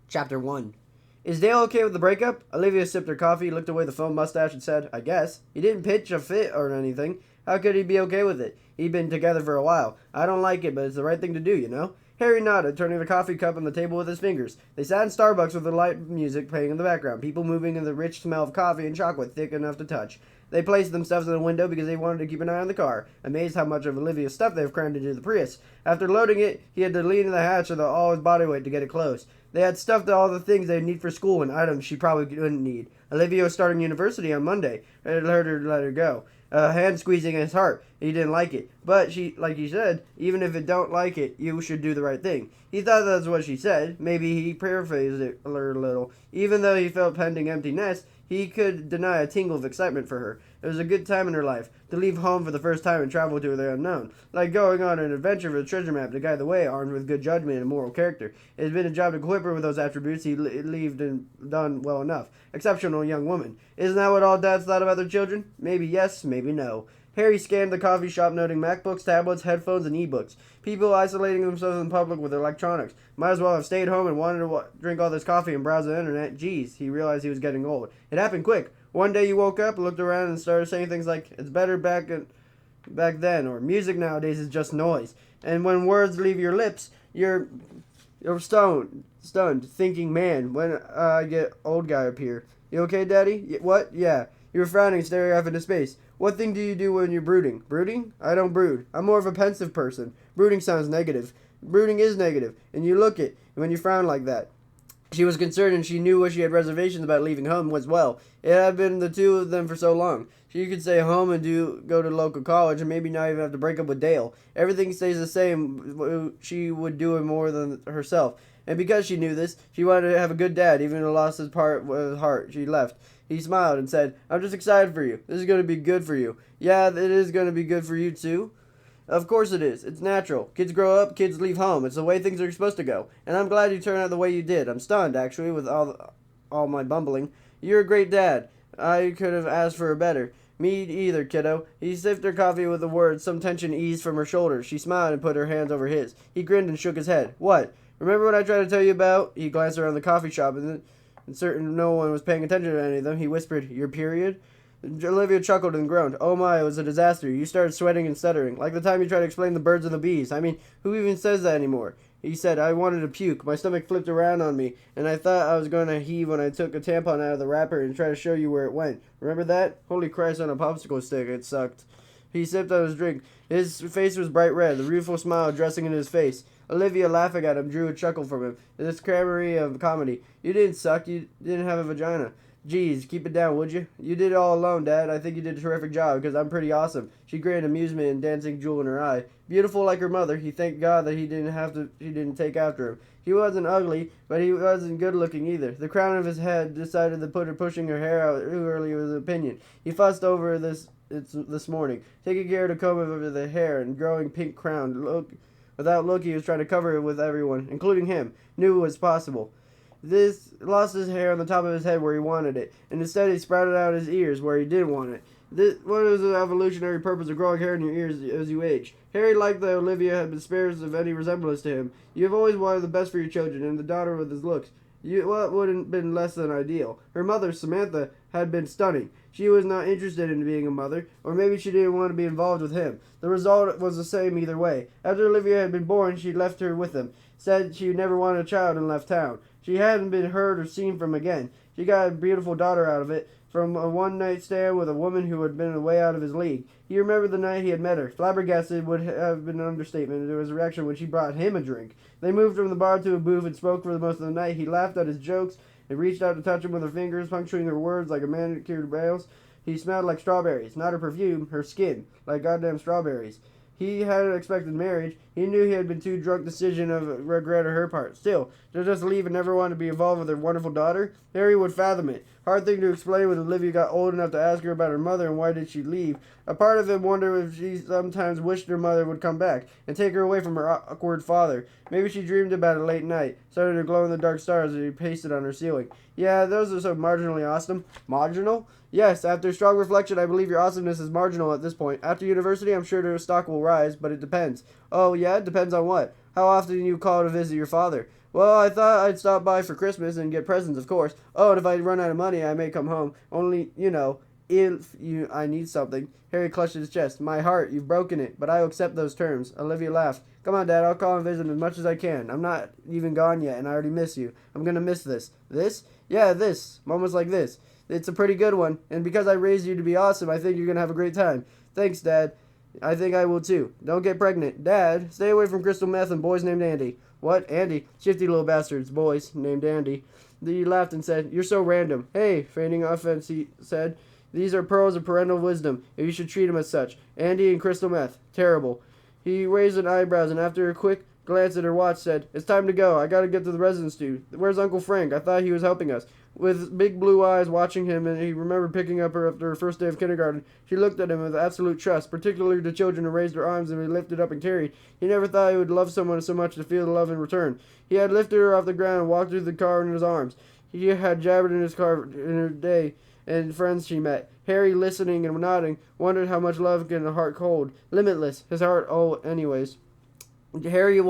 Chapter 1. Is Dale okay with the breakup? Olivia sipped her coffee, looked away the foam mustache, and said, I guess. He didn't pitch a fit or anything. How could he be okay with it? He'd been together for a while. I don't like it, but it's the right thing to do, you know? Harry nodded, turning the coffee cup on the table with his fingers. They sat in Starbucks with the light music playing in the background, people moving in the rich smell of coffee and chocolate thick enough to touch. They placed themselves in the window because they wanted to keep an eye on the car, amazed how much of Olivia's stuff they've crammed into the Prius. After loading it, he had to lean in the hatch with all his body weight to get it closed. They had stuffed all the things they'd need for school and items she probably wouldn't need. Olivia was starting university on Monday. It hurt her to let her go. A hand squeezing his heart. He didn't like it. But she, like he said, even if it don't like it, you should do the right thing. He thought that's what she said. Maybe he paraphrased it a little. Even though he felt pending empty nest, he could deny a tingle of excitement for her. It was a good time in her life, to leave home for the first time and travel to the unknown. Like going on an adventure with a treasure map to guide the way, armed with good judgment and moral character. It had been a job to equip her with those attributes he lived and done well enough. Exceptional young woman. Isn't that what all dads thought about their children? Maybe yes, maybe no. Harry scanned the coffee shop, noting MacBooks, tablets, headphones, and e-books. People isolating themselves in public with electronics. Might as well have stayed home and wanted to drink all this coffee and browse the internet. Geez, he realized he was getting old. It happened quick. One day you woke up, looked around, and started saying things like, it's better back then, or music nowadays is just noise. And when words leave your lips, you're stunned, thinking, man, when I get old guy up here. You okay, Daddy? What? Yeah. You were frowning, staring off into space. What thing do you do when you're brooding? Brooding? I don't brood. I'm more of a pensive person. Brooding sounds negative. Brooding is negative, and you look it when you frown like that. She was concerned, and she knew what she had reservations about leaving home as well. It had been the two of them for so long. She could stay home and go to local college, and maybe not even have to break up with Dale. Everything stays the same. She would do it more than herself. And because she knew this, she wanted to have a good dad, even though lost his part with his heart. She left. He smiled and said, I'm just excited for you. This is going to be good for you. Yeah, it is going to be good for you too. Of course it is. It's natural. Kids grow up, kids leave home. It's the way things are supposed to go. And I'm glad you turned out the way you did. I'm stunned, actually, with all my bumbling. You're a great dad. I could have asked for a better. Me either, kiddo. He sipped her coffee with the words. Some tension eased from her shoulders. She smiled and put her hands over his. He grinned and shook his head. What? Remember what I tried to tell you about? He glanced around the coffee shop and certain no one was paying attention to any of them. He whispered, your period? Olivia chuckled and groaned. Oh my, it was a disaster. You started sweating and stuttering. Like the time you tried to explain the birds and the bees. I mean, who even says that anymore? He said, I wanted to puke. My stomach flipped around on me, and I thought I was going to heave when I took a tampon out of the wrapper and tried to show you where it went. Remember that? Holy Christ on a popsicle stick. It sucked. He sipped on his drink. His face was bright red, the rueful smile dressing into his face. Olivia, laughing at him, drew a chuckle from him. This cramery of comedy. You didn't suck. You didn't have a vagina. Geez, keep it down, would you? You did it all alone, Dad. I think you did a terrific job, because I'm pretty awesome. She grinned, amusement and dancing jewel in her eye. Beautiful like her mother, he thanked God that she didn't take after him. He wasn't ugly, but he wasn't good looking either. The crown of his head decided to put her pushing her hair out too early was an opinion. He fussed over this morning, taking care to comb over the hair and growing pink crown. Without looking, he was trying to cover it with everyone, including him. Knew it was possible. This lost his hair on the top of his head where he wanted it, and instead he sprouted out his ears where he didn't want it. What is the evolutionary purpose of growing hair in your ears as you age? Harry liked that Olivia had been spared of any resemblance to him. You have always wanted the best for your children, and the daughter with his looks. What wouldn't have been less than ideal? Her mother, Samantha, had been stunning. She was not interested in being a mother, or maybe she didn't want to be involved with him. The result was the same either way. After Olivia had been born, she left her with him, said she never wanted a child and left town. She hadn't been heard or seen from again. She got a beautiful daughter out of it, from a one-night stand with a woman who had been way out of his league. He remembered the night he had met her. Flabbergasted would have been an understatement to his reaction when she brought him a drink. They moved from the bar to a booth and spoke for the most of the night. He laughed at his jokes and reached out to touch him with her fingers, puncturing her words like a manicured nails. He smelled like strawberries. Not her perfume, her skin. Like goddamn strawberries. He hadn't expected marriage. He knew he had been too drunk decision of regret on her part. Still, to just leave and never want to be involved with her wonderful daughter? Harry would fathom it. Hard thing to explain when Olivia got old enough to ask her about her mother and why did she leave. A part of him wondered if she sometimes wished her mother would come back and take her away from her awkward father. Maybe she dreamed about it late night, starting to glow in the dark stars as he pasted on her ceiling. Yeah, those are so marginally awesome. Marginal? Yes, after strong reflection, I believe your awesomeness is marginal at this point. After university, I'm sure the stock will rise, but it depends. Oh, yeah? It depends on what? How often you call to visit your father? Well, I thought I'd stop by for Christmas and get presents, of course. Oh, and if I run out of money, I may come home. Only, if I need something. Harry clutched his chest. My heart, you've broken it, but I will accept those terms. Olivia laughed. Come on, Dad, I'll call and visit as much as I can. I'm not even gone yet, and I already miss you. I'm gonna miss this. This? Yeah, this. Moments like this. It's a pretty good one, and because I raised you to be awesome, I think you're gonna have a great time. Thanks, Dad. I think I will too. Don't get pregnant. Dad, stay away from crystal meth and boys named Andy. What? Andy? Shifty little bastards. Boys named Andy. He laughed and said, You're so random. Hey, feigning offense, he said. These are pearls of parental wisdom, and you should treat them as such. Andy and crystal meth. Terrible. He raised an eyebrows and after a quick glance at her watch said, It's time to go. I gotta get to the residence too. Where's Uncle Frank? I thought he was helping us. With big blue eyes watching him, and he remembered picking up her after her first day of kindergarten, she looked at him with absolute trust, particularly to children who raised their arms and were lifted up and carried. He never thought he would love someone so much to feel the love in return. He had lifted her off the ground and walked through the car in his arms. He had jabbered in his car in her day and friends she met. Harry, listening and nodding, wondered how much love can a heart hold. Limitless. His heart, anyways. Harry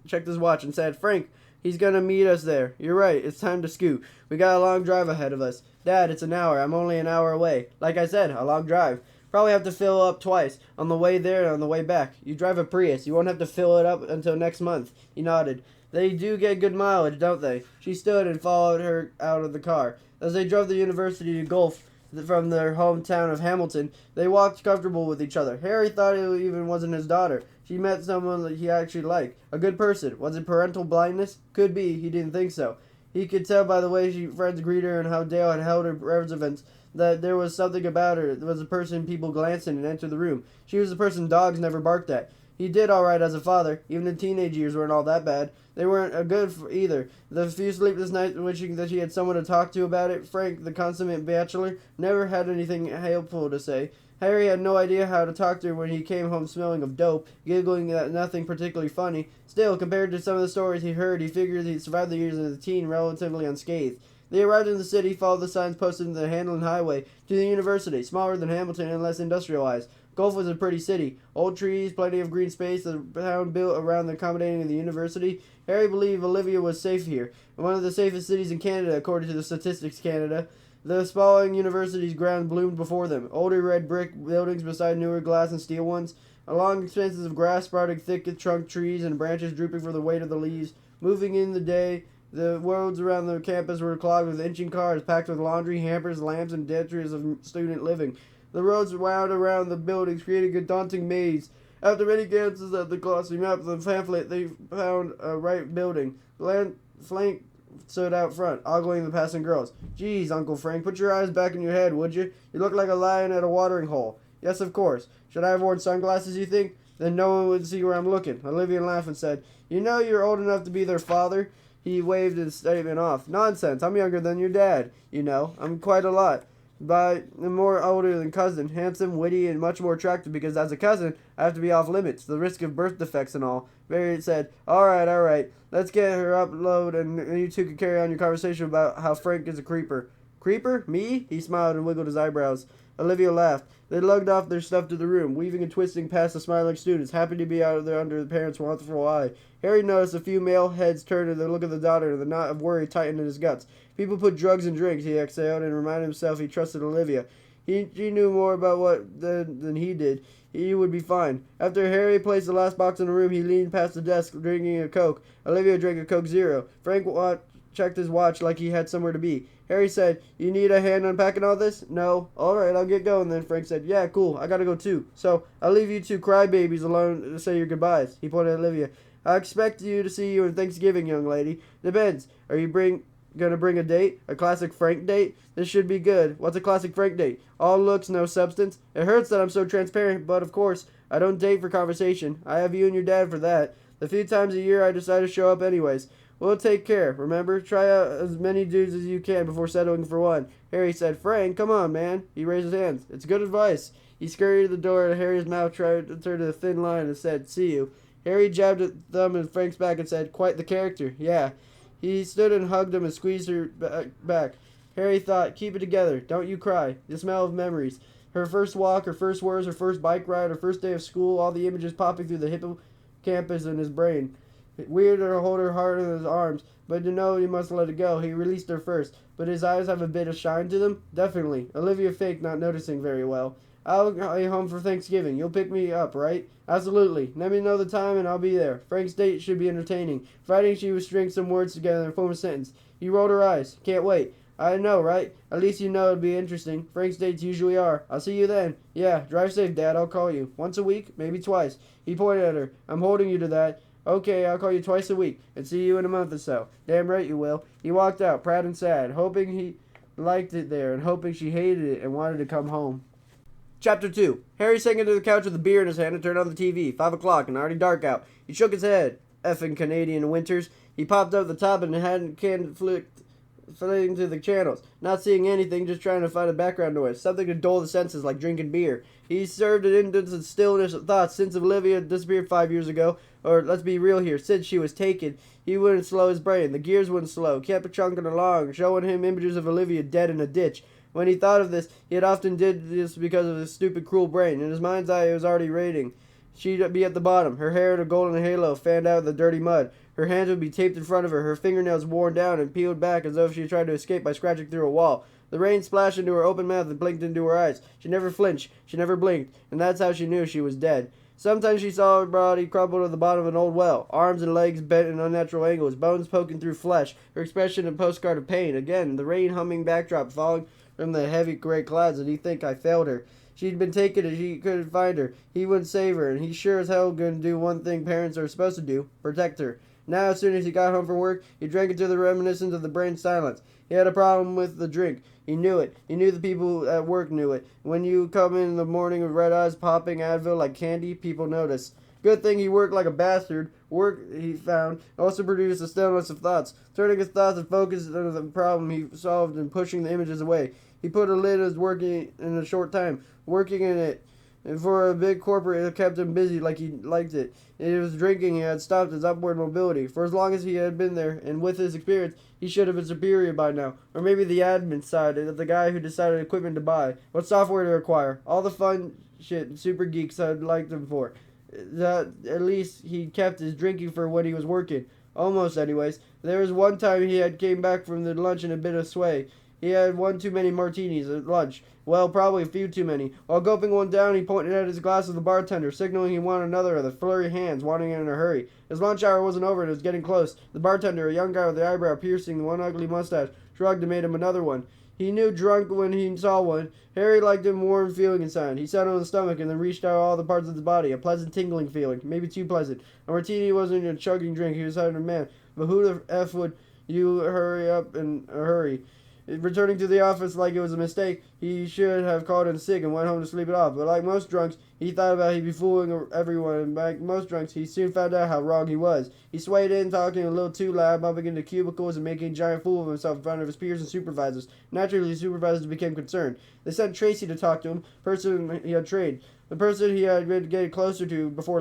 checked his watch and said, Frank, he's gonna meet us there. You're right, it's time to scoot. We got a long drive ahead of us. Dad, it's an hour. I'm only an hour away. Like I said, a long drive. Probably have to fill up twice, on the way there and on the way back. You drive a Prius. You won't have to fill it up until next month. He nodded. They do get good mileage, don't they? She stood and followed her out of the car. As they drove the university to Gulf from their hometown of Hamilton, they walked comfortable with each other. Harry thought it even wasn't his daughter. She met someone that he actually liked. A good person. Was it parental blindness? Could be. He didn't think so. He could tell by the way friends greeted her and how Dale had held her residence that there was something about her. There was a person people glanced in and entered the room. She was the person dogs never barked at. He did all right as a father. Even the teenage years weren't all that bad. They weren't good for either. The few sleepless nights wishing that she had someone to talk to about it, Frank, the consummate bachelor, never had anything helpful to say. Harry had no idea how to talk to her when he came home smelling of dope, giggling at nothing particularly funny. Still, compared to some of the stories he heard, he figured he'd survived the years as a teen relatively unscathed. They arrived in the city, followed the signs posted in the Hanlon Highway to the university, smaller than Hamilton and less industrialized. Gulf was a pretty city. Old trees, plenty of green space, the town built around the accommodating of the university. Harry believed Olivia was safe here, one of the safest cities in Canada according to the Statistics Canada. The sprawling university's ground bloomed before them, older red brick buildings beside newer glass and steel ones. Along expanses of grass sprouting thick trunk trees and branches drooping from the weight of the leaves. Moving in the day, the roads around the campus were clogged with inching cars packed with laundry, hampers, lamps, and detritus of student living. The roads wound around the buildings, creating a daunting maze. After many glances at the glossy map of the pamphlet, they found a right building. The flank stood out front, ogling the passing girls. Geez, Uncle Frank, put your eyes back in your head, would you? You look like a lion at a watering hole. Yes, of course. Should I have worn sunglasses, you think? Then no one would see where I'm looking. Olivia laughed and said, You know you're old enough to be their father? He waved his statement off. Nonsense. I'm younger than your dad. You know, I'm quite a lot. But I'm more older than cousin, handsome, witty, and much more attractive because as a cousin, I have to be off limits, the risk of birth defects and all. Barry said, all right, let's get her upload and you two can carry on your conversation about how Frank is a creeper. Creeper? Me? He smiled and wiggled his eyebrows. Olivia laughed. They lugged off their stuff to the room, weaving and twisting past the smiling students, happy to be out of there under the parents' watchful eye. Harry noticed a few male heads turned at the look of the daughter, and the knot of worry tightened in his guts. People put drugs in drinks, he exhaled, and reminded himself he trusted Olivia. She knew more about what than he did. He would be fine. After Harry placed the last box in the room, he leaned past the desk, drinking a Coke. Olivia drank a Coke Zero. Frank checked his watch like he had somewhere to be. Harry said, You need a hand unpacking all this? No. All right, I'll get going then. Frank said, Yeah, cool. I gotta go too. So, I'll leave you two crybabies alone to say your goodbyes. He pointed at Olivia. I expect you to see you on Thanksgiving, young lady. Depends. Are you gonna bring a date? A classic Frank date? This should be good. What's a classic Frank date? All looks, no substance. It hurts that I'm so transparent, but of course, I don't date for conversation. I have you and your dad for that. The few times a year I decide to show up anyways. We'll take care, remember? Try out as many dudes as you can before settling for one. Harry said, Frank, come on, man. He raised his hands. It's good advice. He scurried to the door, and Harry's mouth tried to turn to a thin line and said, See you. Harry jabbed a thumb in Frank's back and said, Quite the character, yeah. He stood and hugged him and squeezed her back. Harry thought, Keep it together. Don't you cry. The smell of memories. Her first walk, her first words, her first bike ride, her first day of school, all the images popping through the hippocampus in his brain. Weird to hold her hard in his arms, but to know he must let it go. He released her first, but his eyes have a bit of shine to them? Definitely. Olivia faked not noticing very well. I'll be home for Thanksgiving. You'll pick me up, right? Absolutely. Let me know the time and I'll be there. Frank's date should be entertaining. Friday she was string some words together and form a sentence. He rolled her eyes. Can't wait. I know, right? At least you know it'd be interesting. Frank's dates usually are. I'll see you then. Yeah, drive safe, Dad. I'll call you. Once a week, maybe twice. He pointed at her. I'm holding you to that. Okay, I'll call you twice a week and see you in a month or so. Damn right you will. He walked out, proud and sad, hoping he liked it there and hoping she hated it and wanted to come home. Chapter 2. Harry sank into the couch with a beer in his hand and turned on the TV. 5 o'clock and already dark out. He shook his head. Effing Canadian winters. He popped up the top and hadn't flitting to the channels. Not seeing anything, just trying to find a background noise. Something to dull the senses like drinking beer. He served it into the stillness of thoughts since Olivia disappeared 5 years ago. Or let's be real here, since she was taken. He wouldn't slow his brain. The gears wouldn't slow. Kept chunking along, showing him images of Olivia dead in a ditch. When he thought of this, he had often did this because of his stupid, cruel brain. In his mind's eye, it was already raining. She'd be at the bottom, her hair in a golden halo fanned out of the dirty mud. Her hands would be taped in front of her, her fingernails worn down and peeled back as though she had tried to escape by scratching through a wall. The rain splashed into her open mouth and blinked into her eyes. She never flinched, she never blinked, and that's how she knew she was dead. Sometimes she saw her body crumpled at the bottom of an old well, arms and legs bent in unnatural angles, bones poking through flesh, her expression a postcard of pain. Again, the rain humming backdrop falling from the heavy gray clouds, and he'd think I failed her. She'd been taken and he couldn't find her. He wouldn't save her, and he sure as hell gonna do one thing parents are supposed to do, protect her. Now, as soon as he got home from work, he drank into the reminiscence of the brain's silence. He had a problem with the drink. He knew it. He knew the people at work knew it. When you come in the morning with red eyes popping Advil like candy, people notice. Good thing he worked like a bastard. Work, he found, also produced a stillness of thoughts, turning his thoughts and focus on the problem he solved and pushing the images away. He put a lid on his working in a short time, working in it. And for a big corporate, it kept him busy like he liked it. It was drinking he had stopped his upward mobility. For as long as he had been there, and with his experience, he should have been superior by now. Or maybe the admin side, the guy who decided equipment to buy, what software to acquire, all the fun shit super geeks had liked him for. That at least he kept his drinking for when he was working. Almost, anyways. There was one time he had came back from the lunch in a bit of sway. He had one too many martinis at lunch. Well, probably a few too many. While gulping one down, he pointed at his glass to the bartender, signaling he wanted another with the flurry hands, wanting it in a hurry. His lunch hour wasn't over and it was getting close. The bartender, a young guy with the eyebrow piercing, one ugly mustache, shrugged and made him another one. He knew drunk when he saw one. Harry liked him warm feeling inside. He sat on his stomach and then reached out all the parts of his body. A pleasant tingling feeling. Maybe too pleasant. A martini wasn't a chugging drink. He was having a man. But who the F would you hurry up in a hurry? Returning to the office like it was a mistake, he should have called in sick and went home to sleep it off. But like most drunks, he thought about he'd be fooling everyone, and like most drunks, he soon found out how wrong he was. He swayed in, talking a little too loud, bumping into cubicles and making a giant fool of himself in front of his peers and supervisors. Naturally, the supervisors became concerned. They sent Tracy to talk to him, person he had trained, the person he had been getting closer to before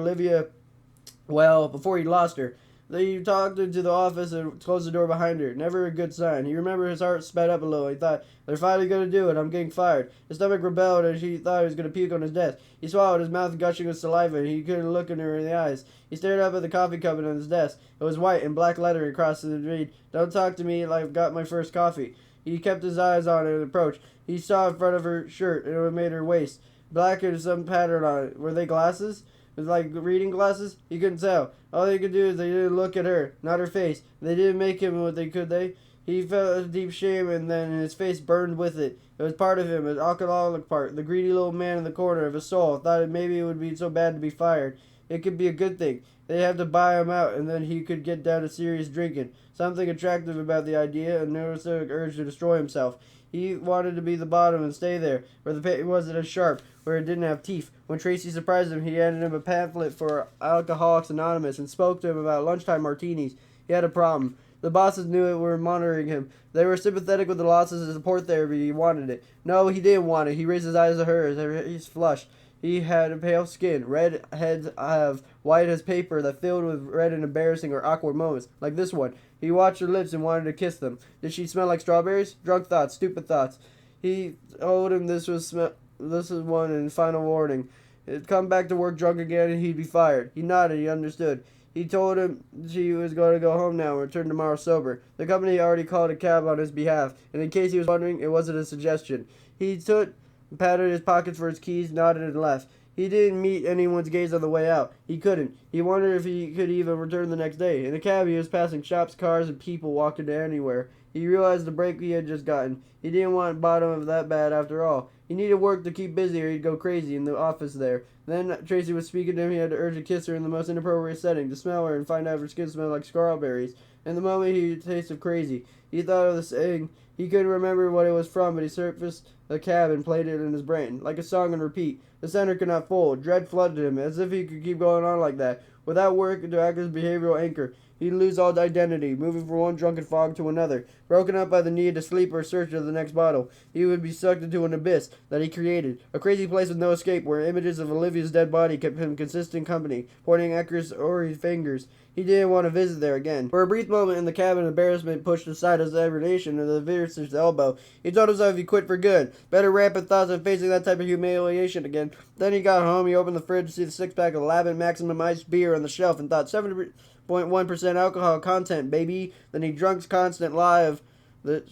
before he lost her. They talked into the office and closed the door behind her. Never a good sign. He remembered his heart sped up a little. He thought, they're finally going to do it. I'm getting fired. His stomach rebelled and he thought he was going to puke on his desk. He swallowed, his mouth gushing with saliva, and he couldn't look in her in the eyes. He stared up at the coffee cup on his desk. It was white and black lettering across it read, "Don't talk to me like I've got my first coffee." He kept his eyes on it and approached. He saw in front of her shirt, and it made her waist. Black and some pattern on it. Were they glasses? It was like reading glasses? He couldn't tell. All they could do is they didn't look at her, not her face. They didn't make him what they could they? He felt a deep shame and then his face burned with it. It was part of him, an alcoholic part. The greedy little man in the corner of his soul thought maybe it would be so bad to be fired. It could be a good thing. They'd have to buy him out and then he could get down to serious drinking. Something attractive about the idea, a neurotic urge to destroy himself. He wanted to be the bottom and stay there, where the pain wasn't as sharp, where it didn't have teeth. When Tracy surprised him, he handed him a pamphlet for Alcoholics Anonymous and spoke to him about lunchtime martinis. He had a problem. The bosses knew it, were monitoring him. They were sympathetic with the losses and support therapy. He wanted it. No, he didn't want it. He raised his eyes to hers. Her face flushed. He had pale skin. Red heads have white as paper that filled with red and embarrassing or awkward moments, like this one. He watched her lips and wanted to kiss them. Did she smell like strawberries? Drunk thoughts, stupid thoughts. He told him this was one and final warning. He'd come back to work drunk again and he'd be fired. He nodded. He understood. He told him she was going to go home now and return tomorrow sober. The company already called a cab on his behalf, and in case he was wondering, it wasn't a suggestion. He patted his pockets for his keys, nodded, and left. He didn't meet anyone's gaze on the way out. He couldn't. He wondered if he could even return the next day. In the cab, he was passing shops, cars, and people walking to anywhere. He realized the break he had just gotten. He didn't want bottom of that bad after all. He needed work to keep busy or he'd go crazy in the office there. Then Tracy was speaking to him. He had the urge to kiss her in the most inappropriate setting, to smell her and find out if her skin smelled like strawberries. In the moment, he tasted crazy. He thought of the saying. He couldn't remember what it was from, but he surfaced the cab and played it in his brain, like a song on repeat. The center could not fold. Dread flooded him, as if he could keep going on like that, without work to act as behavioral anchor. He'd lose all identity, moving from one drunken fog to another, broken up by the need to sleep or search for the next bottle. He would be sucked into an abyss that he created, a crazy place with no escape, where images of Olivia's dead body kept him consistent company, pointing Ecker's ory fingers. He didn't want to visit there again. For a brief moment in the cabin, embarrassment pushed aside his degradation and the Virs's elbow. He told himself he quit for good. Better rampant thoughts of facing that type of humiliation again. Then he got home, he opened the fridge to see the six-pack of Labin Maximum Iced beer on the shelf and thought 70.1% alcohol content, baby. Then he drunk constant lie of the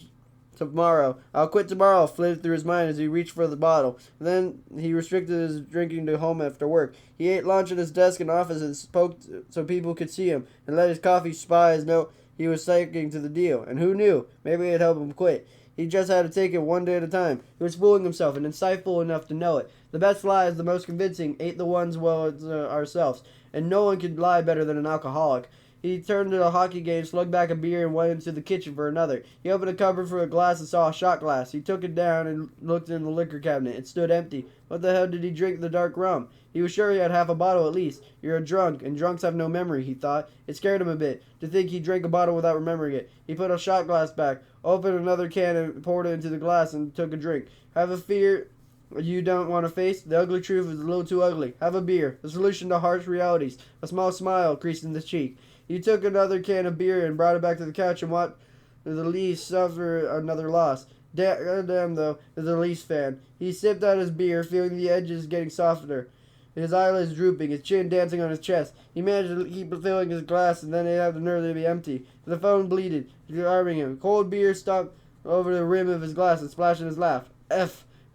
tomorrow. I'll quit tomorrow flitted through his mind as he reached for the bottle. Then he restricted his drinking to home after work. He ate lunch at his desk in office and spoke so people could see him, and let his coffee spies know he was sticking to the deal. And who knew? Maybe it'd help him quit. He just had to take it one day at a time. He was fooling himself, and insightful enough to know it. The best lies, the most convincing, ain't the ones well as ourselves. And no one could lie better than an alcoholic. He turned to the hockey game, slugged back a beer, and went into the kitchen for another. He opened a cupboard for a glass and saw a shot glass. He took it down and looked in the liquor cabinet. It stood empty. What the hell did he drink the dark rum? He was sure he had half a bottle at least. You're a drunk, and drunks have no memory, he thought. It scared him a bit, to think he drank a bottle without remembering it. He put a shot glass back, opened another can and poured it into the glass and took a drink. Have a fear you don't want to face? The ugly truth is a little too ugly. Have a beer. The solution to harsh realities. A small smile creased in his cheek. He took another can of beer and brought it back to the couch and watched the Leafs suffer another loss. Damn, though, is a Leafs fan. He sipped out his beer, feeling the edges getting softer. His eyelids drooping, his chin dancing on his chest. He managed to keep filling his glass, and then he'd have the nerve to be empty. The phone bleated, arming him. Cold beer stopped over the rim of his glass and splashed in his lap.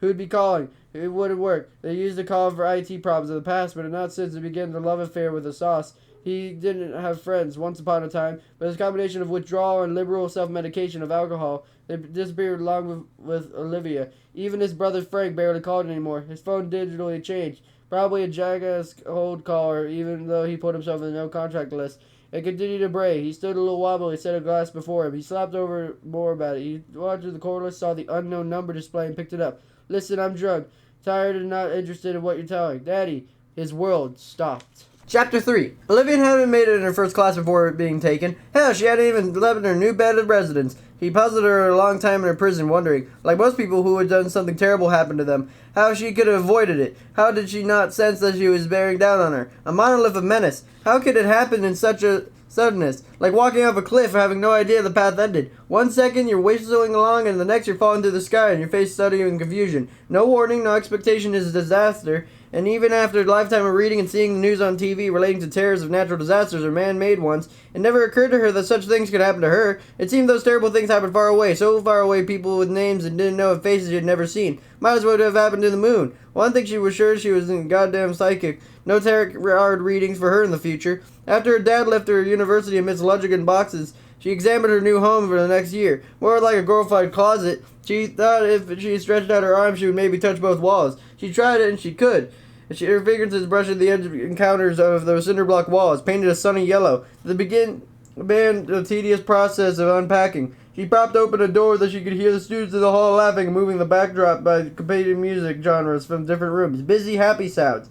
Who'd be calling? It wouldn't work. They used to call him for IT problems in the past, but not since it began the love affair with the sauce. He didn't have friends once upon a time, but his combination of withdrawal and liberal self-medication of alcohol, they disappeared along with Olivia. Even his brother Frank barely called anymore. His phone digitally changed. Probably a jackass cold caller, even though he put himself in the no-contact list. It continued to bray. He stood a little wobbly, set a glass before him. He slapped over more about it. He watched the cordless, saw the unknown number display, and picked it up. Listen, I'm drunk. Tired and not interested in what you're telling. Daddy. His world stopped. Chapter 3. Olivia hadn't made it in her first class before being taken. Hell, she hadn't even slept in her new bed of residence. He puzzled her a long time in her prison, wondering, like most people who had done something terrible happen to them, how she could have avoided it. How did she not sense that she was bearing down on her? A monolith of menace. How could it happen in such a suddenness? Like walking off a cliff having no idea the path ended. 1 second you're whistling along and the next you're falling through the sky and your face studying in confusion. No warning, no expectation is a disaster. And even after a lifetime of reading and seeing the news on TV relating to terrors of natural disasters or man-made ones, it never occurred to her that such things could happen to her. It seemed those terrible things happened far away, so far away people with names and didn't know of faces she'd never seen. Might as well have happened to the moon. One thing she was sure, she was goddamn psychic. No tarot card readings for her in the future. After her dad left her university amidst luggage and boxes, she examined her new home for the next year. More like a glorified closet. She thought if she stretched out her arm, she would maybe touch both walls. She tried it and she could. Her fingertips brushed the edge of encounters of those cinder block walls, painted a sunny yellow. To began the tedious process of unpacking. She propped open a door that she could hear the students in the hall laughing and moving the backdrop by competing music genres from different rooms. Busy, happy sounds.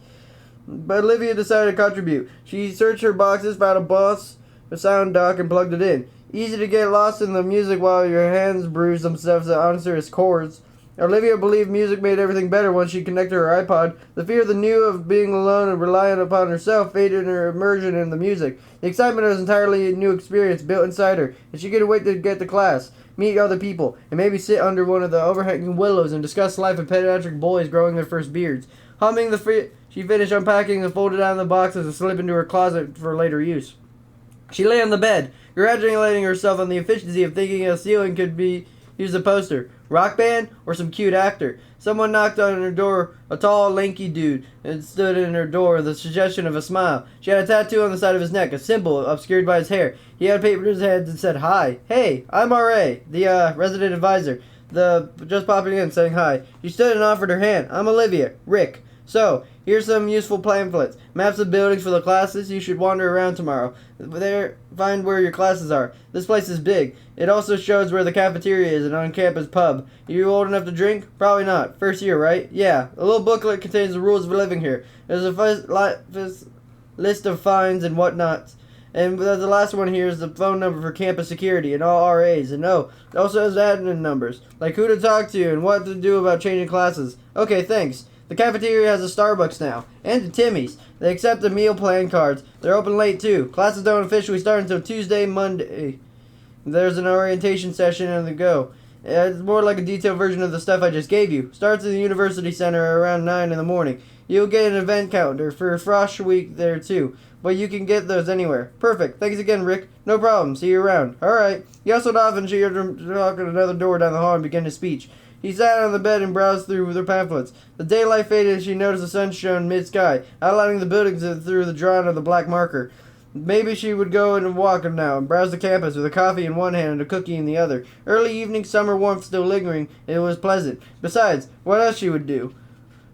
But Olivia decided to contribute. She searched her boxes, found a sound dock, and plugged it in. Easy to get lost in the music while your hands bruise themselves to answer its chords. Olivia believed music made everything better once she connected her iPod. The fear of the new of being alone and reliant upon herself faded in her immersion in the music. The excitement of an entirely new experience built inside her, and she couldn't wait to get to class, meet other people, and maybe sit under one of the overhanging willows and discuss life with pediatric boys growing their first beards. Humming she finished unpacking and folded down the boxes and slipped into her closet for later use. She lay on the bed, congratulating herself on the efficiency of thinking a ceiling could be used as a poster. Rock band or some cute actor? Someone knocked on her door, a tall, lanky dude, and stood in her door, the suggestion of a smile. She had a tattoo on the side of his neck, a symbol obscured by his hair. He had a paper in his hand and said, "Hi. Hey, I'm R.A., the resident advisor. Just popping in, saying hi." She stood and offered her hand. "I'm Olivia. Rick. So, here's some useful pamphlets. Maps of buildings for the classes. You should wander around tomorrow. Find where your classes are. This place is big. It also shows where the cafeteria is and on-campus pub. You old enough to drink? Probably not. First year, right? Yeah. A little booklet contains the rules of living here. There's a list of fines and whatnots. And the last one here is the phone number for campus security and all RAs. And it also has admin numbers, like who to talk to and what to do about changing classes. Okay, thanks." The cafeteria has a Starbucks now, and a Timmy's. They accept the meal plan cards. They're open late, too. Classes don't officially start until Tuesday, Monday. There's an orientation session on the go. It's more like a detailed version of the stuff I just gave you. Starts at the University Center around 9 in the morning. You'll get an event calendar for Frosh Week there, too. But you can get those anywhere. Perfect. Thanks again, Rick. No problem. See you around. All right. He hustled off, and she heard him knock at another door down the hall and began his speech. He sat on the bed and browsed through the pamphlets. The daylight faded as she noticed the sun shone mid-sky, outlining the buildings through the drawing of the black marker. Maybe she would go and walk now and browse the campus with a coffee in one hand and a cookie in the other. Early evening summer warmth still lingering, and it was pleasant. Besides, what else she would do?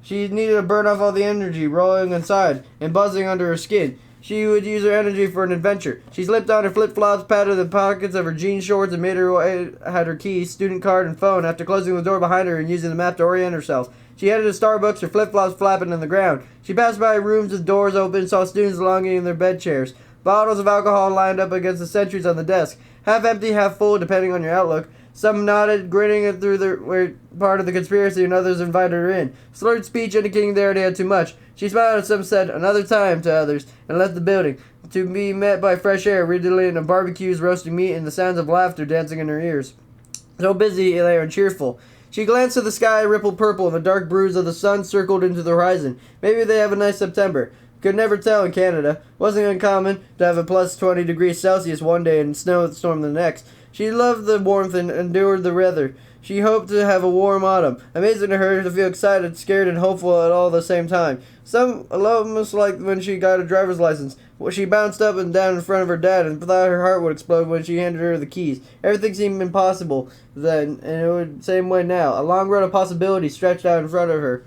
She needed to burn off all the energy rolling inside and buzzing under her skin. She would use her energy for an adventure. She slipped on her flip-flops, patted the pockets of her jean shorts, and made her way, had her keys, student card, and phone after closing the door behind her and using the map to orient herself. She headed to Starbucks, her flip-flops flapping on the ground. She passed by rooms with doors open, saw students lounging in their bed chairs. Bottles of alcohol lined up against the sentries on the desk. Half empty, half full, depending on your outlook. Some nodded, grinning through were part of the conspiracy, and others invited her in. Slurred speech indicating they already had too much. She smiled at some, said, "Another time," to others, and left the building, to be met by fresh air, redolent of barbecues, roasting meat, and the sounds of laughter dancing in her ears. So busy there and cheerful. She glanced at the sky, rippled purple, and the dark bruise of the sun circled into the horizon. Maybe they have a nice September. Could never tell in Canada. Wasn't uncommon to have a plus 20 degrees Celsius one day and snowstorm the next. She loved the warmth and endured the weather. She hoped to have a warm autumn. Amazing to her to feel excited, scared, and hopeful at all the same time. Almost like when she got a driver's license. She bounced up and down in front of her dad and thought her heart would explode when she handed her the keys. Everything seemed impossible then, and it would the same way now. A long road of possibilities stretched out in front of her.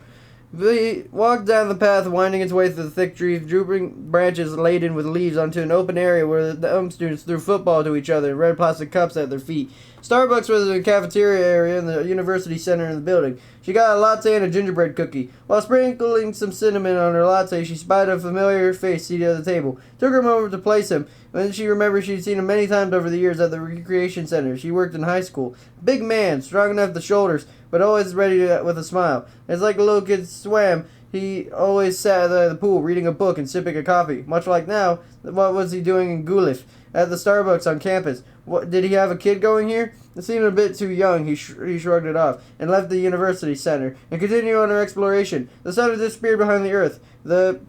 They walked down the path, winding its way through the thick trees, drooping branches laden with leaves, onto an open area where the students threw football to each other and red plastic cups at their feet. Starbucks was in the cafeteria area in the university center in the building. She got a latte and a gingerbread cookie. While sprinkling some cinnamon on her latte, she spied a familiar face seated at the table. It took her a moment to place him. Then she remembered she'd seen him many times over the years at the recreation center. She worked in high school. Big man, strong enough at the shoulders, but always ready with a smile. It's like a little kid swam. He always sat at the pool, reading a book and sipping a coffee. Much like now, what was he doing in Guelph? At the Starbucks on campus. What, did he have a kid going here? It seemed a bit too young. He shrugged it off and left the university center and continued on her exploration. The sun had disappeared behind the earth. The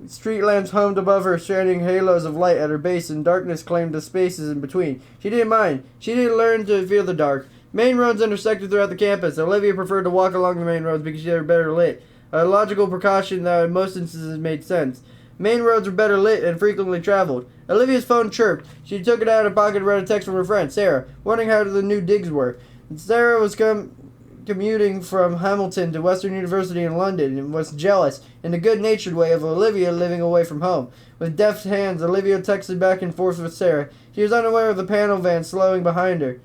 street lamps hummed above her, shining halos of light at her base, and darkness claimed the spaces in between. She didn't mind. She didn't learn to feel the dark. Main roads intersected throughout the campus. Olivia preferred to walk along the main roads because they were better lit. A logical precaution that in most instances made sense. Main roads were better lit and frequently traveled. Olivia's phone chirped. She took it out of her pocket and read a text from her friend, Sarah, wondering how the new digs were. Sarah was commuting from Hamilton to Western University in London and was jealous, in a good-natured way, of Olivia living away from home. With deft hands, Olivia texted back and forth with Sarah. She was unaware of the panel van slowing behind her.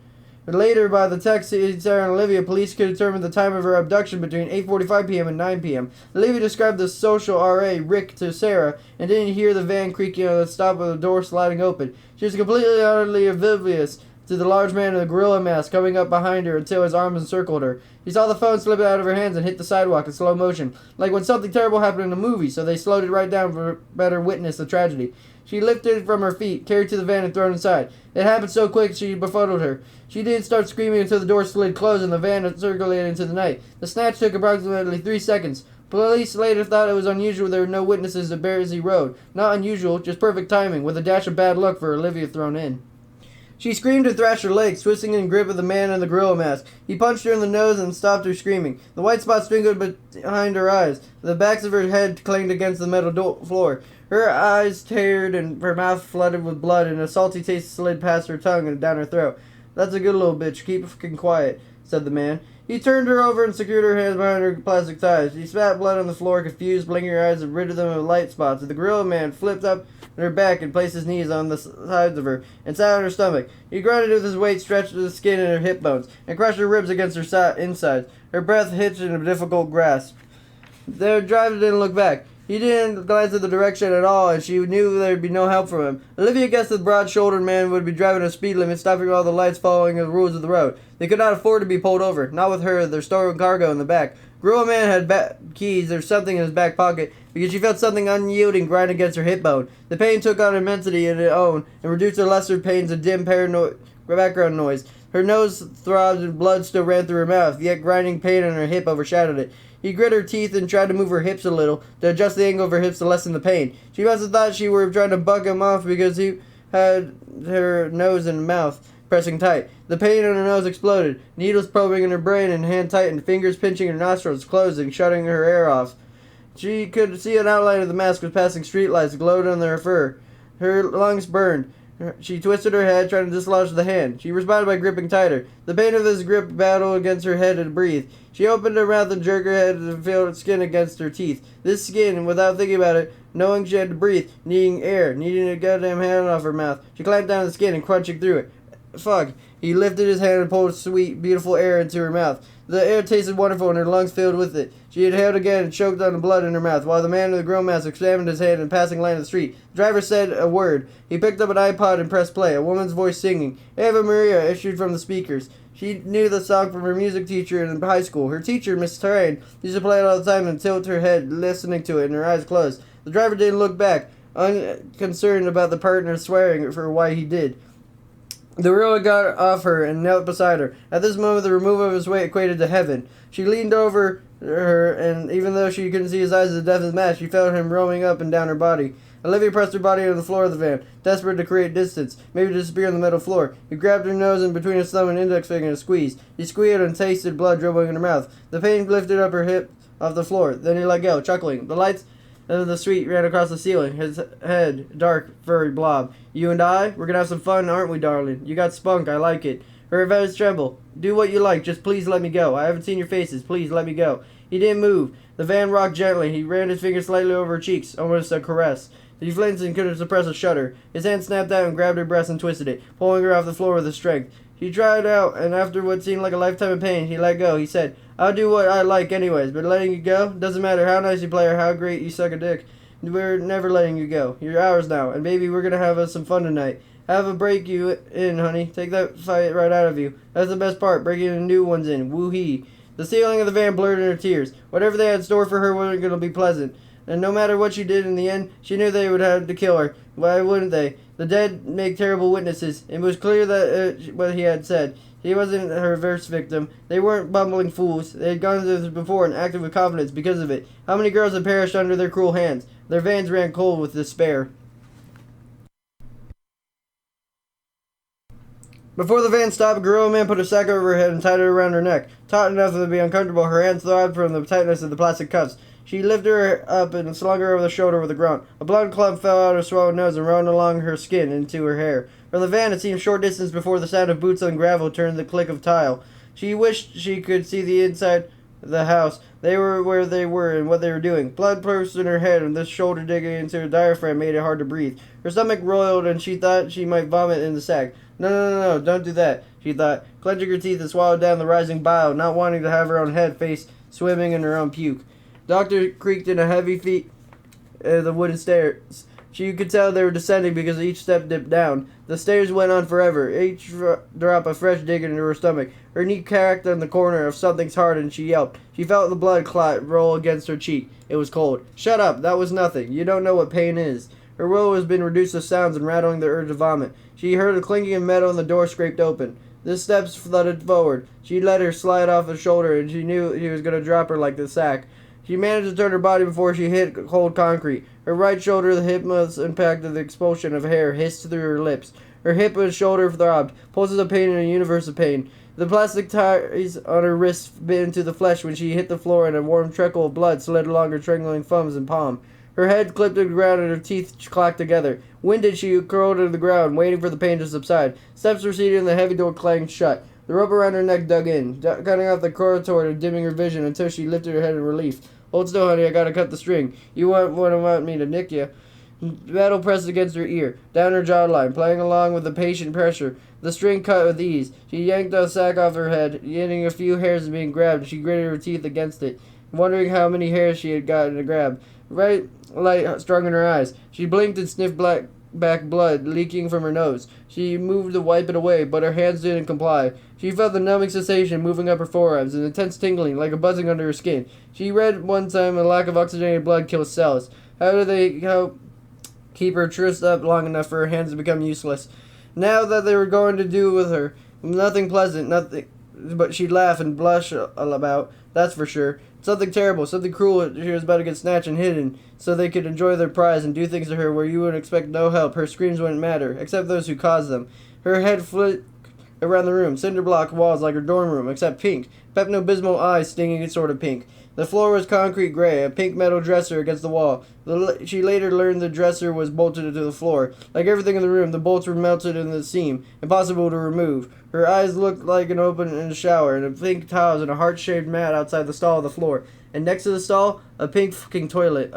Later, by the text to Sarah and Olivia, police could determine the time of her abduction between 8:45 p.m. and 9 p.m. Olivia described the social R.A., Rick, to Sarah, and didn't hear the van creaking on the stop of the door sliding open. She was completely utterly oblivious to the large man in the gorilla mask coming up behind her until his arms encircled her. She saw the phone slip out of her hands and hit the sidewalk in slow motion, like when something terrible happened in a movie, so they slowed it right down for better witness the tragedy. She lifted it from her feet, carried to the van, and thrown inside. It happened so quick she befuddled her. She didn't start screaming until the door slid closed and the van circulated into the night. The snatch took approximately 3 seconds. Police later thought it was unusual there were no witnesses to Barrsley Road. Not unusual, just perfect timing, with a dash of bad luck for Olivia thrown in. She screamed and thrashed her legs, twisting in grip of the man in the gorilla mask. He punched her in the nose and stopped her screaming. The white spots twinkled behind her eyes. The backs of her head clanged against the metal floor. Her eyes teared and her mouth flooded with blood, and a salty taste slid past her tongue and down her throat. "That's a good little bitch. Keep fucking quiet," said the man. He turned her over and secured her hands behind her plastic thighs. She spat blood on the floor, confused, blinking her eyes and ridded them of light spots. The gorilla man flipped up on her back and placed his knees on the sides of her and sat on her stomach. He grunted with his weight, stretched the skin in her hip bones, and crushed her ribs against her insides. Her breath hitched in a difficult grasp. The driver didn't look back. He didn't glance in the direction at all, and she knew there'd be no help from him. Olivia guessed the broad-shouldered man would be driving a speed limit, stopping all the lights, following the rules of the road. They could not afford to be pulled over, not with her, their stolen cargo in the back. Gorilla Man had keys or something in his back pocket, because she felt something unyielding grind against her hip bone. The pain took on immensity in its own, and reduced her lesser pains to dim background noise. Her nose throbbed and blood still ran through her mouth, yet grinding pain on her hip overshadowed it. He grit her teeth and tried to move her hips a little, to adjust the angle of her hips to lessen the pain. She must have thought she were trying to bug him off because he had her nose and mouth pressing tight. The pain in her nose exploded, needles probing in her brain and hand tightened, fingers pinching her nostrils, closing, shutting her air off. She could see an outline of the mask was passing streetlights glowed on her fur. Her lungs burned. She twisted her head, trying to dislodge the hand. She responded by gripping tighter. The pain of this grip battled against her head and breathed. She opened her mouth and jerked her head to feel its skin against her teeth. This skin, without thinking about it, knowing she had to breathe, needing air, needing a goddamn hand off her mouth. She clamped down the skin and crunching through it. Fuck. He lifted his hand and pulled sweet, beautiful air into her mouth. The air tasted wonderful and her lungs filled with it. She inhaled again and choked on the blood in her mouth, while the man in the grill mask examined his hand in passing lane of the street. The driver said a word. He picked up an iPod and pressed play, a woman's voice singing. Ava Maria issued from the speakers. She knew the song from her music teacher in high school. Her teacher, Miss Terrain, used to play it all the time and tilt her head, listening to it, and her eyes closed. The driver didn't look back, unconcerned about the partner swearing for why he did. The gorilla got off her and knelt beside her. At this moment, the removal of his weight equated to heaven. She leaned over her, and even though she couldn't see his eyes as the depth of the mask, she felt him roaming up and down her body. Olivia pressed her body on the floor of the van, desperate to create distance, maybe to disappear on the metal floor. He grabbed her nose and between his thumb and index finger and squeezed. He squealed and tasted blood dribbling in her mouth. The pain lifted up her hip off the floor. Then he let go, chuckling. The lights of the street ran across the ceiling, his head dark, furry blob. "You and I? We're gonna have some fun, aren't we, darling? You got spunk, I like it." Her voice trembled. "Do what you like, just please let me go. I haven't seen your faces, please let me go." He didn't move. The van rocked gently. He ran his fingers slightly over her cheeks, almost a caress. He flinched and couldn't suppress a shudder. His hand snapped out and grabbed her breast and twisted it, pulling her off the floor with his strength. She tried out, and after what seemed like a lifetime of pain, he let go. He said, "I'll do what I like anyways, but letting you go? Doesn't matter how nice you play or how great you suck a dick. We're never letting you go. You're ours now, and baby, we're gonna have us some fun tonight. Have a break you in, honey. Take that fight right out of you. That's the best part, breaking the new ones in. Woo-hee." The ceiling of the van blurred in her tears. Whatever they had in store for her wasn't gonna be pleasant. And no matter what she did in the end, she knew they would have to kill her. Why wouldn't they? The dead make terrible witnesses. It was clear that what he had said. He wasn't her first victim. They weren't bumbling fools. They had gone through this before and acted with confidence because of it. How many girls had perished under their cruel hands? Their veins ran cold with despair. Before the van stopped, a gorilla man put a sack over her head and tied it around her neck. Taut enough to be uncomfortable, her hands throbbed from the tightness of the plastic cuffs. She lifted her up and slung her over the shoulder with a grunt. A blood clump fell out of her swollen nose and ran along her skin into her hair. From the van, it seemed a short distance before the sound of boots on gravel turned the click of tile. She wished she could see the inside of the house. They were where they were and what they were doing. Blood burst in her head, and this shoulder digging into her diaphragm made it hard to breathe. Her stomach roiled, and she thought she might vomit in the sack. No, don't do that, she thought, clenching her teeth and swallowed down the rising bile, not wanting to have her own head face swimming in her own puke. Doctor creaked in a heavy feet the wooden stairs. She could tell they were descending because each step dipped down. The stairs went on forever, each drop a fresh dig into her stomach. Her knee cracked on the corner of something's heart and she yelped. She felt the blood clot roll against her cheek. It was cold. "Shut up, that was nothing. You don't know what pain is." Her will has been reduced to sounds and rattling the urge to vomit. She heard a clinking of metal and the door scraped open. The steps flooded forward. She let her slide off his shoulder and she knew he was going to drop her like the sack. She managed to turn her body before she hit cold concrete. Her right shoulder, the hypnosis impact of the expulsion of hair hissed through her lips. Her hip and shoulder throbbed, pulses of pain in a universe of pain. The plastic ties on her wrists bit into the flesh when she hit the floor, and a warm trickle of blood slid along her trembling thumbs and palm. Her head clipped to the ground and her teeth clacked together. Winded, she curled to the ground, waiting for the pain to subside. Steps receded and the heavy door clanged shut. The rope around her neck dug in, cutting off the corridor and dimming her vision until she lifted her head in relief. Hold still, honey, I gotta cut the string. You wouldn't want me to nick you. Metal pressed against her ear, down her jawline, playing along with the patient pressure. The string cut with ease. She yanked the sack off her head, getting a few hairs being grabbed, and she gritted her teeth against it, wondering how many hairs she had gotten to grab. Bright light strung in her eyes. She blinked and sniffed back blood leaking from her nose. She moved to wipe it away, but her hands didn't comply. She felt the numbing sensation moving up her forearms, an intense tingling, like a buzzing under her skin. She read one time a lack of oxygenated blood kills cells. How do they help keep her trussed up long enough for her hands to become useless? Now that they were going to do with her, nothing pleasant, nothing, but she'd laugh and blush about, that's for sure. Something terrible, something cruel she was about to get snatched and hidden, so they could enjoy their prize and do things to her where you would expect no help. Her screams wouldn't matter, except those who caused them. Her head flicked around the room, cinder block walls like her dorm room, except pink. Pepto-Bismol eyes stinging sort of pink. The floor was concrete gray, a pink metal dresser against the wall. She later learned the dresser was bolted to the floor. Like everything in the room, the bolts were melted in the seam, impossible to remove. Her eyes looked like an open in a shower, and a pink tiles and a heart-shaped mat outside the stall of the floor. And next to the stall, a pink fucking toilet.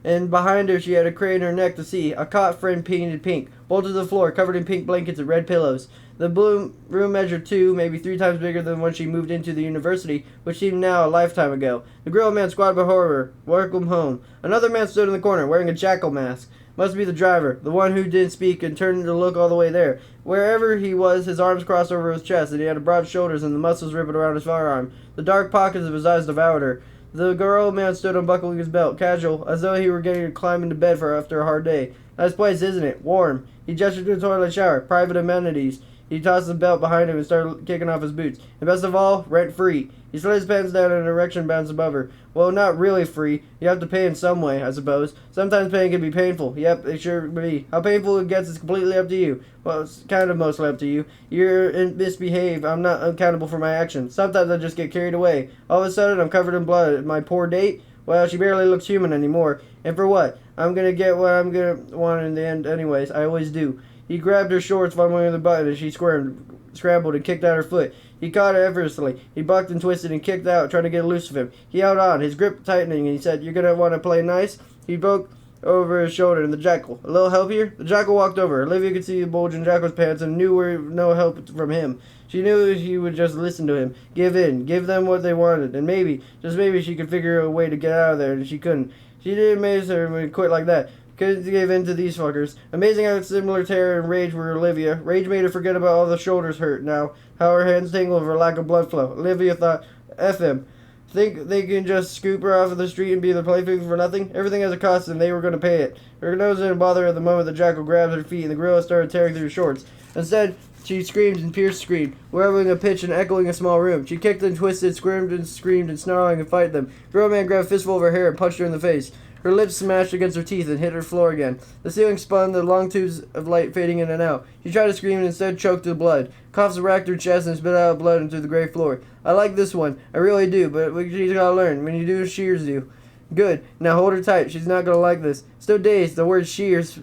And behind her, she had a crane in her neck to see, a cot frame painted pink, bolted to the floor, covered in pink blankets and red pillows. The blue room measured 2, maybe 3 times bigger than when she moved into the university, which seemed now a lifetime ago. The grill man squatted before her. Welcome home. Another man stood in the corner, wearing a jackal mask. Must be the driver, the one who didn't speak and turned to look all the way there. Wherever he was, his arms crossed over his chest, and he had broad shoulders and the muscles ripped around his forearm. The dark pockets of his eyes devoured her. The girl man stood unbuckling his belt, casual, as though he were getting to climb into bed after a hard day. Nice place, isn't it? Warm. He gestured to the toilet shower. Private amenities. He tossed the belt behind him and started kicking off his boots. And best of all, rent-free. He slid his pants down and an erection bounced above her. Well, not really free. You have to pay in some way, I suppose. Sometimes paying can be painful. Yep, it sure be. How painful it gets is completely up to you. Well, it's kind of mostly up to you. You're misbehave. I'm not accountable for my actions. Sometimes I just get carried away. All of a sudden, I'm covered in blood. My poor date? Well, she barely looks human anymore. And for what? I'm gonna get what I'm gonna want in the end anyways. I always do. He grabbed her shorts, fumbling the button as she scrambled and kicked out her foot. He caught her effortlessly. He bucked and twisted and kicked out, trying to get loose of him. He held on, his grip tightening, and he said, "You're gonna want to play nice?" He broke over his shoulder, and the jackal. "A little help here?" The jackal walked over. Olivia could see the bulge in Jackal's pants and knew where no help from him. She knew he would just listen to him. Give in. Give them what they wanted. And maybe, just maybe, she could figure a way to get out of there, and she couldn't. She didn't amaze her and quit like that. Couldn't give in to these fuckers. Amazing how similar terror and rage were Olivia. Rage made her forget about all the shoulders hurt now, how her hands tingled for lack of blood flow. Olivia thought, F him. Think they can just scoop her off of the street and be the plaything for nothing? Everything has a cost and they were going to pay it. Her nose didn't bother her at the moment the jackal grabbed her feet and the gorilla started tearing through her shorts. Instead, she screamed and Pierce screamed, whirling a pitch and echoing a small room. She kicked and twisted, squirmed and screamed and snarling and fight them. Gorilla man grabbed a fistful of her hair and punched her in the face. Her lips smashed against her teeth and hit her floor again. The ceiling spun, the long tubes of light fading in and out. She tried to scream and instead choked to blood. Coughs racked her chest and spit out blood into the gray floor. I like this one. I really do, but she's gotta learn. When you do, shears do. Good. Now hold her tight. She's not gonna like this. Still dazed, the word shears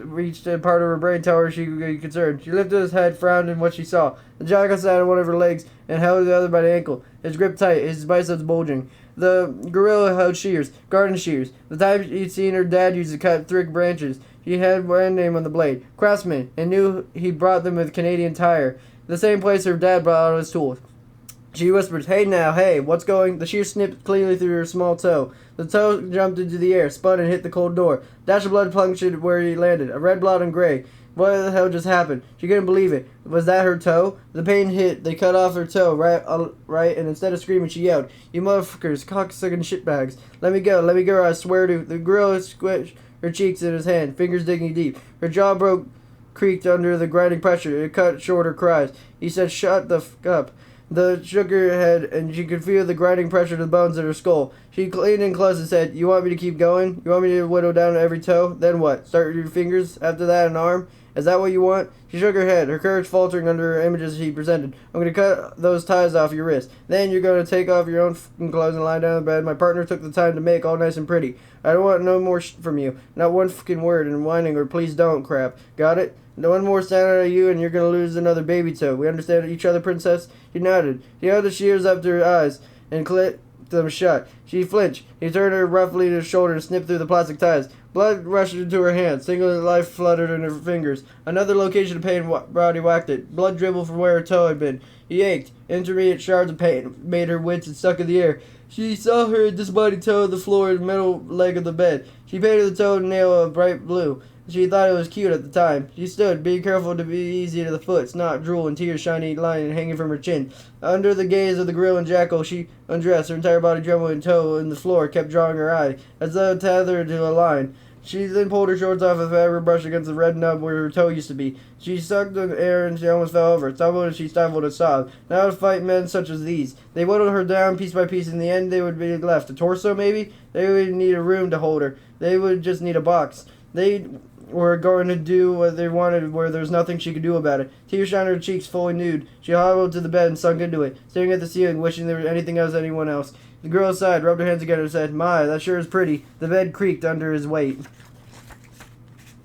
reached a part of her brain telling her she could be concerned. She lifted his head, frowned in what she saw. The jackal sat on one of her legs and held the other by the ankle. His grip tight, his biceps bulging. The gorilla held shears, garden shears, the type he'd seen her dad use to cut thick branches. He had brand name on the blade, Craftsman, and knew he brought them with Canadian Tire, the same place her dad brought out his tools. She whispered, "Hey now, hey, what's going?" The shear snipped cleanly through her small toe. The toe jumped into the air, spun and hit the cold door. Dash of blood punctured where he landed, a red blot and gray. What the hell just happened? She couldn't believe it. Was that her toe? The pain hit. They cut off her toe, right, and instead of screaming, she yelled, "You motherfuckers, cocksucking shitbags. Let me go, I swear to." The gorilla squished her cheeks in his hand, fingers digging deep. Her jaw creaked under the grinding pressure. It cut short her cries. He said, "Shut the fuck up." The shook her head, and she could feel the grinding pressure to the bones in her skull. She leaned in close and said, "You want me to keep going? You want me to whittle down every toe? Then what? Start with your fingers? After that, an arm? Is that what you want?" She shook her head, her courage faltering under her images he presented. "I'm going to cut those ties off your wrists. Then you're going to take off your own fucking clothes and lie down in bed. My partner took the time to make all nice and pretty. I don't want no more from you. Not one fucking word and whining or please don't crap. Got it? No one more sound out of you and you're going to lose another baby toe. We understand each other, princess?" He nodded. He held the shears up to her eyes and clipped them shut. She flinched. He turned her roughly to his shoulder and snipped through the plastic ties. Blood rushed into her hand. Single life fluttered in her fingers. Another location of pain Brownie whacked it. Blood dribbled from where her toe had been. He ached. Intermediate shards of pain made her wince and stuck in the air. She saw her disembodied toe on the floor and metal leg of the bed. She painted the toenail a bright blue. She thought it was cute at the time. She stood, being careful to be easy to the foot, snot, drool, and tears shiny line hanging from her chin. Under the gaze of the grill and jackal, she undressed, her entire body trembling and toe in the floor kept drawing her eye, as though tethered to a line. She then pulled her shorts off with a fabric brush against the red nub where her toe used to be. She sucked the air and she almost fell over. Stumbled and she stifled a sob. Now to fight men such as these. They whittled her down piece by piece. In the end, they would be left. A torso, maybe? They would need a room to hold her. They would just need a box. They were going to do what they wanted where there was nothing she could do about it. Tears shined her cheeks fully nude. She hobbled to the bed and sunk into it, staring at the ceiling, wishing there was anything else anyone else. The girl sighed, rubbed her hands together, and said, "My, that sure is pretty." The bed creaked under his weight.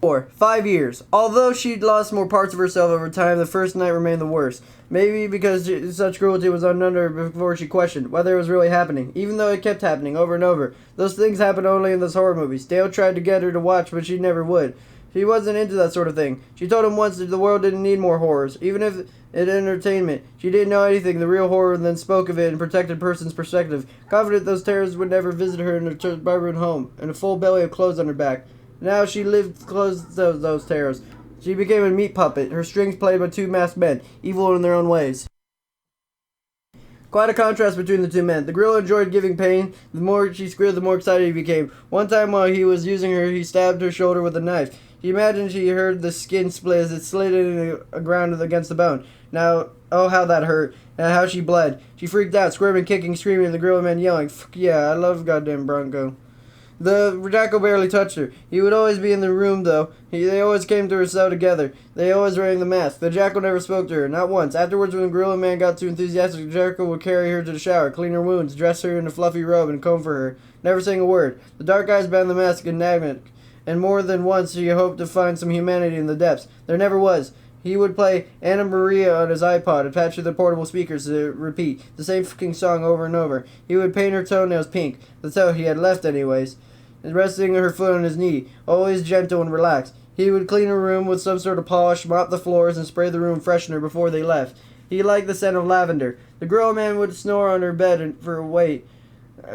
5 years. Although she'd lost more parts of herself over time, the first night remained the worst. Maybe because such cruelty was unknown to her before she questioned whether it was really happening, even though it kept happening over and over. Those things happen only in those horror movies. Dale tried to get her to watch, but she never would. She wasn't into that sort of thing. She told him once that the world didn't need more horrors, even if it entertainment. She didn't know anything, the real horror, and then spoke of it in a protected person's perspective, confident those terrors would never visit her in her bedroom home, and a full belly of clothes on her back. Now she lived close to those terrors. She became a meat puppet, her strings played by two masked men, evil in their own ways. Quite a contrast between the two men. The girl enjoyed giving pain. The more she squealed, the more excited he became. One time while he was using her, he stabbed her shoulder with a knife. She imagined she heard the skin split as it slid in the ground against the bone. Now, oh how that hurt, and how she bled. She freaked out, squirming, kicking, screaming, and the girl and man yelling, "Fuck yeah, I love goddamn Bronco." The jackal barely touched her. He would always be in the room, though. They always came to her cell together. They always wearing the mask. The jackal never spoke to her, not once. Afterwards, when the gorilla man got too enthusiastic, the jackal would carry her to the shower, clean her wounds, dress her in a fluffy robe, and comb for her, never saying a word. The dark eyes behind the mask enigmatic, and more than once she hoped to find some humanity in the depths. There never was. He would play Anna Maria on his iPod, attached to the portable speakers to repeat the same fucking song over and over. He would paint her toenails pink, the toe he had left anyways, resting her foot on his knee, always gentle and relaxed. He would clean her room with some sort of polish, mop the floors, and spray the room freshener before they left. He liked the scent of lavender. The girl man would snore on her bed for a weight,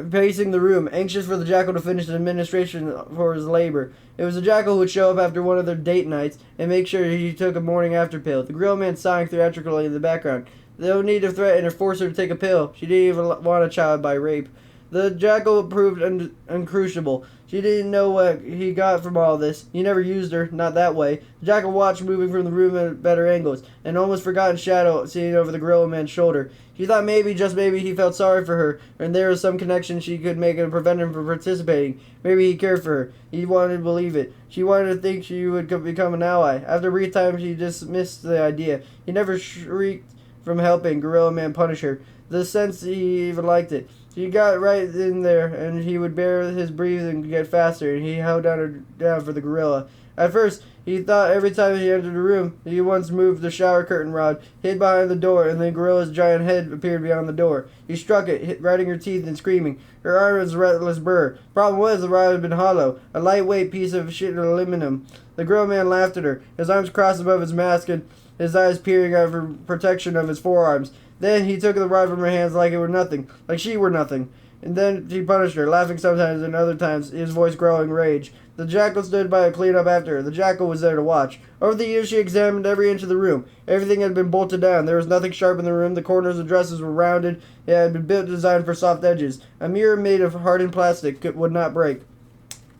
pacing the room, anxious for the jackal to finish the administration for his labor. It was the jackal who would show up after one of their date nights and make sure he took a morning after pill. The grill man sighing theatrically in the background. No need to threaten or force her to take a pill. She didn't even want a child by rape. The jackal proved uncrucible. She didn't know what he got from all this. He never used her, not that way. The jackal watched moving from the room at better angles, an almost forgotten shadow seen over the gorilla man's shoulder. She thought maybe, just maybe, he felt sorry for her, and there was some connection she could make to prevent him from participating. Maybe he cared for her. He wanted to believe it. She wanted to think she would become an ally. After a brief time, she dismissed the idea. He never shrieked from helping gorilla man punish her. The sense he even liked it. She got right in there, and he would bear his breathing and get faster, and he held down for the gorilla. At first, he thought every time he entered the room, he once moved the shower curtain rod, hid behind the door, and the gorilla's giant head appeared beyond the door. He struck it, grinding her teeth and screaming. Her arm was a reckless burr. Problem was, the rod had been hollow, a lightweight piece of shit aluminum. The gorilla man laughed at her, his arms crossed above his mask and his eyes peering out for protection of his forearms. Then he took the rod from her hands like it were nothing, like she were nothing. And then he punished her, laughing sometimes and other times, his voice growing rage. The jackal stood by to clean up after her. The jackal was there to watch. Over the years she examined every inch of the room. Everything had been bolted down. There was nothing sharp in the room. The corners of dresses were rounded. It had been built designed for soft edges. A mirror made of hardened plastic would not break.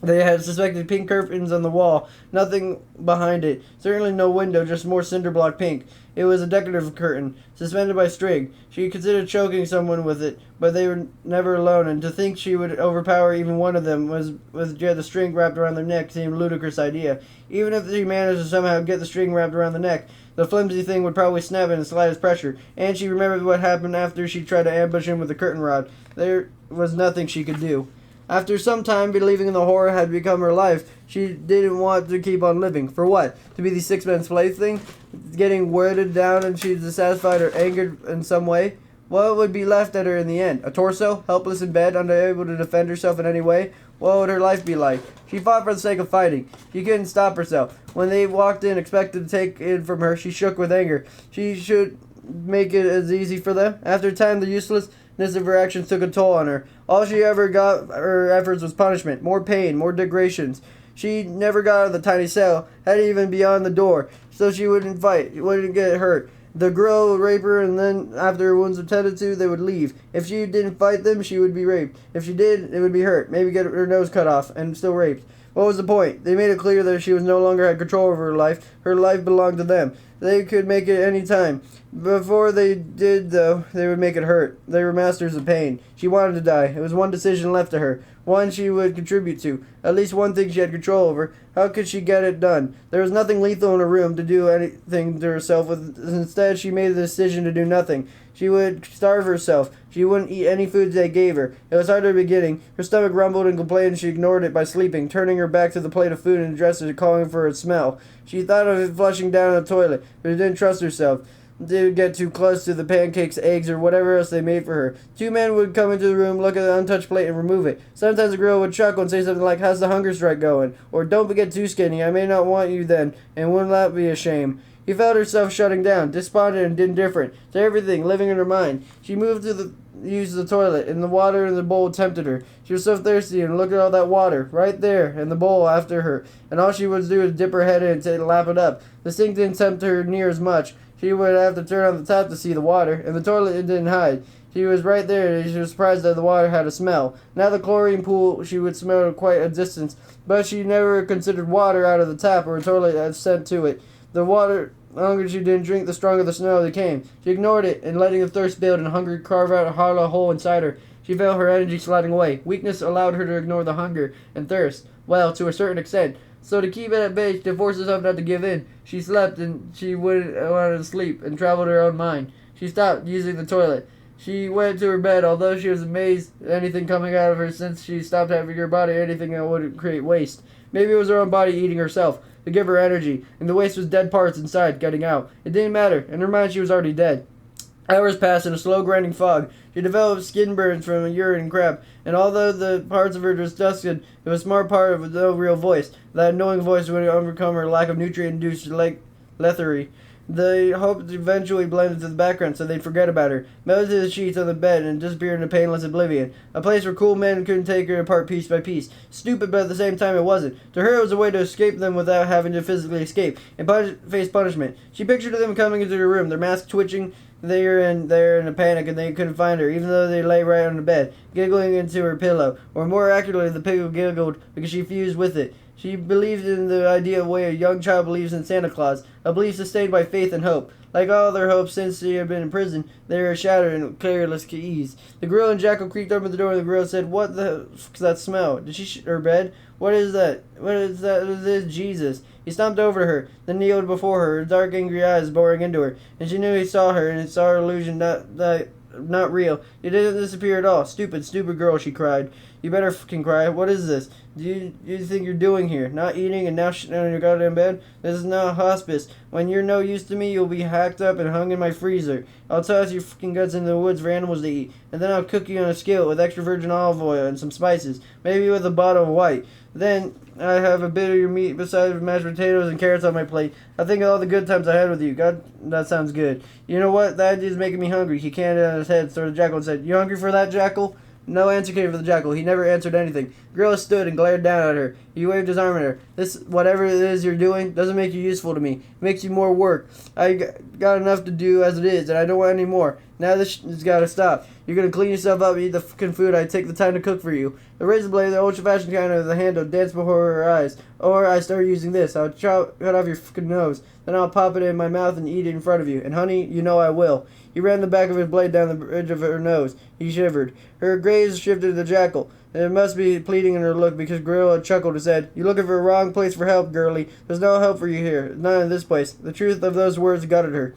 They had suspected pink curtains on the wall, nothing behind it. Certainly no window, just more cinder block pink. It was a decorative curtain, suspended by string. She considered choking someone with it, but they were never alone, and to think she would overpower even one of them was with the string wrapped around their neck seemed a ludicrous idea. Even if she managed to somehow get the string wrapped around the neck, the flimsy thing would probably snap in the slightest pressure, and she remembered what happened after she tried to ambush him with the curtain rod. There was nothing she could do. After some time, believing in the horror had become her life, she didn't want to keep on living. For what? To be the six men's plaything? Getting worded down and she's dissatisfied or angered in some way? What would be left at her in the end? A torso? Helpless in bed, unable to defend herself in any way? What would her life be like? She fought for the sake of fighting. She couldn't stop herself. When they walked in, expected to take it from her, she shook with anger. She should make it as easy for them. After time, the uselessness of her actions took a toll on her. All she ever got her efforts was punishment, more pain, more degradations. She never got out of the tiny cell, hadn't even beyond the door, so she wouldn't fight, wouldn't get hurt. The girl would rape her, and then, after her wounds were tended to, they would leave. If she didn't fight them, she would be raped. If she did, it would be hurt, maybe get her nose cut off, and still raped. What was the point? They made it clear that she was no longer had control over her life. Her life belonged to them. They could make it any time. Before they did, though, they would make it hurt. They were masters of pain. She wanted to die. It was one decision left to her. One she would contribute to. At least one thing she had control over. How could she get it done? There was nothing lethal in her room to do anything to herself with. Instead, she made the decision to do nothing. She would starve herself. She wouldn't eat any foods they gave her. It was hard at the beginning. Her stomach rumbled and complained, and she ignored it by sleeping, turning her back to the plate of food and dresser, calling for its smell. She thought of flushing down the toilet, but didn't trust herself. They would get too close to the pancakes, eggs, or whatever else they made for her. Two men would come into the room, look at the untouched plate, and remove it. Sometimes a girl would chuckle and say something like, "How's the hunger strike going?" Or, "Don't get too skinny, I may not want you then, and wouldn't that be a shame?" He felt herself shutting down, despondent and indifferent to everything, living in her mind. She moved to use the toilet, and the water in the bowl tempted her. She was so thirsty, and look at all that water, right there, and the bowl after her, and all she would do is dip her head in to lap it up. The sink didn't tempt her near as much. She would have to turn on the tap to see the water, and the toilet it didn't hide. She was right there, and she was surprised that the water had a smell. Now the chlorine pool she would smell at quite a distance, but she never considered water out of the tap or a toilet had sent to it. The water, the longer she didn't drink, the stronger the smell became. She ignored it, and letting the thirst build and hunger carve out a hollow hole inside her. She felt her energy sliding away. Weakness allowed her to ignore the hunger and thirst. Well, to a certain extent. So to keep it at bay, to force herself not to give in, she slept and she wouldn't want to sleep and traveled her own mind. She stopped using the toilet. She went to her bed, although she was amazed at anything coming out of her since she stopped having her body anything that would create waste. Maybe it was her own body eating herself to give her energy, and the waste was dead parts inside getting out. It didn't matter. In her mind, she was already dead. Hours passed in a slow grinding fog. She developed skin burns from a urine and crap, and although the parts of her disgusted, it was a smart part of no real voice. That annoying voice would overcome her lack of nutrient-induced lethargy. They hoped to eventually blend into the background so they'd forget about her, melt into the sheets on the bed, and disappear into painless oblivion. A place where cool men couldn't take her apart piece by piece. Stupid, but at the same time it wasn't. To her it was a way to escape them without having to physically escape, and face punishment. She pictured them coming into her room, their masks twitching, there in a panic, and they couldn't find her, even though they lay right on the bed, giggling into her pillow. Or more accurately, the pig giggled because she fused with it. She believed in the idea of way a young child believes in Santa Claus, a belief sustained by faith and hope. Like all their hopes since she had been in prison, they were shattered in careless ease. The girl and Jackal creaked open the door, and the girl said, "What the fuck's that smell? Did she shit her bed? What is that? What is that? What is this? Jesus." He stomped over to her, then kneeled before her, his dark, angry eyes boring into her, and she knew he saw her, and saw her illusion, not real. It didn't disappear at all. Stupid, stupid girl, she cried. You better fucking cry. What is this? Do you think you're doing here? Not eating and now shitting on your goddamn bed? This is not a hospice. When you're no use to me, you'll be hacked up and hung in my freezer. I'll toss your fucking guts into the woods for animals to eat, and then I'll cook you on a skillet with extra virgin olive oil and some spices, maybe with a bottle of white. Then I have a bit of your meat beside mashed potatoes and carrots on my plate. I think of all the good times I had with you. God, that sounds good. You know what? That idea is making me hungry. He canned it on his head, so the Jackal and said, "You hungry for that, Jackal?" No answer came from the Jackal. He never answered anything. Gorilla stood and glared down at her. He waved his arm at her. "This, whatever it is you're doing, doesn't make you useful to me. It makes you more work. I got enough to do as it is, and I don't want any more. Now this has got to stop. You're going to clean yourself up and eat the fucking food I take the time to cook for you. The razor blade, the old-fashioned kind of the handle, danced before her eyes. Or I start using this. I'll cut off your fucking nose. Then I'll pop it in my mouth and eat it in front of you. And honey, you know I will. He ran the back of his blade down the bridge of her nose. He shivered. Her gaze shifted to the jackal. There must be pleading in her look because Gorilla chuckled and said, "You're looking for a wrong place for help, girlie. There's no help for you here. Not in this place." The truth of those words gutted her.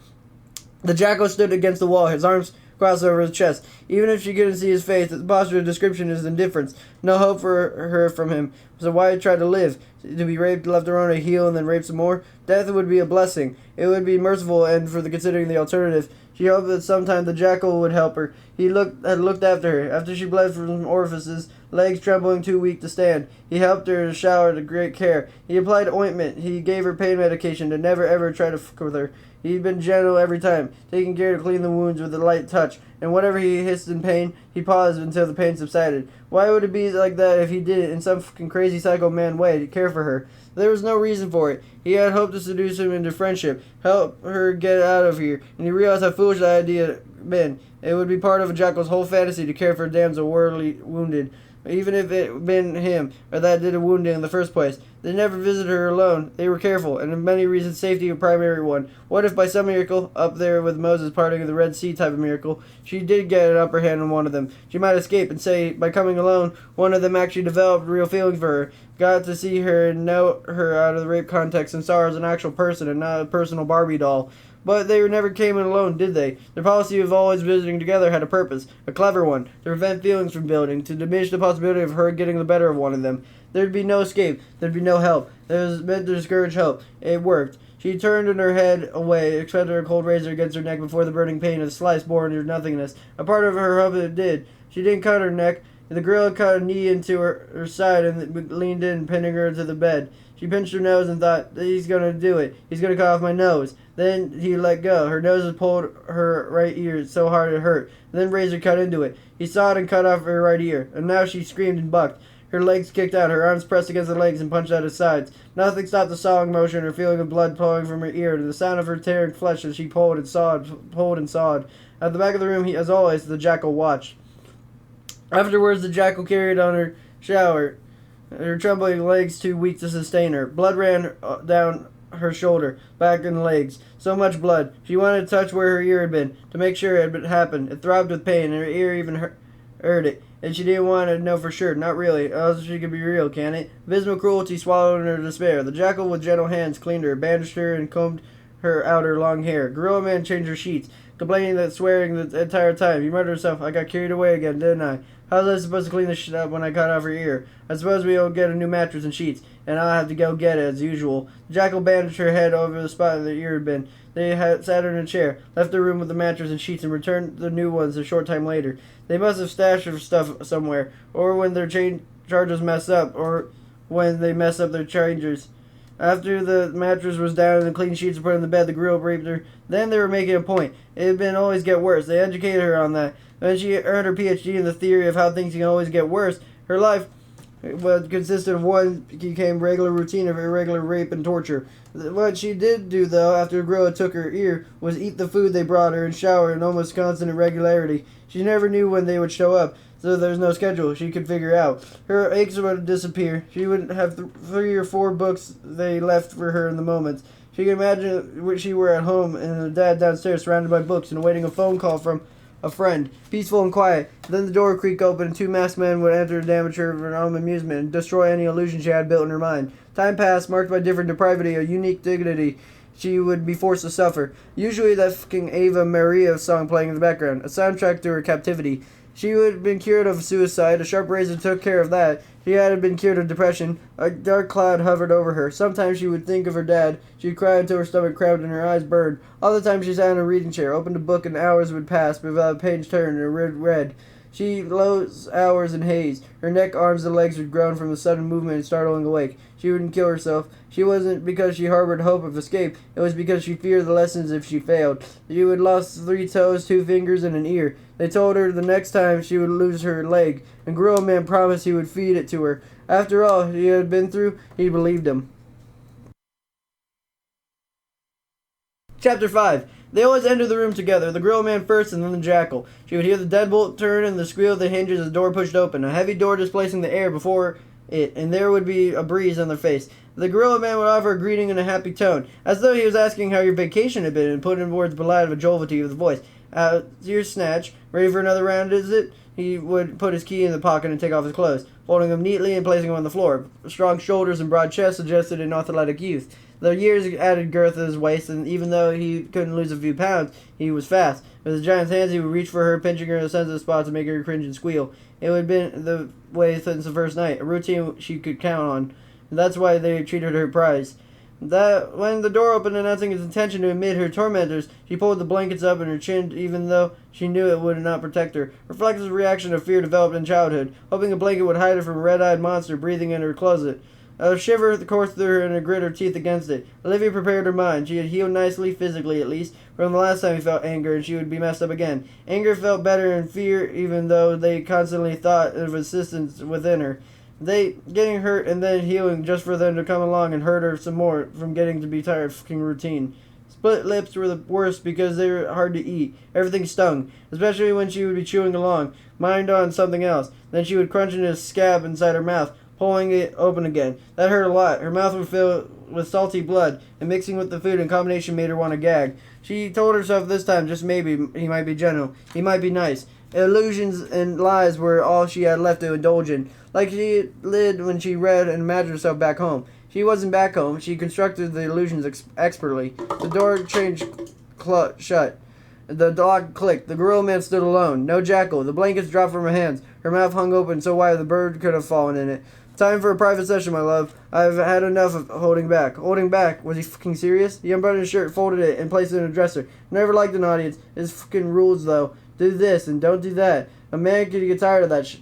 The jackal stood against the wall, his arms crossed over his chest. Even if she couldn't see his face, the posture of description is indifference. No hope for her from him. So why try to live? To be raped, left alone to heal, and then raped some more? Death would be a blessing. It would be merciful, and for the considering the alternative. She hoped that sometime the jackal would help her. He had looked after her. After she bled from orifices, legs trembling too weak to stand. He helped her in a shower with great care. He applied ointment. He gave her pain medication to never ever try to fuck with her. He'd been gentle every time, taking care to clean the wounds with a light touch, and whenever he hissed in pain, he paused until the pain subsided. Why would it be like that if he did it in some fucking crazy psycho man way to care for her? There was no reason for it. He had hoped to seduce him into friendship, help her get out of here, and he realized how foolish the idea had been. It would be part of a jackal's whole fantasy to care for a damsel mortally wounded, even if it had been him or that did a wounding in the first place. They never visited her alone. They were careful, and in many reasons safety a primary one. What if by some miracle, up there with Moses parting of the Red Sea type of miracle, she did get an upper hand on one of them? She might escape and say, by coming alone, one of them actually developed real feelings for her, got to see her and know her out of the rape context and saw her as an actual person and not a personal Barbie doll. But they never came in alone, did they? Their policy of always visiting together had a purpose, a clever one, to prevent feelings from building, to diminish the possibility of her getting the better of one of them. There'd be no escape. There'd be no help. It was meant to discourage hope. It worked. She turned her head away, expected her cold razor against her neck before the burning pain of the slice bore into nothingness. A part of her hoped it did. She didn't cut her neck. The gorilla cut a knee into her side and leaned in, pinning her to the bed. She pinched her nose and thought, he's going to do it. He's going to cut off my nose. Then he let go. Her nose had pulled her right ear so hard it hurt. Then razor cut into it. He saw it and cut off her right ear. And now she screamed and bucked. Her legs kicked out, her arms pressed against the legs and punched at his sides. Nothing stopped the sawing motion or feeling of blood flowing from her ear, and the sound of her tearing flesh as she pulled and sawed. At the back of the room, as always, the jackal watched. Afterwards, the jackal carried on her shower, her trembling legs too weak to sustain her. Blood ran down her shoulder, back and legs. So much blood. She wanted to touch where her ear had been, to make sure it had happened. It throbbed with pain, and her ear even heard it. And she didn't want to know for sure. Not really. Else she could be real, can it? Abysmal cruelty swallowed in her despair. The jackal with gentle hands cleaned her, bandaged her, and combed her out her long hair. Gorilla Man changed her sheets, complaining that swearing the entire time. He muttered himself, I got carried away again, didn't I? How was I supposed to clean this shit up when I cut off her ear? I suppose we'll get a new mattress and sheets, and I'll have to go get it as usual. The jackal bandaged her head over the spot where the ear had been. They sat her in a chair, left the room with the mattress and sheets, and returned the new ones a short time later. They must have stashed her stuff somewhere, or when their charges mess up, or when they mess up their changers. After the mattress was down and the clean sheets were put in the bed, the gorilla raped her. Then they were making a point. It had been always get worse. They educated her on that. When she earned her PhD in the theory of how things can always get worse, her life consisted of one became regular routine of irregular rape and torture. What she did do, though, after the gorilla took her ear, was eat the food they brought her and shower in almost constant irregularity. She never knew when they would show up, so there was no schedule she could figure out. Her aches would disappear. She would have 3 or 4 books they left for her in the moments. She could imagine when she were at home and her dad downstairs surrounded by books and awaiting a phone call from a friend, peaceful and quiet. Then the door would creak open and 2 masked men would enter to damage her for her own amusement and destroy any illusion she had built in her mind. Time passed, marked by different depravity or unique dignity she would be forced to suffer. Usually that fucking Ava Maria song playing in the background, a soundtrack to her captivity. She would have been cured of suicide. A sharp razor took care of that. She had been cured of depression. A dark cloud hovered over her. Sometimes she would think of her dad. She would cry until her stomach cramped and her eyes burned. Other times she sat in a reading chair, opened a book, and hours would pass without a page turned or read. She lost hours in haze. Her neck, arms, and legs would groan from the sudden movement and startling awake. She wouldn't kill herself. She wasn't because she harbored hope of escape. It was because she feared the lessons if she failed. She would lost 3 toes, 2 fingers, and an ear. They told her the next time she would lose her leg, and Gorilla Man promised he would feed it to her. After all he had been through, he believed him. Chapter 5. They always entered the room together, the gorilla man first and then the jackal. She would hear the deadbolt turn and the squeal of the hinges as the door pushed open, a heavy door displacing the air before it, and there would be a breeze on their face. The gorilla man would offer a greeting in a happy tone, as though he was asking how your vacation had been, and put in words belied of a joviality of the voice. Your snatch. Ready for another round, is it? He would put his key in the pocket and take off his clothes, folding them neatly and placing them on the floor. Strong shoulders and broad chest suggested an athletic youth. The years added girth at his waist, and even though he couldn't lose a few pounds, he was fast. With his giant's hands, he would reach for her, pinching her in a sensitive spot to make her cringe and squeal. It had been the way since the first night, a routine she could count on. And that's why they treated her prize. That when the door opened announcing its intention to admit her tormentors, she pulled the blankets up in her chin, even though she knew it would not protect her. Reflexive reaction of fear developed in childhood, hoping a blanket would hide her from a red-eyed monster breathing in her closet. A shiver coursed through her and her grit her teeth against it. Olivia prepared her mind. She had healed nicely, physically at least, from the last time he felt anger, and she would be messed up again. Anger felt better than fear, even though they constantly thought of assistance within her. They getting hurt and then healing just for them to come along and hurt her some more from getting to be tired of fucking routine. Split lips were the worst because they were hard to eat. Everything stung, especially when she would be chewing along, mind on something else. Then she would crunch into a scab inside her mouth, pulling it open again. That hurt a lot. Her mouth would fill with salty blood, and mixing with the food in combination made her want to gag. She told herself this time, just maybe, he might be gentle. He might be nice. Illusions and lies were all she had left to indulge in, like she did when she read and imagined herself back home. She wasn't back home. She constructed the illusions expertly. The door changed shut. The dog clicked. The gorilla man stood alone. No jackal. The blankets dropped from her hands. Her mouth hung open so wide the bird could have fallen in it. Time for a private session, my love. I've had enough of holding back. Holding back? Was he fucking serious? He unbuttoned his shirt, folded it, and placed it in a dresser. Never liked an audience. His fucking rules, though. Do this and don't do that. A man could get tired of that shit.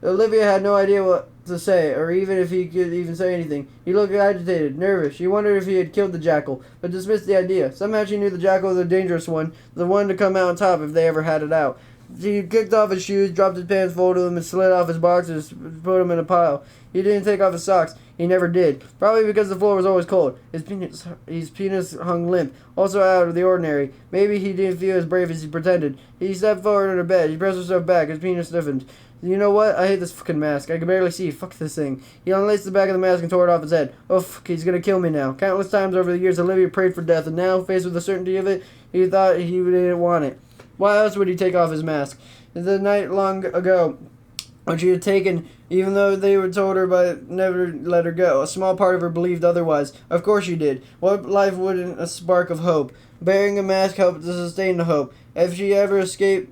Olivia had no idea what to say, or even if he could even say anything. He looked agitated, nervous. She wondered if he had killed the jackal, but dismissed the idea. Somehow she knew the jackal was the dangerous one, the one to come out on top if they ever had it out. She kicked off his shoes, dropped his pants, folded them, and slid off his boxers, put them in a pile. He didn't take off his socks. He never did. Probably because the floor was always cold. His penis hung limp, also out of the ordinary. Maybe he didn't feel as brave as he pretended. He stepped forward in her bed. He pressed himself back. His penis stiffened. You know what? I hate this fucking mask. I can barely see. Fuck this thing. He unlaced the back of the mask and tore it off his head. Oh, fuck, he's gonna kill me now. Countless times over the years, Olivia prayed for death, and now, faced with the certainty of it, he thought he didn't want it. Why else would he take off his mask? The night long ago, when she had taken, even though they were told her but never let her go, a small part of her believed otherwise. Of course she did. What life wouldn't a spark of hope? Bearing a mask helped to sustain the hope. If she ever escape,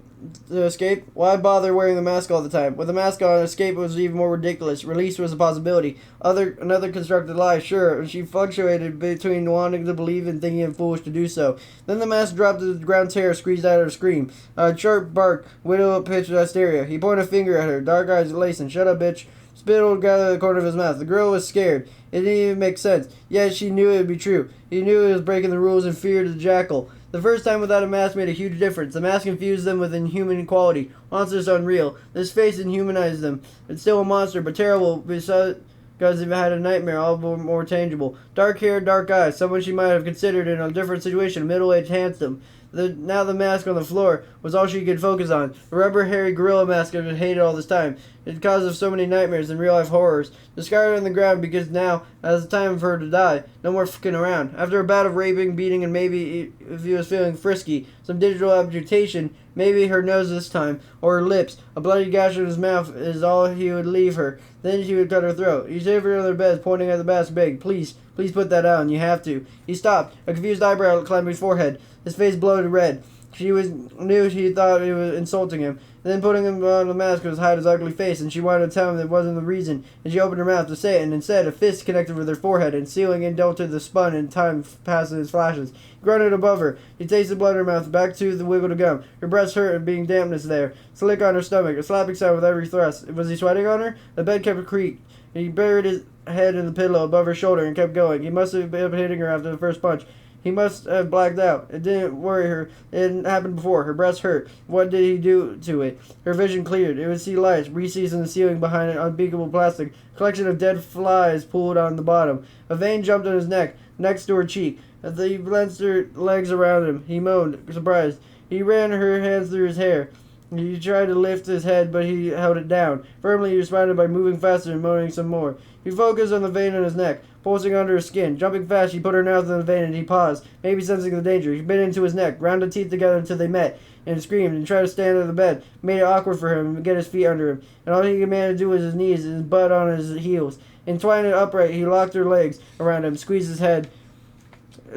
why bother wearing the mask all the time? With the mask on, escape was even more ridiculous. Release was a possibility. Another constructed lie, sure. She fluctuated between wanting to believe and thinking it foolish to do so. Then the mask dropped to the ground, terror squeezed out her scream. A sharp bark, widow-pitched hysteria. He pointed a finger at her, dark eyes lacing. Shut up, bitch. Spittle gathered the corner of his mouth. The girl was scared. It didn't even make sense. Yet she knew it would be true. He knew he was breaking the rules and feared the jackal. The first time without a mask made a huge difference. The mask infused them with inhuman quality. Monsters unreal. This face inhumanized them. It's still a monster, but terrible because they've had a nightmare, all more tangible. Dark hair, dark eyes. Someone she might have considered in a different situation. Middle-aged, handsome. Now the mask on the floor was all she could focus on. The rubber hairy gorilla mask had been hated all this time. It caused so many nightmares and real-life horrors. Discarded on the ground because now, as the time for her to die, no more fucking around. After a bout of raping, beating, and maybe, if he was feeling frisky, some digital amputation, maybe her nose this time, or her lips. A bloody gash in his mouth is all he would leave her. Then she would cut her throat. He saved her on their beds, pointing at the mask, begged, Please put that on. You have to. He stopped. A confused eyebrow climbed his forehead. His face bloated red. Knew she thought he was insulting him. And then putting him on the mask was hide his ugly face, and she wanted to tell him that wasn't the reason. And she opened her mouth to say it, and instead a fist connected with her forehead, and sealing indulted the spun in time past his flashes. He grunted above her. He tasted blood in her mouth, back to the wiggle to gum. Her breast hurt and being dampness there. Slick on her stomach, a slapping sound with every thrust. Was he sweating on her? The bed kept creaked. He buried his head in the pillow above her shoulder and kept going. He must have been hitting her after the first punch. He must have blacked out. It didn't worry her. It hadn't happened before. Her breast hurt. What did he do to it? Her vision cleared. It would see lights, recesses in the ceiling behind an unspeakable plastic. A collection of dead flies pulled on the bottom. A vein jumped on his neck, next to her cheek. As he clenched her legs around him, he moaned, surprised. He ran her hands through his hair. He tried to lift his head, but he held it down. Firmly, he responded by moving faster and moaning some more. He focused on the vein in his neck, pulsing under his skin. Jumping fast, she put her nose in the vein and he paused, maybe sensing the danger. He bit into his neck, ground the teeth together until they met, and screamed and tried to stand on the bed. Made it awkward for him to get his feet under him, and all he could manage to do was his knees and his butt on his heels. Entwined upright, he locked her legs around him, squeezed his head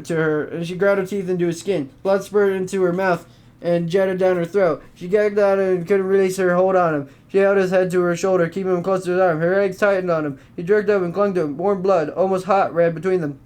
to her, and she ground her teeth into his skin. Blood spurted into her mouth and jetted down her throat. She gagged on him and couldn't release her hold on him. She held his head to her shoulder, keeping him close to his arm. Her legs tightened on him. He jerked up and clung to him. Warm blood, almost hot, ran between them.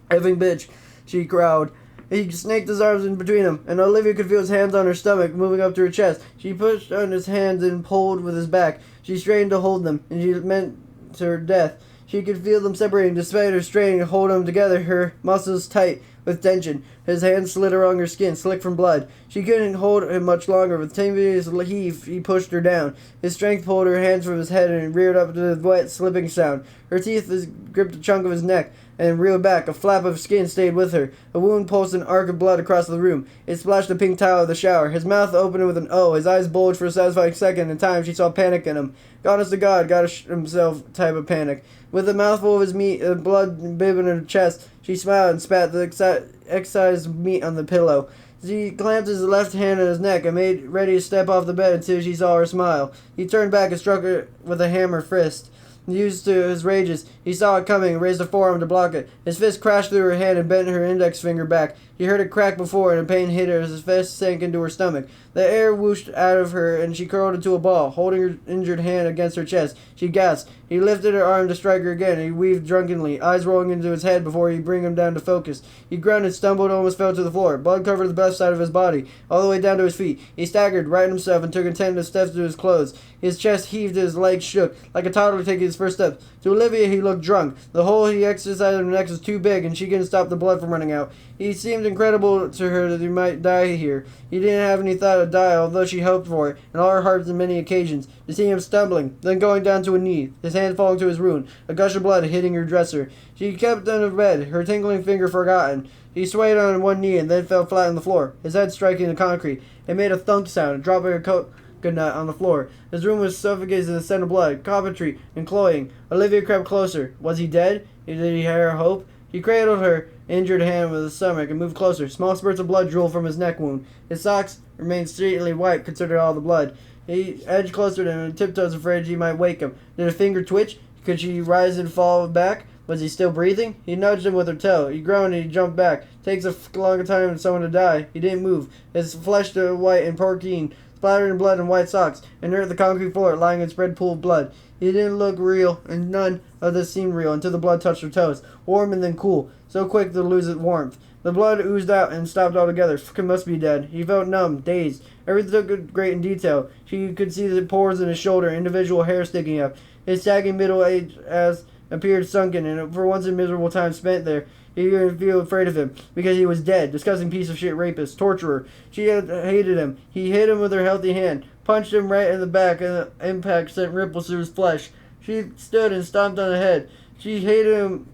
Effing bitch, she growled. He snaked his arms in between them, and Olivia could feel his hands on her stomach, moving up to her chest. She pushed on his hands and pulled with his back. She strained to hold them, and she meant to her death. She could feel them separating. Despite her straining to hold them together, her muscles tight with tension. His hands slid along her skin, slick from blood. She couldn't hold him much longer. With a tenuous heave, he pushed her down. His strength pulled her hands from his head and reared up to the wet, slipping sound. Her teeth gripped a chunk of his neck and reeled back. A flap of skin stayed with her. A wound pulsed an arc of blood across the room. It splashed the pink tile of the shower. His mouth opened with an O. His eyes bulged for a satisfying second. In time, she saw panic in him. Honest to God, got himself type of panic. With a mouthful of his meat and blood bibbing in her chest, she smiled and spat the excised meat on the pillow. She clamped his left hand on his neck and made ready to step off the bed until she saw her smile. He turned back and struck her with a hammer fist. Used to his rages, he saw it coming and raised a forearm to block it. His fist crashed through her hand and bent her index finger back. He heard it crack before, and the pain hit her as his fist sank into her stomach. The air whooshed out of her, and she curled into a ball, holding her injured hand against her chest. She gasped. He lifted her arm to strike her again, and he weaved drunkenly, eyes rolling into his head before he bring him down to focus. He grunted, stumbled, and almost fell to the floor. Blood covered the left side of his body, all the way down to his feet. He staggered, righted himself, and took attentive steps to his clothes. His chest heaved, his legs shook, like a toddler taking his first steps. To Olivia, he looked drunk. The hole he exercised in her neck was too big, and she couldn't stop the blood from running out. He seemed incredible to her that he might die here. He didn't have any thought of die, although she hoped for it, and all her heart on many occasions. To see him stumbling, then going down to a knee, his hand falling to his wound, a gush of blood hitting her dresser. She kept on the bed, her tingling finger forgotten. He swayed on one knee and then fell flat on the floor, his head striking the concrete. It made a thunk sound, dropping a coconut on the floor. His room was suffocated in the scent of blood, coventry, and cloying. Olivia crept closer. Was he dead? Did he hear hope? He cradled her injured hand with his stomach and moved closer. Small spurts of blood drooled from his neck wound. His socks remained straightly white, considering all the blood. He edged closer to him and tiptoes, afraid she might wake him. Did a finger twitch? Could she rise and fall back? Was he still breathing? He nudged him with her toe. He groaned and he jumped back. Takes a long time for someone to die. He didn't move. His flesh turned white and porcine, splattered in blood and white socks, and hurt the concrete floor, lying in spread pool of blood. He didn't look real, and none of this seemed real until the blood touched her toes, warm and then cool, so quick to lose its warmth. The blood oozed out and stopped altogether. Fucking must be dead. He felt numb, dazed. Everything looked great in detail. She could see the pores in his shoulder, individual hair sticking up. His sagging middle-aged ass appeared sunken, and for once in miserable time spent there, he didn't feel afraid of him, because he was dead, disgusting piece of shit rapist, torturer. She had hated him. He hit him with her healthy hand, punched him right in the back, and the impact sent ripples through his flesh. She stood and stomped on the head. She hated him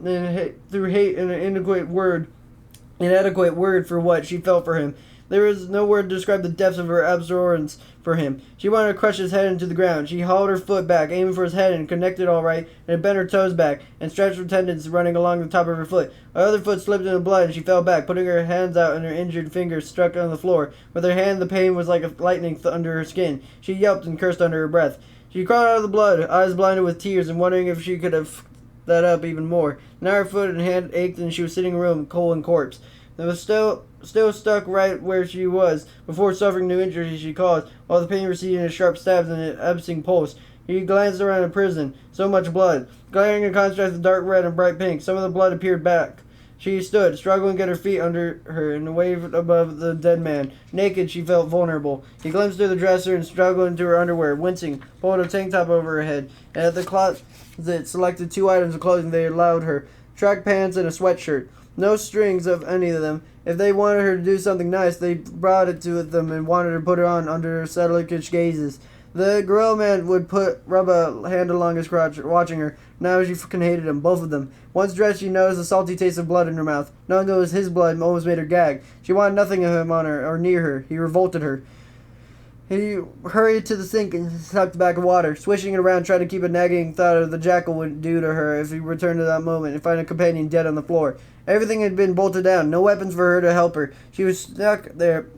through hate an inadequate word for what she felt for him. There was no word to describe the depths of her abhorrence for him. She wanted to crush his head into the ground. She hauled her foot back, aiming for his head, and connected all right, and bent her toes back, and stretched her tendons running along the top of her foot. Her other foot slipped into blood, and she fell back, putting her hands out, and her injured fingers struck on the floor. With her hand, the pain was like a lightning under her skin. She yelped and cursed under her breath. She crawled out of the blood, eyes blinded with tears, and wondering if she could have that up even more. Now her foot and hand ached, and she was sitting in a room, cold and corpse. It was still stuck right where she was, before suffering new injuries she caused, while the pain receded in sharp stabs in an ebbing pulse. He glanced around the prison. So much blood. Glaring in contrast to dark red and bright pink, some of the blood appeared back. She stood, struggling to get her feet under her, and waved above the dead man. Naked, she felt vulnerable. He glimpsed through the dresser and struggled into her underwear, wincing, pulled a tank top over her head, and at the closet selected 2 items of clothing they allowed her, track pants and a sweatshirt. No strings of any of them, If they wanted her to do something nice, they brought it to them and wanted her to put it on under her Sedlickish gazes. The gorilla man would rub a hand along his crotch, watching her. Now she fucking hated him, both of them. Once dressed, she noticed the salty taste of blood in her mouth. Knowing it was his blood almost made her gag. She wanted nothing of him on her or near her. He revolted her. He hurried to the sink and sucked back water, swishing it around, trying to keep a nagging thought of the jackal would do to her if he returned to that moment and find a companion dead on the floor. Everything had been bolted down, no weapons for her to help her. She was stuck there,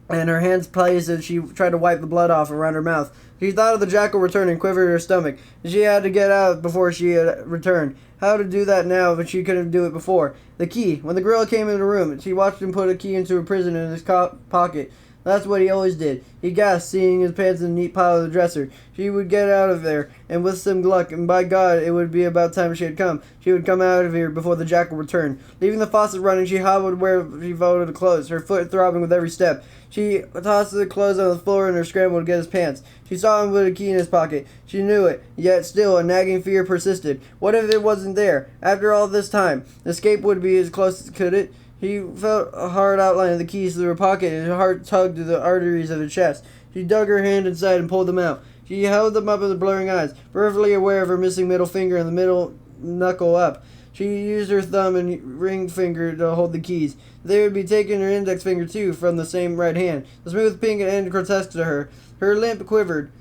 and her hands placed as she tried to wipe the blood off around her mouth. She thought of the jackal return and quivered her stomach. She had to get out before she had returned. How to do that now, but she couldn't do it before. The key. When the gorilla came into the room, she watched him put a key into her prison in his pocket. That's what he always did. He gasped, seeing his pants in a neat pile on the dresser. She would get out of there, and with some luck, and by God, it would be about time she had come. She would come out of here before the jackal returned. Leaving the faucet running, she hobbled where she folded the clothes, her foot throbbing with every step. She tossed the clothes on the floor in her scramble to get his pants. She saw him with a key in his pocket. She knew it, yet still a nagging fear persisted. What if it wasn't there? After all this time, escape would be as close as could it? He felt a hard outline of the keys through her pocket, and her heart tugged at the arteries of her chest. She dug her hand inside and pulled them out. She held them up with her blurring eyes, peripherally aware of her missing middle finger and the middle knuckle up. She used her thumb and ring finger to hold the keys. They would be taking her index finger, too, from the same right hand. The smooth pink end grotesque to her. Her lip quivered.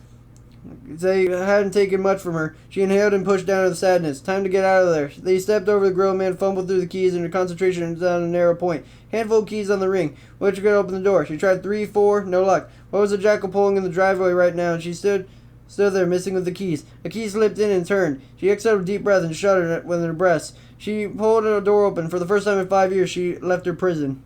They hadn't taken much from her. She inhaled and pushed down to the sadness. Time to get out of there. They stepped over the grill man, fumbled through the keys, and her concentration down a narrow point. Handful of keys on the ring. Which could open the door. She tried 3, 4, no luck. What was the jackal pulling in the driveway right now? And she stood there, missing with the keys. A key slipped in and turned. She exhaled a deep breath and shuddered with her breasts. She pulled a door open. For the first time in 5 years, she left her prison.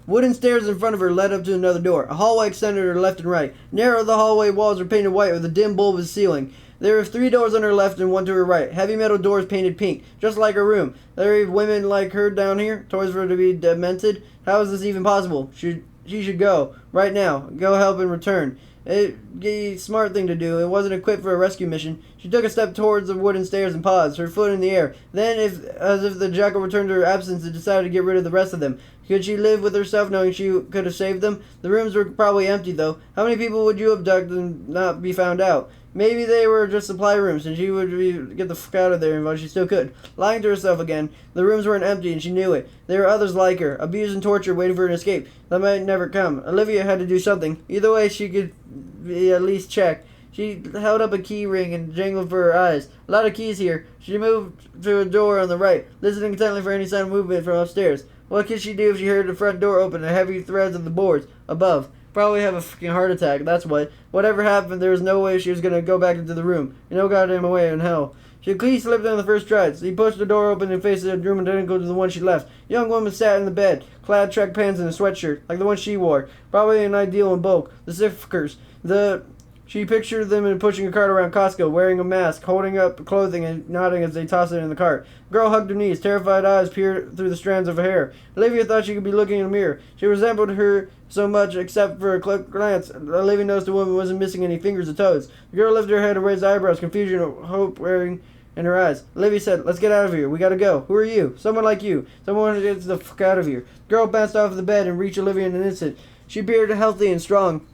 Wooden stairs in front of her led up to another door. A hallway extended her left and right. Narrow, the hallway walls were painted white with a dim bulbous ceiling. There were 3 doors on her left and 1 to her right. Heavy metal doors painted pink, just like her room. There were women like her down here, toys for her to be demented. How is this even possible? She should go. Right now. Go help and return. It'd be a smart thing to do. It wasn't equipped for a rescue mission. She took a step towards the wooden stairs and paused, her foot in the air. Then, as if the jackal returned to her absence, it decided to get rid of the rest of them. Could she live with herself knowing she could have saved them? The rooms were probably empty, though. How many people would you abduct and not be found out? Maybe they were just supply rooms, and she would get the fuck out of there while she still could. Lying to herself again, the rooms weren't empty, and she knew it. There were others like her, abused and tortured, waiting for an escape. That might never come. Olivia had to do something. Either way, she could at least check. She held up a key ring and jangled for her eyes. A lot of keys here. She moved to a door on the right, listening intently for any sign of movement from upstairs. What could she do if she heard the front door open and heavy threads of the boards above? Probably have a fucking heart attack, that's what. Whatever happened, there was no way she was going to go back into the room. No goddamn way in hell. She clearly slipped in the first try. He pushed the door open and faced a room identical to the one she left. A young woman sat in the bed, clad track pants and a sweatshirt, like the one she wore. Probably an ideal in bulk. The Siffkers. She pictured them pushing a cart around Costco, wearing a mask, holding up clothing and nodding as they tossed it in the cart. The girl hugged her knees. Terrified eyes peered through the strands of her hair. Olivia thought she could be looking in a mirror. She resembled her so much, except for a quick glance. Olivia noticed the woman wasn't missing any fingers or toes. The girl lifted her head and raised eyebrows, confusion and hope wearing in her eyes. Olivia said, "Let's get out of here. We gotta go." "Who are you?" "Someone like you. Someone who gets the fuck out of here." The girl bounced off the bed and reached Olivia in an instant. She appeared healthy and strong.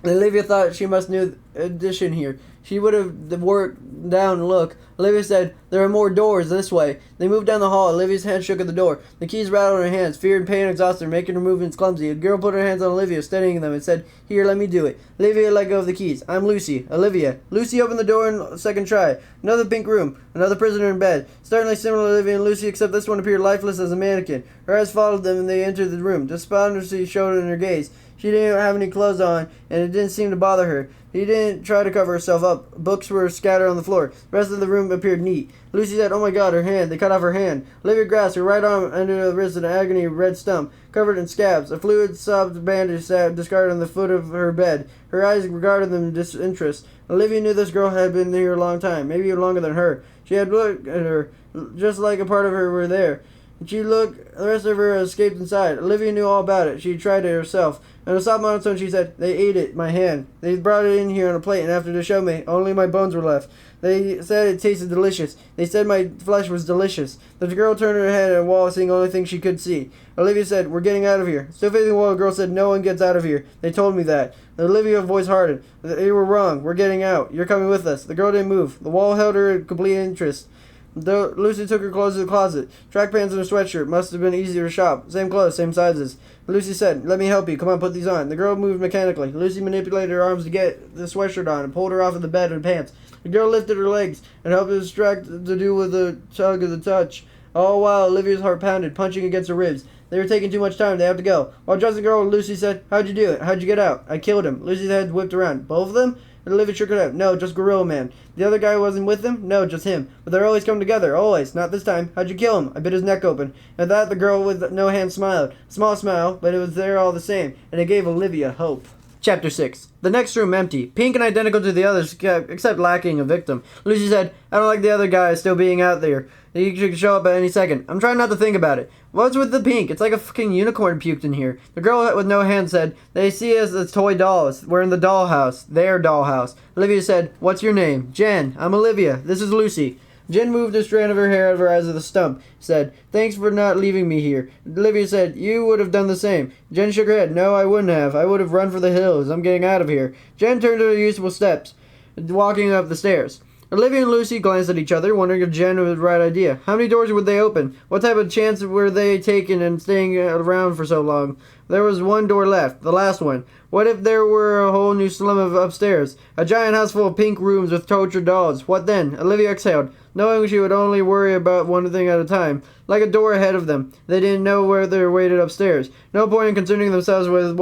Olivia thought she must know addition here. She would have worked down and look. Olivia said, "There are more doors this way." They moved down the hall. Olivia's hand shook at the door. The keys rattled in her hands. Fear and pain exhausted her, making her movements clumsy. A girl put her hands on Olivia, steadying them, and said, "Here, let me do it." Olivia let go of the keys. "I'm Lucy." "Olivia." Lucy opened the door in a second try. Another pink room. Another prisoner in bed. Startlingly similar to Olivia and Lucy, except this one appeared lifeless as a mannequin. Her eyes followed them, and they entered the room. Despondency showed in her gaze. She didn't have any clothes on, and it didn't seem to bother her. She didn't try to cover herself up. Books were scattered on the floor. The rest of the room appeared neat. Lucy said, "Oh my God, her hand. They cut off her hand." Olivia grasped her right arm under the wrist in an agony of red stump, covered in scabs. A fluid sobbed bandage sat discarded on the foot of her bed. Her eyes regarded them in disinterest. Olivia knew this girl had been here a long time, maybe even longer than her. She had looked at her, just like a part of her were there. She looked. The rest of her escaped inside. Olivia knew all about it. She tried it herself. In a soft monotone, she said, "They ate it, my hand. They brought it in here on a plate, and after to show me, only my bones were left. They said it tasted delicious. They said my flesh was delicious." The girl turned her head at the wall, seeing the only thing she could see. Olivia said, "We're getting out of here." Still facing the wall, the girl said, "No one gets out of here. They told me that." Olivia's voice hardened. "They were wrong. We're getting out. You're coming with us." The girl didn't move. The wall held her in complete interest. Lucy took her clothes to the closet. Track pants and a sweatshirt. Must have been easier to shop. Same clothes, same sizes. Lucy said, "Let me help you. Come on, put these on." The girl moved mechanically. Lucy manipulated her arms to get the sweatshirt on and pulled her off of the bed and pants. The girl lifted her legs and helped her distract to do with a tug of the touch. All the while, Olivia's heart pounded, punching against her ribs. They were taking too much time. They have to go. While dressing the girl, Lucy said, "How'd you do it? How'd you get out?" "I killed him." Lucy's head whipped around. "Both of them?" And Olivia shook her head. "No, just Gorilla Man." "The other guy wasn't with him?" "No, just him. But they're always come together. Always. Not this time." "How'd you kill him?" "I bit his neck open." At that, the girl with no hand smiled. A small smile, but it was there all the same, and it gave Olivia hope. Chapter 6. The next room empty. Pink and identical to the others, except lacking a victim. Lucy said, "I don't like the other guy still being out there. He could show up at any second. I'm trying not to think about it." "What's with the pink? It's like a fucking unicorn puked in here." The girl with no hand said, "They see us as toy dolls. We're in the dollhouse. Their dollhouse." Olivia said, "What's your name?" "Jen." "I'm Olivia. This is Lucy." Jen moved a strand of her hair out of her eyes with a stump. Said, "Thanks for not leaving me here." Olivia said, "You would have done the same." Jen shook her head. "No, I wouldn't have. I would have run for the hills. I'm getting out of here." Jen turned to her useful steps, walking up the stairs. Olivia and Lucy glanced at each other, wondering if Jen was the right idea. How many doors would they open? What type of chance were they taking in staying around for so long? There was one door left, the last one. What if there were a whole new slum of upstairs? A giant house full of pink rooms with tortured dolls. What then? Olivia exhaled, knowing she would only worry about one thing at a time. Like a door ahead of them. They didn't know where they waited upstairs. No point in concerning themselves with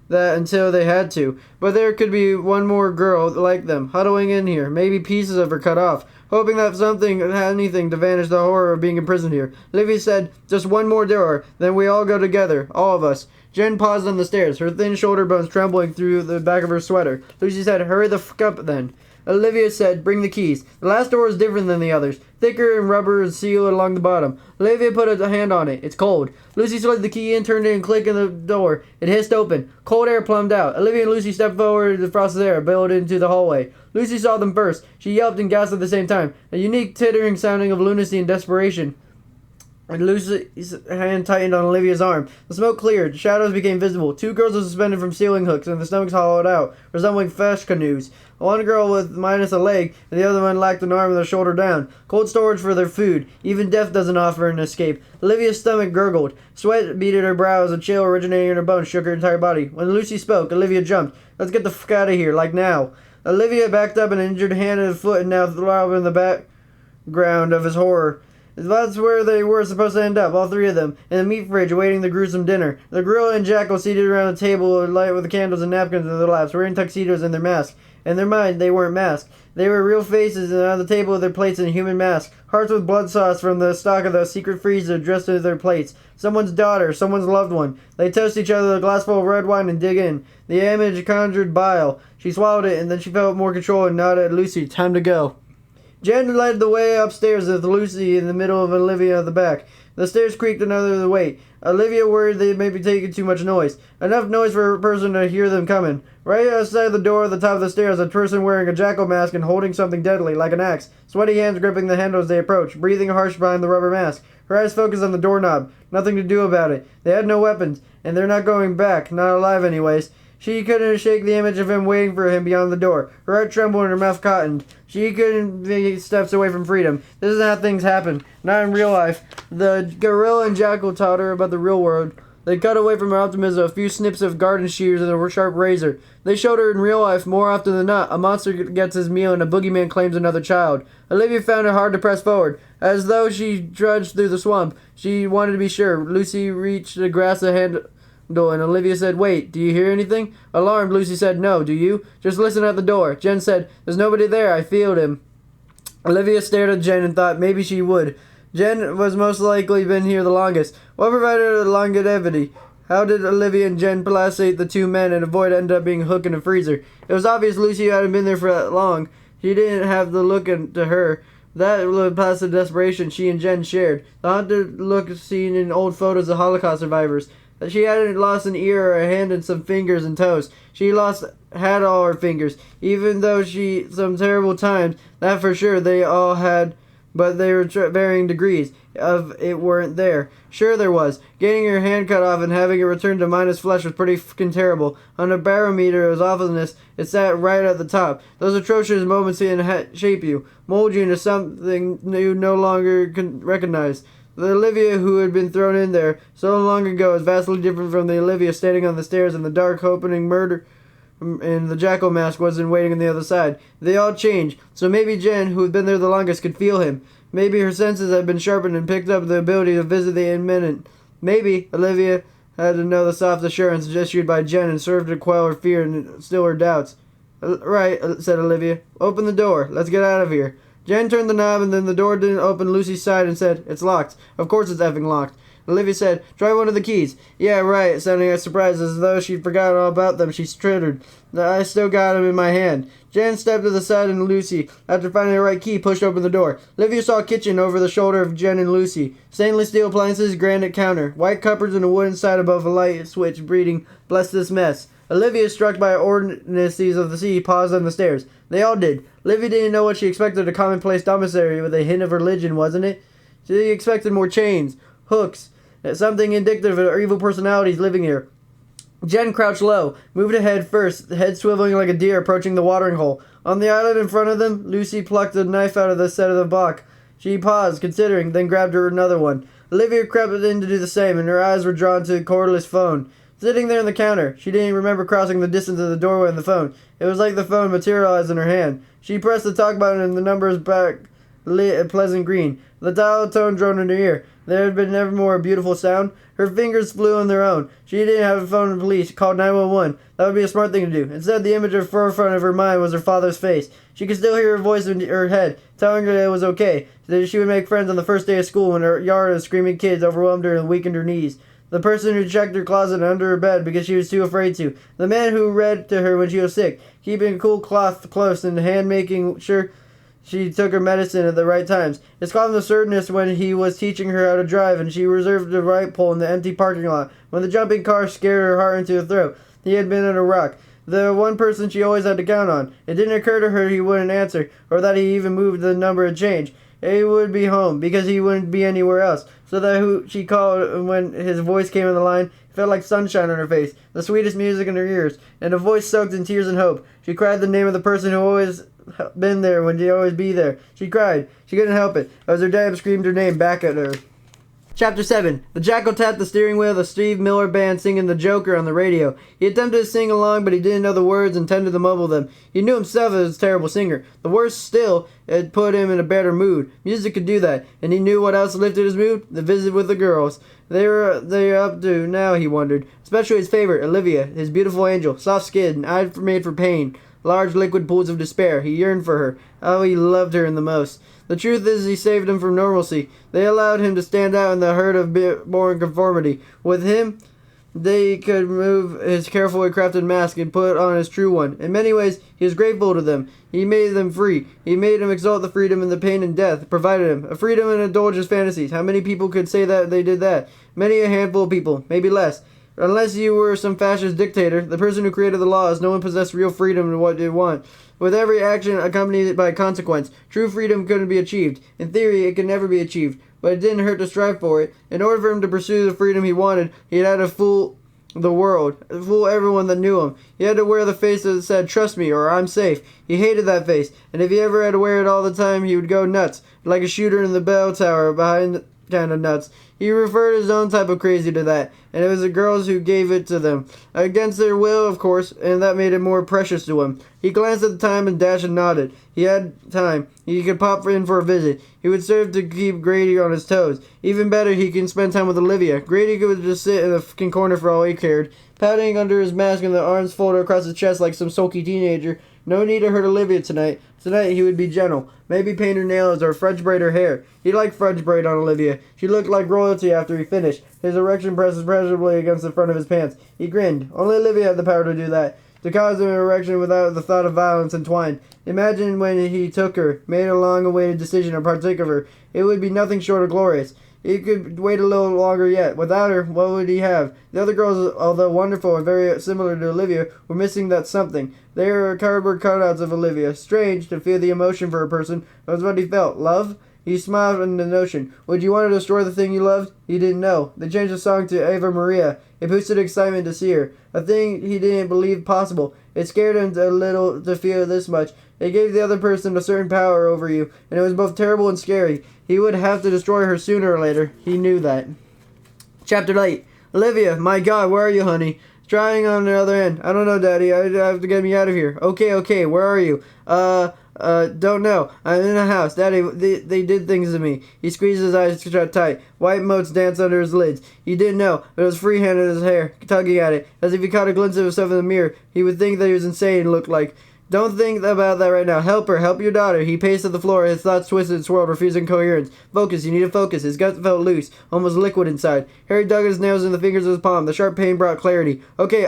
that until they had to. But there could be one more girl like them, huddling in here, maybe pieces of her cut off, hoping that something, anything, to vanish the horror of being imprisoned here. Livy said, "Just one more door, then we all go together, all of us." Jen paused on the stairs, her thin shoulder bones trembling through the back of her sweater. Lucy said, "Hurry the fuck up then." Olivia said, "Bring the keys." The last door was different than the others, thicker and rubber seal along the bottom. Olivia put a hand on it. "It's cold." Lucy slid the key in, turned it, and clicked in the door. It hissed open. Cold air plumbed out. Olivia and Lucy stepped forward. The frosted air billowed into the hallway. Lucy saw them first. She yelped and gasped at the same time, a unique tittering sounding of lunacy and desperation. And Lucy's hand tightened on Olivia's arm. The smoke cleared. Shadows became visible. Two girls were suspended from ceiling hooks, and their stomachs hollowed out, resembling fish canoes. One girl with minus a leg, and the other one lacked an arm with a shoulder down. Cold storage for their food. Even death doesn't offer an escape. Olivia's stomach gurgled. Sweat beaded her brow as a chill originating in her bones shook her entire body. When Lucy spoke, Olivia jumped. "Let's get the fuck out of here, like now." Olivia backed up, an injured hand and foot, and now throbbed in the background of his horror. That's where they were supposed to end up, all three of them, in the meat fridge awaiting the gruesome dinner. The gorilla and Jackal seated around a table light with the candles and napkins in their laps, wearing tuxedos and their masks. In their mind, they weren't masked. They were real faces, and on the table with their plates and human masks. Hearts with blood sauce from the stock of the secret freezer dressed into their plates. Someone's daughter, someone's loved one. They toast each other with a glass full of red wine and dig in. The image conjured bile. She swallowed it, and then she felt more control and nodded at Lucy. Time to go. Jen led the way upstairs with Lucy in the middle of Olivia at the back. The stairs creaked under the weight. Olivia worried they may be taking too much noise. Enough noise for a person to hear them coming. Right outside the door at the top of the stairs, a person wearing a jackal mask and holding something deadly, like an axe. Sweaty hands gripping the handle as they approached, breathing harsh behind the rubber mask. Her eyes focused on the doorknob. Nothing to do about it. They had no weapons, and they're not going back. Not alive anyways. She couldn't shake the image of him waiting for him beyond the door. Her heart trembled and her mouth cottoned. She couldn't be steps away from freedom. This is how things happen. Not in real life. The gorilla and Jackal taught her about the real world. They cut away from her optimism a few snips of garden shears and a sharp razor. They showed her in real life, more often than not, a monster gets his meal and a boogeyman claims another child. Olivia found it hard to press forward. As though she trudged through the swamp, she wanted to be sure. Lucy reached to grasp the handle, and Olivia said, "Wait, do you hear anything?" Alarmed, Lucy said, "No, do you?" "Just listen at the door." Jen said, "There's nobody there, I feel him." Olivia stared at Jen and thought maybe she would. Jen was most likely been here the longest. What provided her longevity? How did Olivia and Jen placate the two men and avoid ending up being hooked in a freezer? It was obvious Lucy hadn't been there for that long. She didn't have the look to her. That looked past the desperation she and Jen shared. The haunted look seen in old photos of Holocaust survivors. She hadn't lost an ear or a hand and some fingers and toes. She had all her fingers, even though some terrible times, that for sure they all had, but they were varying degrees of it weren't there. Sure there was. Getting her hand cut off and having it returned to minus flesh was pretty fucking terrible. On a barometer of awfulness, it sat right at the top. Those atrocious moments can shape you, mold you into something you no longer can recognize. The Olivia who had been thrown in there so long ago is vastly different from the Olivia standing on the stairs in the dark, hoping murder and the jackal mask wasn't waiting on the other side. They all changed, so maybe Jen, who had been there the longest, could feel him. Maybe her senses had been sharpened and picked up the ability to visit the imminent. Maybe Olivia had to know the soft assurance issued by Jen and served to quell her fear and still her doubts. Right, said Olivia. Open the door. Let's get out of here. Jen turned the knob and then the door didn't open. Lucy sighed and said, It's locked. Of course it's effing locked. Olivia said, Try one of the keys. Yeah, right, sounding as surprised as though she'd forgotten all about them. She stuttered. I still got them in my hand. Jen stepped to the side and Lucy, after finding the right key, pushed open the door. Olivia saw a kitchen over the shoulder of Jen and Lucy. Stainless steel appliances, granite counter, white cupboards and a wooden side above a light switch reading, Bless this mess. Olivia, struck by ordinacies of the sea, paused on the stairs. They all did. Olivia didn't know what she expected, a commonplace commissary with a hint of religion, wasn't it? She expected more chains, hooks, something indicative of evil personalities living here. Jen crouched low, moved ahead first, head swiveling like a deer approaching the watering hole. On the island in front of them, Lucy plucked a knife out of the set of the box. She paused, considering, then grabbed her another one. Olivia crept in to do the same, and her eyes were drawn to the cordless phone. Sitting there on the counter, she didn't remember crossing the distance of the doorway on the phone. It was like the phone materialized in her hand. She pressed the talk button and the numbers back lit a pleasant green. The dial tone droned in her ear. There had been never more a beautiful sound. Her fingers flew on their own. She didn't have a phone to police. She called 911. That would be a smart thing to do. Instead, the image of forefront of her mind was her father's face. She could still hear her voice in her head, telling her that it was okay, that she would make friends on the first day of school when her yard of screaming kids overwhelmed her and weakened her knees. The person who checked her closet and under her bed because she was too afraid to. The man who read to her when she was sick, keeping a cool cloth close and hand making sure she took her medicine at the right times. His calm assertiveness when he was teaching her how to drive and she reserved the right pole in the empty parking lot. When the jumping car scared her heart into her throat, he had been in a rock. The one person she always had to count on. It didn't occur to her he wouldn't answer, or that he even moved the number had changed. He would be home, because he wouldn't be anywhere else. So that who she called when his voice came in the line, it felt like sunshine on her face, the sweetest music in her ears, and a voice soaked in tears and hope. She cried the name of the person who always been there when she'd always be there. She cried. She couldn't help it, as her dad screamed her name back at her. Chapter 7. The Jackal tapped the steering wheel of the Steve Miller Band singing The Joker on the radio. He attempted to sing along, but he didn't know the words and tended to mumble them. He knew himself as a terrible singer. The worst still, it put him in a better mood. Music could do that, and he knew what else lifted his mood? The visit with the girls. They were up to now, he wondered. Especially his favorite, Olivia, his beautiful angel, soft skin, eyes made for pain. Large liquid pools of despair. He yearned for her. Oh, he loved her in the most. The truth is he saved him from normalcy. They allowed him to stand out in the herd of born conformity. With him, they could remove his carefully crafted mask and put on his true one. In many ways, he was grateful to them. He made them free. He made them exalt the freedom and the pain and death, provided him. A freedom and indulge his fantasies. How many people could say that they did that? Many a handful of people, maybe less. Unless you were some fascist dictator, the person who created the laws, no one possessed real freedom in what they want. With every action accompanied by consequence, true freedom couldn't be achieved. In theory, it could never be achieved, but it didn't hurt to strive for it. In order for him to pursue the freedom he wanted, he had to fool the world, fool everyone that knew him. He had to wear the face that said, trust me, or I'm safe. He hated that face, and if he ever had to wear it all the time, he would go nuts, like a shooter in the bell tower behind kind of nuts. He referred his own type of crazy to that, and it was the girls who gave it to them. Against their will, of course, and that made it more precious to him. He glanced at the time and dashed and nodded. He had time. He could pop in for a visit. He would serve to keep Grady on his toes. Even better, he can spend time with Olivia. Grady could just sit in the fucking corner for all he cared, pouting under his mask and the arms folded across his chest like some sulky teenager. No need to hurt Olivia tonight. Tonight he would be gentle. Maybe paint her nails or French braid her hair. He liked French braid on Olivia. She looked like royalty after he finished. His erection pressed pleasurably against the front of his pants. He grinned. Only Olivia had the power to do that. to cause an erection without the thought of violence entwined. Imagine when he took her, made a long-awaited decision and partook of her. It would be nothing short of glorious. He could wait a little longer yet. Without her, what would he have? The other girls, although wonderful and very similar to Olivia, were missing that something. They were cardboard cutouts of Olivia. Strange to feel the emotion for a person. That was what he felt. Love? He smiled in the notion. Would you want to destroy the thing you loved? He didn't know. They changed the song to Ave Maria. It boosted excitement to see her. A thing he didn't believe possible. It scared him a little to feel this much. It gave the other person a certain power over you, and it was both terrible and scary. He would have to destroy her sooner or later. He knew that. Chapter 8. Olivia, my God, where are you, honey? Trying on the other end. I don't know, Daddy. I have to get me out of here. Okay, where are you? Don't know. I'm in the house. Daddy, they did things to me. He squeezed his eyes shut tight. White motes danced under his lids. He didn't know, but it was free-handed in his hair, tugging at it. As if he caught a glimpse of himself in the mirror, he would think that he was insane and looked like. Don't think about that right now. Help her. Help your daughter. He paced to the floor, his thoughts twisted and swirled, refusing coherence. Focus. You need to focus. His gut felt loose, almost liquid inside. Harry dug his nails in the fingers of his palm. The sharp pain brought clarity. Okay,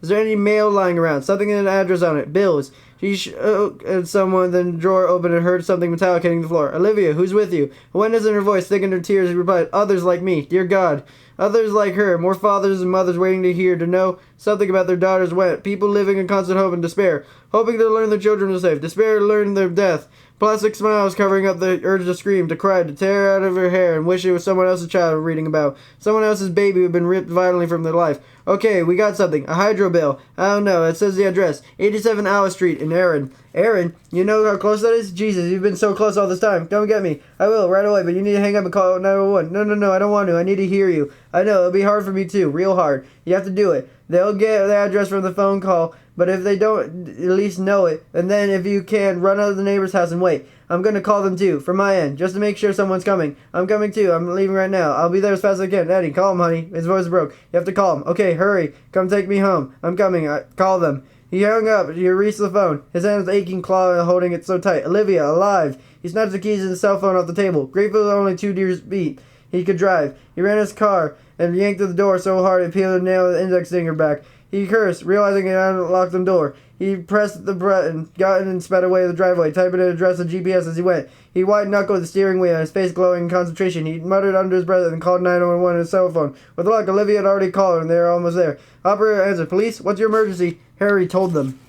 is there any mail lying around? Something with an address on it. Bills. He shook at someone, then the drawer opened and heard something metallic hitting the floor. Olivia, who's with you? A wetness in her voice thickened her tears. He replied, others like me. Dear God. Others like her, more fathers and mothers waiting to hear, to know something about their daughters went. People living in constant hope and despair, hoping to learn their children were safe. Despair to learn their death. Plastic smiles covering up the urge to scream, to cry, to tear out of her hair and wish it was someone else's child reading about. Someone else's baby who had been ripped violently from their life. Okay, we got something. A hydro bill. I don't know. It says the address. 87 Alice Street in Erin. Erin? You know how close that is? Jesus, you've been so close all this time. Come get me. I will, right away, but you need to hang up and call 911. No, I don't want to. I need to hear you. I know, it'll be hard for me too. Real hard. You have to do it. They'll get the address from the phone call, but if they don't at least know it, and then if you can, run out of the neighbor's house and wait. I'm going to call them too, from my end, just to make sure someone's coming. I'm coming too. I'm leaving right now. I'll be there as fast as I can. Eddie, call him, honey. His voice broke. You have to call him. Okay, hurry. Come take me home. I'm coming. Call them. He hung up. He reached the phone. His hand was aching, clawing, holding it so tight. Olivia, alive. He snatched the keys and his cell phone off the table. Grateful that only 2 deer beat. He could drive. He ran his car and yanked at the door so hard it peeled the nail of the index finger back. He cursed, realizing it had unlocked the door. He pressed the button, got in and sped away the driveway, typing an address and GPS as he went. He white-knuckled the steering wheel, his face glowing in concentration. He muttered under his breath and called 911 on his cell phone. With luck, Olivia had already called and they were almost there. Operator answered. Police? What's your emergency? Harry told them.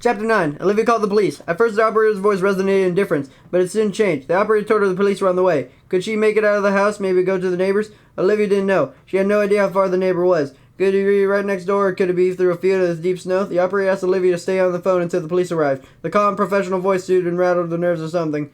Chapter 9. Olivia called the police. At first the operator's voice resonated in indifference, but it soon changed. The operator told her the police were on the way. Could she make it out of the house, maybe go to the neighbors? Olivia didn't know. She had no idea how far the neighbor was. Could it be right next door, or could it be through a field of deep snow? The operator asked Olivia to stay on the phone until the police arrived. The calm, professional voice soothed and rattled the nerves of something.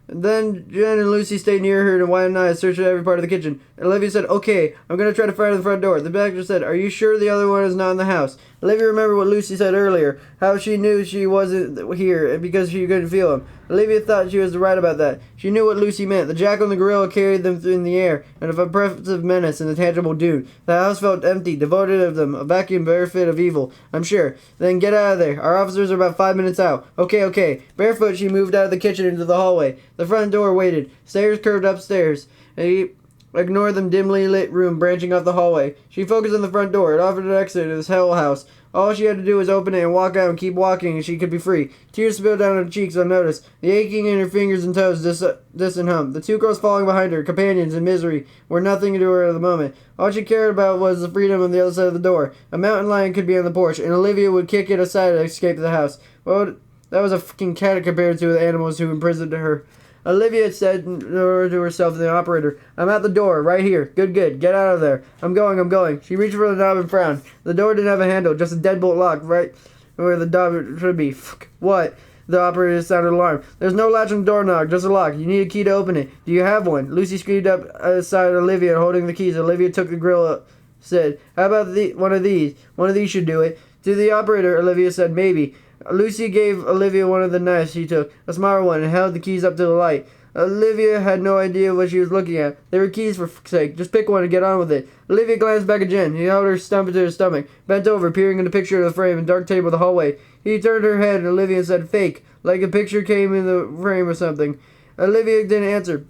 Then Jen and Lucy stayed near her and widened eyes searched every part of the kitchen. Olivia said, okay, I'm going to try to fire the front door. The doctor said, are you sure the other one is not in the house? Olivia remembered what Lucy said earlier, how she knew she wasn't here because she couldn't feel him. Olivia thought she was right about that. She knew what Lucy meant. The jackal and the gorilla carried them in the air, an oppressive menace and a tangible doom. The house felt empty, devoid of them, a vacuum bereft of evil, I'm sure. Then get out of there. Our officers are about 5 minutes out. Okay. Barefoot, she moved out of the kitchen into the hallway. The front door waited. Stairs curved upstairs. He ignored the dimly lit room branching off the hallway. She focused on the front door. It offered an exit to this hell house. All she had to do was open it and walk out and keep walking and she could be free. Tears spilled down her cheeks unnoticed. The aching in her fingers and toes distant hum. The 2 girls following behind her, companions in misery, were nothing to her at the moment. All she cared about was the freedom on the other side of the door. A mountain lion could be on the porch, and Olivia would kick it aside to escape the house. Well, that was a fucking cat compared to the animals who imprisoned her. Olivia said to herself and the operator, I'm at the door, right here. Good. Get out of there. I'm going. She reached for the knob and frowned. The door didn't have a handle, just a deadbolt lock, right where the knob should be. What? The operator sounded alarmed. There's no latch on the door knob, just a lock. You need a key to open it. Do you have one? Lucy screamed up aside Olivia, holding the keys. Olivia took the grill, said, how about one of these? One of these should do it. To the operator, Olivia said, maybe. Lucy gave Olivia one of the knives she took, a smaller one, and held the keys up to the light. Olivia had no idea what she was looking at. They were keys, for fuck's sake. Just pick one and get on with it. Olivia glanced back at Jen. He held her stump to her stomach, bent over, peering in the picture of the frame in the dark table of the hallway. He turned her head, and Olivia said, fake, like a picture came in the frame or something. Olivia didn't answer.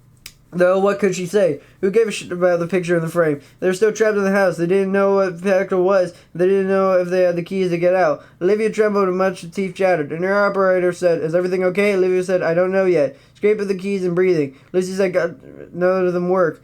Though, what could she say? Who gave a shit about the picture in the frame? They were still trapped in the house. They didn't know what Pacto was. They didn't know if they had the keys to get out. Olivia trembled and much teeth chattered. And her operator said, "Is everything okay?" Olivia said, "I don't know yet." Scrape at the keys and breathing. Lucy said, "None of them work."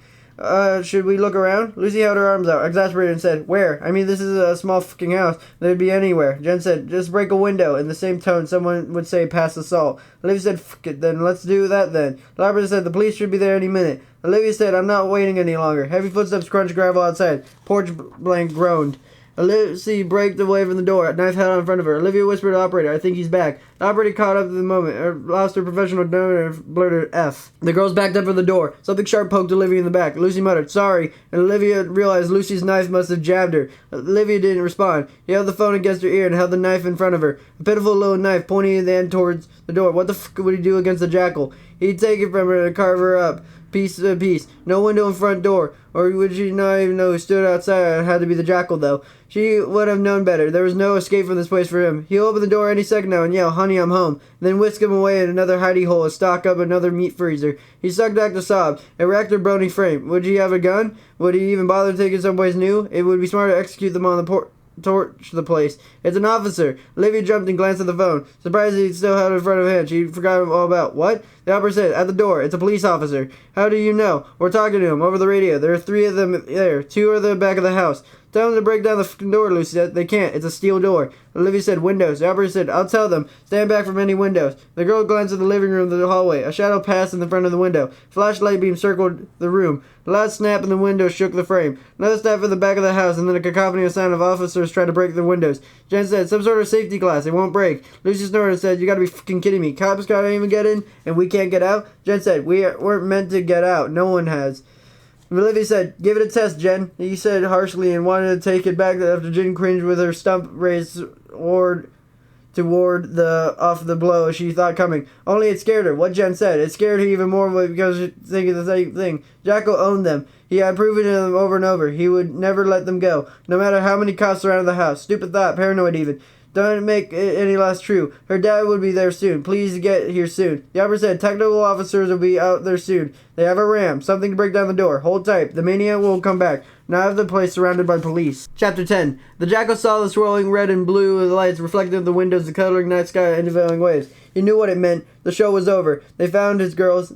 Should we look around?" Lucy held her arms out, exasperated, and said, "Where? I mean, this is a small fucking house. They'd be anywhere." Jen said, "Just break a window." In the same tone, someone would say, "Past assault." Olivia said, "Fuck it, then let's do that then." The operator said, "The police should be there any minute." Olivia said, "I'm not waiting any longer." Heavy footsteps crunched gravel outside. Porch blank groaned. Lucy braked away from the door, knife held out in front of her. Olivia whispered to the operator, "I think he's back." The operator caught up at the moment, lost her professional tone and blurted F. The girls backed up from the door. Something sharp poked Olivia in the back. Lucy muttered, "Sorry," and Olivia realized Lucy's knife must have jabbed her. Olivia didn't respond. He held the phone against her ear and held the knife in front of her. A pitiful little knife pointing at the end towards the door. What the fuck would he do against the jackal? He'd take it from her and carve her up. Piece to piece. No window and front door. Or would she not even know who stood outside? It had to be the jackal, though. She would have known better. There was no escape from this place for him. He'll open the door any second now and yell, "Honey, I'm home." And then whisk him away in another hidey hole and stock up another meat freezer. He sucked back the sob and racked her bony frame. Would he have a gun? Would he even bother taking someplace new? It would be smart to execute them on the torch the place. "It's an officer." Olivia jumped and glanced at the phone. Surprised he still held it in front of her hand. She forgot all about. "What?" The operator said, "At the door. It's a police officer." "How do you know?" "We're talking to him over the radio. There are 3 of them there. 2 are at the back of the house." "Tell them to break down the fucking door," Lucy said. "They can't. It's a steel door." Olivia said, "Windows." The operator said, "I'll tell them. Stand back from any windows." The girl glanced at the living room to the hallway. A shadow passed in the front of the window. Flashlight beam circled the room. A loud snap in the window shook the frame. Another snap in the back of the house, and then a cacophony of sound of officers trying to break the windows. Jen said, "Some sort of safety glass. It won't break." Lucy snorted and said, "You gotta be fucking kidding me. Cops can't even get in, and we can't get out?" Jen said, "We weren't meant to get out. No one has." Olivia said, "Give it a test, Jen." He said harshly and wanted to take it back after Jen cringed with her stump raised to ward off the blow she thought coming. Only it scared her. What Jen said. It scared her even more because she was thinking the same thing. Jacko owned them. He had proven to them over and over. He would never let them go, no matter how many cops surrounded the house. Stupid thought, paranoid even. Don't make it any less true. Her dad would be there soon. Please get here soon. The operator said, "Technical officers will be out there soon. They have a ram. Something to break down the door. Hold tight. The maniac will come back. Now I have the place surrounded by police." Chapter 10. The jackal saw the swirling red and blue of the lights reflected in the windows, the coloring night sky, and unveiling waves. He knew what it meant. The show was over. They found his girls.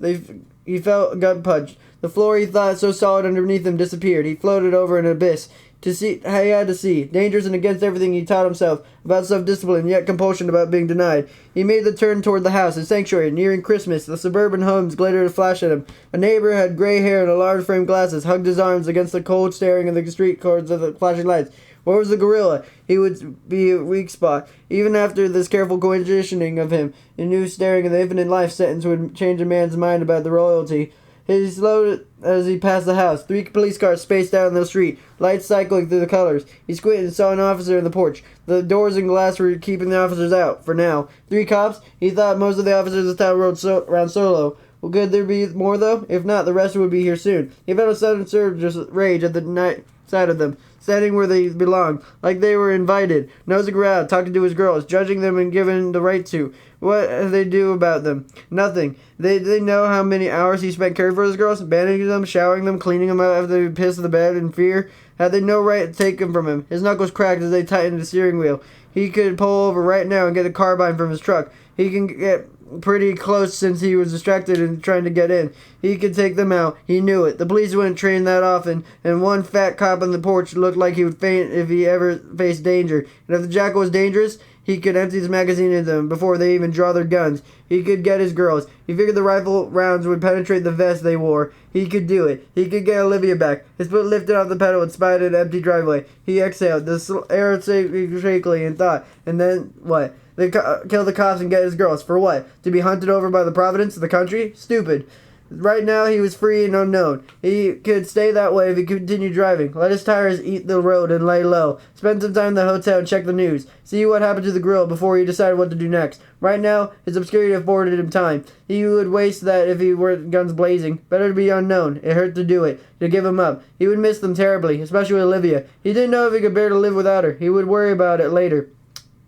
He felt gut punched. The floor he thought so solid underneath him disappeared. He floated over an abyss. To see, he had to see. Dangerous and against everything he taught himself. About self-discipline, yet compulsion about being denied. He made the turn toward the house, his sanctuary, nearing Christmas. The suburban homes glittered and flashed at him. A neighbor had gray hair and large frame glasses, hugged his arms against the cold staring of the street towards the flashing lights. Where was the gorilla? He would be a weak spot. Even after this careful conditioning of him, he knew staring at the infinite life sentence would change a man's mind about the royalty. He slowed as he passed the house. 3 police cars spaced out in the street, lights cycling through the colors. He squinted and saw an officer in the porch. The doors and glass were keeping the officers out, for now. 3 cops? He thought most of the officers of the town rode around solo. Well, could there be more, though? If not, the rest would be here soon. He felt a sudden surge of rage at the night side of them, standing where they belonged, like they were invited, nosing around, talking to his girls, judging them and given the right to. What did they do about them? Nothing. They know how many hours he spent caring for his girls, bandaging them, showering them, cleaning them out after they pissed in the bed in fear. Had they no right to take them from him? His knuckles cracked as they tightened the steering wheel. He could pull over right now and get a carbine from his truck. He can get pretty close since he was distracted and trying to get in. He could take them out. He knew it. The police wouldn't train that often, and one fat cop on the porch looked like he would faint if he ever faced danger. And if the jackal was dangerous, he could empty his magazine into them before they even draw their guns. He could get his girls. He figured the rifle rounds would penetrate the vest they wore. He could do it. He could get Olivia back. His foot lifted off the pedal and spied an empty driveway. He exhaled, the air shakily, and thought, and then what? They kill the cops and get his girls. For what? To be hunted over by the Providence of the country? Stupid. Right now he was free and unknown. He could stay that way if he continued driving. Let his tires eat the road and lay low. Spend some time in the hotel and check the news. See what happened to the grill before he decided what to do next. Right now, his obscurity afforded him time. He would waste that if he were guns blazing. Better to be unknown. It hurt to do it. To give him up. He would miss them terribly, especially Olivia. He didn't know if he could bear to live without her. He would worry about it later.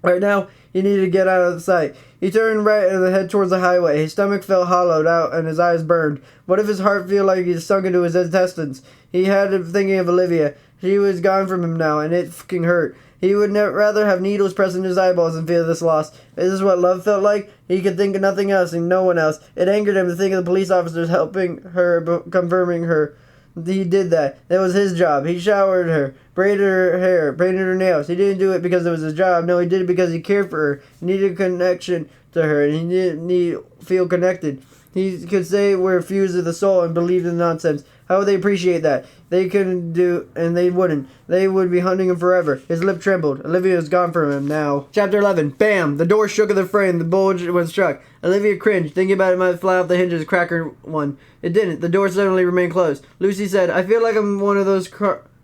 Right now, he needed to get out of the sight. He turned right and head towards the highway. His stomach felt hollowed out and his eyes burned. What if his heart felt like he sunk into his intestines? He had him thinking of Olivia. She was gone from him now, and it fucking hurt. He would rather have needles pressed in his eyeballs than feel this loss. Is this what love felt like? He could think of nothing else and no one else. It angered him to think of the police officers helping her, confirming her. He did that. That was his job. He showered her, braided her hair, painted her nails. He didn't do it because it was his job. No, he did it because he cared for her. He needed a connection to her, and he didn't feel connected. He could say we're fused with the soul and believed in the nonsense. How would they appreciate that? They couldn't do, and they wouldn't. They would be hunting him forever. His lip trembled. Olivia was gone from him now. Chapter 11. Bam! The door shook of the frame. The bulge was struck. Olivia cringed, thinking about it might fly off the hinges, crack her one. It didn't. The door suddenly remained closed. Lucy said, I feel like I'm one of those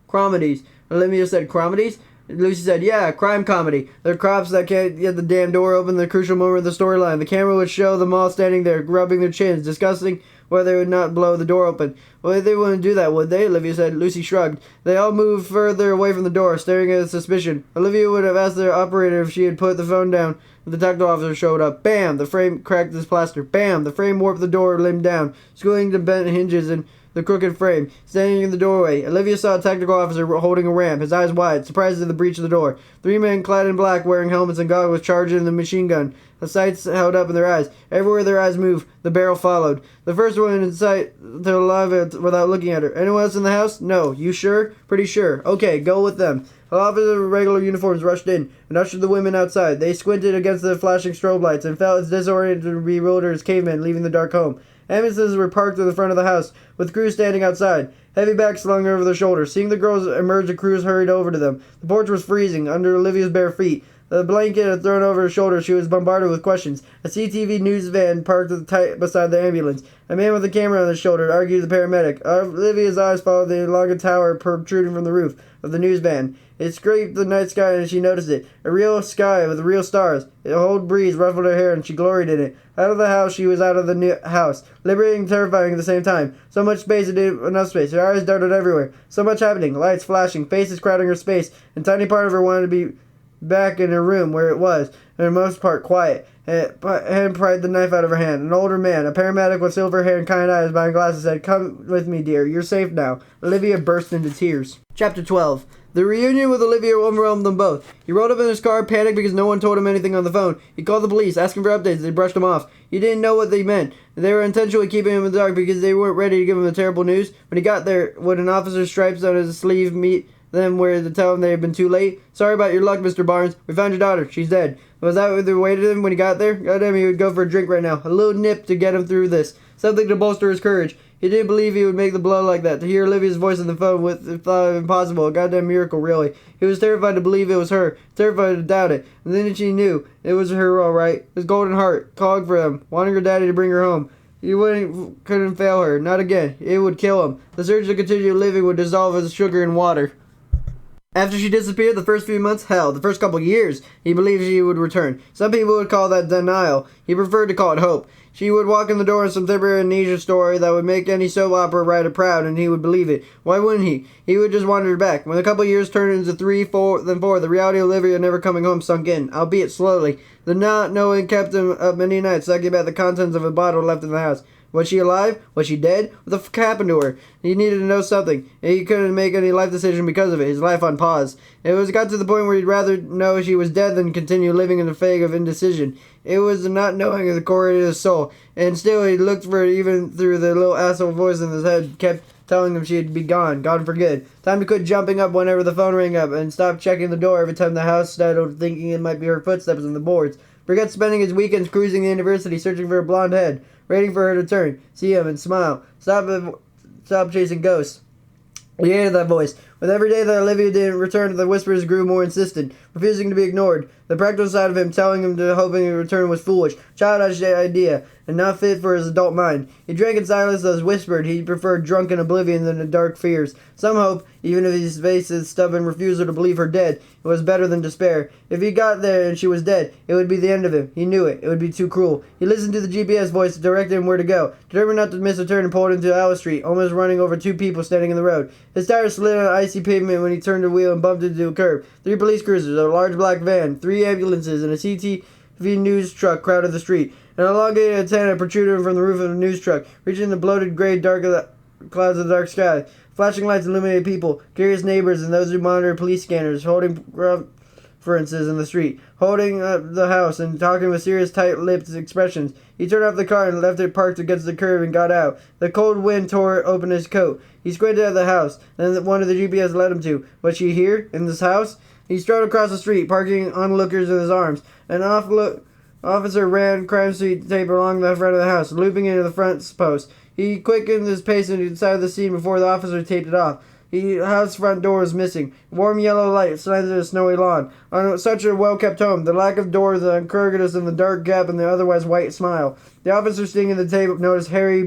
comedies. Olivia said, comedies? Lucy said, yeah, crime comedy. They're cops that can't get the damn door open the crucial moment of the storyline. The camera would show them all standing there, rubbing their chins, discussing whether they would not blow the door open. Well, they wouldn't do that, would they? Olivia said. Lucy shrugged. They all moved further away from the door, staring at suspicion. Olivia would have asked the operator if she had put the phone down. The detective officer showed up. Bam! The frame cracked its plaster. Bam! The frame warped the door limb down, schooling the bent hinges and the crooked frame. Standing in the doorway, Olivia saw a technical officer holding a ramp, his eyes wide, surprised at the breach of the door. 3 men clad in black, wearing helmets and goggles, charging the machine gun. The sights held up in their eyes. Everywhere their eyes moved, the barrel followed. The first one in sight to alive without looking at her. Anyone else in the house? No. You sure? Pretty sure. Okay, go with them. Officers in regular uniforms rushed in and ushered the women outside. They squinted against the flashing strobe lights and felt as disoriented and bewildered as cavemen leaving the dark home. Ambulances were parked in the front of the house, with crews standing outside, heavy bags slung over their shoulders. Seeing the girls emerge, the crews hurried over to them. The porch was freezing, under Olivia's bare feet. The blanket had thrown over her shoulder. She was bombarded with questions. A CTV news van parked tight beside the ambulance. A man with a camera on his shoulder argued the paramedic. Olivia's eyes followed the elongated tower protruding from the roof of the news van. It scraped the night sky and she noticed it. A real sky with real stars. A cold breeze ruffled her hair and she gloried in it. Out of the house, she was out of the house. Liberating and terrifying at the same time. So much space, it didn't enough space. Her eyes darted everywhere. So much happening. Lights flashing, faces crowding her space. And tiny part of her wanted to be back in her room where it was, for the most part, quiet. Hand pried the knife out of her hand. An older man, a paramedic with silver hair and kind eyes behind glasses, said, Come with me, dear. You're safe now. Olivia burst into tears. Chapter 12. The reunion with Olivia overwhelmed them both. He rolled up in his car, panicked because no one told him anything on the phone. He called the police, asking for updates. They brushed him off. He didn't know what they meant. They were intentionally keeping him in the dark because they weren't ready to give him the terrible news. When he got there, would an officer's stripes on his sleeve meet them where to tell him they had been too late? Sorry about your luck, Mr. Barnes. We found your daughter. She's dead. Was that what they waited him when he got there? Goddamn, he would go for a drink right now. A little nip to get him through this. Something to bolster his courage. He didn't believe he would make the blow like that. To hear Olivia's voice on the phone with thought impossible. A goddamn miracle, really. He was terrified to believe it was her. Terrified to doubt it. And then she knew. It was her, all right. His golden heart. Calling for him. Wanting her daddy to bring her home. He couldn't fail her. Not again. It would kill him. The surge to continue living would dissolve as sugar in water. After she disappeared, the first few months, hell, the first couple years, he believed she would return. Some people would call that denial. He preferred to call it hope. She would walk in the door in some temporary amnesia story that would make any soap opera writer proud, and he would believe it. Why wouldn't he? He would just wander back. When a couple years turned into 3, 4, then 4, the reality of Olivia never coming home sunk in, albeit slowly. The not knowing kept him up many nights, thinking about the contents of a bottle left in the house. Was she alive? Was she dead? What the fuck happened to her? He needed to know something. He couldn't make any life decision because of it. His life on pause. It was got to the point where he'd rather know she was dead than continue living in a fog of indecision. It was the not knowing of the core of his soul. And still he looked for it even through the little asshole voice in his head kept telling him she'd be gone for good. Time to quit jumping up whenever the phone rang up and stop checking the door every time the house startled, thinking it might be her footsteps on the boards. Forget spending his weekends cruising the university searching for a blonde head. Waiting for her to turn, see him, and smile. Stop chasing ghosts. He hated that voice. With every day that Olivia didn't return, the whispers grew more insistent, refusing to be ignored. The practical side of him telling him to hoping he would return was foolish, childish idea, and not fit for his adult mind. He drank in silence as whispered he preferred drunken oblivion than the dark fears. Some hope, even if he faced his stubborn refusal to believe her dead, it was better than despair. If he got there and she was dead, it would be the end of him. He knew it. It would be too cruel. He listened to the GPS voice that directed him where to go. Determined not to miss a turn and pulled into Alice Street, almost running over 2 people standing in the road. His tires slid on ice icy pavement when he turned the wheel and bumped into a curb. 3 police cruisers, a large black van, 3 ambulances, and a CTV news truck crowded the street. An elongated antenna protruded from the roof of the news truck, reaching the bloated gray dark of the clouds of the dark sky. Flashing lights illuminated people, curious neighbors, and those who monitored police scanners, holding conferences in the street, holding up the house and talking with serious, tight-lipped expressions. He turned off the car and left it parked against the curb and got out. The cold wind tore open his coat. He squinted at the house, and one of the GPS led him to. Was she here? In this house? He strode across the street, parking onlookers in his arms. An officer ran crime scene tape along the front of the house, looping into the front post. He quickened his pace and decided the scene before the officer taped it off. The house front door was missing. Warm yellow light slanted a snowy lawn. On such a well-kept home, the lack of door, the incongruous and the dark gap in the otherwise white smile. The officer stinging the tape noticed Harry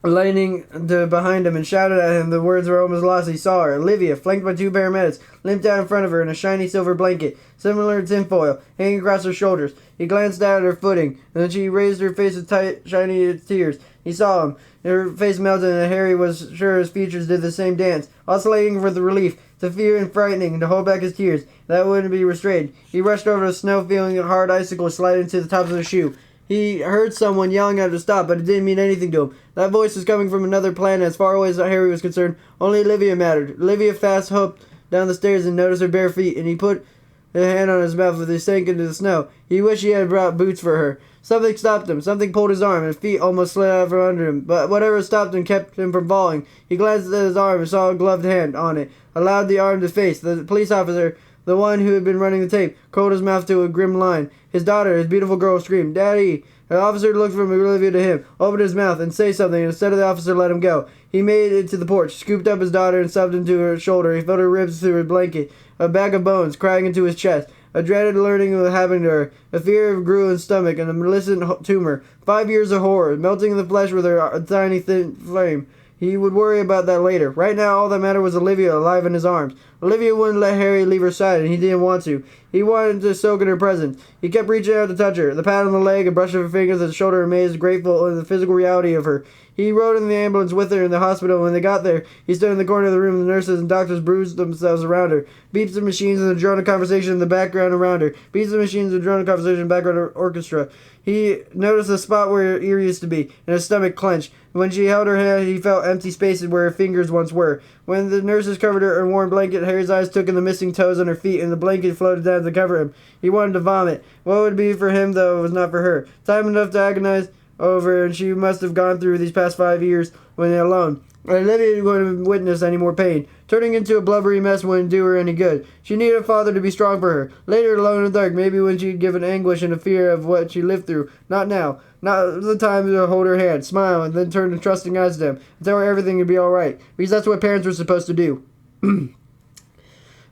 leaning behind him and shouted at him. The words were almost lost. He saw her. Olivia, flanked by 2 paramedics, limped down in front of her in a shiny silver blanket, similar to tinfoil, hanging across her shoulders. He glanced down at her footing, and then she raised her face with tight, shiny tears. He saw him. Her face melted, and Harry was sure his features did the same dance, oscillating with relief, to fear and frightening, and to hold back his tears. That wouldn't be restrained. He rushed over the snow, feeling a hard icicle slide into the tops of his shoe. He heard someone yelling at him to stop, but it didn't mean anything to him. That voice was coming from another planet, as far away as Harry was concerned. Only Olivia mattered. Olivia fast hopped down the stairs and noticed her bare feet, and he put a hand on his mouth as he sank into the snow. He wished he had brought boots for her. Something stopped him. Something pulled his arm, and his feet almost slid out from under him. But whatever stopped him kept him from falling. He glanced at his arm and saw a gloved hand on it, allowed the arm to face. The police officer, the one who had been running the tape, curled his mouth to a grim line. His daughter, his beautiful girl, screamed, "Daddy!" The officer looked from Olivia to him, opened his mouth and say something, and instead of the officer let him go. He made it to the porch, scooped up his daughter and sobbed into her shoulder. He felt her ribs through her blanket, a bag of bones crying into his chest. A dreaded learning what happened to her. A fear grew in his stomach, and a malignant tumor. 5 years of horror, melting the flesh with her tiny thin flame. He would worry about that later. Right now, all that mattered was Olivia alive in his arms. Olivia wouldn't let Harry leave her side, and he didn't want to. He wanted to soak in her presence. He kept reaching out to touch her. The pat on the leg, a brush of her fingers at the shoulder, amazed, grateful in the physical reality of her. He rode in the ambulance with her in the hospital. When they got there, he stood in the corner of the room, and the nurses and doctors bruised themselves around her. Beeps of machines and the drone of conversation in the background around her. Beeps of machines and drone of conversation in the background orchestra. He noticed the spot where her ear used to be, and his stomach clenched. When she held her hand, he felt empty spaces where her fingers once were. When the nurses covered her in a warm blanket, Harry's eyes took in the missing toes on her feet, and the blanket floated down to cover him. He wanted to vomit. What would be for him, though, it was not for her. Time enough to agonize over, and she must have gone through these past 5 years when alone. Olivia wouldn't witness any more pain. Turning into a blubbery mess wouldn't do her any good. She needed a father to be strong for her. Later, alone in the dark, maybe when she'd given anguish and a fear of what she lived through. Not now. Not the time to hold her hand, smile, and then turn the trusting eyes to them and tell her everything would be all right. Because that's what parents were supposed to do.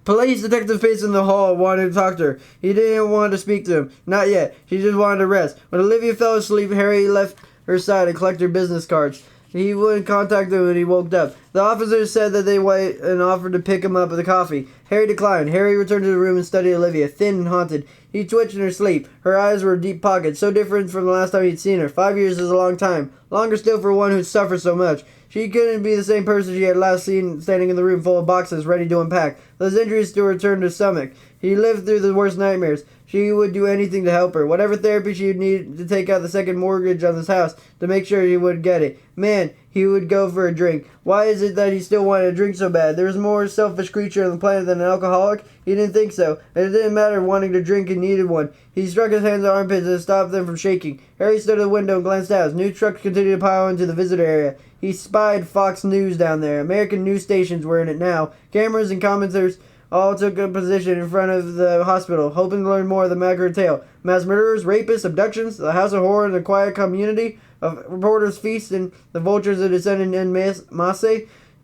Police detective paced in the hall wanted to talk to her. He didn't want to speak to him. Not yet. She just wanted to rest. When Olivia fell asleep, Harry left her side and collected her business cards. He wouldn't contact her when he woke up. The officers said that they wait and offered to pick him up with a coffee. Harry declined. Harry returned to the room and studied Olivia, thin and haunted. He twitched in her sleep. Her eyes were deep pockets, so different from the last time he'd seen her. 5 years is a long time. Longer still for one who'd suffered so much. She couldn't be the same person she had last seen standing in the room full of boxes ready to unpack. Those injuries to her turned to stomach. He lived through the worst nightmares. She would do anything to help her. Whatever therapy she would need to take out the second mortgage on this house to make sure he would get it. Man, he would go for a drink. Why is it that he still wanted a drink so bad? There was more selfish creature on the planet than an alcoholic? He didn't think so. And it didn't matter wanting to drink and needed one. He struck his hands on armpits and stopped them from shaking. Harry stood at the window and glanced out. As new trucks continued to pile into the visitor area. He spied Fox News down there. American news stations were in it now. Cameras and commenters all took a position in front of the hospital, hoping to learn more of the macro tale. Mass murderers, rapists, abductions, the house of horror and the quiet community of reporters feasting the vultures that descended en masse.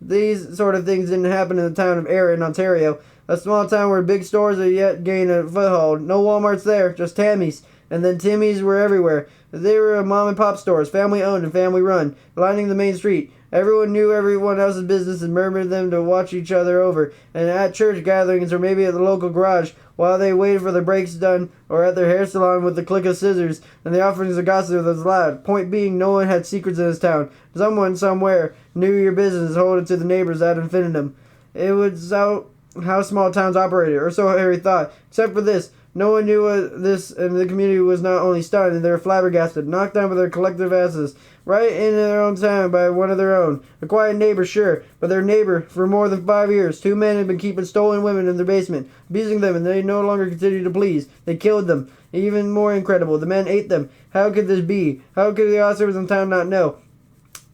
These sort of things didn't happen in the town of Erin, Ontario, a small town where big stores had yet gained a foothold. No Walmarts there, just Tammy's. And then Timmy's were everywhere. They were mom and pop stores, family owned and family run, lining the main street. Everyone knew everyone else's business and murmured them to watch each other over. And at church gatherings or maybe at the local garage, while they waited for their breaks done or at their hair salon with the click of scissors and the offerings of gossip was loud. Point being, no one had secrets in this town. Someone somewhere knew your business, hold it to the neighbors ad infinitum. It was how small towns operated, or so Harry thought. Except for this, no one knew this, and the community was not only stunned, they were flabbergasted, knocked down by their collective asses, right in their own town by one of their own. A quiet neighbor, sure, but their neighbor for more than 5 years. 2 men had been keeping stolen women in their basement, abusing them, and they no longer continued to please. They killed them. Even more incredible, the men ate them. How could this be? How could the officers in town not know?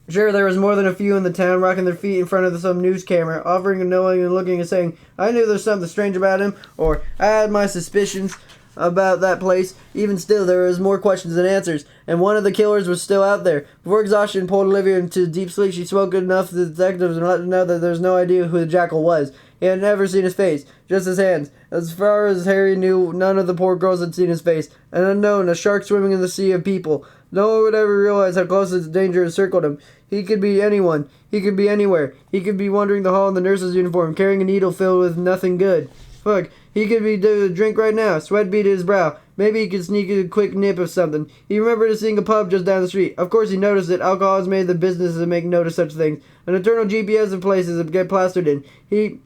Sure, there was more than a few in the town rocking their feet in front of some news camera, offering and knowing and looking and saying, I knew there's something strange about him, or I had my suspicions about that place. Even still, there was more questions than answers, and one of the killers was still out there. Before exhaustion pulled Olivia into deep sleep, she spoke enough to the detectives and let them know that there was no idea who the jackal was. He had never seen his face, just his hands. As far as Harry knew, none of the poor girls had seen his face. An unknown, a shark swimming in the sea of people. No one would ever realize how close the danger encircled him. He could be anyone. He could be anywhere. He could be wandering the hall in the nurse's uniform, carrying a needle filled with nothing good. Look, he could be doing a drink right now. Sweat beat his brow. Maybe he could sneak a quick nip of something. He remembered seeing a pub just down the street. Of course he noticed it. Alcohol has made the business to make note of such things. An eternal GPS of places to get plastered in. He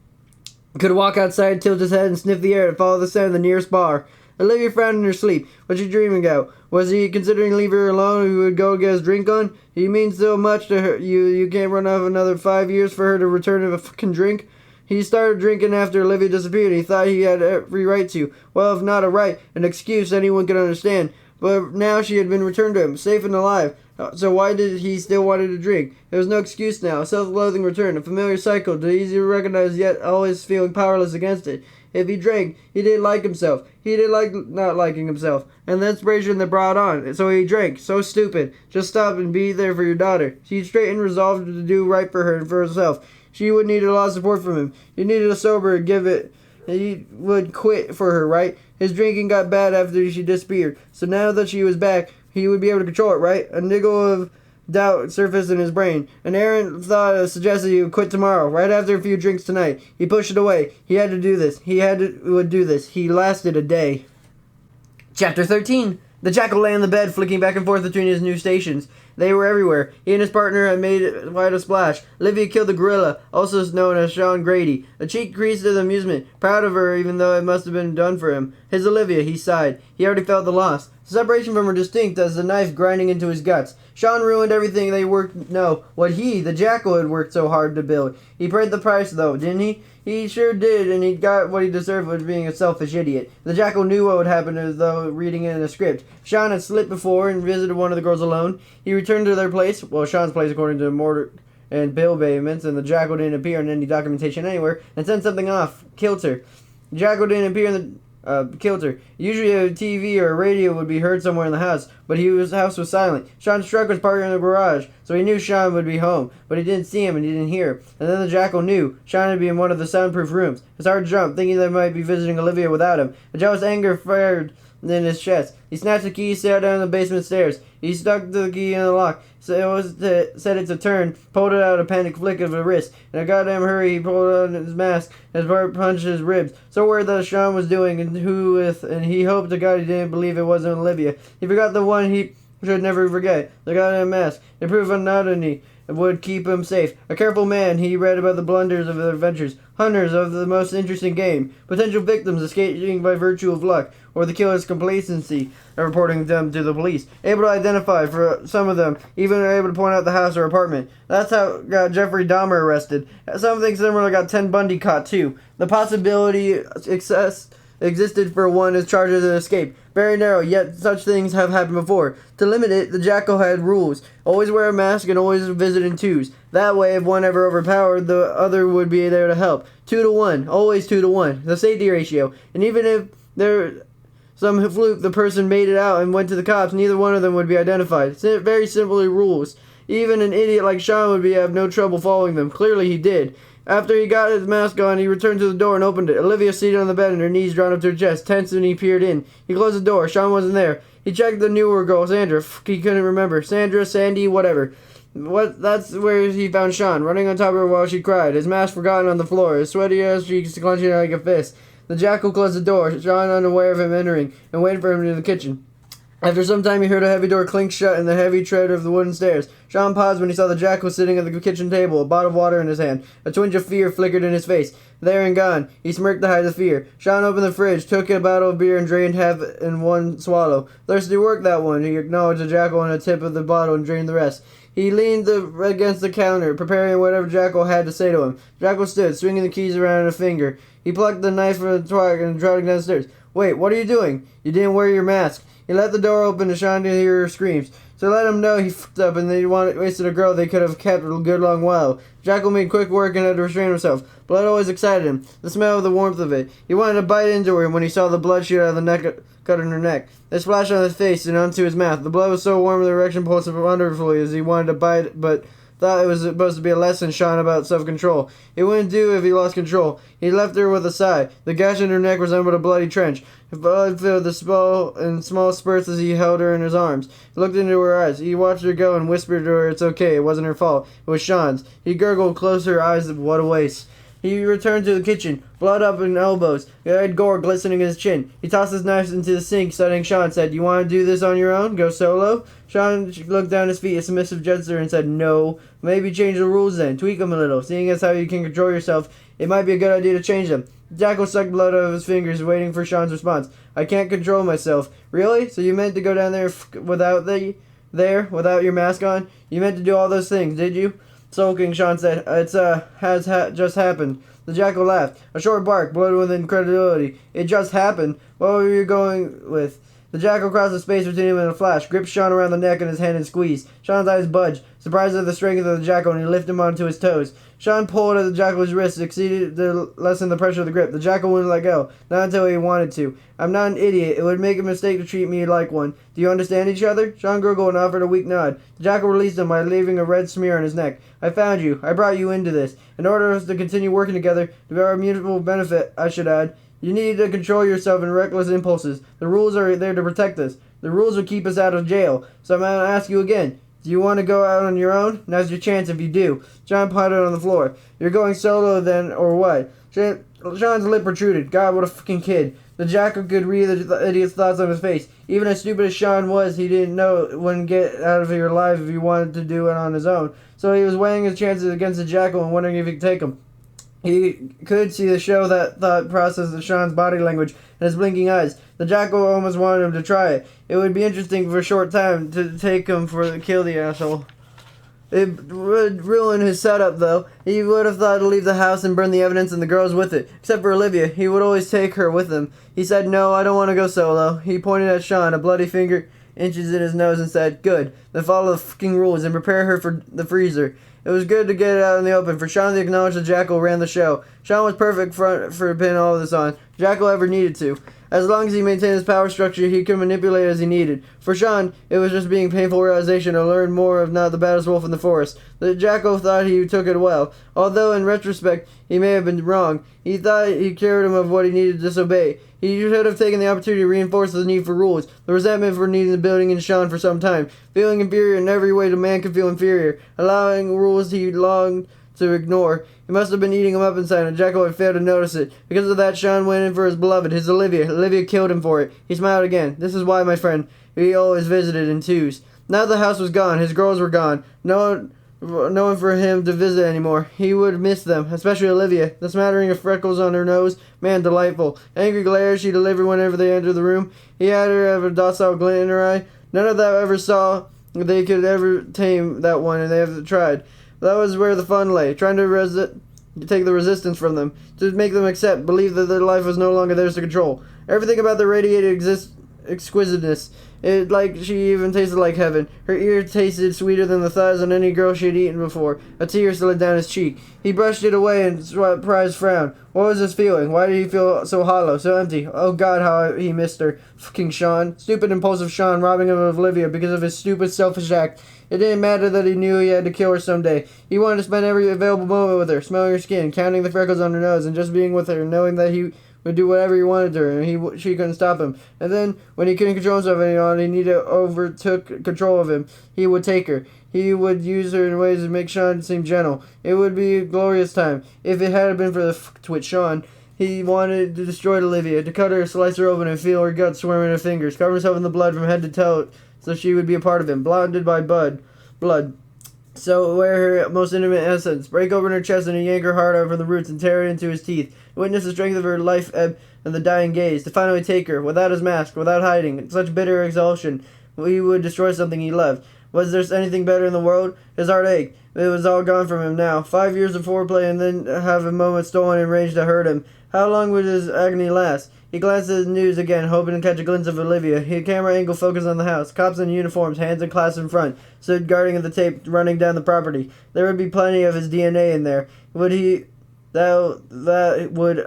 could walk outside, tilt his head, and sniff the air and follow the sound of the nearest bar. Olivia frowned in her sleep. What's she dreaming about? Was he considering leaving her alone who would go get his drink on? He means so much to her. You can't run off another 5 years for her to return a fucking drink? He started drinking after Olivia disappeared. He thought he had every right to. Well, if not a right, an excuse anyone could understand. But now she had been returned to him, safe and alive. So why did he still want to drink? There was no excuse now. A self-loathing return, a familiar cycle, too easy to recognize, yet always feeling powerless against it. If he drank, he didn't like himself. He didn't like not liking himself. And the inspiration that brought on. So he drank. So stupid. Just stop and be there for your daughter. She straightened, resolved to do right for her and for herself. She would need a lot of support from him. He needed a sober give it. He would quit for her, right? His drinking got bad after she disappeared. So now that she was back, he would be able to control it, right? A niggle of doubt surfaced in his brain. An errant thought suggested he would quit tomorrow, right after a few drinks tonight. He pushed it away. He had to do this. Would do this. He lasted a day. Chapter 13. The jackal lay on the bed, flicking back and forth between his new stations. They were everywhere. He and his partner had made quite a splash. Olivia killed the gorilla, also known as Sean Grady. A cheek creased with amusement, proud of her even though it must have been done for him. His Olivia, he sighed. He already felt the loss. The separation from her distinct as the knife grinding into his guts. Sean ruined everything they what he, the jackal, had worked so hard to build. He paid the price though, didn't he? He sure did, and he got what he deserved for being a selfish idiot. The jackal knew what would happen as though reading it in a script. Sean had slipped before and visited one of the girls alone. He returned to their place, well, Sean's place according to Mortar and Bill payments, and the jackal didn't appear in any documentation anywhere, and sent something off, kilter. The jackal didn't appear in the kilter. Usually a TV or a radio would be heard somewhere in the house, but his house was silent. Sean's truck was parked in the garage, so he knew Sean would be home, but he didn't see him and he didn't hear him. And then the jackal knew Sean would be in one of the soundproof rooms. His heart jumped, thinking they might be visiting Olivia without him. A jealous anger fired in his chest. He snatched the key, sat down the basement stairs. He stuck the key in the lock, set it to turn, pulled it out a panic flick of a wrist. In a goddamn hurry, he pulled on his mask, his heart punched his ribs. So worried that Sean was doing and who with, and he hoped to God he didn't believe it wasn't Olivia. He forgot the one he should never forget, the goddamn mask. It proved anonymity would keep him safe. A careful man, he read about the blunders of their adventures, hunters of the most interesting game, potential victims escaping by virtue of luck, or the killer's complacency of reporting them to the police. Able to identify for some of them, even able to point out the house or apartment. That's how got Jeffrey Dahmer arrested. Something similar got Ted Bundy caught too. The possibility existed for one as charges and escape. Very narrow, yet such things have happened before. To limit it, the jackal had rules. Always wear a mask and always visit in twos. That way, if one ever overpowered, the other would be there to help. 2 to 1. Always 2 to 1. The safety ratio. And even if there some fluke the person made it out and went to the cops, neither one of them would be identified. Very simply rules. Even an idiot like Sean would have no trouble following them. Clearly he did. After he got his mask on, he returned to the door and opened it. Olivia seated on the bed and her knees drawn up to her chest, tense, and he peered in. He closed the door. Sean wasn't there. He checked the newer girl, Sandra. He couldn't remember. Sandra, Sandy, whatever. That's where he found Sean, running on top of her while she cried, his mask forgotten on the floor, his sweaty ass cheeks clenching like a fist. The jackal closed the door, Sean unaware of him entering, and waited for him in the kitchen. After some time, he heard a heavy door clink shut and the heavy tread of the wooden stairs. Sean paused when he saw the jackal sitting at the kitchen table, a bottle of water in his hand. A twinge of fear flickered in his face. There and gone. He smirked to hide the fear. Sean opened the fridge, took a bottle of beer, and drained half in one swallow. Thirsty work, that one, he acknowledged the jackal on the tip of the bottle and drained the rest. He leaned against the counter, preparing whatever Jackal had to say to him. Jackal stood, swinging the keys around in a finger. He plucked the knife from the twig and trotted downstairs. Wait, what are you doing? You didn't wear your mask. He let the door open to Sean to hear her screams. So let him know he fucked up and they wasted a girl they could have kept a good long while. Jackal made quick work and had to restrain himself. Blood always excited him. The smell of the warmth of it. He wanted to bite into her when he saw the blood shoot out of the cut in her neck. It splashed on his face and onto his mouth. The blood was so warm the erection pulsed wonderfully as he wanted to bite, but thought it was supposed to be a lesson Sean about self-control. It wouldn't do if he lost control. He left her with a sigh. The gash in her neck resembled a bloody trench. Blood filled the skull in small spurts as he held her in his arms. He looked into her eyes. He watched her go and whispered to her it's okay. It wasn't her fault. It was Sean's. He gurgled close to her eyes. What a waste. He returned to the kitchen, blood up in elbows, red gore glistening in his chin. He tossed his knives into the sink, studying Sean, said, "You want to do this on your own? Go solo?" Sean looked down his feet, a submissive gesture, and said, "No. Maybe change the rules then. Tweak them a little. Seeing as how you can control yourself, it might be a good idea to change them." Jackal sucked blood out of his fingers, waiting for Sean's response. "I can't control myself." "Really? So you meant to go down there without your mask on? You meant to do all those things, did you?" Sulking, Sean said, just happened." The jackal laughed. A short bark, bloated with incredulity. "It just happened? What were you going with?" The jackal crossed the space between him in a flash, gripped Sean around the neck in his hand and squeezed. Sean's eyes budged, surprised at the strength of the jackal, and he lifted him onto his toes. Sean pulled at the jackal's wrist, succeeded to lessen the pressure of the grip. The jackal wouldn't let go, not until he wanted to. "I'm not an idiot. It would make a mistake to treat me like one. Do you understand each other?" Sean gurgled and offered a weak nod. The jackal released him by leaving a red smear on his neck. "I found you. I brought you into this. In order for us to continue working together, to our mutual benefit, I should add. You need to control yourself and reckless impulses. The rules are there to protect us. The rules will keep us out of jail. So I'm going to ask you again. Do you want to go out on your own? Now's your chance if you do." John potted on the floor. "You're going solo then, or what?" Sean's lip protruded. God, what a fucking kid. The jackal could read the idiot's thoughts on his face. Even as stupid as Sean was, he didn't know it wouldn't get out of here alive if he wanted to do it on his own. So he was weighing his chances against the jackal and wondering if he could take them. He could see the show that thought process of Sean's body language and his blinking eyes. The jackal almost wanted him to try it. It would be interesting for a short time to take him for kill the asshole. It would ruin his setup, though. He would have thought to leave the house and burn the evidence and the girls with it. Except for Olivia. He would always take her with him. He said, "No, I don't want to go solo." He pointed at Sean, a bloody finger inches in his nose, and said, "Good. Then follow the fucking rules and prepare her for the freezer." It was good to get it out in the open. For Sean to acknowledge the jackal ran the show. Sean was perfect for pinning all of this on. Jackal ever needed to. As long as he maintained his power structure, he could manipulate as he needed. For Sean, it was just being painful realization to learn more of not the baddest wolf in the forest. The jackal thought he took it well. Although, in retrospect, he may have been wrong. He thought he cured him of what he needed to disobey. He should have taken the opportunity to reinforce the need for rules, the resentment for needing the building in Sean for some time, feeling inferior in every way a man could feel inferior, allowing rules he longed to ignore. He must have been eating him up inside, and Jackal had failed to notice it. Because of that, Sean went in for his beloved, his Olivia. Olivia killed him for it. He smiled again. This is why, my friend, he always visited in twos. Now the house was gone. His girls were gone. No one for him to visit anymore. He would miss them, especially Olivia. The smattering of freckles on her nose, man, delightful. Angry glares she delivered whenever they entered the room. He had her have a docile glint in her eye. None of them ever saw they could ever tame that one, and they have tried. That was where the fun lay, trying to take the resistance from them, to make them accept, believe that their life was no longer theirs to control. Everything about the radiated exquisiteness. Like she even tasted like heaven. Her ear tasted sweeter than the thighs on any girl she had eaten before. A tear slid down his cheek. He brushed it away and surprised frown. What was this feeling? Why did he feel so hollow, so empty? Oh God, how he missed her. Fucking Sean. Stupid, impulsive Sean, robbing him of Olivia because of his stupid, selfish act. It didn't matter that he knew he had to kill her someday. He wanted to spend every available moment with her, smelling her skin, counting the freckles on her nose, and just being with her, knowing that he would do whatever he wanted to her, and she couldn't stop him. And then, when he couldn't control himself anymore, and he needed overtook control of him, he would take her. He would use her in ways to make Sean seem gentle. It would be a glorious time. If it had been for the twit Sean, He wanted to destroy Olivia, to cut her, slice her open, and feel her guts swim in her fingers, cover himself in the blood from head to toe so she would be a part of him, blinded by blood. So wear her most intimate essence, break open her chest and yank her heart out from the roots and tear it into his teeth, witness the strength of her life ebb and the dying gaze, to finally take her, without his mask, without hiding, in such bitter exhaustion, he would destroy something he loved. Was there anything better in the world? His heart ached. It was all gone from him now. 5 years of foreplay and then have a moment stolen and rage to hurt him. How long would his agony last? He glanced at the news again, hoping to catch a glimpse of Olivia. His camera angle focused on the house. Cops in uniforms, hands and clasped in front, stood guarding the tape running down the property. There would be plenty of his DNA in there. Would he... That would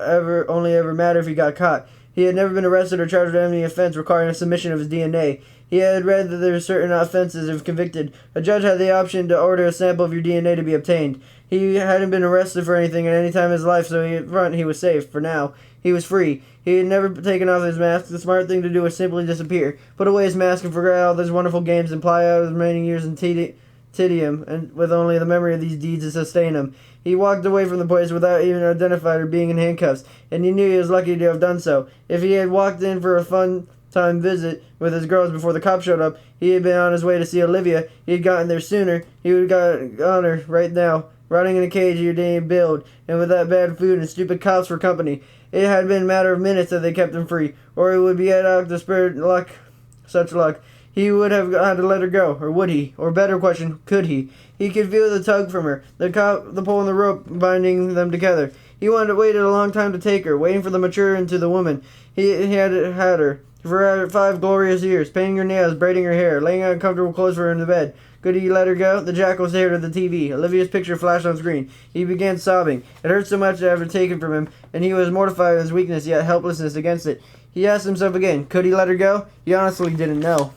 only ever matter if he got caught. He had never been arrested or charged with any offense requiring a submission of his DNA. He had read that there were certain offenses, if convicted, a judge had the option to order a sample of your DNA to be obtained. He hadn't been arrested for anything at any time in his life, so he was safe. For now, he was free. He had never taken off his mask. The smart thing to do was simply disappear. Put away his mask and forget all those wonderful games and ply out his remaining years in tedium, and with only the memory of these deeds to sustain him. He walked away from the place without even identifying her being in handcuffs, and he knew he was lucky to have done so. If he had walked in for a fun-time visit with his girls before the cops showed up, he had been on his way to see Olivia. He had gotten there sooner. He would have got on her right now, rotting in a cage he didn't build, and with that bad food and stupid cops for company. It had been a matter of minutes that they kept him free, or it would be out to spare such luck. He would have had to let her go, or would he? Or better question, could he? He could feel the tug from her, the pull on the rope binding them together. He wanted waited a long time to take her, waiting for the mature into the woman. He had her for 5 glorious years, painting her nails, braiding her hair, laying out comfortable clothes for her in the bed. Could he let her go? The jackal stared at the TV. Olivia's picture flashed on screen. He began sobbing. It hurt so much to have her taken from him, and he was mortified at his weakness, yet helplessness against it. He asked himself again, could he let her go? He honestly didn't know.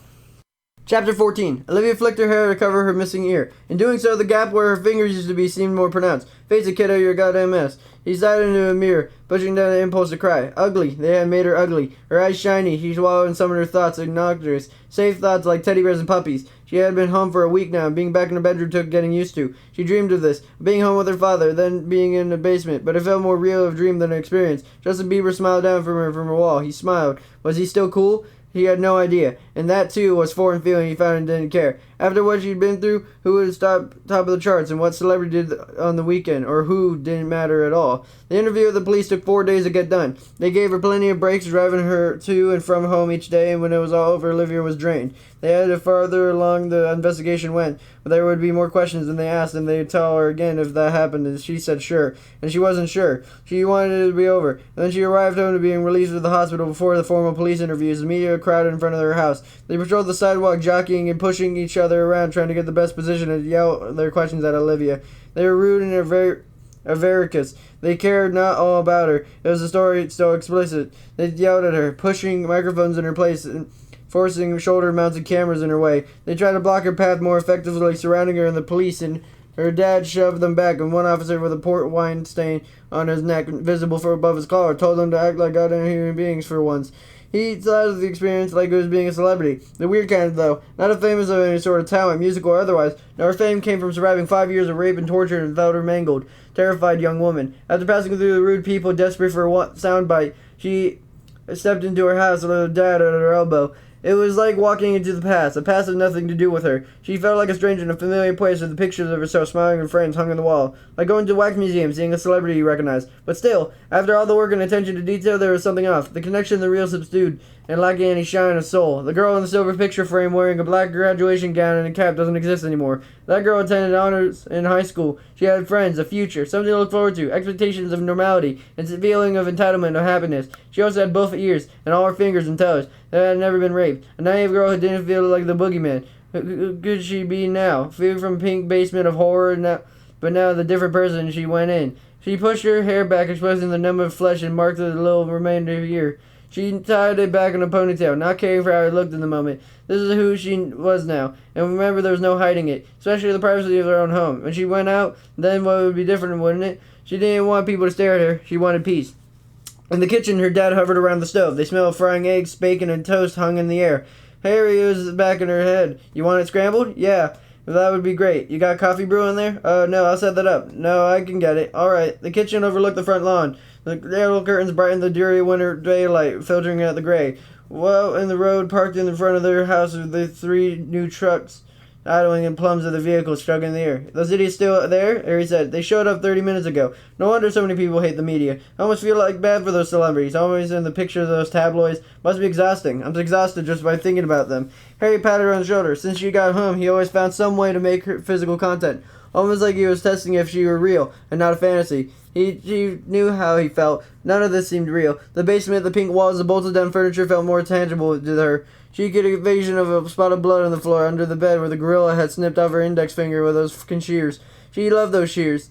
Chapter 14. Olivia flicked her hair to cover her missing ear. In doing so, the gap where her fingers used to be seemed more pronounced. Face it, kiddo, you're a goddamn mess. He sighed into a mirror, pushing down the impulse to cry. Ugly. They had made her ugly. Her eyes shiny. She swallowed and summoned her thoughts, obnoxious. Safe thoughts like teddy bears and puppies. She had been home for a week now, and being back in her bedroom took getting used to. She dreamed of this, being home with her father, then being in the basement, but it felt more real of a dream than an experience. Justin Bieber smiled down from her wall. He smiled. Was he still cool? He had no idea, and that too was foreign feeling he found and didn't care. After what she'd been through, who would stop top of the charts and what celebrity did on the weekend, or who didn't matter at all. The interview with the police took 4 days to get done. They gave her plenty of breaks, driving her to and from home each day, and when it was all over, Olivia was drained. They had to farther along the investigation went, but there would be more questions than they asked, and they'd tell her again if that happened, and she said sure, and she wasn't sure. She wanted it to be over, and then she arrived home to being released to the hospital before the formal police interviews. The media crowded in front of their house. They patrolled the sidewalk, jockeying and pushing each other around, trying to get the best position and yell their questions at Olivia. They were rude and avaricious. They cared not all about her. It was a story so explicit. They yelled at her, pushing microphones in her place and forcing shoulder-mounted cameras in her way. They tried to block her path more effectively, surrounding her and the police, and her dad shoved them back, and one officer with a port wine stain on his neck, visible from above his collar, told them to act like goddamn human beings for once. He thought of the experience like it was being a celebrity. The weird kind, though. Not a famous of any sort of talent, musical or otherwise. No, her fame came from surviving 5 years of rape and torture and felt her mangled, terrified young woman. After passing through the rude people, desperate for a soundbite, she stepped into her house with her dad at her elbow. It was like walking into the past. The past had nothing to do with her. She felt like a stranger in a familiar place with the pictures of herself smiling and friends hung on the wall. Like going to a wax museum, seeing a celebrity you recognized. But still, after all the work and attention to detail, there was something off. The connection, the real subdued, and lacking any shine of soul. The girl in the silver picture frame wearing a black graduation gown and a cap doesn't exist anymore. That girl attended honors in high school. She had friends, a future, something to look forward to, expectations of normality, and a feeling of entitlement and happiness. She also had both ears, and all her fingers and toes. That had never been raped. A naive girl who didn't feel like the boogeyman. Who could she be now? Free from pink basement of horror, but now the different person she went in. She pushed her hair back, exposing the numb of flesh, and marked the little remainder of her ear. She tied it back in a ponytail, not caring for how it looked in the moment. This is who she was now, and remember there was no hiding it, especially the privacy of her own home. When she went out, then what would be different, wouldn't it? She didn't want people to stare at her. She wanted peace. In the kitchen, her dad hovered around the stove. They smelled frying eggs, bacon, and toast hung in the air. Harry was back in her head. You want it scrambled? Yeah. That would be great. You got coffee brew in there? No, I'll set that up. No, I can get it. All right. The kitchen overlooked the front lawn. The yellow curtains brightened the dreary winter daylight, filtering out the gray. Well, in the road, parked in front of their house, were the 3 new trucks idling in plums of the vehicles struck in the air. "Those idiots still there?" Harry said. "They showed up 30 minutes ago. No wonder so many people hate the media. I almost feel like bad for those celebrities, always in the pictures of those tabloids. Must be exhausting. I'm exhausted just by thinking about them." Harry patted her on the shoulder. Since she got home, he always found some way to make her physical content. Almost like he was testing if she were real, and not a fantasy. She knew how he felt. None of this seemed real. The basement, the pink walls, the bolted down furniture felt more tangible to her. She could get a vision of a spot of blood on the floor under the bed where the gorilla had snipped off her index finger with those fucking shears. She loved those shears.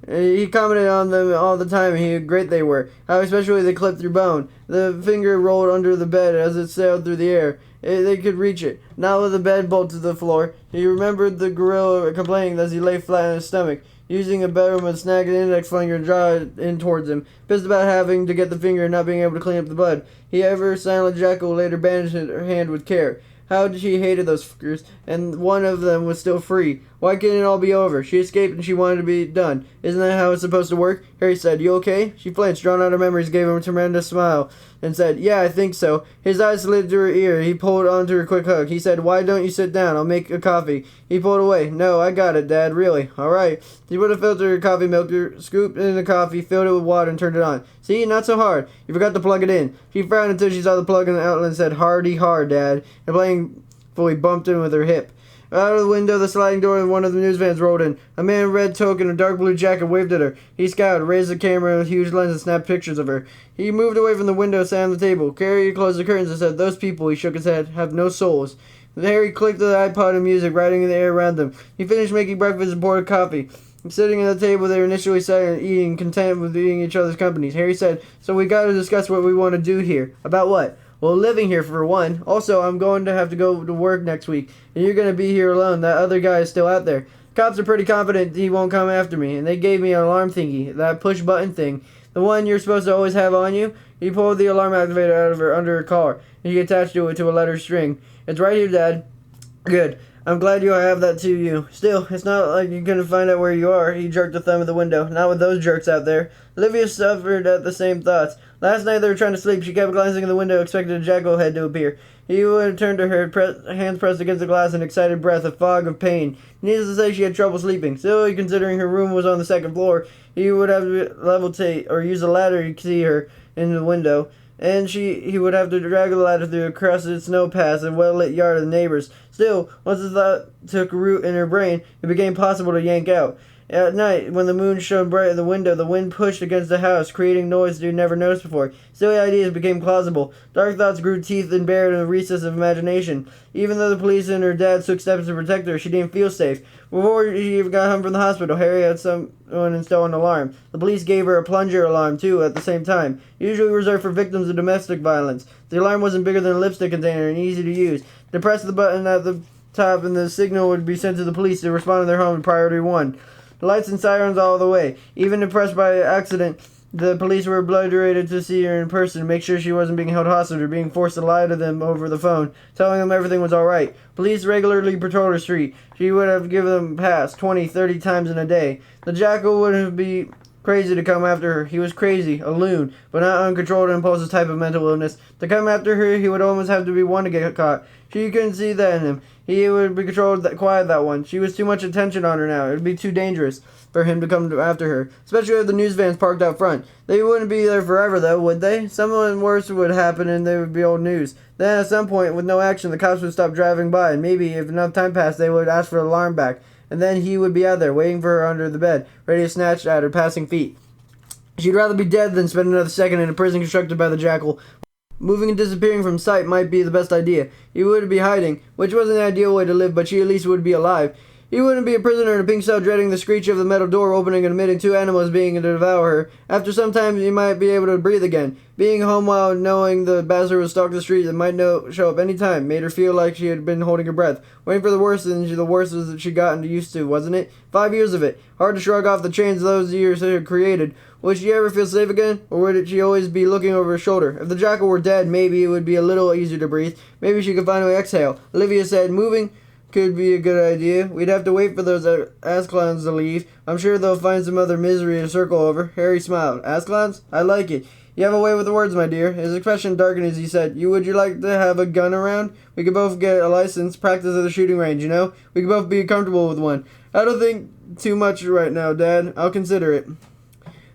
He commented on them all the time and how great they were. How especially they clipped through bone. The finger rolled under the bed as it sailed through the air. They could reach it. Not with the bed bolted to the floor. He remembered the gorilla complaining as he lay flat on his stomach. Using a bedroom and snagged an index finger and draw it in towards him, pissed about having to get the finger and not being able to clean up the blood. He ever silent jackal later bandaged her hand with care. How she hated those fuckers, and one of them was still free. Why couldn't it all be over? She escaped and she wanted to be done. Isn't that how it's supposed to work? Harry said, "You okay?" She flinched, drawn out her memories, gave him a tremendous smile, and said, "Yeah, I think so." His eyes slid to her ear. He pulled onto her quick hug. He said, "Why don't you sit down? I'll make a coffee." He pulled away. "No, I got it, Dad, really." "All right." He put a filter in coffee maker, scooped in the coffee, filled it with water, and turned it on. "See, not so hard. You forgot to plug it in." She frowned until she saw the plug in the outlet and said, "Hardy hard, Dad." And playing fully bumped in with her hip. Out of the window, the sliding door of one of the news vans rolled in. A man in a red toque and a dark blue jacket waved at her. He scowled, raised the camera with a huge lens and snapped pictures of her. He moved away from the window, sat on the table. Harry closed the curtains and said, "Those people," he shook his head, "have no souls." Harry clicked the iPod and music, riding in the air around them. He finished making breakfast and poured coffee. Sitting at the table, they were initially silent, eating, content with being each other's companies. Harry said, "So we got to discuss what we want to do here." "About what?" "Well, living here for one. Also, I'm going to have to go to work next week, and you're going to be here alone. That other guy is still out there. Cops are pretty confident he won't come after me, and they gave me an alarm thingy, that push button thing, the one you're supposed to always have on you." He pulled the alarm activator out of her under her collar, and he attached it to a letter string. "It's right here, Dad." "Good. I'm glad you have that to you. Still, it's not like you're going to find out where you are." He jerked a thumb at the window. "Not with those jerks out there." Olivia suffered at the same thoughts. Last night they were trying to sleep. She kept glancing in the window, expecting a jackal head to appear. He would turn to her, hands pressed against the glass, an excited breath, a fog of pain. Needless to say, she had trouble sleeping. Still, considering her room was on the second floor, he would have to levitate or use a ladder to see her in the window. And he would have to drag the ladder through a crusted snow paths and well-lit yard of the neighbors. Still, once the thought took root in her brain, it became possible to yank out. At night, when the moon shone bright in the window, the wind pushed against the house, creating noise you'd never noticed before. Silly ideas became plausible. Dark thoughts grew teeth and bared in the recess of imagination. Even though the police and her dad took steps to protect her, she didn't feel safe. Before she even got home from the hospital, Harry had someone install an alarm. The police gave her a plunger alarm, too, at the same time, usually reserved for victims of domestic violence. The alarm wasn't bigger than a lipstick container and easy to use. To press the button at the top and the signal would be sent to the police to respond to their home in priority 1. Lights and sirens all the way. Even impressed by accident, the police were obliterated to see her in person to make sure she wasn't being held hostage or being forced to lie to them over the phone, telling them everything was alright. Police regularly patrolled her street. She would have given them a pass 20, 30 times in a day. The jackal would be crazy to come after her. He was crazy, a loon, but not uncontrolled and impulsive type of mental illness. To come after her, he would almost have to be one to get caught. She couldn't see that in him. He would be controlled, quiet, that one. She was too much attention on her now. It would be too dangerous for him to come after her, especially with the news vans parked out front. They wouldn't be there forever, though, would they? Something worse would happen and they would be old news. Then, at some point, with no action, the cops would stop driving by, and maybe, if enough time passed, they would ask for the alarm back. And then he would be out there, waiting for her under the bed, ready to snatch at her passing feet. She'd rather be dead than spend another second in a prison constructed by the jackal. Moving and disappearing from sight might be the best idea. He would be hiding, which wasn't the ideal way to live, but she at least would be alive. He wouldn't be a prisoner in a pink cell dreading the screech of the metal door opening and admitting 2 animals being to devour her. After some time, he might be able to breathe again. Being home while knowing the bastard would stalk the street and might show up any time made her feel like she had been holding her breath, waiting for the worst, and the worst was that she'd gotten used to, wasn't it? 5 years of it. Hard to shrug off the chains those years had created. Would she ever feel safe again, or would she always be looking over her shoulder? If the jackal were dead, maybe it would be a little easier to breathe. Maybe she could finally exhale. Olivia said, "Moving could be a good idea. We'd have to wait for those ass clowns to leave. I'm sure they'll find some other misery to circle over. Harry smiled. Ass clowns? I like it. You have a way with the words, my dear. His expression darkened as he said, Would you like to have a gun around? We could both get a license, practice at the shooting range, you know? We could both be comfortable with one. I don't think too much right now, Dad. I'll consider it.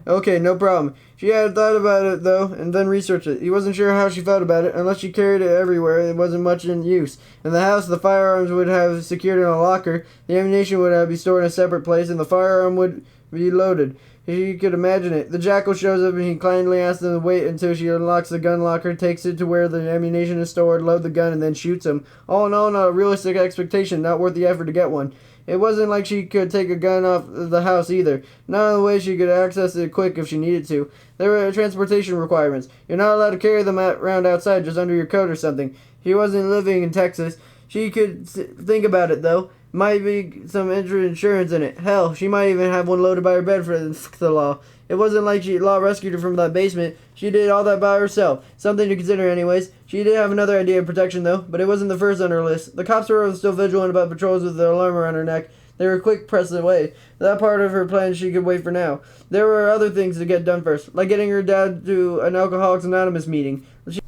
Okay, no problem. She had thought about it, though, and then researched it. He wasn't sure how she felt about it. Unless she carried it everywhere, it wasn't much in use. In the house, the firearms would have secured in a locker, the ammunition would have be stored in a separate place, and the firearm would be loaded. She could imagine it. The jackal shows up and he kindly asks them to wait until she unlocks the gun locker, takes it to where the ammunition is stored, load the gun, and then shoots him. All in all, not a realistic expectation, not worth the effort to get one. It wasn't like she could take a gun off the house either. Not in the way she could access it quick if she needed to. There were transportation requirements. You're not allowed to carry them around outside just under your coat or something. She wasn't living in Texas. She could think about it, though. Might be some insurance in it. Hell, she might even have one loaded by her bed for the law. It wasn't like law rescued her from that basement. She did all that by herself. Something to consider anyways. She did have another idea of protection though, but it wasn't the first on her list. The cops were still vigilant about patrols with the alarm around her neck. They were quick pressed away. That part of her plan she could wait for now. There were other things to get done first, like getting her dad to an Alcoholics Anonymous meeting.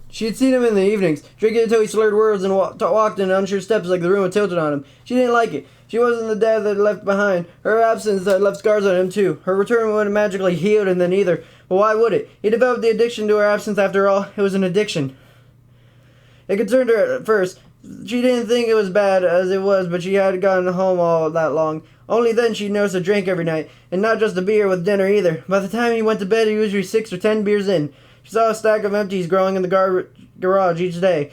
She had seen him in the evenings, drinking until he slurred words and walked in unsure steps like the room had tilted on him. She didn't like it. She wasn't the dad that left behind. Her absence had left scars on him too. Her return would have magically healed him then either. But why would it? He developed the addiction to her absence after all. It was an addiction. It concerned her at first. She didn't think it was bad as it was, but she had gone home all that long. Only then she noticed a drink every night, and not just a beer with dinner either. By the time he went to bed, he was usually 6 or 10 beers in. She saw a stack of empties growing in the garage each day.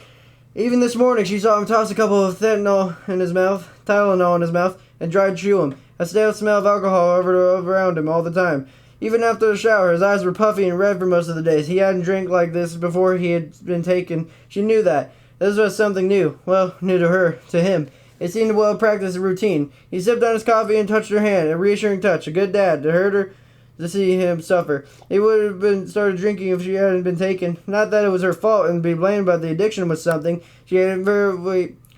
Even this morning, she saw him toss a couple of Tylenol in his mouth, and try to chew him. A stale smell of alcohol hovered around him all the time. Even after the shower, his eyes were puffy and red for most of the days. He hadn't drank like this before he had been taken. She knew that. This was something new. Well, new to her, to him. It seemed a well-practiced routine. He sipped on his coffee and touched her hand, a reassuring touch, a good dad, to hurt her to see him suffer. He would have been started drinking if she hadn't been taken. Not that it was her fault and be blamed about the addiction was something she had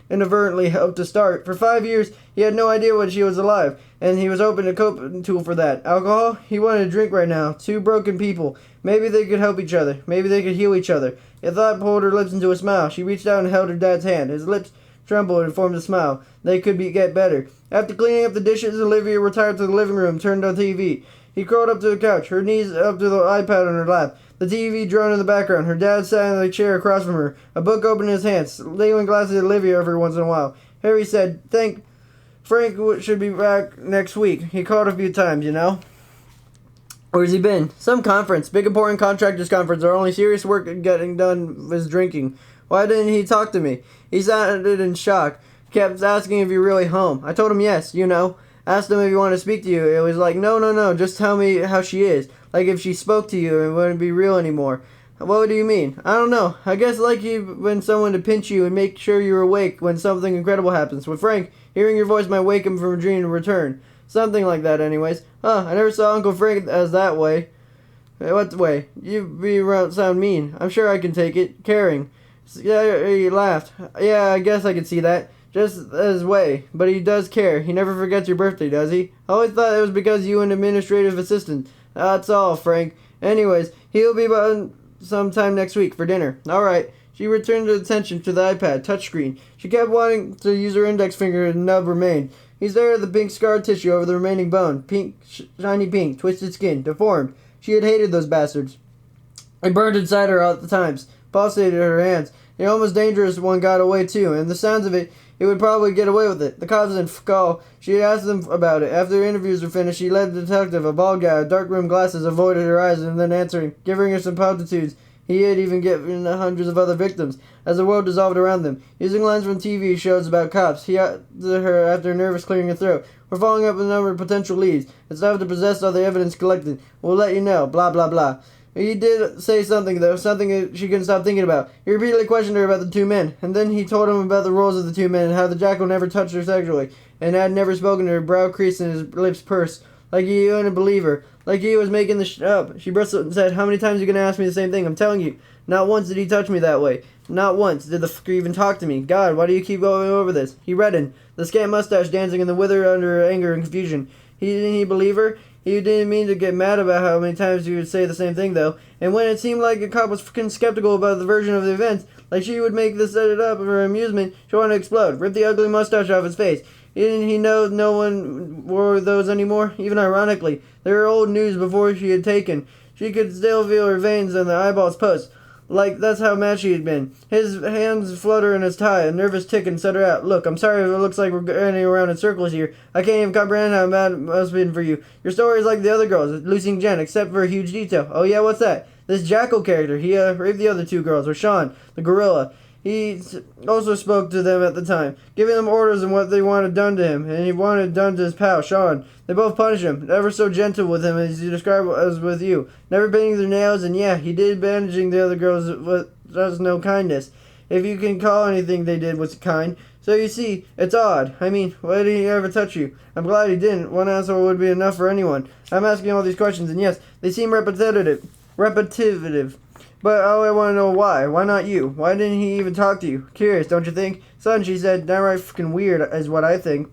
inadvertently helped to start. For 5 years, he had no idea when she was alive, and he was open to coping tool for that. Alcohol? He wanted to drink right now. Two broken people. Maybe they could help each other. Maybe they could heal each other. A thought pulled her lips into a smile. She reached out and held her dad's hand. His lips trembled and formed a smile. They could get better. After cleaning up the dishes, Olivia retired to the living room, turned on TV. He crawled up to the couch, her knees up to the iPad on her lap. The TV droned in the background. Her dad sat in the chair across from her, a book open in his hands, ladling glasses at Olivia every once in a while. Harry said, Frank should be back next week. He called a few times, you know. Where's he been? Some conference. Big important contractors conference. Our only serious work getting done was drinking. Why didn't he talk to me? He sounded in shock. Kept asking if you're really home. I told him yes, you know. Asked him if he wanted to speak to you. It was like, no, just tell me how she is. Like if she spoke to you, it wouldn't be real anymore. What do you mean? I don't know. I guess like you when someone to pinch you and make sure you're awake when something incredible happens. With Frank, hearing your voice might wake him from a dream and return. Something like that anyways. I never saw Uncle Frank as that way. What way? You sound mean. I'm sure I can take it. Caring. Yeah, he laughed. Yeah, I guess I could see that. Just his way. But he does care. He never forgets your birthday, does he? I always thought it was because you an administrative assistant. That's all, Frank. Anyways, he'll be about sometime next week for dinner. Alright. She returned her attention to the iPad touchscreen. She kept wanting to use her index finger and nub remained. He stared at the pink scar tissue over the remaining bone. Pink, shiny pink, twisted skin, deformed. She had hated those bastards. It burned inside her all the times, pulsated her hands. The almost dangerous one got away too, and the sounds of it would probably get away with it. The cops didn't call. She asked them about it. After the interviews were finished, she led the detective, a bald guy with dark rimmed glasses, avoided her eyes and then answering, giving her some platitudes. He had even given hundreds of other victims, as the world dissolved around them. Using lines from TV shows about cops, he asked her after nervous clearing her throat. We're following up a number of potential leads. It's time to possess all the evidence collected. We'll let you know. Blah, blah, blah. He did say something, though, something that she couldn't stop thinking about. He repeatedly questioned her about the two men, and then he told him about the roles of the two men and how the jackal never touched her sexually, and had never spoken to her, brow creased and his lips pursed, like he wouldn't believe her, like he was making this up. She bristled and said, how many times are you going to ask me the same thing? I'm telling you, not once did he touch me that way. Not once did the fucker even talk to me. God, why do you keep going over this? He reddened, the scant mustache dancing in the wither under anger and confusion. Didn't he believe her? He didn't mean to get mad about how many times he would say the same thing, though. And when it seemed like the cop was fucking skeptical about the version of the events, like she would make this set it up for her amusement, she wanted to explode, rip the ugly mustache off his face. Didn't he know no one wore those anymore? Even ironically, they were old news before she had taken. She could still feel her veins and the eyeballs pulse. Like, that's how mad she had been. His hands flutter in his tie, a nervous tick, and set her out. Look, I'm sorry if it looks like we're running around in circles here. I can't even comprehend how mad it must have been for you. Your story is like the other girls, Lucy and Jen, except for a huge detail. Oh yeah, what's that? This Jackal character, he raped the other two girls, or Sean, the gorilla. He also spoke to them at the time, giving them orders on what they wanted done to him, and he wanted done to his pal, Sean. They both punished him, never so gentle with him as you described as with you, never painting their nails, and yeah, he did bandaging the other girls with just no kindness, if you can call anything they did was kind. So you see, it's odd. I mean, why did he ever touch you? I'm glad he didn't. One answer would be enough for anyone. I'm asking all these questions, and yes, they seem repetitive. But I want to know why. Why not you? Why didn't he even talk to you? Curious, don't you think? Son, she said, downright fucking weird is what I think.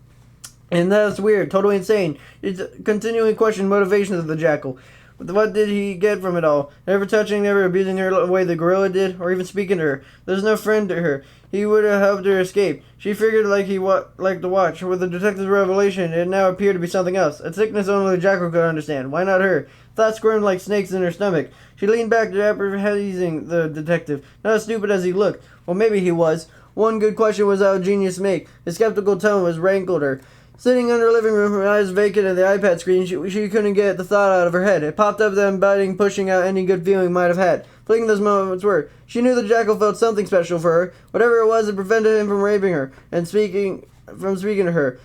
And that's weird, totally insane. It's continuing question motivations of the Jackal. What did he get from it all? Never touching, never abusing her the way the gorilla did, or even speaking to her. There's no friend to her. He would have helped her escape. She figured like he liked to watch. With the detective's revelation, it now appeared to be something else. A sickness only the Jackal could understand. Why not her? Thoughts squirmed like snakes in her stomach. She leaned back, apprehending the detective. Not as stupid as he looked. Well, maybe he was. One good question was how genius make. His skeptical tone was rankled her. Sitting in her living room, her eyes vacant at the iPad screen, she couldn't get the thought out of her head. It popped up then, biting, pushing out any good feeling might have had. Fleeting those moments were. She knew the Jackal felt something special for her. Whatever it was, it prevented him from raping her and speaking to her.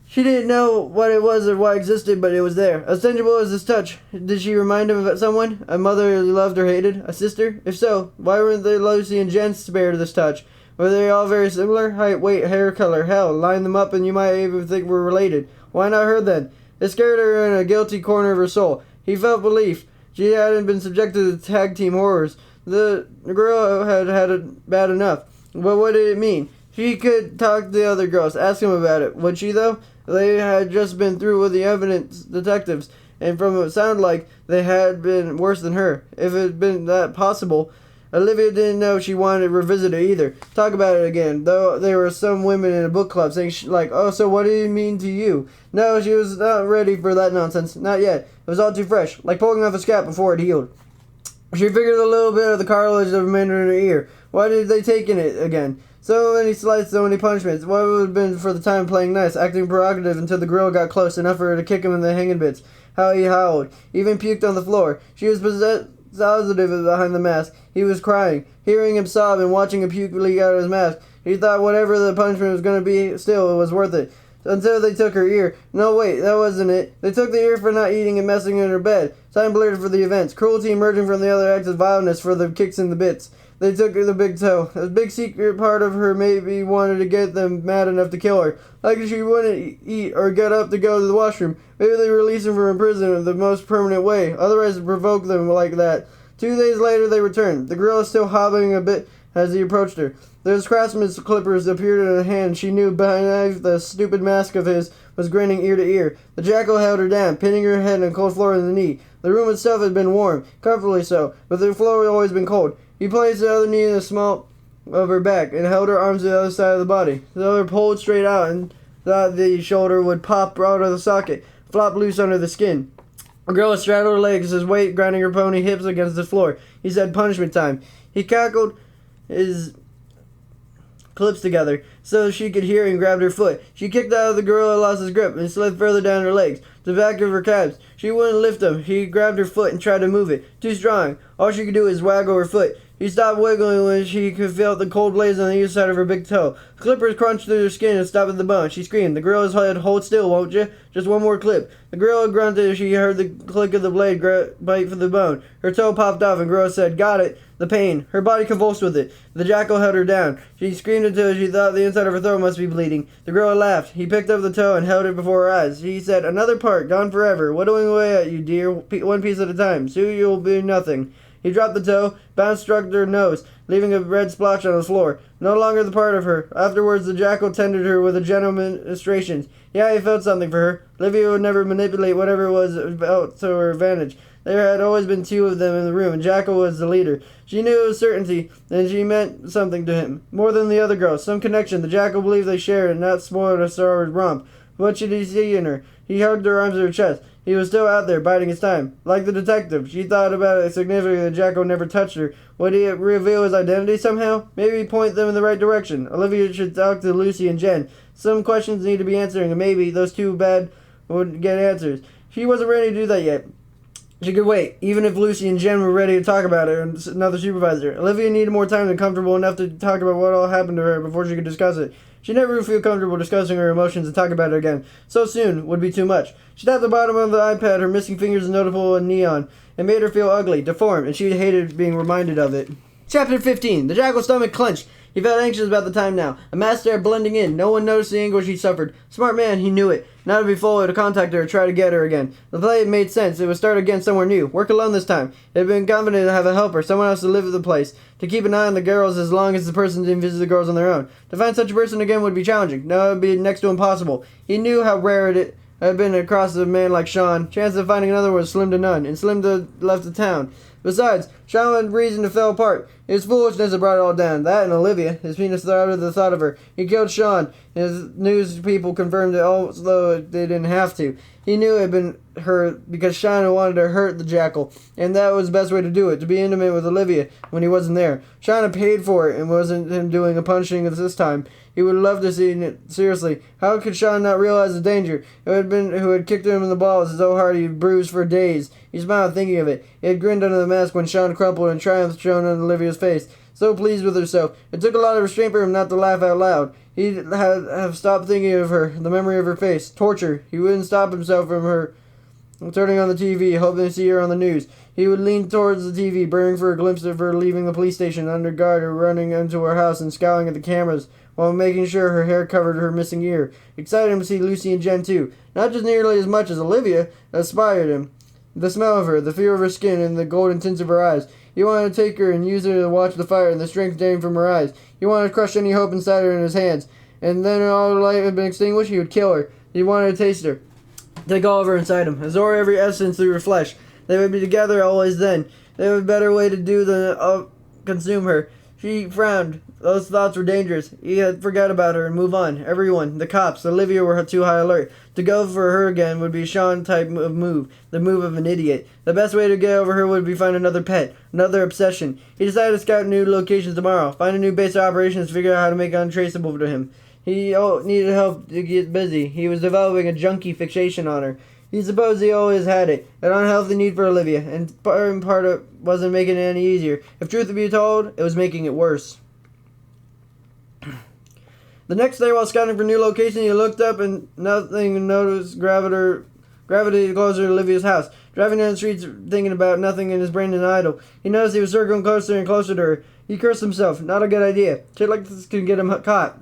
She didn't know what it was or why it existed, but it was there. As tangible as his touch. Did she remind him of someone? A mother he loved or hated? A sister? If so, why weren't they Lucy and Jen spared this touch? Were they all very similar? Height, weight, hair color, hell, line them up and you might even think we're related. Why not her then? It scared her in a guilty corner of her soul. He felt relief. She hadn't been subjected to tag team horrors. The girl had it bad enough. But what did it mean? She could talk to the other girls, ask them about it. Would she though? They had just been through with the evidence detectives, and from what it sounded like, they had been worse than her. If it had been that possible, Olivia didn't know she wanted to revisit it either. Talk about it again, though there were some women in a book club saying, oh, so what did it mean to you? No, she was not ready for that nonsense. Not yet. It was all too fresh, like pulling off a scab before it healed. She figured a little bit of the cartilage that remained in her ear. Why did they take in it again? So many slights, so many punishments. What would have been for the time playing nice, acting prerogative until the girl got close enough for her to kick him in the hanging bits. How he howled. Even puked on the floor. She was positive behind the mask. He was crying. Hearing him sob and watching him puke leak out of his mask, he thought whatever the punishment was going to be, still it was worth it. Until they took her ear. No, wait, that wasn't it. They took the ear for not eating and messing in her bed. Time blurred for the events. Cruelty emerging from the other acts of vileness for the kicks in the bits. They took her the big toe. A big secret part of her maybe wanted to get them mad enough to kill her. Like she wouldn't eat or get up to go to the washroom. Maybe they released her from prison in the most permanent way. Otherwise it provoked them like that. 2 days later they returned. The girl was still hobbling a bit as he approached her. Those craftsman's clippers appeared in her hand. She knew behind the stupid mask of his was grinning ear to ear. The Jackal held her down, pinning her head on the cold floor in the knee. The room itself had been warm, comfortably so, but the floor had always been cold. He placed the other knee in the small of her back and held her arms to the other side of the body. The other pulled straight out and thought the shoulder would pop out of the socket, flop loose under the skin. The girl straddled her legs, his weight grinding her pony hips against the floor. He said, "Punishment time." He cackled his clips together so she could hear and grabbed her foot. She kicked out of the girl and lost his grip and slid further down her legs, to the back of her calves. She wouldn't lift him. He grabbed her foot and tried to move it. Too strong. All she could do was waggle her foot. He stopped wiggling when she could feel the cold blaze on the east side of her big toe. The clippers crunched through her skin and stopped at the bone. She screamed. The girl said, "Hold still, won't you? Just one more clip." The girl grunted as she heard the click of the blade bite for the bone. Her toe popped off and the girl said, "Got it." The pain. Her body convulsed with it. The Jackal held her down. She screamed until she thought the inside of her throat must be bleeding. The girl laughed. He picked up the toe and held it before her eyes. He said, "Another part, gone forever. Whittling away at you, dear, one piece at a time. Soon you'll be nothing." He dropped the toe, bounce struck her nose, leaving a red splotch on the floor. No longer the part of her. Afterwards, the jackal tended her with a gentle ministrations. Yeah, he felt something for her. Olivia would never manipulate whatever was about to her advantage. There had always been two of them in the room, and Jackal was the leader. She knew it with certainty, and she meant something to him. More than the other girls. Some connection. The Jackal believed they shared, and not spoiled a sorrow's romp. What should he see in her? He hugged her arms to her chest. He was still out there, biding his time. Like the detective, she thought about it significantly. The Jackal never touched her. Would he reveal his identity somehow? Maybe point them in the right direction. Olivia should talk to Lucy and Jen. Some questions need to be answering, and maybe those two bad would get answers. She wasn't ready to do that yet. She could wait, even if Lucy and Jen were ready to talk about it and another supervisor. Olivia needed more time and comfortable enough to talk about what all happened to her before she could discuss it. She never would feel comfortable discussing her emotions and talk about it again. So soon would be too much. She tapped the bottom of the iPad, her missing fingers notable in neon. It made her feel ugly, deformed, and she hated being reminded of it. Chapter 15. The Jackal's stomach clenched. He felt anxious about the time now. A mass stare blending in. No one noticed the anguish he suffered. Smart man, he knew it. Now to be forward to contact her and try to get her again. The play made sense. It would start again somewhere new. Work alone this time. It had been confident to have a helper, someone else to live at the place. To keep an eye on the girls as long as the person didn't visit the girls on their own. To find such a person again would be challenging. No, it would be next to impossible. He knew how rare it had been across a man like Sean. Chance of finding another was slim to none, and slim to left the town. Besides, Sean had reason to fall apart. His foolishness had brought it all down. That and Olivia. His penis throbbed at the thought of her. He killed Sean. His news people confirmed it, although they didn't have to. He knew it had been her because Sean wanted to hurt the Jackal, and that was the best way to do it, to be intimate with Olivia when he wasn't there. Sean had paid for it, and wasn't him doing a punching this time. He would love to see it seriously. How could Sean not realize the danger? It had been who had kicked him in the balls so hard he bruised for days. He smiled thinking of it. He had grinned under the mask when Sean crumpled and triumph shone on Olivia's face. So pleased with herself. It took a lot of restraint for him not to laugh out loud. He'd have stopped thinking of her, the memory of her face. Torture. He wouldn't stop himself from her turning on the TV, hoping to see her on the news. He would lean towards the TV, burning for a glimpse of her leaving the police station under guard or running into her house and scowling at the cameras while making sure her hair covered her missing ear. Excited him to see Lucy and Jen too. Not just nearly as much as Olivia, inspired him. The smell of her, the feel of her skin, and the golden tints of her eyes. He wanted to take her and use her to watch the fire and the strength draining from her eyes. He wanted to crush any hope inside her in his hands. And then when all her light had been extinguished, he would kill her. He wanted to taste her. Take all of her inside him. Absorb every essence through her flesh. They would be together always then. There was a better way to do than consume her. She frowned. Those thoughts were dangerous. He had forgot about her and move on. Everyone, the cops, Olivia were too high alert. To go for her again would be a Sean type of move, the move of an idiot. The best way to get over her would be find another pet, another obsession. He decided to scout new locations tomorrow, find a new base of operations, figure out how to make it untraceable to him. He needed help to get busy. He was developing a junkie fixation on her. He supposed he always had it, an unhealthy need for Olivia, and part of it wasn't making it any easier. If truth to be told, it was making it worse. The next day, while scouting for new location, he looked up and nothing noticed gravity closer to Olivia's house. Driving down the streets, thinking about nothing in his brain and idle. He noticed he was circling closer and closer to her. He cursed himself. Not a good idea. Shit like this could get him caught.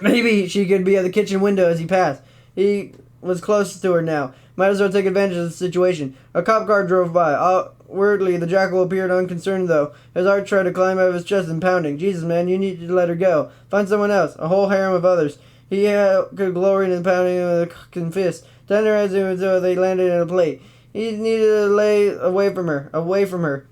Maybe she could be at the kitchen window as he passed. He was close to her now. Might as well take advantage of the situation. A cop car drove by. Outwardly, the Jackal appeared unconcerned, though. His heart tried to climb out of his chest and pounding. Jesus, man, you need to let her go. Find someone else. A whole harem of others. He could glory in the pounding of the cock fist, tenderizing him until they landed in a plate. He needed to lay away from her. Away from her.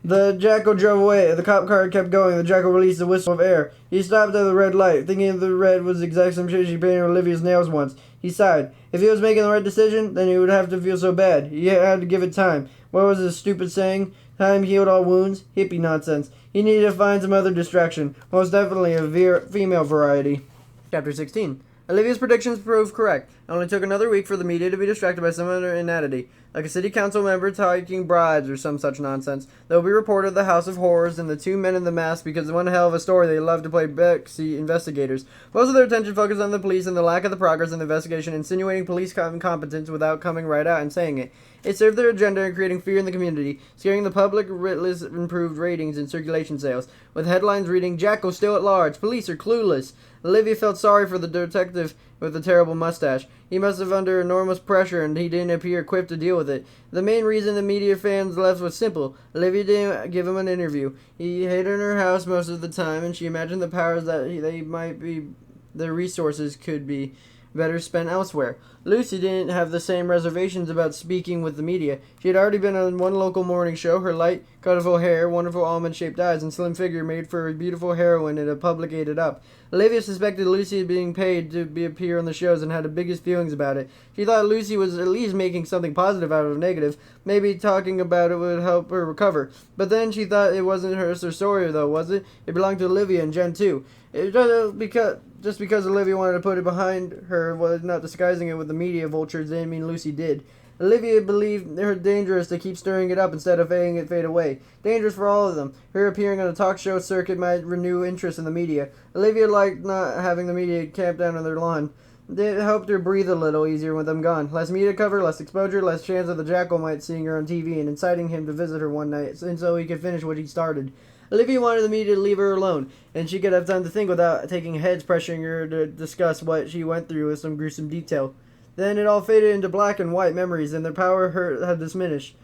The Jackal drove away. The cop car kept going. The Jackal released a whistle of air. He stopped at the red light, thinking the red was the exact same shade she painted Olivia's nails once. He sighed. If he was making the right decision, then he would have to feel so bad. He had to give it time. What was his stupid saying? Time healed all wounds? Hippie nonsense. He needed to find some other distraction. Most definitely a female variety. Chapter 16. Olivia's predictions proved correct. It only took another week for the media to be distracted by some other inanity, like a city council member taking bribes or some such nonsense. They'll be reported the House of Horrors and the two men in the mask because one hell of a story they love to play backseat investigators. Most of their attention focused on the police and the lack of the progress in the investigation, insinuating police incompetence without coming right out and saying it. It served their agenda in creating fear in the community, scaring the public, ritless improved ratings and circulation sales, with headlines reading, "Jackal still at large, police are clueless." Olivia felt sorry for the detective with the terrible mustache. He must have under enormous pressure and he didn't appear equipped to deal with with it. The main reason the media fans left was simple. Olivia didn't give him an interview. He hid in her house most of the time, and she imagined the powers that they might be, the resources could be better spent elsewhere. Lucy didn't have the same reservations about speaking with the media. She had already been on one local morning show. Her light, colorful hair, wonderful almond-shaped eyes, and slim figure made for a beautiful heroine in a public ate it up. Olivia suspected Lucy had being paid to appear on the shows and had the biggest feelings about it. She thought Lucy was at least making something positive out of negative. Maybe talking about it would help her recover. But then she thought it wasn't her story, though, was it? It belonged to Olivia and Jen, too. Just because Olivia wanted to put it behind her was not disguising it with the media vultures didn't mean Lucy did. Olivia believed it was dangerous to keep stirring it up instead of letting it fade away. Dangerous for all of them. Her appearing on a talk show circuit might renew interest in the media. Olivia liked not having the media camp down on their lawn. It helped her breathe a little easier with them gone. Less media cover, less exposure, less chance of the jackal might seeing her on TV and inciting him to visit her one night so he could finish what he started. Olivia wanted the media to leave her alone, and she could have time to think without taking heads pressuring her to discuss what she went through with some gruesome detail. Then it all faded into black and white memories, and their power had diminished.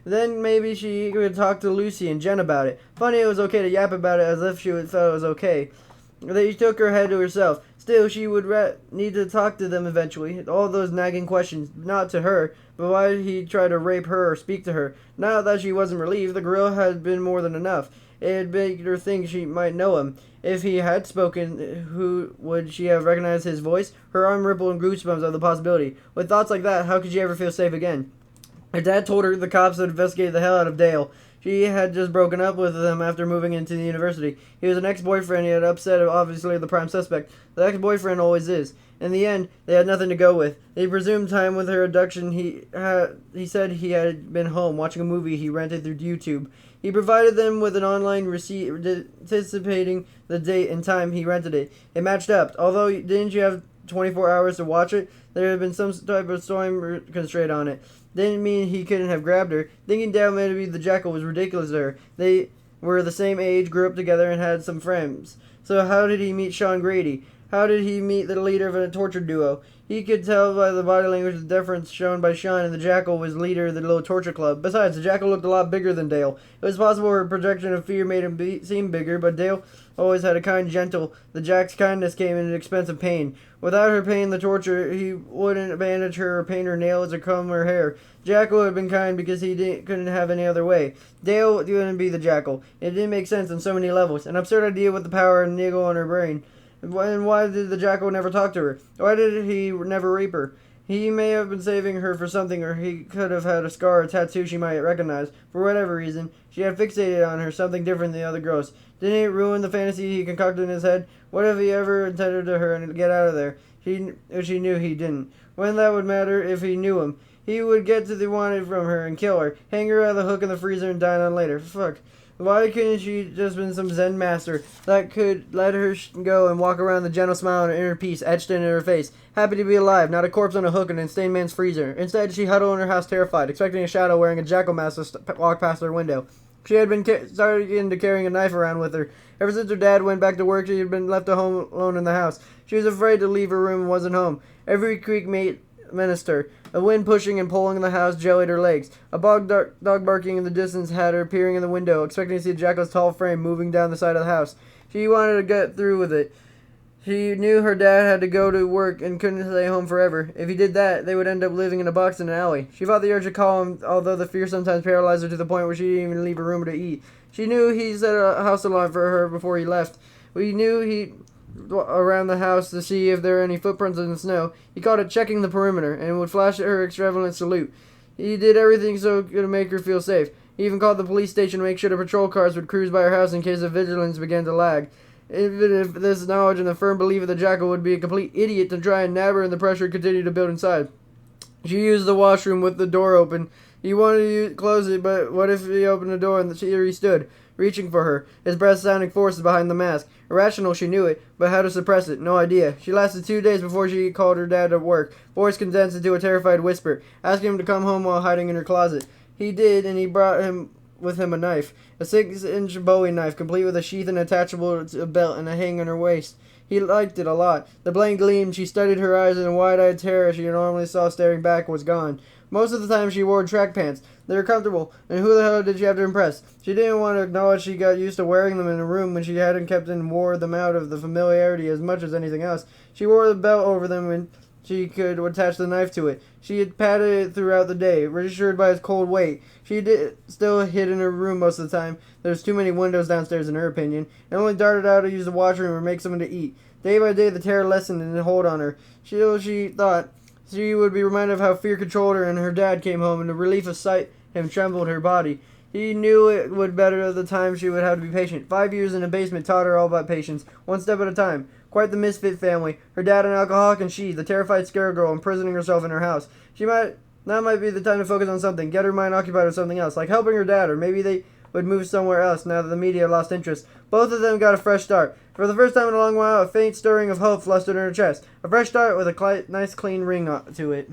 Then maybe she could talk to Lucy and Jen about it. Funny it was okay to yap about it as if she felt it was okay. She took her head to herself. Still, she would need to talk to them eventually. All those nagging questions, not to her, but why did he try to rape her or speak to her? Now that she wasn't relieved, the grill had been more than enough. It had made her think she might know him. If he had spoken, who would she have recognized his voice? Her arm rippled in goosebumps at the possibility. With thoughts like that, how could she ever feel safe again? Her dad told her the cops had investigated the hell out of Dale. She had just broken up with him after moving into the university. He was an ex-boyfriend. He had upset, obviously, the prime suspect. The ex-boyfriend always is. In the end, they had nothing to go with. They presumed time with her abduction. He said he had been home watching a movie he rented through YouTube. He provided them with an online receipt anticipating the date and time he rented it. It matched up. Although, didn't you have 24 hours to watch it? There had been some type of time constraint on it. Didn't mean he couldn't have grabbed her. Thinking down maybe the jackal was ridiculous to her. They were the same age, grew up together, and had some friends. So how did he meet Sean Grady? How did he meet the leader of a torture duo? He could tell by the body language the deference shown by Sean, and the jackal was leader of the little torture club. Besides, the jackal looked a lot bigger than Dale. It was possible her projection of fear made him seem bigger, but Dale always had a kind, gentle. The jack's kindness came at an expense of pain. Without her pain, the torture, he wouldn't bandage her or paint her nails or comb her hair. Jackal had been kind because he couldn't have any other way. Dale wouldn't be the jackal. It didn't make sense on so many levels. An absurd idea with the power and niggle on her brain. And why did the jackal never talk to her? Why did he never rape her? He may have been saving her for something, or he could have had a scar or tattoo she might recognize. For whatever reason, she had fixated on her, something different than the other girls. Didn't it ruin the fantasy he concocted in his head? What if he ever intended to her and get out of there? She knew he didn't. When that would matter if he knew him? He would get to the wanted from her and kill her, hang her on the hook in the freezer and dine on later. Fuck. Why couldn't she just been some Zen master that could let her go and walk around the gentle smile and inner peace etched into her face, happy to be alive, not a corpse on a hook in an insane man's freezer? Instead, she huddled in her house terrified, expecting a shadow wearing a jackal mask to walk past her window. She had been started into carrying a knife around with her. Ever since her dad went back to work, she had been left home alone in the house. She was afraid to leave her room and wasn't home. Every creak menaced her. A wind pushing and pulling in the house jellied her legs. A dog barking in the distance had her peering in the window, expecting to see the jackal's tall frame moving down the side of the house. She wanted to get through with it. She knew her dad had to go to work and couldn't stay home forever. If he did that, they would end up living in a box in an alley. She fought the urge to call him, although the fear sometimes paralyzed her to the point where she didn't even leave her room to eat. She knew he set a house alarm for her before he left. We knew he around the house to see if there were any footprints in the snow. He called it checking the perimeter and would flash her extravagant salute. He did everything so to make her feel safe. He even called the police station to make sure the patrol cars would cruise by her house in case the vigilance began to lag. Even if this knowledge and the firm belief of the jackal would be a complete idiot to try and nab her and the pressure continued to build inside. She used the washroom with the door open. He wanted to close it, but what if he opened the door and here he stood, reaching for her, his breath sounding forced behind the mask. Irrational, she knew it, but how to suppress it, no idea. She lasted 2 days before she called her dad at work, voice condensed into a terrified whisper, asking him to come home while hiding in her closet. He did, and he brought with him a knife, a 6-inch Bowie knife, complete with a sheath and attachable to a belt and a hang on her waist. He liked it a lot. The blank gleam she studied her eyes, and the wide-eyed terror she normally saw staring back was gone. Most of the time she wore track pants. They were comfortable, and who the hell did she have to impress? She didn't want to acknowledge she got used to wearing them in a room when she hadn't kept and wore them out of the familiarity as much as anything else. She wore the belt over them when she could attach the knife to it. She had patted it throughout the day, reassured by its cold weight. She still hid in her room most of the time. There was too many windows downstairs in her opinion, and only darted out to use the washroom or make something to eat. Day by day the terror lessened and hold on her. She thought she would be reminded of how fear controlled her, and her dad came home, and the relief of sight him trembled her body. He knew it would better at the time she would have to be patient. 5 years in a basement taught her all about patience, one step at a time. Quite the misfit family. Her dad an alcoholic, and she, the terrified scare girl, imprisoning herself in her house. Now might be the time to focus on something, get her mind occupied with something else, like helping her dad, or maybe they would move somewhere else now that the media lost interest. Both of them got a fresh start. For the first time in a long while, a faint stirring of hope flustered in her chest. A fresh start with a nice clean ring to it.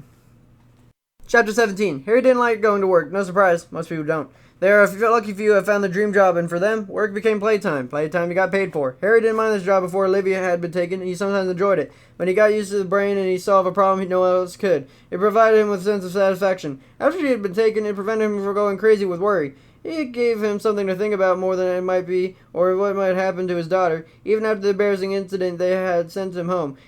Chapter 17. Harry didn't like going to work. No surprise, most people don't. There are a lucky few who have found the dream job, and for them, work became playtime. Playtime you got paid for. Harry didn't mind this job before Olivia had been taken, and he sometimes enjoyed it. When he got used to the brain and he solved a problem no one else could, it provided him with a sense of satisfaction. After she had been taken, it prevented him from going crazy with worry. It gave him something to think about more than it might be, or what might happen to his daughter. Even after the embarrassing incident they had sent him home,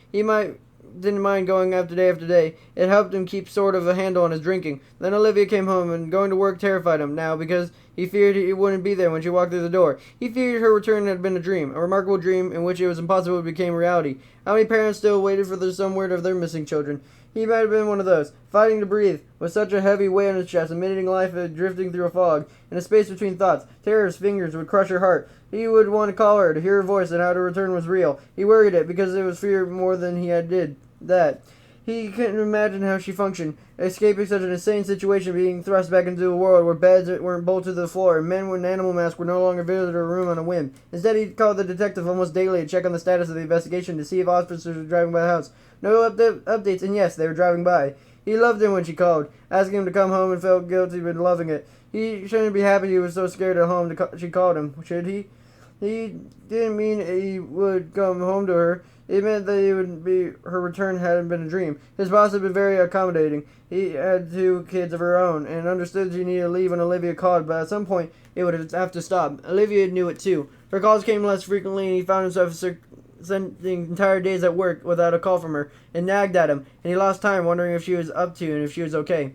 didn't mind going after day. It helped him keep sort of a handle on his drinking. Then Olivia came home, and going to work terrified him now because he feared he wouldn't be there when she walked through the door. He feared her return had been a dream, a remarkable dream in which it was impossible it became reality. How many parents still waited for some word of their missing children? He might have been one of those, fighting to breathe, with such a heavy weight on his chest, admitting life drifting through a fog. In a space between thoughts, terror's fingers would crush her heart. He would want to call her, to hear her voice, and how to return was real. He worried it, because it was fear more than he did that. He couldn't imagine how she functioned, escaping such an insane situation, being thrust back into a world where beds weren't bolted to the floor, and men with animal masks were no longer visited her room on a whim. Instead, he called the detective almost daily to check on the status of the investigation to see if officers were driving by the house. No updates, and yes, they were driving by. He loved him when she called, asking him to come home, and felt guilty but loving it. He shouldn't be happy he was so scared at home she called him, should he? He didn't mean he would come home to her. It meant that her return hadn't been a dream. His boss had been very accommodating. He had 2 kids of her own, and understood she needed to leave when Olivia called, but at some point it would have to stop. Olivia knew it too. Her calls came less frequently, and he found himself spending entire days at work without a call from her. It nagged at him, and he lost time wondering if she was up to and if she was okay.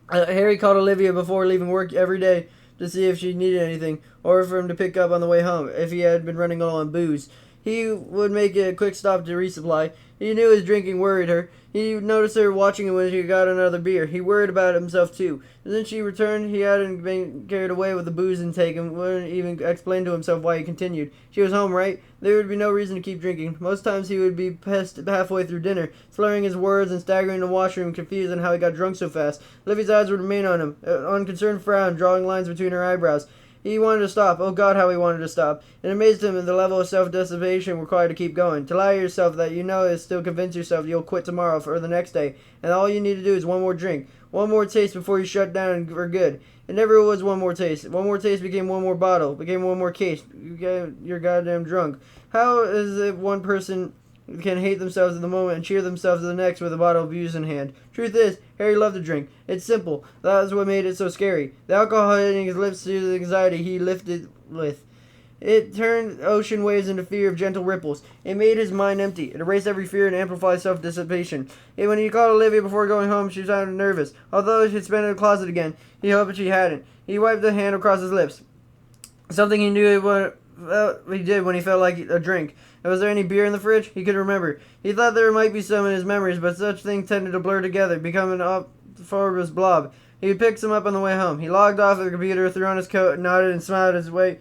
Harry called Olivia before leaving work every day to see if she needed anything, or for him to pick up on the way home if he had been running low on booze. He would make a quick stop to resupply. He knew his drinking worried her. He noticed her watching him when she got another beer. He worried about himself too. And then she returned. He hadn't been carried away with the booze intake and wouldn't even explain to himself why he continued. She was home, right? There would be no reason to keep drinking. Most times he would be pissed halfway through dinner, slurring his words and staggering in the washroom, confused on how he got drunk so fast. Livy's eyes would remain on him, an unconcerned frown drawing lines between her eyebrows. He wanted to stop. Oh God, how he wanted to stop. It amazed him at the level of self-deception required to keep going. To lie to yourself that you know is still convince yourself you'll quit tomorrow or the next day. And all you need to do is one more drink. One more taste before you shut down for good. It never was one more taste. One more taste became one more bottle. Became one more case. You're goddamn drunk. How is it one person can hate themselves at the moment and cheer themselves at the next with a bottle of booze in hand? Truth is, Harry loved to drink. It's simple. That was what made it so scary. The alcohol hitting his lips to the anxiety he lifted with. It turned ocean waves into fear of gentle ripples. It made his mind empty. It erased every fear and amplified self-dissipation. When he called Olivia before going home, she sounded nervous. Although she'd spent in the closet again, he hoped she hadn't. He wiped the hand across his lips. Something he knew he did when he felt like a drink. Was there any beer in the fridge? He couldn't remember. He thought there might be some in his memories, but such things tended to blur together, become an amorphous blob. He would pick some up on the way home. He logged off the computer, threw on his coat, nodded, and smiled his way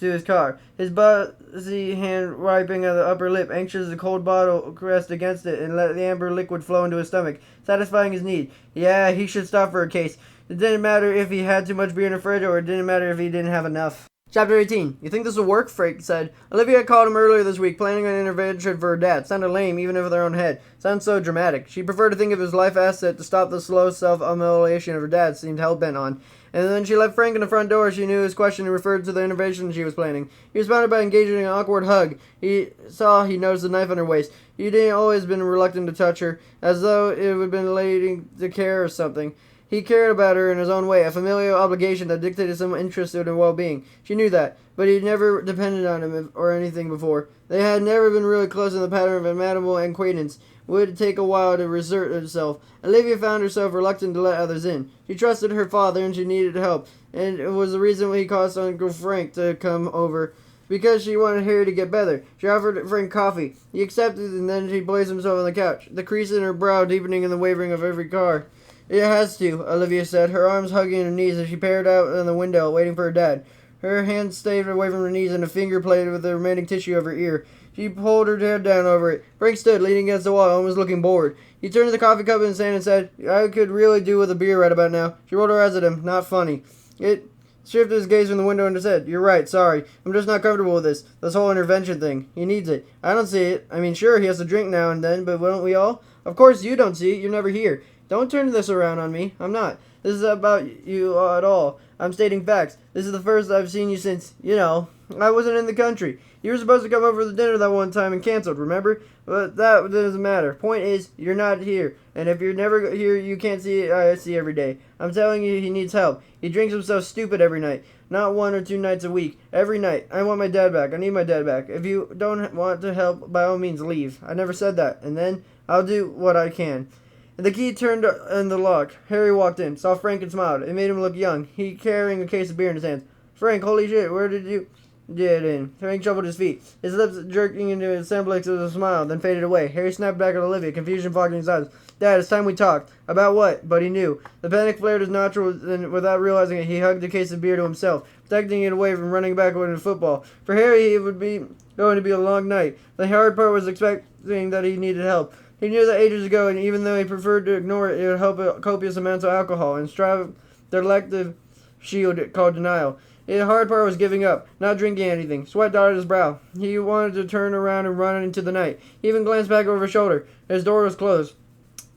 to his car. His buzzy hand wiping at the upper lip, anxious as the cold bottle pressed against it, and let the amber liquid flow into his stomach, satisfying his need. Yeah, he should stop for a case. It didn't matter if he had too much beer in the fridge, or it didn't matter if he didn't have enough. Chapter 18. You think this will work? Frank said. Olivia called him earlier this week, planning an intervention for her dad. Sounded lame, even over their own head. Sounds so dramatic. She preferred to think of his life asset to stop the slow self-immolation of her dad seemed hell-bent on. And then she left Frank in the front door. She knew his question referred to the intervention she was planning. He responded by engaging in an awkward hug. He noticed the knife on her waist. He didn't always been reluctant to touch her, as though it would have been relating to care or something. He cared about her in his own way, a familial obligation that dictated some interest in her well-being. She knew that, but he'd never depended on him or anything before. They had never been really close in the pattern of amiable acquaintance. Would take a while to reassert herself. Olivia found herself reluctant to let others in. She trusted her father and she needed help, and it was the reason why he caused Uncle Frank to come over. Because she wanted Harry to get better. She offered Frank coffee. He accepted, and then she placed himself on the couch, the crease in her brow deepening in the wavering of every car. It has to, Olivia said, her arms hugging her knees as she peered out on the window, waiting for her dad. Her hand stayed away from her knees and a finger played with the remaining tissue of her ear. She pulled her head down over it. Frank stood, leaning against the wall, almost looking bored. He turned to the coffee cup in his hand and said, I could really do with a beer right about now. She rolled her eyes at him. Not funny. It shifted his gaze from the window and said, You're right, sorry. I'm just not comfortable with this whole intervention thing. He needs it. I don't see it. I mean, sure, he has to drink now and then, but won't we all? Of course you don't see it. You're never here. Don't turn this around on me. I'm not. This is about you at all. I'm stating facts. This is the first I've seen you since, I wasn't in the country. You were supposed to come over for dinner that one time and canceled, remember? But that doesn't matter. Point is, you're not here. And if you're never here, you can't see it I see every day. I'm telling you, he needs help. He drinks himself stupid every night. Not 1 or 2 nights a week. Every night. I want my dad back. I need my dad back. If you don't want to help, by all means, leave. I never said that. And then, I'll do what I can. The key turned in the lock. Harry walked in, saw Frank and smiled. It made him look young. He carrying a case of beer in his hands. Frank, holy shit, where did you get in? Frank shuffled his feet, his lips jerking into a semblance of a smile, then faded away. Harry snapped back at Olivia, confusion fogging his eyes. Dad, it's time we talked. About what? But he knew. The panic flared his nostrils, and without realizing it, he hugged the case of beer to himself, protecting it away from running backward into football. For Harry, it would be going to be a long night. The hard part was expecting that he needed help. He knew that ages ago, and even though he preferred to ignore it, it would help copious amounts of alcohol and strive their elective shield called denial. The hard part was giving up, not drinking anything. Sweat dotted his brow. He wanted to turn around and run into the night. He even glanced back over his shoulder. His door was closed.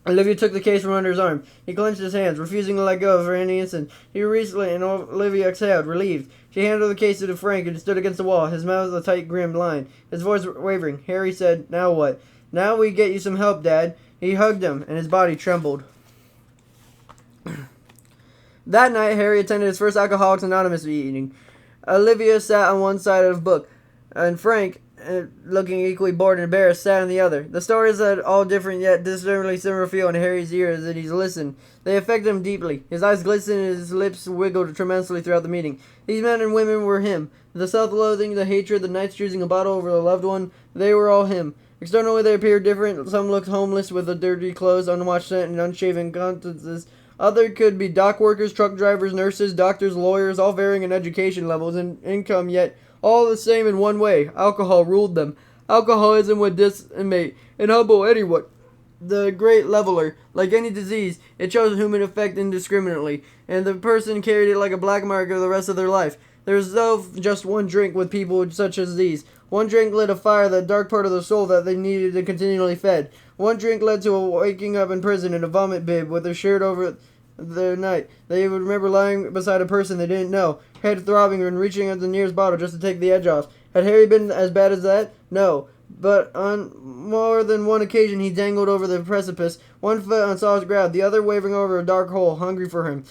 Olivia took the case from under his arm. He clenched his hands, refusing to let go for any instant. He recently, and Olivia exhaled, relieved. She handed the case to Frank and stood against the wall, his mouth a tight, grim line. His voice wavering. Harry said, Now what? Now we get you some help, Dad. He hugged him, and his body trembled. That night, Harry attended his first Alcoholics Anonymous meeting. Olivia sat on one side of the book, and Frank, looking equally bored and embarrassed, sat on the other. The stories had all different yet disturbingly similar feel in Harry's ears as he listened. They affected him deeply. His eyes glistened and his lips wiggled tremendously throughout the meeting. These men and women were him. The self-loathing, the hatred, the nights choosing a bottle over a loved one, they were all him. Externally they appeared different. Some looked homeless with the dirty clothes, unwashed scent, and unshaven countenances. Others could be dock workers, truck drivers, nurses, doctors, lawyers, all varying in education levels and income, yet all the same in one way. Alcohol ruled them. Alcoholism would decimate and humble anyone. The great leveler. Like any disease, it chose whom it affected indiscriminately, and the person carried it like a black mark of the rest of their life. There was no just one drink with people such as these. One drink lit a fire, that dark part of the soul that they needed to continually fed. One drink led to a waking up in prison in a vomit bib with their shirt over their night. They would remember lying beside a person they didn't know, head throbbing and reaching at the nearest bottle just to take the edge off. Had Harry been as bad as that? No. But on more than one occasion he dangled over the precipice, one foot on solid ground, the other wavering over a dark hole, hungry for him,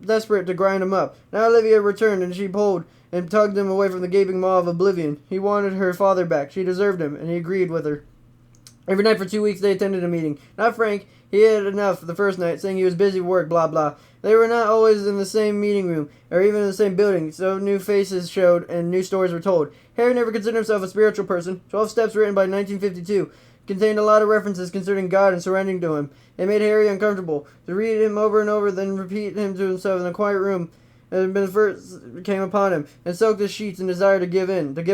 desperate to grind him up. Now Olivia returned, and she pulled and tugged him away from the gaping maw of oblivion. He wanted her father back. She deserved him, and he agreed with her. Every night for 2 weeks they attended a meeting. Not Frank. He had enough the first night, saying he was busy with work, blah, blah. They were not always in the same meeting room, or even in the same building, so new faces showed and new stories were told. Harry never considered himself a spiritual person. 12 Steps, written by 1952, contained a lot of references concerning God and surrendering to him. It made Harry uncomfortable. To read him over and over, then repeat him to himself in a quiet room, and when the first came upon him, and soaked his sheets in desire to give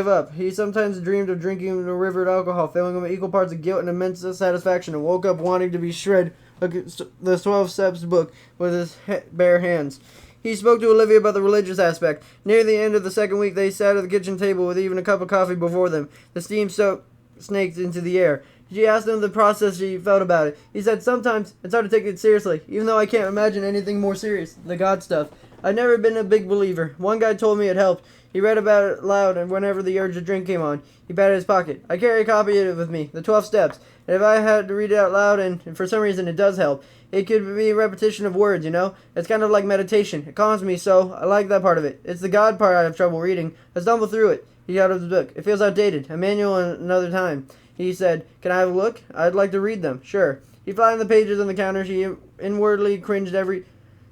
up. He sometimes dreamed of drinking a river of alcohol, filling him with equal parts of guilt and immense satisfaction, and woke up wanting to be shred the 12 Steps book with his bare hands. He spoke to Olivia about the religious aspect. Near the end of the second week, they sat at the kitchen table with even a cup of coffee before them. The steam snaked into the air. She asked him the process she felt about it. He said, sometimes it's hard to take it seriously, even though I can't imagine anything more serious, the God stuff. I've never been a big believer. One guy told me it helped. He read about it loud, and whenever the urge to drink came on, he patted his pocket. I carry a copy of it with me, the 12 Steps. And if I had to read it out loud, and for some reason it does help, it could be a repetition of words, you know? It's kind of like meditation. It calms me, so I like that part of it. It's the God part I have trouble reading. I stumble through it. He got out of the book. It feels outdated. A manual another time. He said, can I have a look? I'd like to read them. Sure. He flattened the pages on the counter. She inwardly cringed every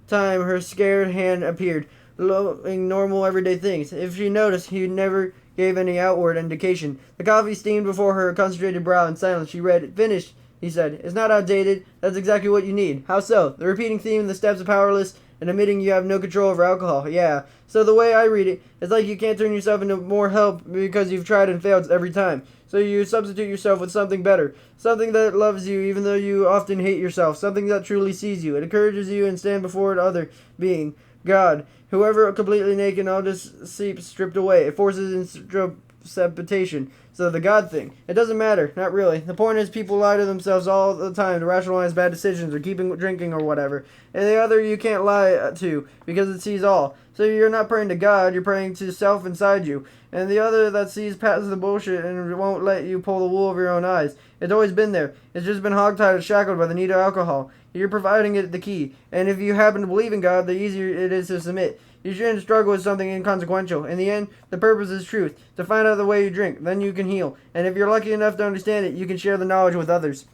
time her scared hand appeared, loving normal everyday things. If she noticed, he never gave any outward indication. The coffee steamed before her concentrated brow. In silence, she read, finished, he said. It's not outdated. That's exactly what you need. How so? The repeating theme, the steps of powerless, and admitting you have no control over alcohol. Yeah. So the way I read it, it's like you can't turn yourself into more help because you've tried and failed every time. So you substitute yourself with something better. Something that loves you even though you often hate yourself. Something that truly sees you. It encourages you and stand before another being. God. Whoever completely naked, all deceit stripped away. It forces introspection. So the God thing. It doesn't matter. Not really. The point is people lie to themselves all the time to rationalize bad decisions or keeping drinking or whatever. And the other you can't lie to because it sees all. So you're not praying to God, you're praying to self inside you. And the other that sees past the bullshit and won't let you pull the wool over your own eyes. It's always been there. It's just been hogtied and shackled by the need of alcohol. You're providing it the key. And if you happen to believe in God, the easier it is to submit. You shouldn't struggle with something inconsequential. In the end, the purpose is truth. To find out the way you drink, then you can heal. And if you're lucky enough to understand it, you can share the knowledge with others.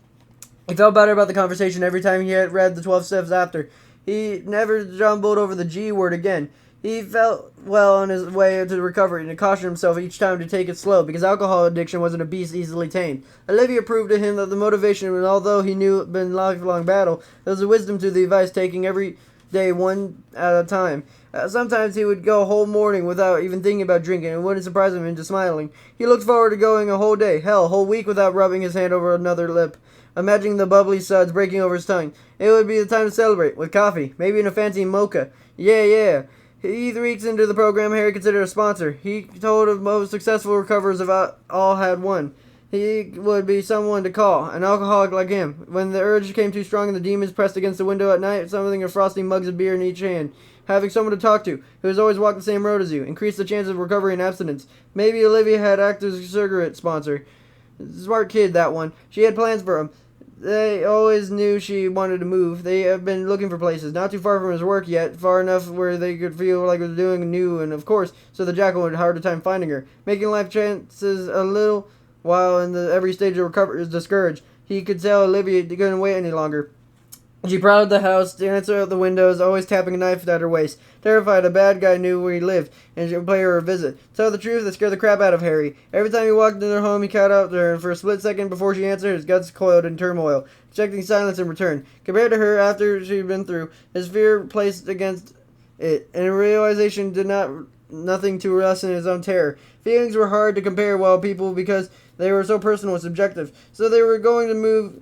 He felt better about the conversation every time he had read the 12 steps after. He never jumbled over the G word again. He felt well on his way to recovery and cautioned himself each time to take it slow because alcohol addiction wasn't a beast easily tamed. Olivia proved to him that the motivation, and although he knew it had been a lifelong battle, there was a wisdom to the advice taking every day one at a time. Sometimes he would go a whole morning without even thinking about drinking, and it wouldn't surprise him into smiling. He looked forward to going a whole day, hell, a whole week without rubbing his hand over another lip, imagining the bubbly suds breaking over his tongue. It would be the time to celebrate, with coffee, maybe in a fancy mocha. Yeah. 3 weeks into the program, Harry considered a sponsor. He told of most successful recoverers of all had one. He would be someone to call, an alcoholic like him. When the urge became too strong and the demons pressed against the window at night, something of frosty mugs of beer in each hand. Having someone to talk to, who has always walked the same road as you, increased the chance of recovery and abstinence. Maybe Olivia had acted as a cigarette sponsor. Smart kid, that one. She had plans for him. They always knew she wanted to move. They have been looking for places, not too far from his work yet, far enough where they could feel like they're doing new, and of course, so the jackal had a harder time finding her, making life chances a little while in every stage of recovery is discouraged. He could tell Olivia couldn't wait any longer. She prowled the house, danced out the windows, always tapping a knife at her waist. Terrified, a bad guy knew where he lived, and she would pay her a visit. To tell the truth, it scared the crap out of Harry. Every time he walked into their home, he caught up to her, and for a split second before she answered, his guts coiled in turmoil, expecting silence in return. Compared to her, after she'd been through, his fear placed against it, and realization did nothing to lessen his own terror. Feelings were hard to compare while people because they were so personal and subjective. So they were going to move,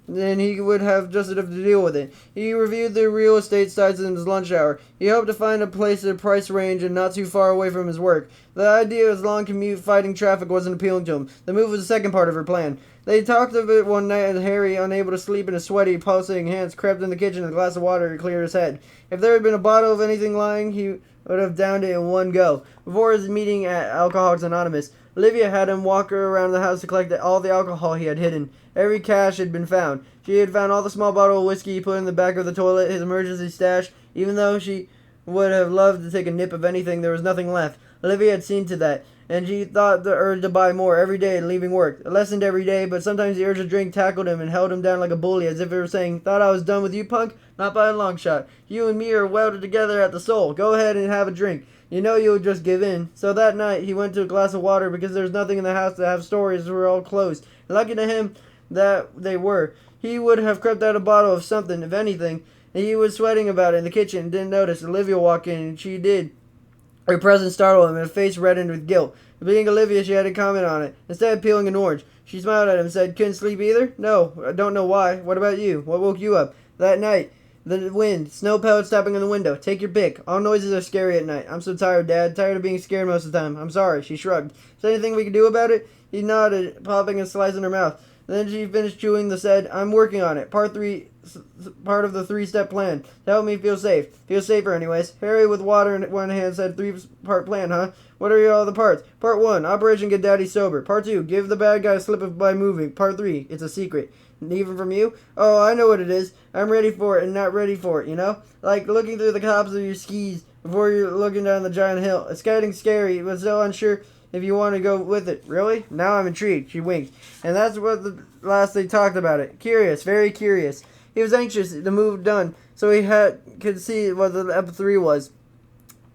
and he would have just enough to deal with it. He reviewed the real estate sites in his lunch hour. He hoped to find a place at a price range and not too far away from his work. The idea of his long commute fighting traffic wasn't appealing to him. The move was the second part of her plan. They talked of it one night, and Harry, unable to sleep and his sweaty, pulsating hands, crept in the kitchen with a glass of water to clear his head. If there had been a bottle of anything lying, he would have downed it in one go. Before his meeting at Alcoholics Anonymous, Olivia had him walk around the house to collect all the alcohol he had hidden. Every cache had been found. She had found all the small bottle of whiskey he put in the back of the toilet, his emergency stash. Even though she would have loved to take a nip of anything, there was nothing left. Olivia had seen to that, and she thought the urge to buy more every day leaving work. It lessened every day, but sometimes the urge to drink tackled him and held him down like a bully, as if it were saying, "Thought I was done with you, punk? Not by a long shot. You and me are welded together at the soul. Go ahead and have a drink. You know you'll just give in." So that night, he went to a glass of water because there was nothing in the house to have stores were all closed. Lucky to him that they were. He would have crept out a bottle of something, if anything. And he was sweating about it in the kitchen and didn't notice Olivia walk in, and she did. Her presence startled him, and her face reddened with guilt. Being Olivia, she had to comment on it. Instead of peeling an orange, she smiled at him and said, "Couldn't sleep either?" "No, I don't know why. What about you? What woke you up?" "That night. The wind, snow pellets tapping on the window. Take your pick. All noises are scary at night. I'm so tired, Dad. Tired of being scared most of the time. I'm sorry. She shrugged. Is there anything we can do about it? He nodded, popping a slice in her mouth. Then she finished chewing the said, I'm working on it. Part of the three-step plan. To help me feel safe. Feel safer anyways. Harry with water in one hand said, three-part plan, huh? What are all the parts? Part 1, Operation Get Daddy Sober. Part 2, give the bad guy a slip by moving. Part 3, it's a secret. Even from you? Oh, I know what it is. I'm ready for it and not ready for it, you know? Like looking through the tops of your skis before you're looking down the giant hill. It's getting scary, but still unsure if you want to go with it. Really? Now I'm intrigued. She winked. And that's what the last they talked about it. Curious, very curious. He was anxious, the move done, so he could see what the Ep3 was.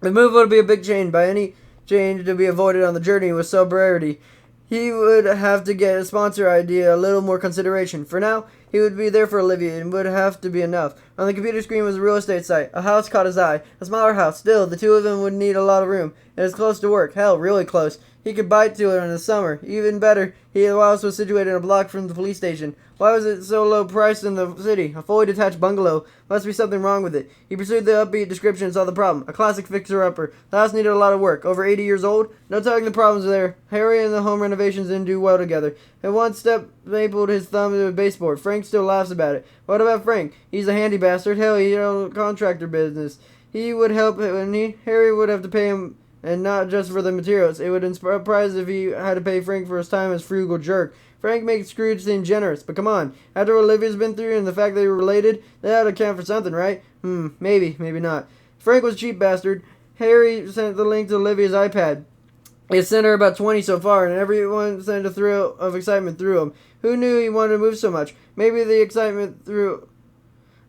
The move would be a big change, by any change to be avoided on the journey with sobriety. He would have to get a sponsor idea a little more consideration. For now, he would be there for Olivia and would have to be enough. On the computer screen was a real estate site. A house caught his eye. A smaller house. Still, the two of them would need a lot of room. It was close to work. Hell, really close. He could bite to it in the summer. Even better, the house was situated a block from the police station. Why was it so low priced in the city? A fully detached bungalow. Must be something wrong with it. He pursued the upbeat description and saw the problem. A classic fixer-upper. The house needed a lot of work. Over 80 years old? No telling the problems there. Harry and the home renovations didn't do well together. At one step, stapled his thumb to a baseboard. Frank still laughs about it. What about Frank? He's a handy bastard. Hell, he owned contractor business. He would help, wouldn't he? Harry would have to pay him, and not just for the materials. It would surprise if he had to pay Frank for his time as frugal jerk. Frank makes Scrooge seem generous, but come on. After what Olivia's been through and the fact they were related, they had to account for something, right? Maybe, maybe not. Frank was a cheap bastard. Harry sent the link to Olivia's iPad. He sent her about 20 so far, and everyone sent a thrill of excitement through him. Who knew he wanted to move so much? Maybe the excitement through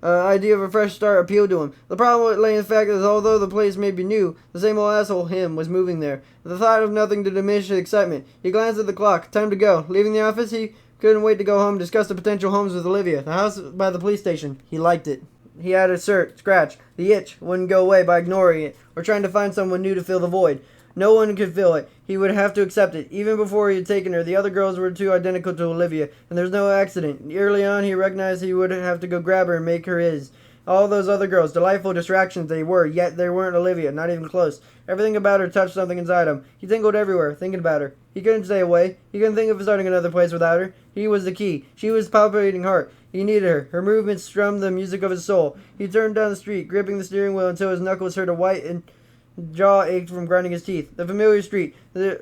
idea of a fresh start appealed to him. The problem lay in the fact that although the place may be new, the same old asshole him was moving there. The thought of nothing to diminish his excitement. He glanced at the clock. Time to go. Leaving the office, he couldn't wait to go home and discuss the potential homes with Olivia. The house by the police station. He liked it. He had a scratch. The itch wouldn't go away by ignoring it or trying to find someone new to fill the void. No one could fill it. He would have to accept it. Even before he had taken her, the other girls were too identical to Olivia, and there was no accident. Early on, he recognized he would have to go grab her and make her his. All those other girls, delightful distractions they were, yet they weren't Olivia, not even close. Everything about her touched something inside him. He tingled everywhere, thinking about her. He couldn't stay away. He couldn't think of starting another place without her. He was the key. She was his palpitating heart. He needed her. Her movements strummed the music of his soul. He turned down the street, gripping the steering wheel until his knuckles hurt a white and jaw ached from grinding his teeth. The familiar street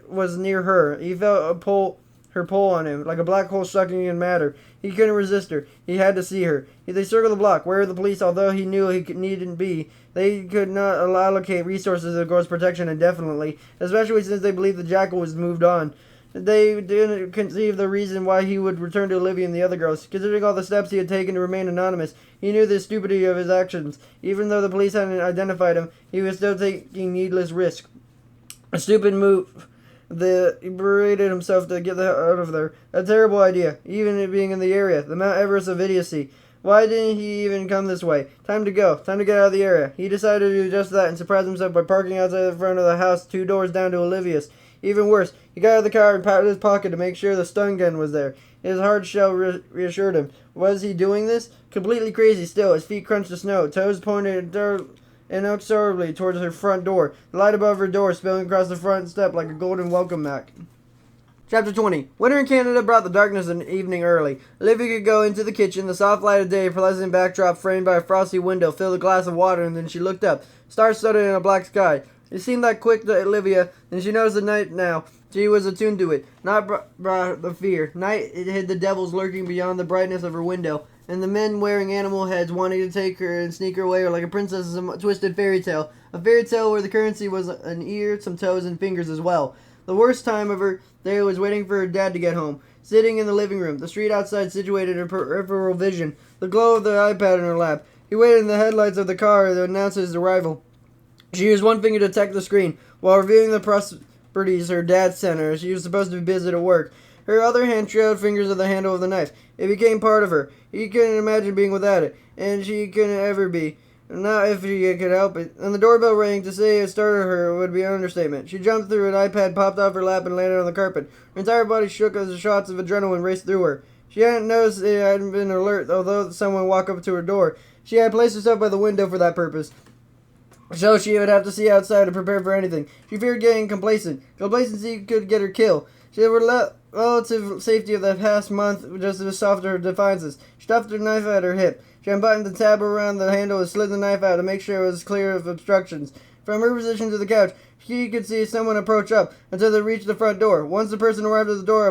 was near her. He felt her pull on him, like a black hole sucking in matter. He couldn't resist her. He had to see her. They circled the block. Where were the police? Although he knew he needn't be, they could not allocate resources to the girl's protection indefinitely, especially since they believed the jackal was moved on. They didn't conceive the reason why he would return to Olivia and the other girls. Considering all the steps he had taken to remain anonymous, he knew the stupidity of his actions. Even though the police hadn't identified him, he was still taking needless risk. A stupid move. He berated himself to get the hell out of there. A terrible idea, even it being in the area. The Mount Everest of idiocy. Why didn't he even come this way? Time to go. Time to get out of the area. He decided to do just that and surprised himself by parking outside the front of the house 2 doors down to Olivia's. Even worse, he got out of the car and patted his pocket to make sure the stun gun was there. His hard shell reassured him. Was he doing this? Completely crazy still. His feet crunched the snow. Toes pointed inexorably towards her front door. The light above her door spilling across the front step like a golden welcome mat. Chapter 20. Winter in Canada brought the darkness of evening early. Olivia could go into the kitchen. The soft light of day, pleasant backdrop framed by a frosty window, filled a glass of water, and then she looked up. Stars studded in a black sky. It seemed that quick to Olivia, and she noticed the night now. She was attuned to it. Not brought the fear. Night it hid the devils lurking beyond the brightness of her window, and the men wearing animal heads wanting to take her and sneak her away like a princess in some twisted fairy tale. A fairy tale where the currency was an ear, some toes, and fingers as well. The worst time of her day was waiting for her dad to get home. Sitting in the living room, the street outside situated in peripheral vision, the glow of the iPad in her lap. He waited in the headlights of the car to announce his arrival. She used one finger to check the screen. While reviewing the properties her dad sent her, she was supposed to be busy at work. Her other hand trailed fingers of the handle of the knife. It became part of her. He couldn't imagine being without it, and she couldn't ever be. Not if she could help it. And the doorbell rang. To say it started her would be an understatement. She jumped through an iPad, popped off her lap, and landed on the carpet. Her entire body shook as the shots of adrenaline raced through her. She hadn't noticed it hadn't been alert, although someone walked up to her door. She had placed herself by the window for that purpose, so she would have to see outside to prepare for anything. She feared getting complacent. Complacency could get her killed. She were relative safety of the past month just as softer defiances. She stuffed her knife at her hip. She unbuttoned the tab around the handle and slid the knife out to make sure it was clear of obstructions. From her position to the couch, she could see someone approach up until they reached the front door. Once the person arrived at the door,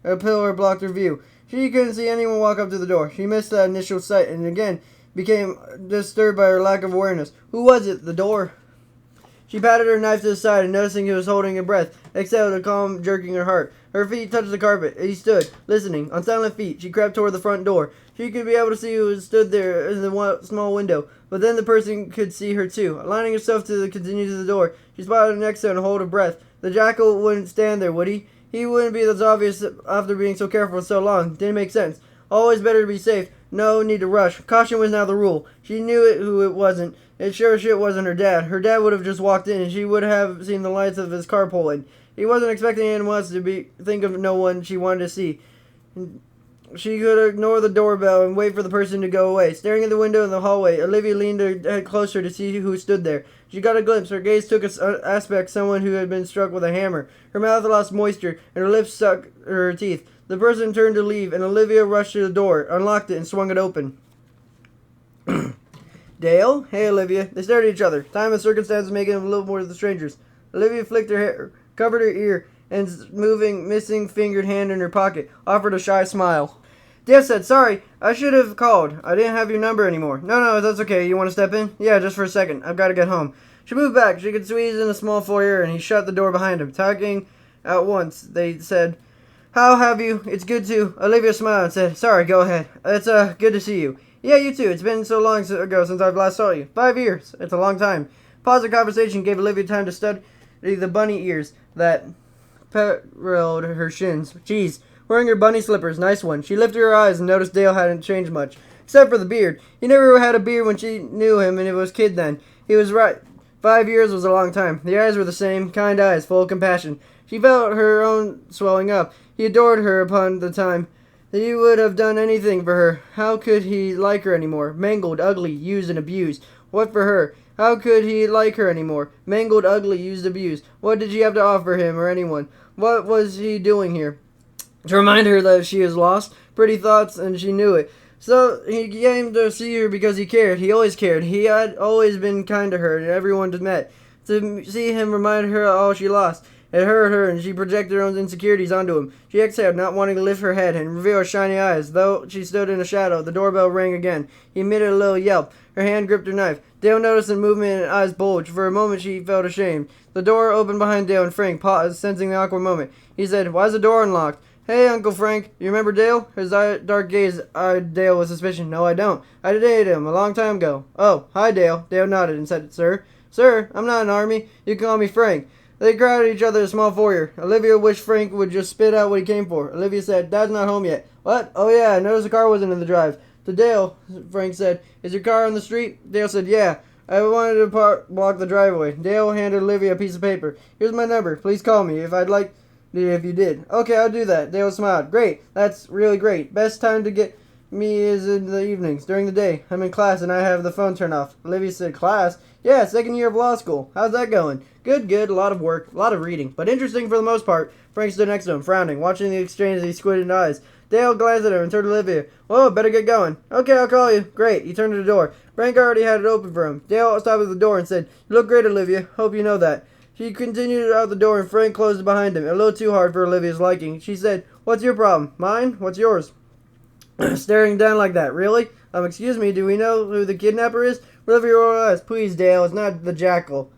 a pillar blocked her view. She couldn't see anyone walk up to the door. She missed that initial sight and again became disturbed by her lack of awareness. Who was it? The door. She patted her knife to the side and noticing he was holding her breath, exhaled a calm jerking her heart. Her feet touched the carpet. He stood, listening. On silent feet, she crept toward the front door. She could be able to see who stood there in the small window, but then the person could see her too. Aligning herself to continue to the door, she spotted her next to her and hold her breath. The jackal wouldn't stand there, would he? He wouldn't be as obvious after being so careful for so long. Didn't make sense. Always better to be safe. No need to rush. Caution was now the rule. She knew it who it wasn't. It sure shit wasn't her dad. Her dad would have just walked in and she would have seen the lights of his car pulling. He wasn't expecting anyone else to think of no one she wanted to see. She could ignore the doorbell and wait for the person to go away. Staring at the window in the hallway, Olivia leaned her head closer to see who stood there. She got a glimpse. Her gaze took an aspect someone who had been struck with a hammer. Her mouth lost moisture and her lips stuck her teeth. The person turned to leave, and Olivia rushed to the door, unlocked it, and swung it open. Dale? Hey, Olivia. They stared at each other. Time and circumstances making them a little more than strangers. Olivia flicked her hair, covered her ear, and moving missing fingered hand in her pocket, offered a shy smile. Dale said, sorry, I should have called. I didn't have your number anymore. No, that's okay. You want to step in? Yeah, just for a second. I've got to get home. She moved back. She could squeeze in a small foyer, and he shut the door behind him. Talking at once, they said, how have you? It's good to. Olivia smiled and said, sorry, go ahead. It's good to see you. Yeah, you too. It's been so long ago since I've last saw you. 5 years. It's a long time. Pause the conversation gave Olivia time to study the bunny ears that paralleled her shins. Geez, wearing her bunny slippers. Nice one. She lifted her eyes and noticed Dale hadn't changed much. Except for the beard. He never had a beard when she knew him, and it was kid then. He was right. 5 years was a long time. The eyes were the same, kind eyes, full of compassion. She felt her own swelling up. He adored her upon the time. He would have done anything for her. How could he like her anymore? Mangled, ugly, used, and abused. What for her? How could he like her anymore? Mangled, ugly, used, abused. What did she have to offer him or anyone? What was he doing here? To remind her that she was lost? Pretty thoughts, and she knew it. So he came to see her because he cared. He always cared. He had always been kind to her and everyone met. To see him remind her of all she lost. It hurt her, and she projected her own insecurities onto him. She exhaled, not wanting to lift her head and reveal her shiny eyes. Though she stood in the shadow, the doorbell rang again. He emitted a little yelp. Her hand gripped her knife. Dale noticed the movement and eyes bulged. For a moment she felt ashamed. The door opened behind Dale, and Frank paused, sensing the awkward moment. He said, why's the door unlocked? Hey, Uncle Frank, you remember Dale? His dark gaze eyed Dale with suspicion. No, I don't. I dated him a long time ago. Oh, hi, Dale. Dale nodded and said, sir? Sir, I'm not an army. You can call me Frank. They crowded each other in a small foyer. Olivia wished Frank would just spit out what he came for. Olivia said, Dad's not home yet. What? Oh, yeah, I noticed the car wasn't in the drive. To Dale, Frank said, is your car on the street? Dale said, yeah. I wanted to block the driveway. Dale handed Olivia a piece of paper. Here's my number. Please call me if you did. Okay, I'll do that. Dale smiled. Great. That's really great. Best time to get me is in the evenings. During the day, I'm in class and I have the phone turned off. Olivia said, class? Yeah, second year of law school. How's that going? Good. A lot of work. A lot of reading. But interesting for the most part. Frank stood next to him, frowning, watching the exchange as he squinted eyes. Dale glanced at her and turned to Olivia. Whoa, better get going. Okay, I'll call you. Great. He turned to the door. Frank already had it open for him. Dale stopped at the door and said, you look great, Olivia. Hope you know that. She continued out the door and Frank closed it behind him, a little too hard for Olivia's liking. She said, what's your problem? Mine? What's yours? Staring down like that. Really? Excuse me, do we know who the kidnapper is? Olivia rolled her eyes. Please, Dale, it's not the jackal.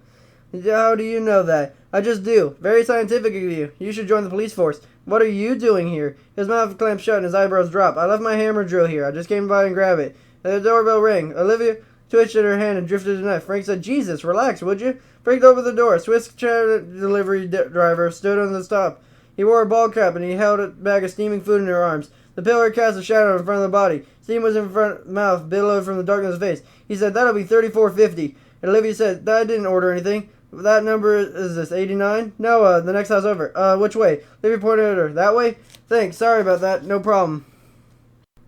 How do you know that? I just do. Very scientific of you. You should join the police force. What are you doing here? His mouth clamped shut and his eyebrows dropped. I left my hammer drill here. I just came by and grabbed it. The doorbell rang. Olivia twitched at her hand and drifted the knife. Frank said, Jesus, relax, would you? Frank opened the door. A Swiss chair delivery driver stood on the stop. He wore a bald cap and he held a bag of steaming food in her arms. The pillar cast a shadow in front of the body. Steam was in front of the mouth, billowed from the darkness of his face. He said, that'll be $34.50. And Olivia said, I didn't order anything. That number is this, 89? No, the next house over. Which way? Olivia pointed at her. That way? Thanks, sorry about that. No problem.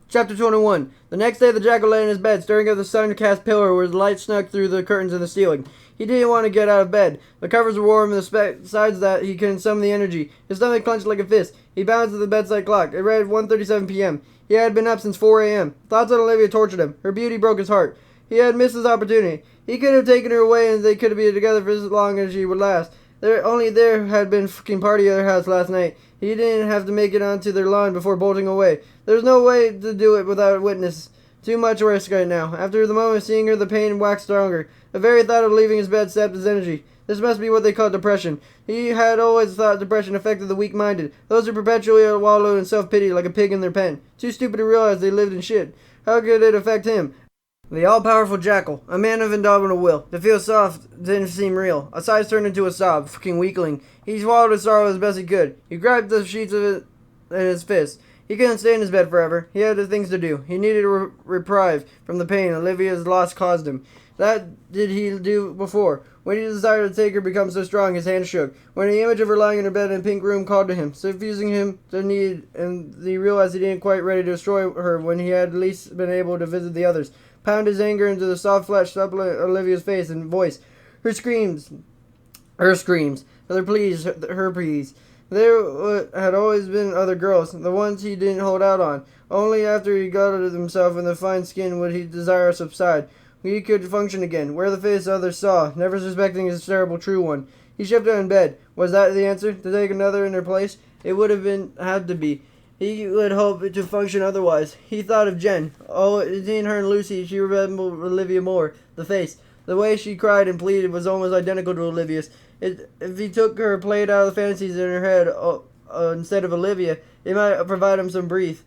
Chapter 21. The next day, the jackal lay in his bed, staring at the sun-cast pillar where the light snuck through the curtains in the ceiling. He didn't want to get out of bed. The covers were warm, and besides that, he couldn't summon the energy. His stomach clenched like a fist. He bounced to the bedside clock. It read 1:37 p.m. He had been up since 4 a.m. Thoughts on Olivia tortured him. Her beauty broke his heart. He had missed his opportunity. He could have taken her away, and they could have been together for as long as she would last. There had been fucking party at their house last night. He didn't have to make it onto their lawn before bolting away. There was no way to do it without a witness. Too much risk right now. After the moment of seeing her, the pain waxed stronger. The very thought of leaving his bed sapped his energy. This must be what they call depression. He had always thought depression affected the weak-minded, those who perpetually wallow in self-pity like a pig in their pen. Too stupid to realize they lived in shit. How could it affect him? The all-powerful jackal, a man of indomitable will. To feel soft didn't seem real. A sigh turned into a sob. Fucking weakling. He swallowed his sorrow as best he could. He grabbed the sheets of it in his fist. He couldn't stay in his bed forever. He had things to do. He needed a reprieve from the pain Olivia's loss caused him. That did he do before. When his desire to take her became so strong, his hand shook. When the image of her lying in her bed in a pink room called to him, suffusing him to need, and he realized he didn't quite ready to destroy her when he had at least been able to visit the others. Pound his anger into the soft flesh, supplement Olivia's face and voice. Her screams, her pleas, her pleas. There had always been other girls, the ones he didn't hold out on. Only after he got himself in the fine skin would his desire subside. He could function again, wear the face others saw, never suspecting his terrible true one. He shifted in bed. Was that the answer? To take another in her place? It would have had to be. He would hope to function otherwise. He thought of Jen. Oh, seeing her and Lucy, she resembled Olivia more. The face. The way she cried and pleaded was almost identical to Olivia's. If he took her played out of the fantasies in her head instead of Olivia, it might provide him some breath.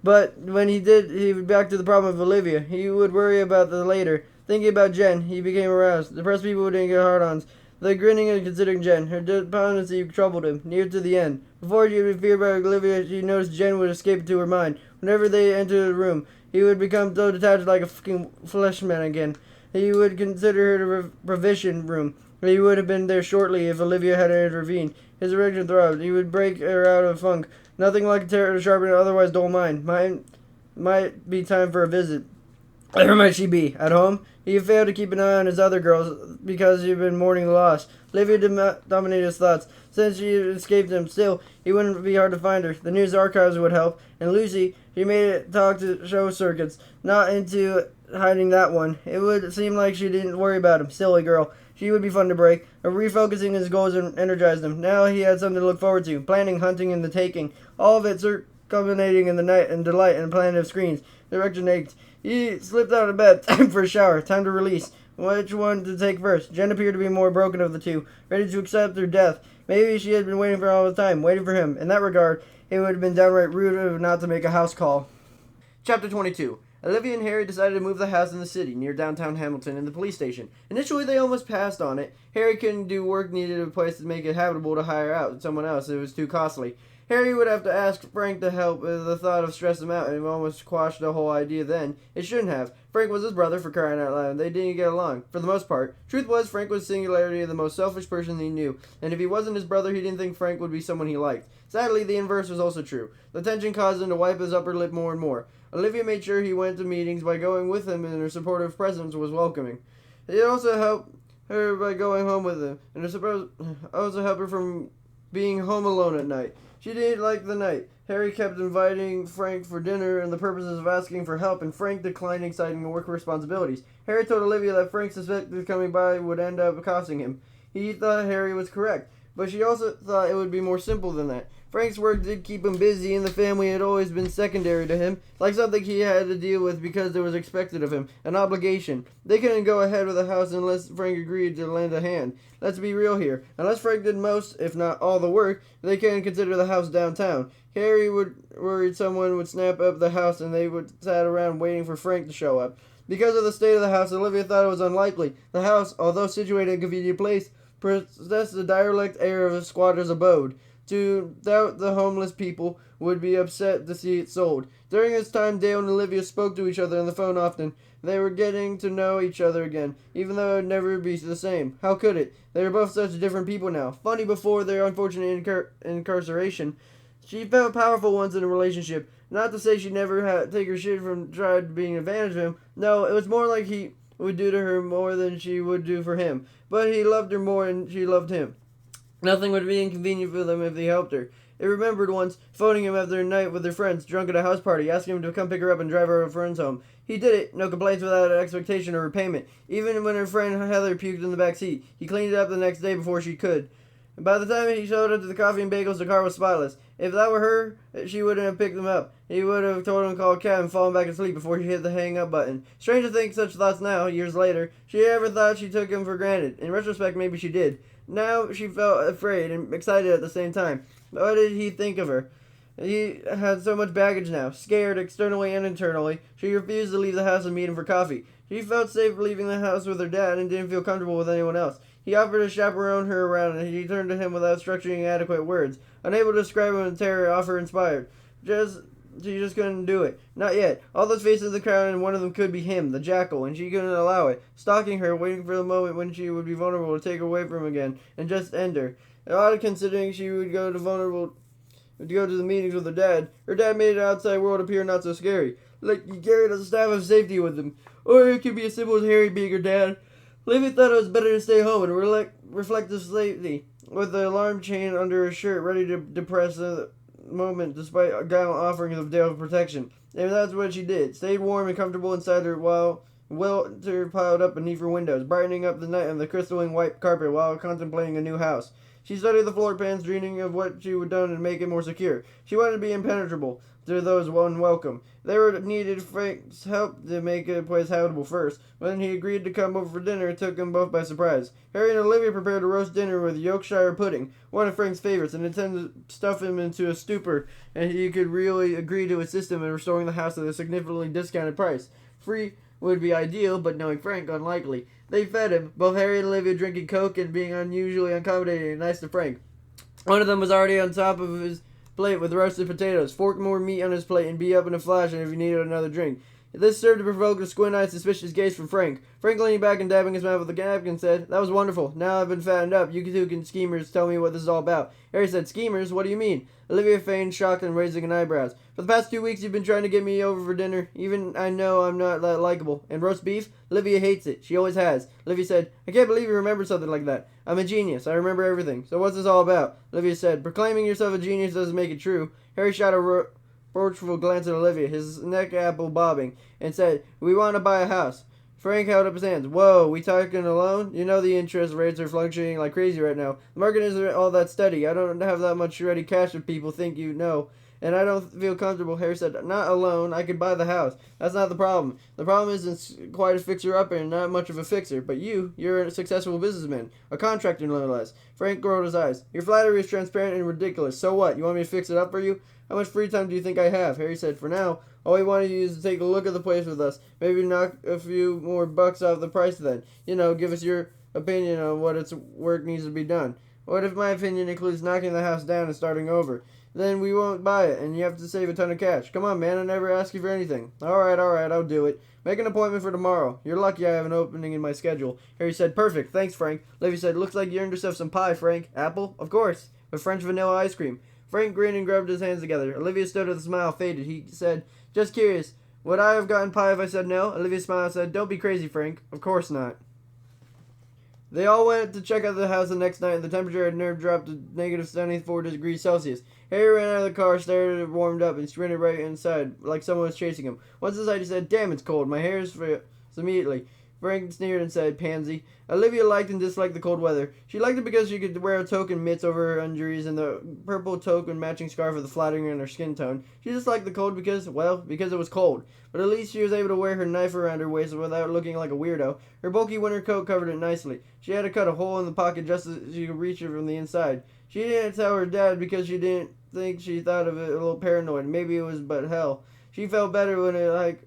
But when he did, he would back to the problem of Olivia. He would worry about that later. Thinking about Jen, he became aroused. Depressed people didn't get hard-ons. The grinning and considering Jen. Her despondency troubled him, near to the end. Before she would fear about Olivia, she noticed Jen would escape into her mind. Whenever they entered the room, he would become so detached like a fucking fleshman again. He would consider her the provision room. He would have been there shortly if Olivia had intervened. His erection throbbed. He would break her out of funk. Nothing like a terror to sharpen an otherwise dull mind. Might be time for a visit. Where might she be? At home? He failed to keep an eye on his other girls because he had been mourning the loss. Olivia dominated his thoughts. Since she had escaped him, still, he wouldn't be hard to find her. The news archives would help. And Lucy, she made it talk to show circuits. Not into hiding that one. It would seem like she didn't worry about him. Silly girl. She would be fun to break. Refocusing his goals energized him. Now he had something to look forward to. Planning, hunting, and the taking. All of it culminating in the night and delight and plan of screens. Direction ached. He slipped out of bed for a shower. Time to release. Which one to take first? Jen appeared to be more broken of the two, ready to accept her death. Maybe she had been waiting for all the time, waiting for him. In that regard, it would have been downright rude of him not to make a house call. Chapter 22. Olivia and Harry decided to move the house in the city, near downtown Hamilton and the police station. Initially, they almost passed on it. Harry couldn't do work needed a place to make it habitable to hire out someone else. It was too costly. Harry would have to ask Frank to help, with the thought of stress him out, and it almost quashed the whole idea then. It shouldn't have. Frank was his brother, for crying out loud, and they didn't get along, for the most part. Truth was, Frank was singularly the most selfish person he knew, and if he wasn't his brother, he didn't think Frank would be someone he liked. Sadly, the inverse was also true. The tension caused him to wipe his upper lip more and more. Olivia made sure he went to meetings by going with him, and her supportive presence was welcoming. It also helped her by going home with him, and also helped her from being home alone at night. She didn't like the night. Harry kept inviting Frank for dinner and the purposes of asking for help, and Frank declined exciting work responsibilities. Harry told Olivia that Frank suspected coming by would end up costing him. He thought Harry was correct, but she also thought it would be more simple than that. Frank's work did keep him busy, and the family had always been secondary to him, like something he had to deal with because it was expected of him, an obligation. They couldn't go ahead with the house unless Frank agreed to lend a hand. Let's be real here. Unless Frank did most, if not all the work, they couldn't consider the house downtown. Harry would worried someone would snap up the house, and they would sat around waiting for Frank to show up. Because of the state of the house, Olivia thought it was unlikely. The house, although situated in a convenient place, possessed the derelict air of a squatter's abode. To doubt the homeless people would be upset to see it sold. During this time, Dale and Olivia spoke to each other on the phone often. They were getting to know each other again, even though it would never be the same. How could it? They were both such different people now. Funny before their unfortunate incarceration. She felt powerful once in a relationship. Not to say she never had take her shit from tried being advantage of him. No, it was more like he would do to her more than she would do for him. But he loved her more and she loved him. Nothing would be inconvenient for them if they helped her. They remembered once phoning him after a night with their friends, drunk at a house party, asking him to come pick her up and drive her friends home. He did it, no complaints without an expectation of repayment. Even when her friend Heather puked in the back seat, he cleaned it up the next day before she could. By the time he showed up to the coffee and bagels, the car was spotless. If that were her, she wouldn't have picked them up. He would have told him to call a cab and fallen back asleep before she hit the hang up button. Strange to think such thoughts now, years later. She ever thought she took him for granted. In retrospect, maybe she did. Now she felt afraid and excited at the same time. What did he think of her? He had so much baggage now, scared externally and internally. She refused to leave the house and meet him for coffee. She felt safe leaving the house with her dad and didn't feel comfortable with anyone else. He offered to chaperone her around, and he turned to him without structuring adequate words. Unable to describe him in terror, offer inspired. She just couldn't do it. Not yet. All those faces in the crowd, and one of them could be him, the jackal, and she couldn't allow it. Stalking her, waiting for the moment when she would be vulnerable to take her away from him again, and just end her. Odd considering she would go to the meetings with her dad. Her dad made the outside world appear not so scary. Like he carried a staff of safety with him. Or it could be as simple as Harry being her dad. Livy thought it was better to stay home and reflect the safety, with the alarm chain under her shirt, ready to depress the moment despite gallant offerings of Dale's protection. And that's what she did. Stayed warm and comfortable inside her while welter piled up beneath her windows, brightening up the night on the crystalline white carpet while contemplating a new house. She studied the floor plans, dreaming of what she would done to make it more secure. She wanted to be impenetrable to those unwelcome. They were needed Frank's help to make the place habitable first. When he agreed to come over for dinner, it took them both by surprise. Harry and Olivia prepared a roast dinner with Yorkshire pudding, one of Frank's favorites, and intended to stuff him into a stupor, and he could really agree to assist him in restoring the house at a significantly discounted price. Free would be ideal, but knowing Frank, unlikely. They fed him, both Harry and Olivia drinking Coke and being unusually accommodating and nice to Frank. One of them was already on top of his plate with roasted potatoes, forked more meat on his plate, and be up in a flash if he needed another drink. This served to provoke a squint-eyed, suspicious gaze from Frank. Frank, leaning back and dabbing his mouth with a napkin, said, "That was wonderful. Now I've been fattened up. You two can schemers tell me what this is all about." Harry said, "Schemers? What do you mean?" Olivia feigned shock and raising an eyebrows. "For the past 2 weeks you've been trying to get me over for dinner. Even I know I'm not that likable. And roast beef? Olivia hates it. She always has." Olivia said, "I can't believe you remember something like that. I'm a genius. I remember everything. So what's this all about?" Olivia said, "Proclaiming yourself a genius doesn't make it true." Harry shot a reproachful glance at Olivia, his neck apple bobbing, and said, "We want to buy a house." Frank held up his hands. "Whoa, we talking a loan? You know the interest rates are fluctuating like crazy right now. The market isn't all that steady. I don't have that much ready cash if people think you know. And I don't feel comfortable." Harry said, "Not a loan. I could buy the house. That's not the problem. The problem isn't quite a fixer-upper and not much of a fixer. But you're a successful businessman. A contractor, no less." Frank rolled his eyes. "Your flattery is transparent and ridiculous. So what? You want me to fix it up for you?" "How much free time do you think I have?" Harry said, "For now, all we want you is to take a look at the place with us. Maybe knock a few more bucks off the price then. You know, give us your opinion on what its work needs to be done." "What if my opinion includes knocking the house down and starting over?" "Then we won't buy it, and you have to save a ton of cash." "Come on, man, I never ask you for anything." All right, I'll do it. Make an appointment for tomorrow. You're lucky I have an opening in my schedule." Harry said, "Perfect, thanks, Frank." Olivia said, "Looks like you earned yourself some pie, Frank." "Apple?" "Of course, with French vanilla ice cream." Frank grinned and rubbed his hands together. Olivia stood with a smile faded. He said, "Just curious, would I have gotten pie if I said no?" Olivia smiled and said, "Don't be crazy, Frank. Of course not." They all went to check out the house the next night, and the temperature had nerve dropped to negative 74 degrees Celsius. Harry ran out of the car, stared at it warmed up, and sprinted right inside, like someone was chasing him. Once inside, he said, "Damn, it's cold. My hair is froze." Immediately, Frank sneered and said, "Pansy." Olivia liked and disliked the cold weather. She liked it because she could wear a token mitts over her injuries and the purple token matching scarf with the flattering in her skin tone. She disliked the cold because it was cold. But at least she was able to wear her knife around her waist without looking like a weirdo. Her bulky winter coat covered it nicely. She had to cut a hole in the pocket just as she could reach it from the inside. She didn't tell her dad because she didn't think she thought of it a little paranoid. Maybe it was but hell. She felt better when it like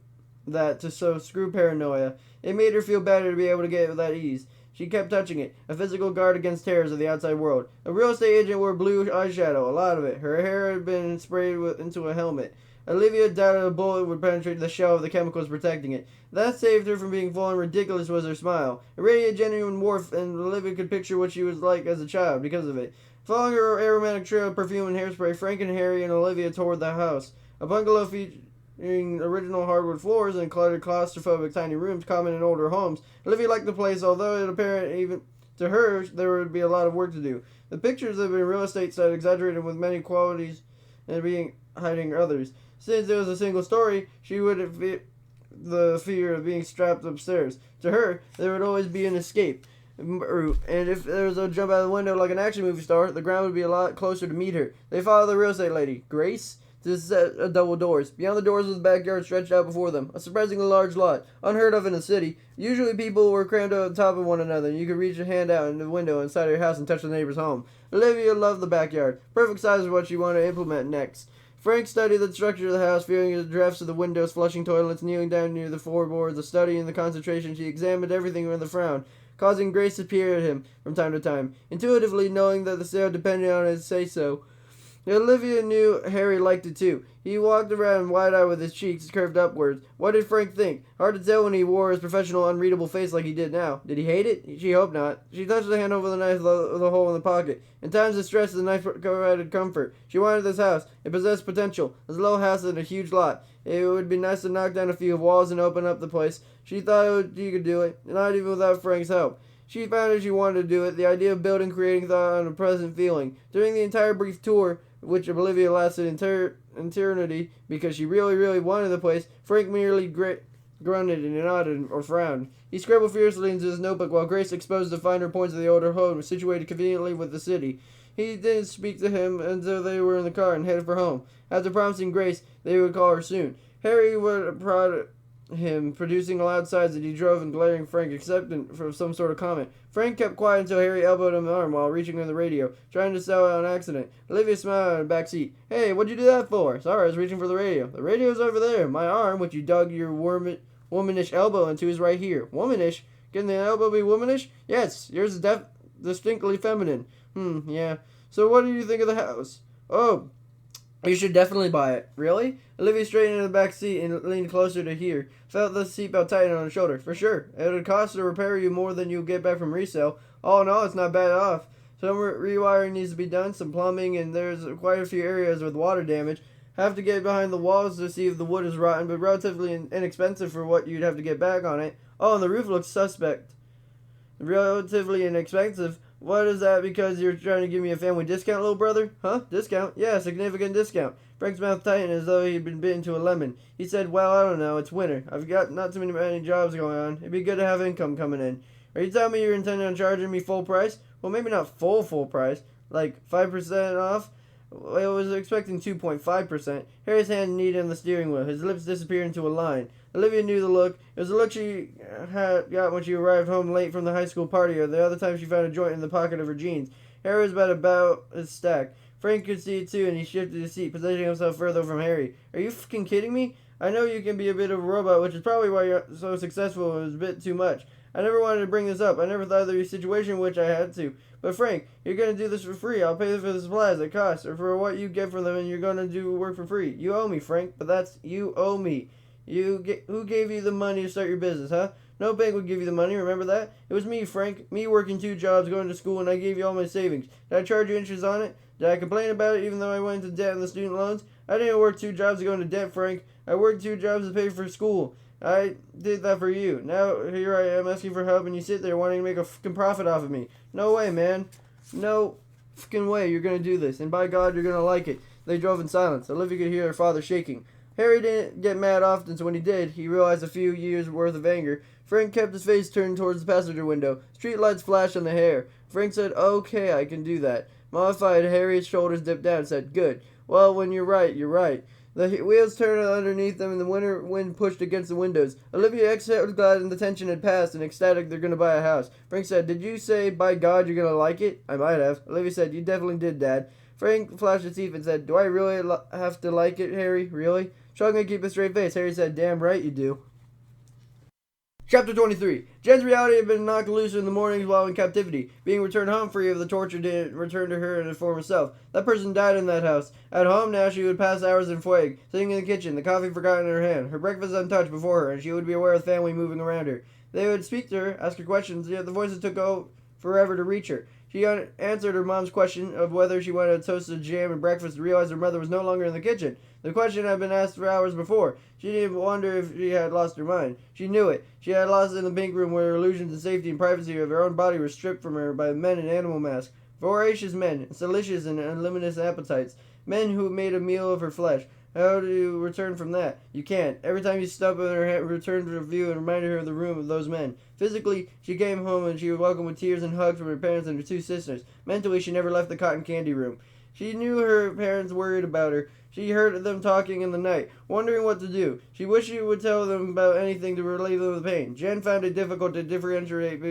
that, so screw paranoia. It made her feel better to be able to get it with that ease. She kept touching it, a physical guard against terrors of the outside world. A real estate agent wore blue eyeshadow, a lot of it. Her hair had been sprayed into a helmet. Olivia doubted a bullet would penetrate the shell of the chemicals protecting it. That saved her from being full and ridiculous was her smile. It radiated genuine warmth, and Olivia could picture what she was like as a child because of it. Following her aromatic trail of perfume and hairspray, Frank and Harry and Olivia toured the house. A bungalow featuring original hardwood floors and cluttered claustrophobic tiny rooms common in older homes. Olivia liked the place, although it apparent even to her there would be a lot of work to do. The pictures of a real estate site exaggerated with many qualities and being hiding others. Since it was a single story, she would have the fear of being strapped upstairs. To her, there would always be an escape route, and if there was a jump out of the window like an action movie star, the ground would be a lot closer to meet her. They followed the real estate lady, Grace, to the set of double doors. Beyond the doors was the backyard stretched out before them, a surprisingly large lot, unheard of in a city. Usually people were crammed on top of one another, and you could reach your hand out in the window inside your house and touch the neighbor's home. Olivia loved the backyard, perfect size for what she wanted to implement next. Frank studied the structure of the house, feeling the drafts of the windows, flushing toilets, kneeling down near the floorboards, the study and the concentration. She examined everything with a frown, causing Grace to peer at him from time to time, intuitively knowing that the sale depended on his say-so. Olivia knew Harry liked it too. He walked around wide-eyed with his cheeks curved upwards. What did Frank think? Hard to tell when he wore his professional, unreadable face like he did now. Did he hate it? She hoped not. She touched the hand over the knife of the hole in the pocket. In times of stress, the knife provided comfort. She wanted this house. It possessed potential. This little house in a huge lot. It would be nice to knock down a few walls and open up the place. She thought she could do it, not even without Frank's help. She found that she wanted to do it. The idea of building, creating thought on a present feeling. During the entire brief tour, which Olivia lasted eternity because she really, really wanted the place, Frank merely grunted and nodded or frowned. He scribbled fiercely into his notebook while Grace exposed the finer points of the older home, situated conveniently with the city. He didn't speak to him until they were in the car and headed for home. After promising Grace they would call her soon, Harry would prod him, producing loud sighs as he drove and glaring Frank expectant for some sort of comment. Frank kept quiet until Harry elbowed him in the arm while reaching for the radio, trying to sell it on accident. Olivia smiled in the back seat. Hey, what'd you do that for? Sorry, I was reaching for the radio. The radio's over there. My arm, which you dug your womanish elbow into, is right here. Womanish? Can the elbow be womanish? Yes, yours is distinctly feminine. Yeah. So what do you think of the house? Oh, you should definitely buy it. Really? Olivia straightened in the back seat and leaned closer to hear. Felt the seatbelt tighten on her shoulder. For sure. It would cost to repair you more than you'll get back from resale. All in all, it's not bad off. Some rewiring needs to be done, some plumbing, and there's quite a few areas with water damage. Have to get behind the walls to see if the wood is rotten, but relatively inexpensive for what you'd have to get back on it. Oh, and the roof looks suspect. Relatively inexpensive. What is that because you're trying to give me a family discount, little brother? Huh? Discount? Yeah, significant discount. Frank's mouth tightened as though he'd been bitten to a lemon. He said, well, I don't know. It's winter. I've got not too many jobs going on. It'd be good to have income coming in. Are you telling me you're intending on charging me full price? Well, maybe not full price. Like 5% off? I was expecting 2.5%. Harry's hand kneaded on the steering wheel. His lips disappeared into a line. Olivia knew the look. It was the look she had got when she arrived home late from the high school party, or the other time she found a joint in the pocket of her jeans. Harry was about his stack. Frank could see it too, and he shifted his seat, positioning himself further from Harry. Are you fucking kidding me? I know you can be a bit of a robot, which is probably why you're so successful. It was a bit too much. I never wanted to bring this up. I never thought there'd be a situation in which I had to. But Frank, you're going to do this for free. I'll pay for the supplies that cost, or for what you get from them, and you're going to do work for free. You owe me, Frank, but that's, you owe me. Who gave you the money to start your business, huh? No bank would give you the money, remember that? It was me, Frank. Me working 2 jobs, going to school, and I gave you all my savings. Did I charge you interest on it? Did I complain about it even though I went into debt on the student loans? I didn't work 2 jobs to go into debt, Frank. I worked 2 jobs to pay for school. I did that for you. Now here I am asking for help and you sit there wanting to make a fucking profit off of me. No way, man. No fucking way you're going to do this. And by God, you're going to like it. They drove in silence. Olivia could hear her father shaking. Harry didn't get mad often, so when he did, he realized a few years' worth of anger. Frank kept his face turned towards the passenger window. Street lights flashed on the hair. Frank said, okay, I can do that. Mollified, Harry's shoulders dipped down and said, good. Well, when you're right, you're right. The wheels turned underneath them and the winter wind pushed against the windows. Olivia exhaled glad and the tension had passed and ecstatic they're going to buy a house. Frank said, did you say, by God, you're going to like it? I might have. Olivia said, you definitely did, Dad. Frank flashed his teeth and said, do I really have to like it, Harry? Really? Struggling to keep a straight face, Harry said, damn right you do. Chapter 23. Jen's reality had been knocked loose in the mornings while in captivity. Being returned home free of the torture didn't return to her in her former self. That person died in that house. At home now she would pass hours in Fueg, sitting in the kitchen, the coffee forgotten in her hand, her breakfast untouched before her, and she would be aware of the family moving around her. They would speak to her, ask her questions, yet the voices took forever to reach her. She answered her mom's question of whether she wanted a toasted jam and breakfast and realized her mother was no longer in the kitchen. The question had been asked for hours before. She didn't wonder if she had lost her mind. She knew it. She had lost it in the pink room where illusions of safety and privacy of her own body were stripped from her by men in animal masks. Voracious men, delicious and unlimited appetites. Men who made a meal of her flesh. How do you return from that? You can't. Every time you step in her head, returned to view and reminded her of the room of those men. Physically, she came home and she was welcomed with tears and hugs from her parents and her two sisters. Mentally, she never left the cotton candy room. She knew her parents worried about her. She heard them talking in the night, wondering what to do. She wished she would tell them about anything to relieve them of the pain. Jen found it difficult to differentiate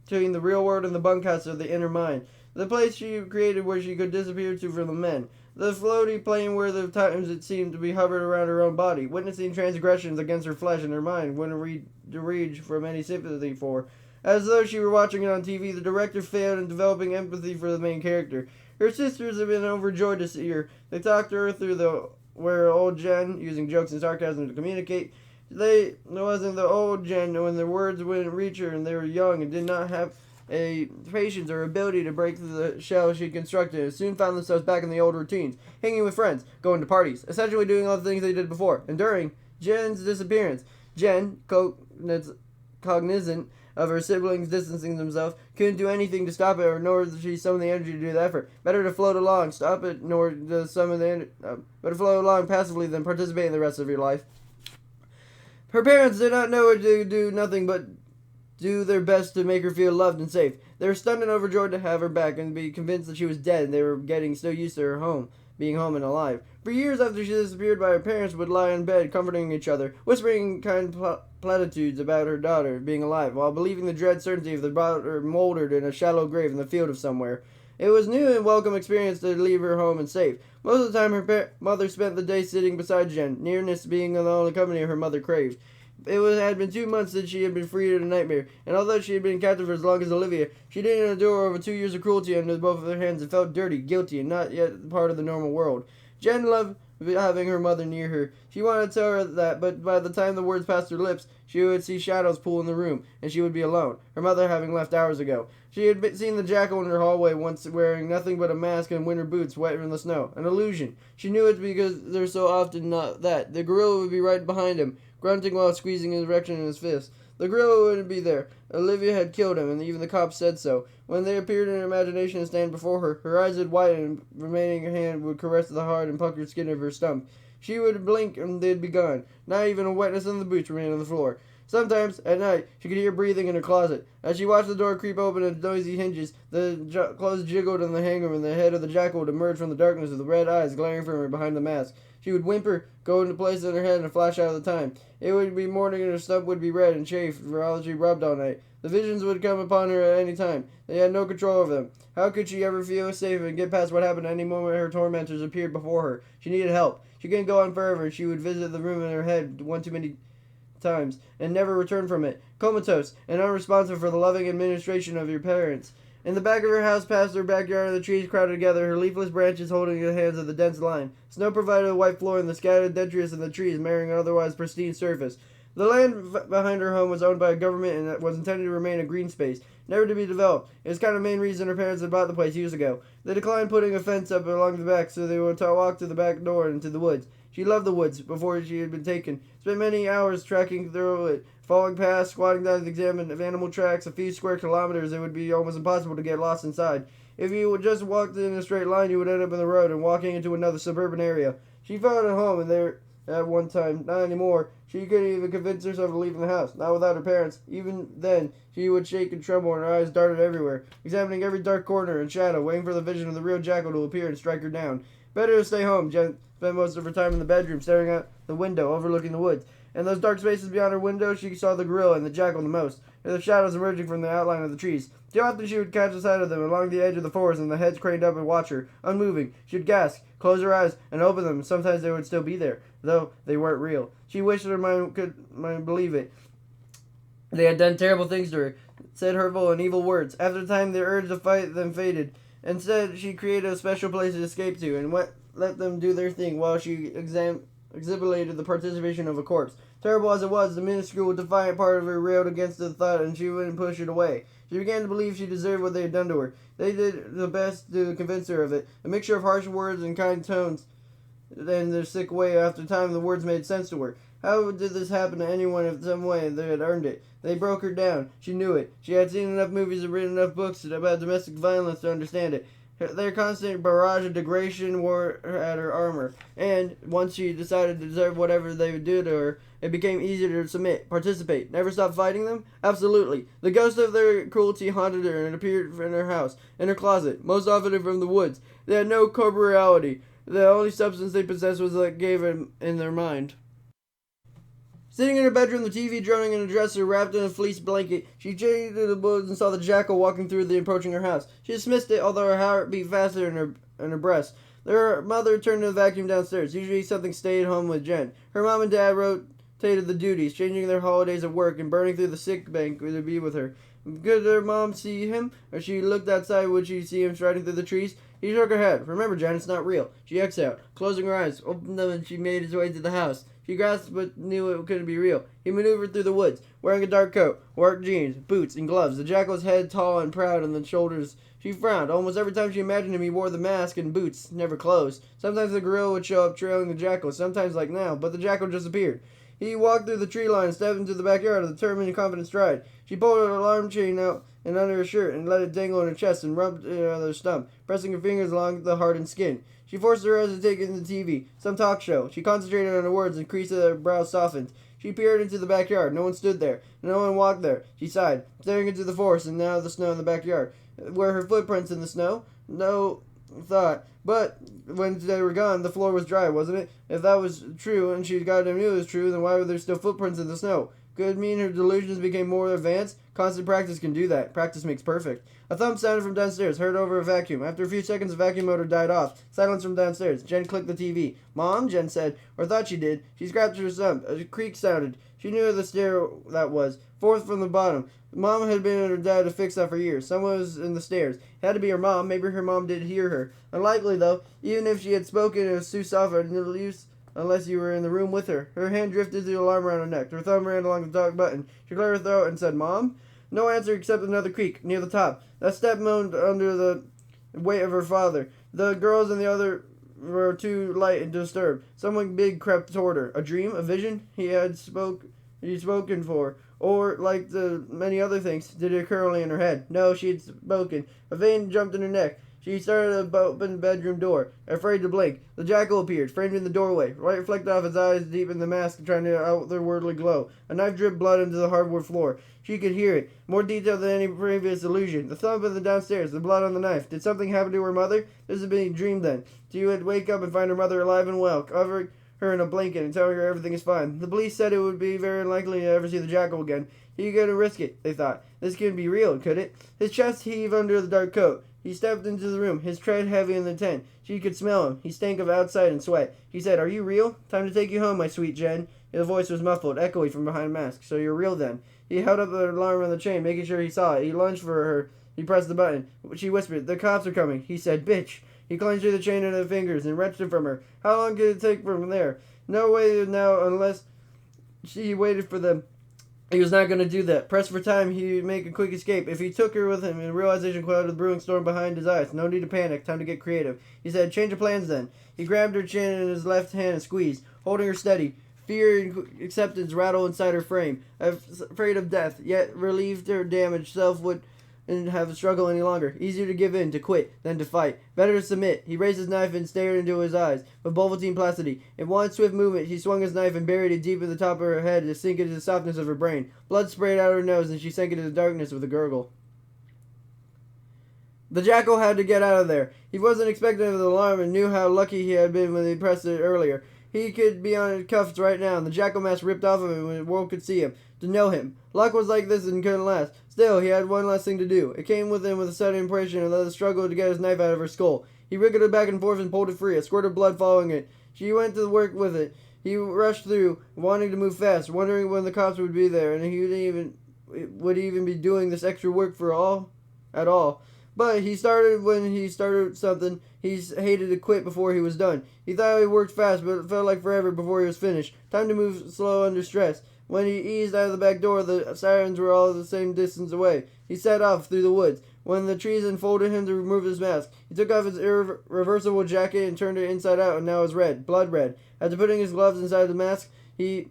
between the real world and the bunkhouse of the inner mind. The place she created where she could disappear to from the men. The floaty plane where the times it seemed to be hovered around her own body, witnessing transgressions against her flesh and her mind, wouldn't rage from any sympathy for. As though she were watching it on TV, the director failed in developing empathy for the main character. Her sisters had been overjoyed to see her. They talked to her through where old Jen, using jokes and sarcasm to communicate. It wasn't the old Jen when the words wouldn't reach her and they were young and did not have a patience or ability to break through the shell she constructed, and soon found themselves back in the old routines, hanging with friends, going to parties, essentially doing all the things they did before. And during Jen's disappearance, Jen, cognizant of her siblings distancing themselves, couldn't do anything to stop it, or nor did she summon the energy to do the effort. Better to float along, stop it, nor to summon better float along passively than participate in the rest of your life. Her parents did not know her to do nothing but do their best to make her feel loved and safe. They were stunned and overjoyed to have her back and be convinced that she was dead, and they were getting so used to her being home and alive. For years after she disappeared, her parents would lie in bed comforting each other, whispering kind platitudes about her daughter being alive, while believing the dread certainty of the daughter mouldered in a shallow grave in the field of somewhere. It was new and welcome experience to leave her home and safe. Most of the time her mother spent the day sitting beside Jen, nearness being the only company her mother craved. Had been 2 months since she had been freed of the nightmare, and although she had been captive for as long as Olivia, she didn't endure over 2 years of cruelty under both of their hands and felt dirty, guilty, and not yet part of the normal world. Jen loved having her mother near her. She wanted to tell her that, but by the time the words passed her lips, she would see shadows pool in the room, and she would be alone, her mother having left hours ago. She had seen the jackal in her hallway once wearing nothing but a mask and winter boots wet in the snow. An illusion. She knew it because they're so often not that. The gorilla would be right behind him, grunting while squeezing his erection in his fist. The gorilla wouldn't be there. Olivia had killed him, and even the cops said so. When they appeared in her imagination and stand before her, her eyes would widen, and remaining hand would caress the hard and puckered skin of her stump. She would blink, and they'd be gone. Not even a wetness on the boots remained on the floor. Sometimes, at night, she could hear breathing in her closet. As she watched the door creep open and noisy hinges, the clothes jiggled on the hanger, and the head of the jackal would emerge from the darkness with the red eyes glaring from her behind the mask. She would whimper, go into place in her head, and flash out of the time. It would be morning, and her stump would be red and chafed for all she rubbed all night. The visions would come upon her at any time. They had no control over them. How could she ever feel safe and get past what happened any moment her tormentors appeared before her? She needed help. She couldn't go on forever. She would visit the room in her head one too many times and never return from it, comatose and unresponsive for the loving administration of your parents. In the back of her house, past her backyard, the trees crowded together, her leafless branches holding the hands of the dense line. Snow provided a white floor, and the scattered detritus in the trees marrying an otherwise pristine surface. The land behind her home was owned by a government and was intended to remain a green space, never to be developed. It was kind of the main reason her parents had bought the place years ago. They declined putting a fence up along the back, so they would walk to the back door into the woods. She loved the woods before she had been taken. Spent many hours tracking through it, falling past, squatting down to examine animal tracks. A few square kilometers, it would be almost impossible to get lost inside. If you would just walked in a straight line, you would end up in the road and walking into another suburban area. She felt at home in there at one time. Not anymore. She couldn't even convince herself of leaving the house. Not without her parents. Even then, she would shake and tremble, and her eyes darted everywhere, examining every dark corner and shadow, waiting for the vision of the real jackal to appear and strike her down. Better to stay home. Jen spent most of her time in the bedroom, staring out the window, overlooking the woods. In those dark spaces beyond her window, she saw the gorilla and the jackal the most, and the shadows emerging from the outline of the trees. Too often she would catch a sight of them along the edge of the forest, and the heads craned up and watch her, unmoving. She would gasp, close her eyes, and open them. Sometimes they would still be there, though they weren't real. She wished her mind could believe it. They had done terrible things to her, said hurtful and evil words. After a time, the urge to fight them faded. Instead, she created a special place to escape to, and let them do their thing while she exhibitated the participation of a corpse. Terrible as it was, the minuscule, defiant part of her railed against the thought, and she wouldn't push it away. She began to believe she deserved what they had done to her. They did the best to convince her of it. A mixture of harsh words and kind tones, and their sick way. After time, the words made sense to her. How did this happen to anyone in some way they had earned it? They broke her down. She knew it. She had seen enough movies and written enough books about domestic violence to understand it. Their constant barrage of degradation wore at her armor, and once she decided to deserve whatever they would do to her, it became easier to submit, participate, never stop fighting them? Absolutely. The ghost of their cruelty haunted her and appeared in her house, in her closet, most often from the woods. They had no corporeality. The only substance they possessed was what gave them in their mind. Sitting in her bedroom, the TV droning in a dresser, wrapped in a fleece blanket, she changed to the woods and saw the jackal walking through the approaching her house. She dismissed it, although her heart beat faster in her breast. Her mother turned to the vacuum downstairs. Usually something stayed home with Jen. Her mom and dad rotated the duties, changing their holidays at work and burning through the sick bank to be with her. Could her mom see him? As she looked outside, would she see him striding through the trees? He shook her head. Remember, Jen, it's not real. She exhaled, closing her eyes, opened them, and she made his way to the house. She grasped but knew it couldn't be real. He maneuvered through the woods, wearing a dark coat, work jeans, boots, and gloves. The jackal's head tall and proud on the shoulders. She frowned. Almost every time she imagined him, he wore the mask and boots, never closed. Sometimes the gorilla would show up trailing the jackal, sometimes like now, but the jackal disappeared. He walked through the tree line and stepped into the backyard with a determined and confident stride. She pulled her alarm chain out and under her shirt and let it dangle in her chest and rubbed it on her stump, pressing her fingers along the hardened skin. She forced her eyes to take in the TV, some talk show. She concentrated on her words and creased her brow softened. She peered into the backyard. No one stood there. No one walked there. She sighed, staring into the forest and now the snow in the backyard. Were her footprints in the snow? No thought. But when they were gone, the floor was dry, wasn't it? If that was true, and she goddamn knew it was true, then why were there still footprints in the snow? Could it mean her delusions became more advanced? Constant practice can do that. Practice makes perfect. A thump sounded from downstairs, heard over a vacuum. After a few seconds, the vacuum motor died off. Silence from downstairs. Jen clicked the TV. Mom, Jen said, or thought she did. She scratched her thumb. A creak sounded. She knew the stair that was. Fourth from the bottom. Mom had been at her dad to fix that for years. Someone was in the stairs. It had to be her mom. Maybe her mom did hear her. Unlikely, though. Even if she had spoken, it was too soft for no use unless you were in the room with her. Her hand drifted to the alarm around her neck. Her thumb ran along the dark button. She cleared her throat and said, Mom? No answer except another creak near the top. That step moaned under the weight of her father. The girls and the other were too light and disturbed. Someone big crept toward her. A dream? A vision? He'd spoken for. Or, like the many other things, did it occur only in her head? No, she had spoken. A vein jumped in her neck. She started to open the bedroom door, afraid to blink. The jackal appeared, framed in the doorway. Light reflected off his eyes deep in the mask, trying to otherworldly glow. A knife dripped blood into the hardwood floor. She could hear it, more detailed than any previous illusion. The thump of the downstairs, the blood on the knife. Did something happen to her mother? This had been a dream then. She would wake up and find her mother alive and well, covering her in a blanket and telling her everything is fine. The police said it would be very unlikely to ever see the jackal again. He could risk it, they thought. This couldn't be real, could it? His chest heaved under the dark coat. He stepped into the room, his tread heavy in the tent. She could smell him. He stank of outside and sweat. He said, Are you real? Time to take you home, my sweet Jen. His voice was muffled, echoey from behind a mask. So you're real then. He held up the alarm on the chain, making sure he saw it. He lunged for her. He pressed the button. She whispered, The cops are coming. He said, Bitch. He clenched the chain into the fingers and wrenched it from her. How long could it take from there? No way now unless she waited for them. He was not going to do that. Pressed for time, he would make a quick escape. If he took her with him, and realization clouded the brewing storm behind his eyes. No need to panic. Time to get creative. He said, Change of plans then. He grabbed her chin in his left hand and squeezed, holding her steady. Fear and acceptance rattled inside her frame. Afraid of death, yet relieved her damaged self would and have a struggle any longer. Easier to give in, to quit, than to fight. Better to submit. He raised his knife and stared into his eyes with Bulvatine placidity. In one swift movement, he swung his knife and buried it deep in the top of her head to sink into the softness of her brain. Blood sprayed out her nose, and she sank into the darkness with a gurgle. The jackal had to get out of there. He wasn't expecting the alarm and knew how lucky he had been when he pressed it earlier. He could be on his cuffs right now, and the jackal mask ripped off of him when the world could see him. To know him. Luck was like this and couldn't last. Still, he had one last thing to do. It came with him with a sudden impression of the struggle to get his knife out of her skull. He wriggled it back and forth and pulled it free, a squirt of blood following it. She went to work with it. He rushed through, wanting to move fast, wondering when the cops would be there, and he would even be doing this extra work at all. But when he started something, he hated to quit before he was done. He thought he worked fast, but it felt like forever before he was finished. Time to move slow under stress. When he eased out of the back door, the sirens were all the same distance away. He set off through the woods. When the trees enfolded him to remove his mask, he took off his irreversible jacket and turned it inside out, and now it was red, blood red. After putting his gloves inside the mask, he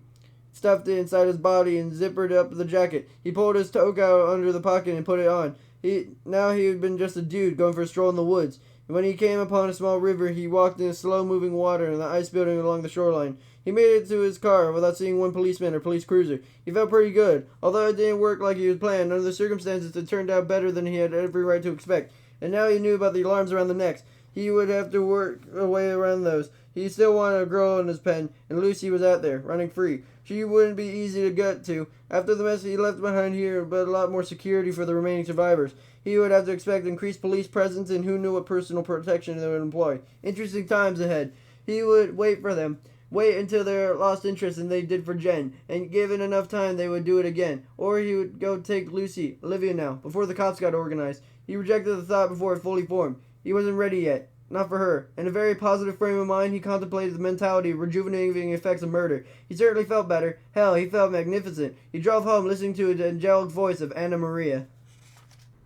stuffed it inside his body and zippered up the jacket. He pulled his toque out under the pocket and put it on. Now he had been just a dude going for a stroll in the woods. When he came upon a small river, he walked in slow-moving water and the ice building along the shoreline. He made it to his car without seeing one policeman or police cruiser. He felt pretty good. Although it didn't work like he was planned, under the circumstances it turned out better than he had every right to expect. And now he knew about the alarms around the necks. He would have to work a way around those. He still wanted a girl in his pen, and Lucy was out there, running free. She wouldn't be easy to get to. After the mess he left behind here, but a lot more security for the remaining survivors. He would have to expect increased police presence, and who knew what personal protection they would employ. Interesting times ahead. He would wait for them. Wait until they lost interest and they did for Jen, and given enough time they would do it again. Or he would go take Lucy, Olivia now, before the cops got organized. He rejected the thought before it fully formed. He wasn't ready yet. Not for her. In a very positive frame of mind, he contemplated the mentality of rejuvenating effects of murder. He certainly felt better. Hell, he felt magnificent. He drove home listening to the angelic voice of Anna Maria.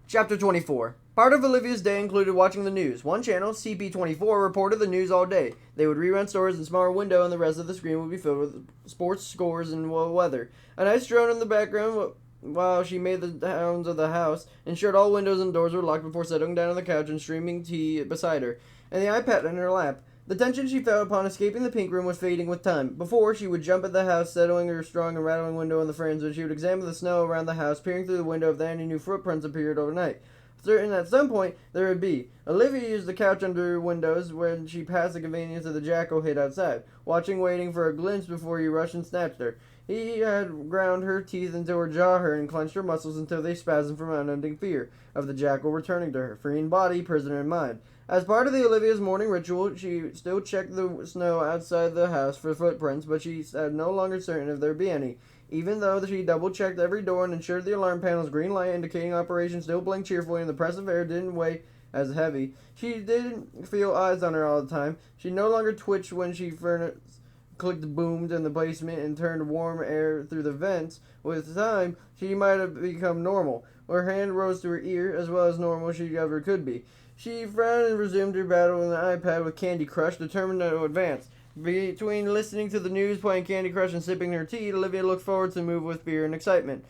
Chapter 24. Part of Olivia's day included watching the news. One channel, CP24, reported the news all day. They would rerun stories in a smaller window and the rest of the screen would be filled with sports, scores, and weather. A nice drone in the background while she made the rounds of the house, ensured all windows and doors were locked before settling down on the couch and streaming tea beside her, and the iPad in her lap. The tension she felt upon escaping the pink room was fading with time. Before, she would jump at the house, settling her strong and rattling window in the frames, and she would examine the snow around the house, peering through the window if any new footprints appeared overnight. Certain at some point there would be. Olivia used the couch under windows when she passed the convenience of the jackal hid outside, waiting for a glimpse before he rushed and snatched her. He had ground her teeth into her jaw hurt and clenched her muscles until they spasmed from unending fear of the jackal returning to her, free in body, prisoner in mind. As part of the Olivia's morning ritual, she still checked the snow outside the house for footprints, but she said no longer certain if there be any. Even though she double-checked every door and ensured the alarm panel's green light indicating operation still blinked cheerfully and the press of air didn't weigh as heavy, she didn't feel eyes on her all the time. She no longer twitched when she clicked boomed in the basement and turned warm air through the vents. With time, she might have become normal. Her hand rose to her ear, as well as normal she ever could be. She frowned and resumed her battle in the iPad with Candy Crush, determined to advance. Between listening to the news, playing Candy Crush, and sipping her tea, Olivia looked forward to move with fear and excitement.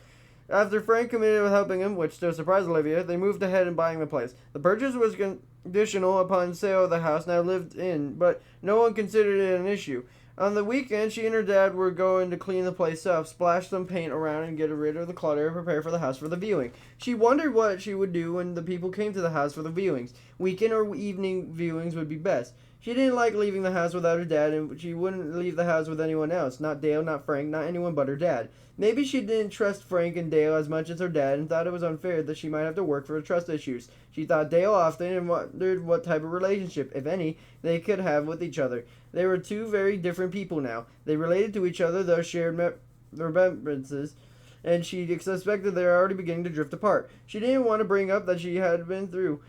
After Frank committed with helping him, which still surprised Olivia, they moved ahead in buying the place. The purchase was conditional upon sale of the house now lived in, but no one considered it an issue. On the weekend, she and her dad were going to clean the place up, splash some paint around, and get rid of the clutter and prepare for the house for the viewing. She wondered what she would do when the people came to the house for the viewings. Weekend or evening viewings would be best. She didn't like leaving the house without her dad, and she wouldn't leave the house with anyone else. Not Dale, not Frank, not anyone but her dad. Maybe she didn't trust Frank and Dale as much as her dad and thought it was unfair that she might have to work for trust issues. She thought Dale often and wondered what type of relationship, if any, they could have with each other. They were two very different people now. They related to each other, though shared remembrances, and she suspected they were already beginning to drift apart. She didn't want to bring up that she had been through,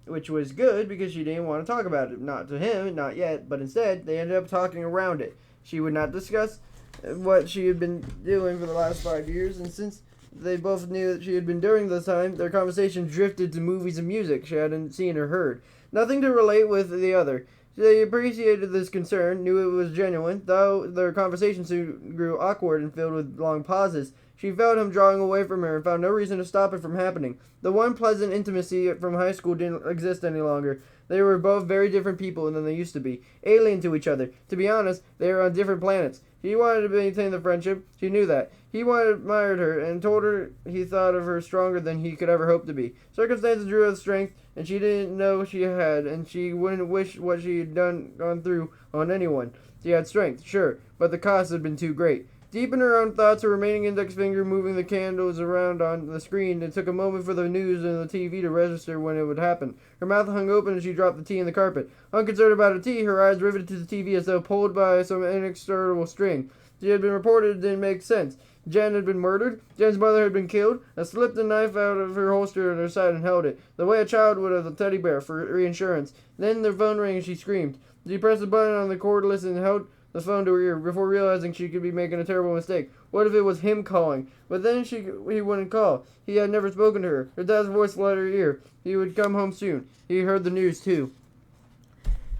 which was good because she didn't want to talk about it. Not to him, not yet, but instead, they ended up talking around it. She would not discuss what she had been doing for the last 5 years, and since they both knew that she had been during this time, their conversation drifted to movies and music she hadn't seen or heard. Nothing to relate with the other. They appreciated this concern, knew it was genuine, though their conversation soon grew awkward and filled with long pauses. She felt him drawing away from her and found no reason to stop it from happening. The one pleasant intimacy from high school didn't exist any longer. They were both very different people than they used to be, alien to each other. To be honest, they were on different planets. He wanted to maintain the friendship. She knew that. He admired her and told her he thought of her stronger than he could ever hope to be. Circumstances drew her strength, and she didn't know she had, and she wouldn't wish what she had gone through on anyone. She had strength, sure, but the cost had been too great. Deep in her own thoughts, her remaining index finger moving the candles around on the screen, it took a moment for the news and the TV to register when it would happen. Her mouth hung open as she dropped the tea in the carpet. Unconcerned about her tea, her eyes riveted to the TV as though pulled by some inextricable string. She had been reported it didn't make sense. Jen had been murdered. Jen's mother had been killed. I slipped the knife out of her holster at her side and held it, the way a child would with a teddy bear for reinsurance. Then the phone rang and she screamed. She pressed the button on the cordless and held the phone to her ear before realizing she could be making a terrible mistake. What if it was him calling? But then he wouldn't call. He had never spoken to her. Her dad's voice flooded her ear. He would come home soon. He heard the news, too.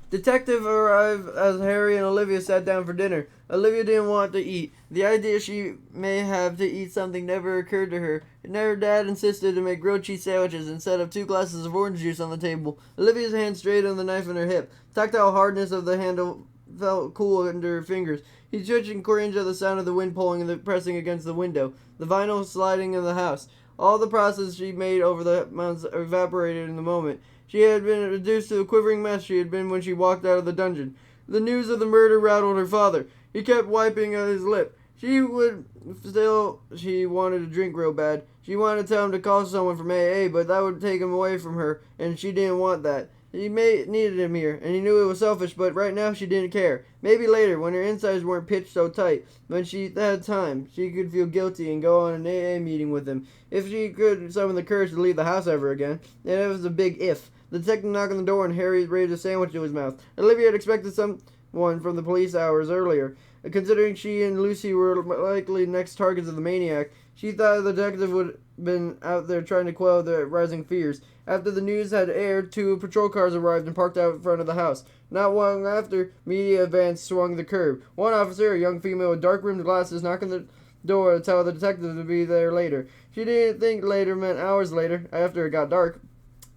Detective arrived as Harry and Olivia sat down for dinner. Olivia didn't want to eat. The idea she may have to eat something never occurred to her. And her dad insisted to make grilled cheese sandwiches instead of 2 glasses of orange juice on the table. Olivia's hand strayed on the knife in her hip. Tactile hardness of the handle felt cool under her fingers. He twitched and cringed at the sound of the wind pulling and pressing against the window, the vinyl sliding in the house. All the process she made over the months evaporated in the moment. She had been reduced to the quivering mess she had been when she walked out of the dungeon. The news of the murder rattled her father. He kept wiping at his lip. She wanted to drink real bad. She wanted to tell him to call someone from AA, but that would take him away from her, and she didn't want that. Needed him here, and he knew it was selfish, but right now she didn't care. Maybe later, when her insides weren't pitched so tight, when she had time, she could feel guilty and go on an AA meeting with him. If she could summon the courage to leave the house ever again. And it was a big if. The detective knocked on the door and Harry raised a sandwich to his mouth. Olivia had expected someone from the police hours earlier. Considering she and Lucy were likely next targets of the maniac, she thought the detective would have been out there trying to quell the rising fears. After the news had aired, 2 patrol cars arrived and parked out in front of the house. Not long after, media vans swung the curb. One officer, a young female with dark-rimmed glasses, knocked on the door to tell the detective to be there later. She didn't think later meant hours later, after it got dark.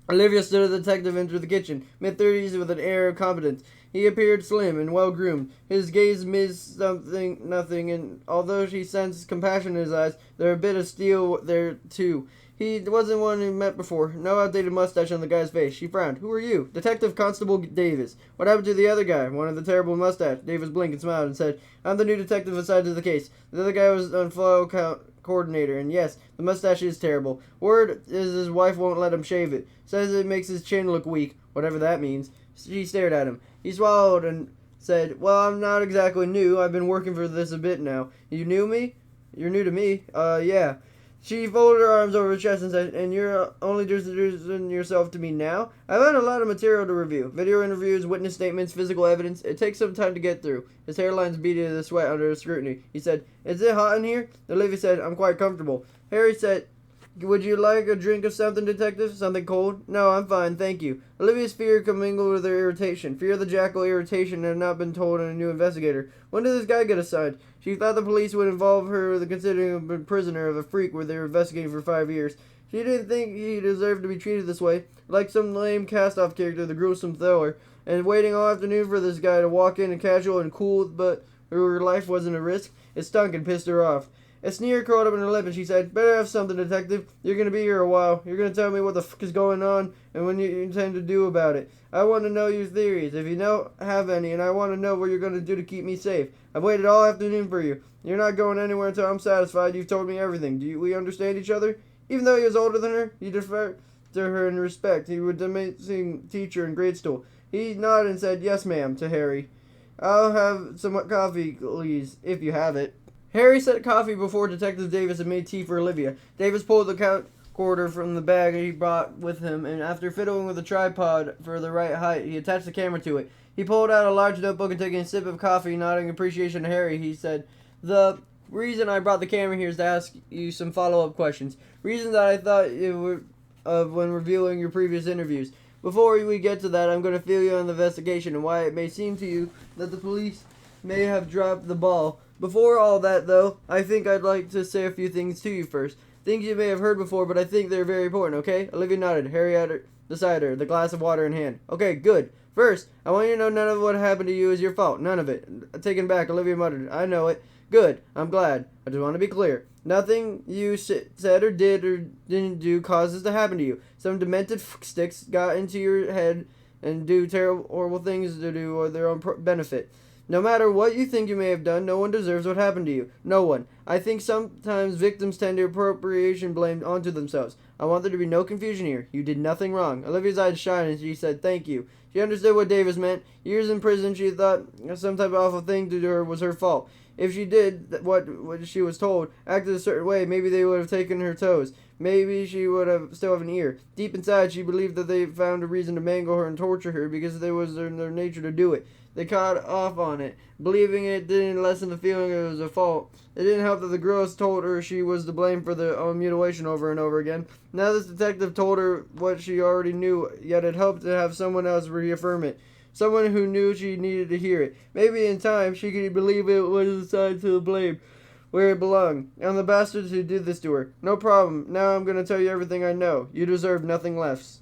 Olivia stood as the detective entered the kitchen, mid-30s with an air of competence. He appeared slim and well-groomed. His gaze missed nothing, and although she sensed compassion in his eyes, there was a bit of steel there, too. He wasn't one he met before. No outdated mustache on the guy's face. She frowned. "Who are you?" "Detective Constable Davis." "What happened to the other guy?" "One with the terrible mustache." Davis blinked and smiled and said, "I'm the new detective assigned to the case. The other guy was on file coordinator, and yes, the mustache is terrible. Word is his wife won't let him shave it. Says it makes his chin look weak, whatever that means." She stared at him. He swallowed and said, "Well, I'm not exactly new. I've been working for this a bit now. You knew me? You're new to me." Yeah." She folded her arms over her chest and said, "And you're only introducing yourself to me now? I've had a lot of material to review. Video interviews, witness statements, physical evidence. It takes some time to get through." His hairlines beaded the sweat under his scrutiny. He said, "Is it hot in here?" Olivia said, "I'm quite comfortable." Harry said, "Would you like a drink of something, detective? Something cold?" "No, I'm fine, thank you." Olivia's fear commingled with her irritation. Fear of the jackal, irritation had not been told in a new investigator. When did this guy get assigned? She thought the police would involve her with considering a prisoner of a freak where they were investigating for 5 years. She didn't think he deserved to be treated this way, like some lame cast-off character, the gruesome thriller, and waiting all afternoon for this guy to walk in and casual and cool, but her life wasn't a risk. It stunk and pissed her off. A sneer curled up in her lip and she said, "Better have something, detective. You're going to be here a while. You're going to tell me what the fuck is going on and what you intend to do about it. I want to know your theories, if you don't have any, and I want to know what you're going to do to keep me safe. I've waited all afternoon for you. You're not going anywhere until I'm satisfied you've told me everything. We understand each other?" Even though he was older than her, he deferred to her in respect. He was an amazing teacher in grade school. He nodded and said, "Yes, ma'am," to Harry. "I'll have some coffee, please, if you have it." Harry set coffee before Detective Davis and made tea for Olivia. Davis pulled the camcorder from the bag he brought with him, and after fiddling with the tripod for the right height, he attached the camera to it. He pulled out a large notebook and taking a sip of coffee, nodding appreciation to Harry, he said, "The reason I brought the camera here is to ask you some follow-up questions. Reasons that I thought you were of when reviewing your previous interviews. Before we get to that, I'm going to fill you on the investigation and why it may seem to you that the police may have dropped the ball. Before all that, though, I think I'd like to say a few things to you first. Things you may have heard before, but I think they're very important, okay?" Olivia nodded. Harry had beside her, the glass of water in hand. "Okay, good. First, I want you to know none of what happened to you is your fault. None of it." Taken back, Olivia muttered, "I know it." "Good. I'm glad. I just want to be clear. Nothing you said or did or didn't do caused this to happen to you. Some demented sticks got into your head and do terrible, horrible things to do or their own benefit. No matter what you think you may have done, no one deserves what happened to you. No one. I think sometimes victims tend to appropriation blame onto themselves. I want there to be no confusion here. You did nothing wrong. Olivia's eyes shined and she said, "Thank you." She understood what Davis meant. Years in prison, she thought some type of awful thing to her was her fault. If she did what she was told, acted a certain way, maybe they would have taken her toes. Maybe she would have still have an ear. Deep inside, she believed that they found a reason to mangle her and torture her because it was in their nature to do it. They caught off on it. Believing it didn't lessen the feeling it was a fault. It didn't help that the girls told her she was to blame for the mutilation over and over again. Now this detective told her what she already knew, yet it helped to have someone else reaffirm it. Someone who knew she needed to hear it. Maybe in time she could believe it was assigned to the blame where it belonged. I'm the bastards who did this to her. No problem. Now I'm going to tell you everything I know. You deserve nothing less.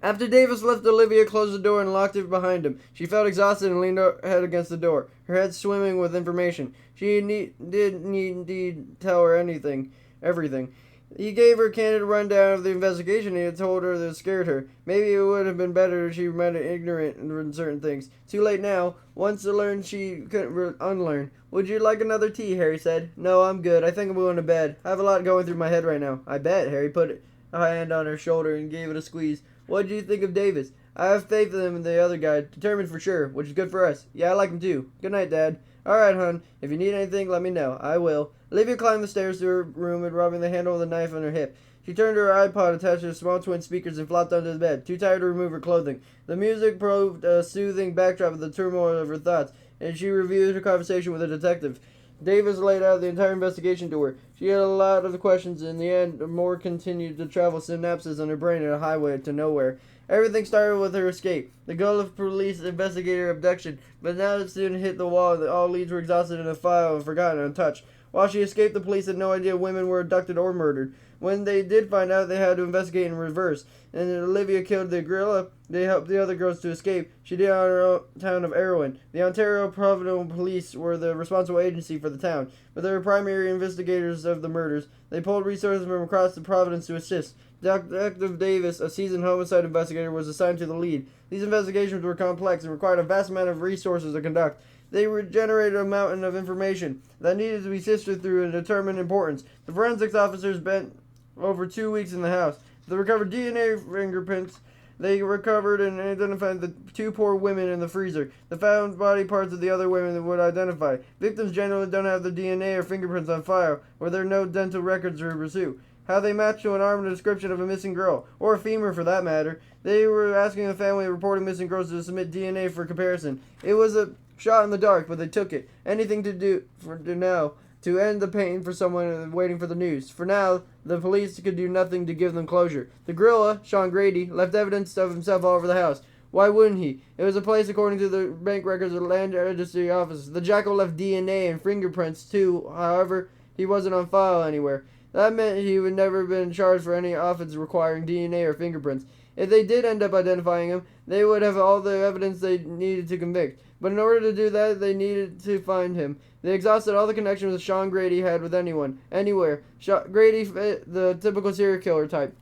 After Davis left, Olivia closed the door and locked it behind him. She felt exhausted and leaned her head against the door, her head swimming with information. She did indeed tell her everything. He gave her a candid rundown of the investigation he had told her that scared her. Maybe it would have been better if she remained ignorant in certain things. Too late now. Once to learn, she couldn't unlearn. "Would you like another tea?" Harry said. "No, I'm good. I think I'm going to bed. I have a lot going through my head right now." "I bet." Harry put a hand on her shoulder and gave it a squeeze. "What do you think of Davis?" "I have faith in him and the other guy. Determined for sure, which is good for us." "Yeah, I like him too." "Good night, Dad." "All right, hon. If you need anything, let me know." "I will." Olivia climbed the stairs to her room and rubbing the handle of the knife on her hip. She turned to her iPod attached to small twin speakers and flopped onto the bed, too tired to remove her clothing. The music proved a soothing backdrop of the turmoil of her thoughts, and she reviewed her conversation with the detective. Davis laid out the entire investigation to her. She had a lot of questions. In the end, more continued to travel synapses on her brain in a highway to nowhere. Everything started with her escape. The goal of police investigator abduction, but now it soon hit the wall that all leads were exhausted in a file and forgotten and untouched. While she escaped, the police had no idea women were abducted or murdered. When they did find out, they had to investigate in reverse. And Olivia killed the gorilla. They helped the other girls to escape. She did it on her own town of Erwin. The Ontario Provincial Police were the responsible agency for the town, but they were primary investigators of the murders. They pulled resources from across the province to assist. Detective Davis, a seasoned homicide investigator, was assigned to the lead. These investigations were complex and required a vast amount of resources to conduct. They generated a mountain of information that needed to be sifted through and determine importance. The forensics officers spent over 2 weeks in the house. They recovered DNA fingerprints. They recovered and identified the two poor women in the freezer. They found body parts of the other women that would identify. Victims generally don't have the DNA or fingerprints on file, or there are no dental records to pursue. How they match to an arm and a description of a missing girl, or a femur for that matter. They were asking the family reporting missing girls to submit DNA for comparison. It was a shot in the dark, but they took it. Anything to do for now to end the pain for someone waiting for the news. For now, the police could do nothing to give them closure. The gorilla, Sean Grady, left evidence of himself all over the house. Why wouldn't he? It was a place according to the bank records of the land registry office. The jackal left DNA and fingerprints too. However, he wasn't on file anywhere. That meant he would never have been charged for any offense requiring DNA or fingerprints. If they did end up identifying him, they would have all the evidence they needed to convict. But in order to do that, they needed to find him. They exhausted all the connections that Sean Grady had with anyone, anywhere. Grady fit the typical serial killer type.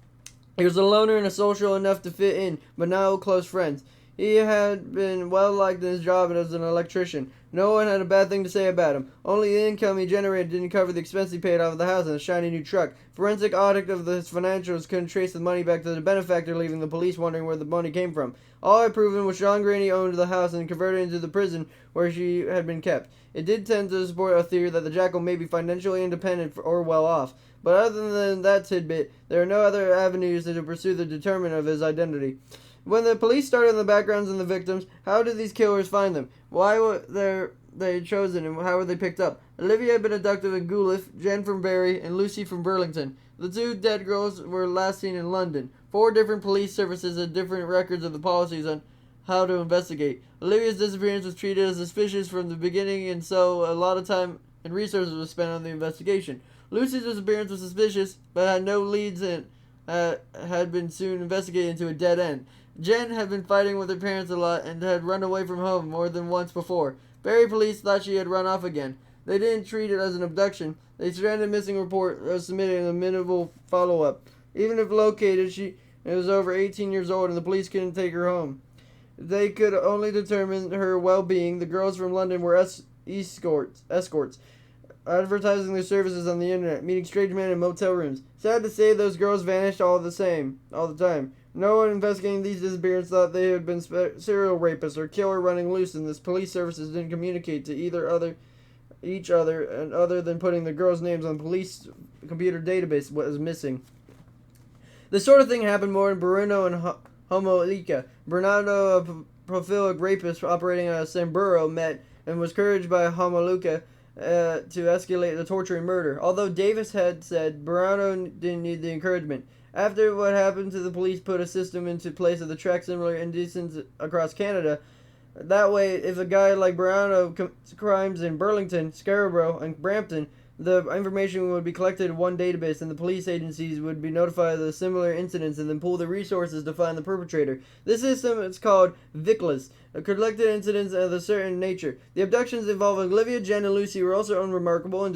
He was a loner and a social enough to fit in, but no close friends. He had been well liked in his job as an electrician. No one had a bad thing to say about him. Only the income he generated didn't cover the expense he paid off of the house and a shiny new truck. Forensic audit of his financials couldn't trace the money back to the benefactor, leaving the police wondering where the money came from. All had proven was Sean Grady owned the house and converted it into the prison where she had been kept. It did tend to support a theory that the jackal may be financially independent or well off. But other than that tidbit, there are no other avenues to pursue the determinant of his identity. When the police started on the backgrounds and the victims, how did these killers find them? Why were they chosen and how were they picked up? Olivia had been abducted in Guelph, Jen from Barrie, and Lucy from Burlington. The two dead girls were last seen in London. 4 different police services had different records of the policies on how to investigate. Olivia's disappearance was treated as suspicious from the beginning, and so a lot of time and resources was spent on the investigation. Lucy's disappearance was suspicious, but had no leads and had been soon investigated into a dead end. Jen had been fighting with her parents a lot and had run away from home more than once before. Barrie police thought she had run off again. They didn't treat it as an abduction. They stranded missing report was submitted in a minimal follow-up. Even if located, she was over 18 years old and the police couldn't take her home. they could only determine her well-being. The girls from London were escorts, advertising their services on the internet, meeting strange men in motel rooms. Sad to say, those girls vanished all the time. No one investigating these disappearances thought they had been serial rapists or killer running loose, and the police services didn't communicate to each other, and other than putting the girls' names on the police computer database was missing. This sort of thing happened more in Bruno and Homolika. Bernardo, a prolific rapist operating out of Samburo, met and was encouraged by Homolika to escalate the torture and murder. Although Davis had said Bernardo didn't need the encouragement. After what happened to the police put a system into place of the track similar indecents across Canada. That way, if a guy like Bernardo commits crimes in Burlington, Scarborough, and Brampton, the information would be collected in one database, and the police agencies would be notified of the similar incidents and then pool the resources to find the perpetrator. This system is called VICLAS, collected incidents of a certain nature. The abductions involving Olivia, Jen, and Lucy were also unremarkable and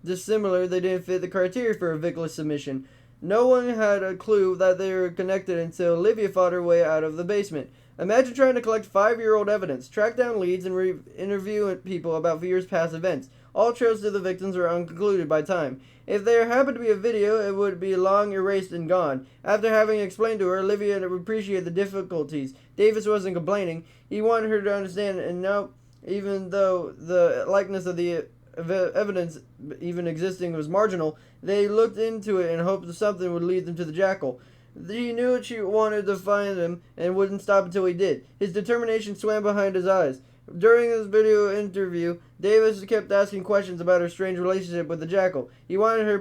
dissimilar. They didn't fit the criteria for a VICLAS submission. No one had a clue that they were connected until Olivia fought her way out of the basement. Imagine trying to collect 5-year-old evidence, track down leads, and interview people about years' past events. All trails to the victims are unconcluded by time. If there happened to be a video, it would be long erased and gone. After having explained to her, Olivia appreciated the difficulties. Davis wasn't complaining. He wanted her to understand, and now, even though the likeness of the evidence even existing was marginal, they looked into it and hoped that something would lead them to the jackal. He knew she wanted to find him and wouldn't stop until he did. His determination swam behind his eyes. During this video interview, Davis kept asking questions about her strange relationship with the jackal. He wanted her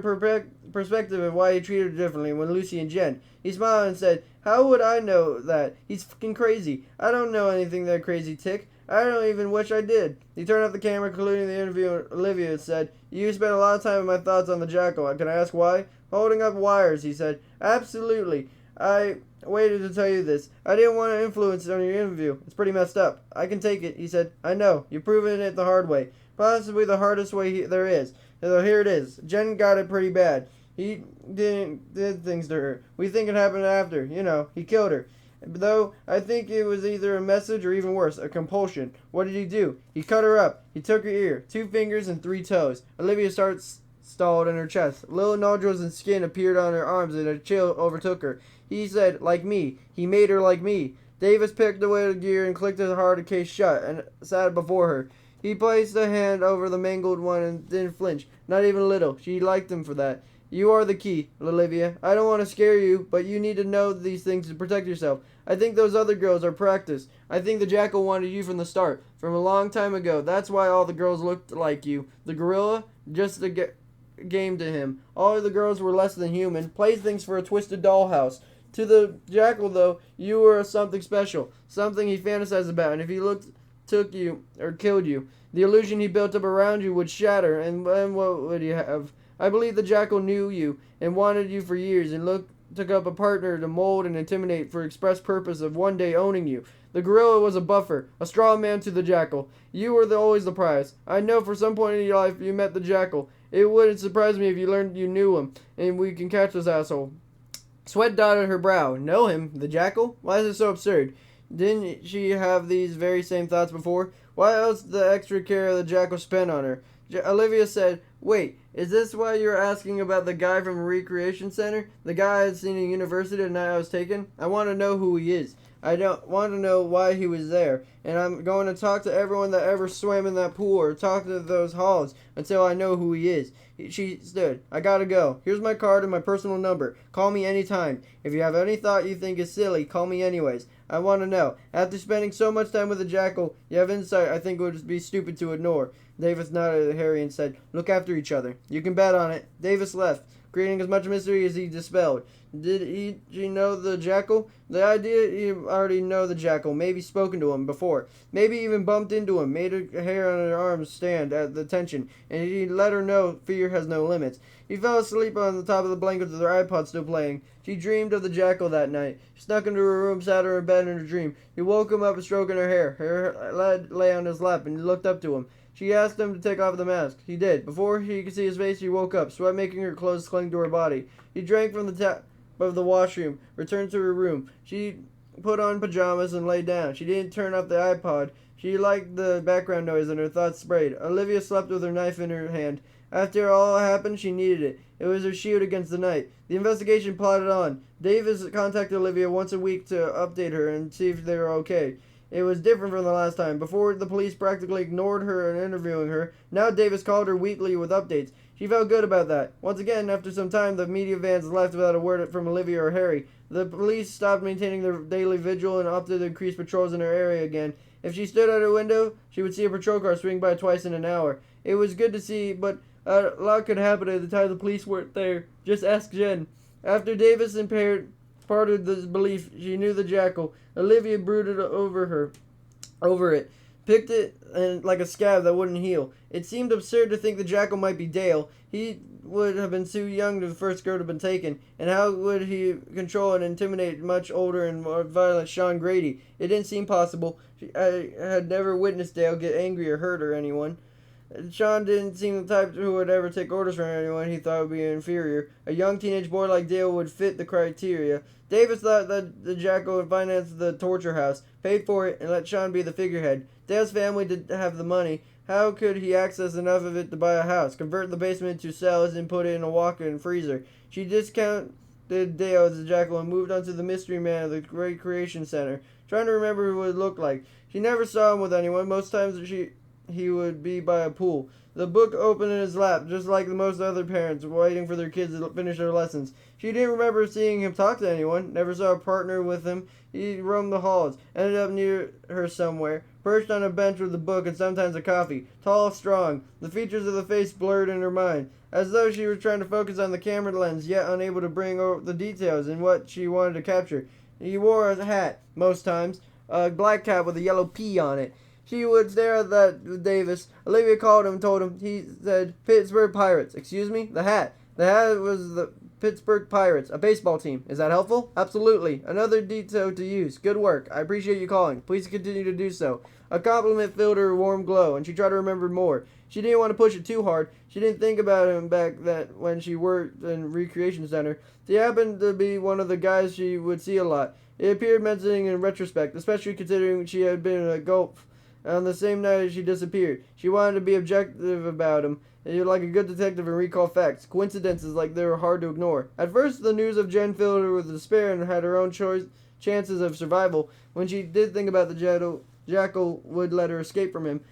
perspective of why he treated her differently when Lucy and Jen. He smiled and said, "How would I know that? He's fucking crazy. I don't know anything that crazy, Tick. I don't even wish I did." He turned off the camera, concluding the interview, and Olivia said, "You spent a lot of time in my thoughts on the jackal. Can I ask why?" "Holding up wires," he said. "Absolutely. I waited to tell you this. I didn't want to influence on your interview. It's pretty messed up." "I can take it," he said. "I know. You've proven it the hard way. Possibly the hardest way there is. So here it is. Jen got it pretty bad. He did things to her. We think it happened after. He killed her. Though I think it was either a message or even worse, a compulsion. What did he do? He cut her up. He took her ear, 2 fingers and 3 toes." Olivia stalled in her chest. Little nodules and skin appeared on her arms and a chill overtook her. He said, "Like me. He made her like me." Davis picked away the gear and clicked his hard case shut and sat before her. He placed a hand over the mangled one and didn't flinch. Not even a little. She liked him for that. "You are the key, Olivia. I don't want to scare you, but you need to know these things to protect yourself. I think those other girls are practice. I think the jackal wanted you from the start, from a long time ago. That's why all the girls looked like you. The gorilla, just a game to him. All the girls were less than human, playthings for a twisted dollhouse. To the jackal, though, you were something special, something he fantasized about, and if he took you, or killed you, the illusion he built up around you would shatter, and then what would he have? I believe the jackal knew you, and wanted you for years, and took up a partner to mold and intimidate for express purpose of one day owning you. The gorilla was a buffer, a straw man to the jackal. You were always the prize. I know for some point in your life you met the jackal. It wouldn't surprise me if you learned you knew him, and we can catch this asshole." Sweat dotted her brow. Know him? The jackal? Why is it so absurd? Didn't she have these very same thoughts before? Why else the extra care the jackal spent on her? Olivia said, "Wait, is this why you're asking about the guy from the recreation center? The guy I had seen in university the night I was taken? I want to know who he is. I don't want to know why he was there. And I'm going to talk to everyone that ever swam in that pool or talk to those halls until I know who he is." She stood. "I gotta go. Here's my card and my personal number. Call me anytime. If you have any thought you think is silly, call me anyways. I want to know. After spending so much time with the jackal, you have insight I think would be stupid to ignore." Davis nodded at Harry and said, "Look after each other. You can bet on it." Davis left, creating as much mystery as he dispelled. Did he know the jackal? The idea he already know the jackal, maybe spoken to him before, maybe even bumped into him, made her hair on her arms stand at attention, and he let her know fear has no limits. He fell asleep on the top of the blanket with her iPod still playing. She dreamed of the jackal that night. She snuck into her room, sat in her bed in her dream. He woke him up and stroking her hair. Her head lay on his lap, and he looked up to him. She asked him to take off the mask. He did. Before he could see his face, she woke up, sweat making her clothes cling to her body. He drank from the tap of the washroom, returned to her room. She put on pajamas and lay down. She didn't turn off the iPod. She liked the background noise and her thoughts sprayed. Olivia slept with her knife in her hand. After all happened, she needed it. It was her shield against the night. The investigation plodded on. Davis contacted Olivia once a week to update her and see if they were okay. It was different from the last time. Before, the police practically ignored her in interviewing her. Now Davis called her weekly with updates. She felt good about that. Once again, after some time, the media vans left without a word from Olivia or Harry. The police stopped maintaining their daily vigil and opted to increase patrols in her area again. If she stood at her window, she would see a patrol car swing by twice in an hour. It was good to see, but a lot could happen at the time the police weren't there. Just ask Jen. After Davis imparted the belief she knew the jackal, Olivia brooded over it, picked it and like a scab that wouldn't heal. It seemed absurd to think the jackal might be Dale. He would have been too young to the first girl to have been taken, and how would he control and intimidate much older and more violent Sean Grady? It didn't seem possible. I had never witnessed Dale get angry or hurt or anyone. Sean didn't seem the type who would ever take orders from anyone he thought would be inferior. A young teenage boy like Dale would fit the criteria. Davis thought that the jackal would finance the torture house, paid for it, and let Sean be the figurehead. Dale's family didn't have the money. How could he access enough of it to buy a house, convert the basement into cells, and put it in a walk-in freezer? She discounted Dale as the jackal and moved on to the mystery man of the Great Creation Center, trying to remember what it looked like. She never saw him with anyone. Most times he would be by a pool. The book opened in his lap, just like most other parents waiting for their kids to finish their lessons. She didn't remember seeing him talk to anyone, never saw a partner with him. He roamed the halls, ended up near her somewhere, perched on a bench with a book and sometimes a coffee. Tall, strong, the features of the face blurred in her mind, as though she was trying to focus on the camera lens, yet unable to bring out the details in what she wanted to capture. He wore a hat, most times, a black cap with a yellow P on it. She would stare at that Davis. Olivia called him and told him. He said, Pittsburgh Pirates. Excuse me? The hat. The hat was the Pittsburgh Pirates, a baseball team. Is that helpful? Absolutely. Another detail to use. Good work. I appreciate you calling. Please continue to do so. A compliment filled her warm glow, and she tried to remember more. She didn't want to push it too hard. She didn't think about him back then when she worked in Recreation Center. He happened to be one of the guys she would see a lot. It appeared menacing in retrospect, especially considering she had been in a Gulf on the same night as she disappeared. She wanted to be objective about him, like a good detective and recall facts. Coincidences like they were hard to ignore. At first, the news of Jen filled her with despair and had her own chances of survival. When she did think about the jackal would let her escape from him,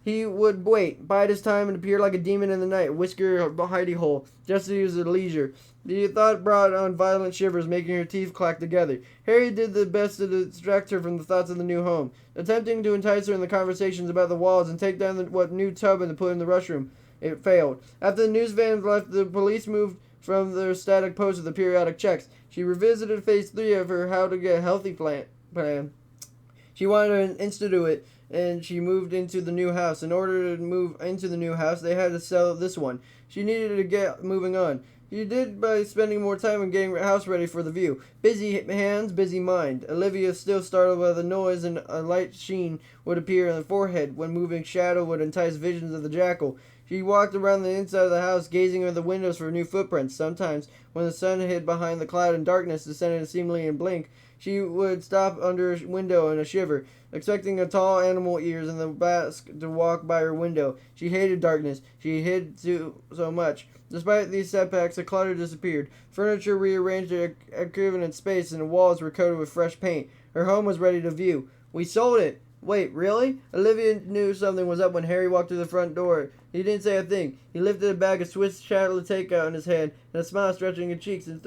he would wait, bide his time, and appear like a demon in the night, whisker a hidey hole, just to use at leisure. The thought brought on violent shivers, making her teeth clack together. Harry did the best to distract her from the thoughts of the new home, attempting to entice her in the conversations about the walls and take down what new tub and put in the rushroom. It failed. After the news vans left, the police moved from their static post to the periodic checks. She revisited phase 3 of her how to get healthy plan. She wanted to institute it, and she moved into the new house. In order to move into the new house, they had to sell this one. She needed to get moving on. She did by spending more time in getting the house ready for the view. Busy hands, busy mind. Olivia still startled by the noise, and a light sheen would appear on the forehead when moving shadow would entice visions of the jackal. She walked around the inside of the house, gazing at the windows for new footprints. Sometimes, when the sun hid behind the cloud and darkness descended seemingly in blink, she would stop under a window in a shiver, expecting a tall animal ears in the bask to walk by her window. She hated darkness. She hid so much. Despite these setbacks, the clutter disappeared. Furniture rearranged at equivalent space, and the walls were coated with fresh paint. Her home was ready to view. We sold it. Wait, really? Olivia knew something was up when Harry walked through the front door. He didn't say a thing. He lifted a bag of Swiss chocolate takeout in his hand, and a smile stretching his cheeks and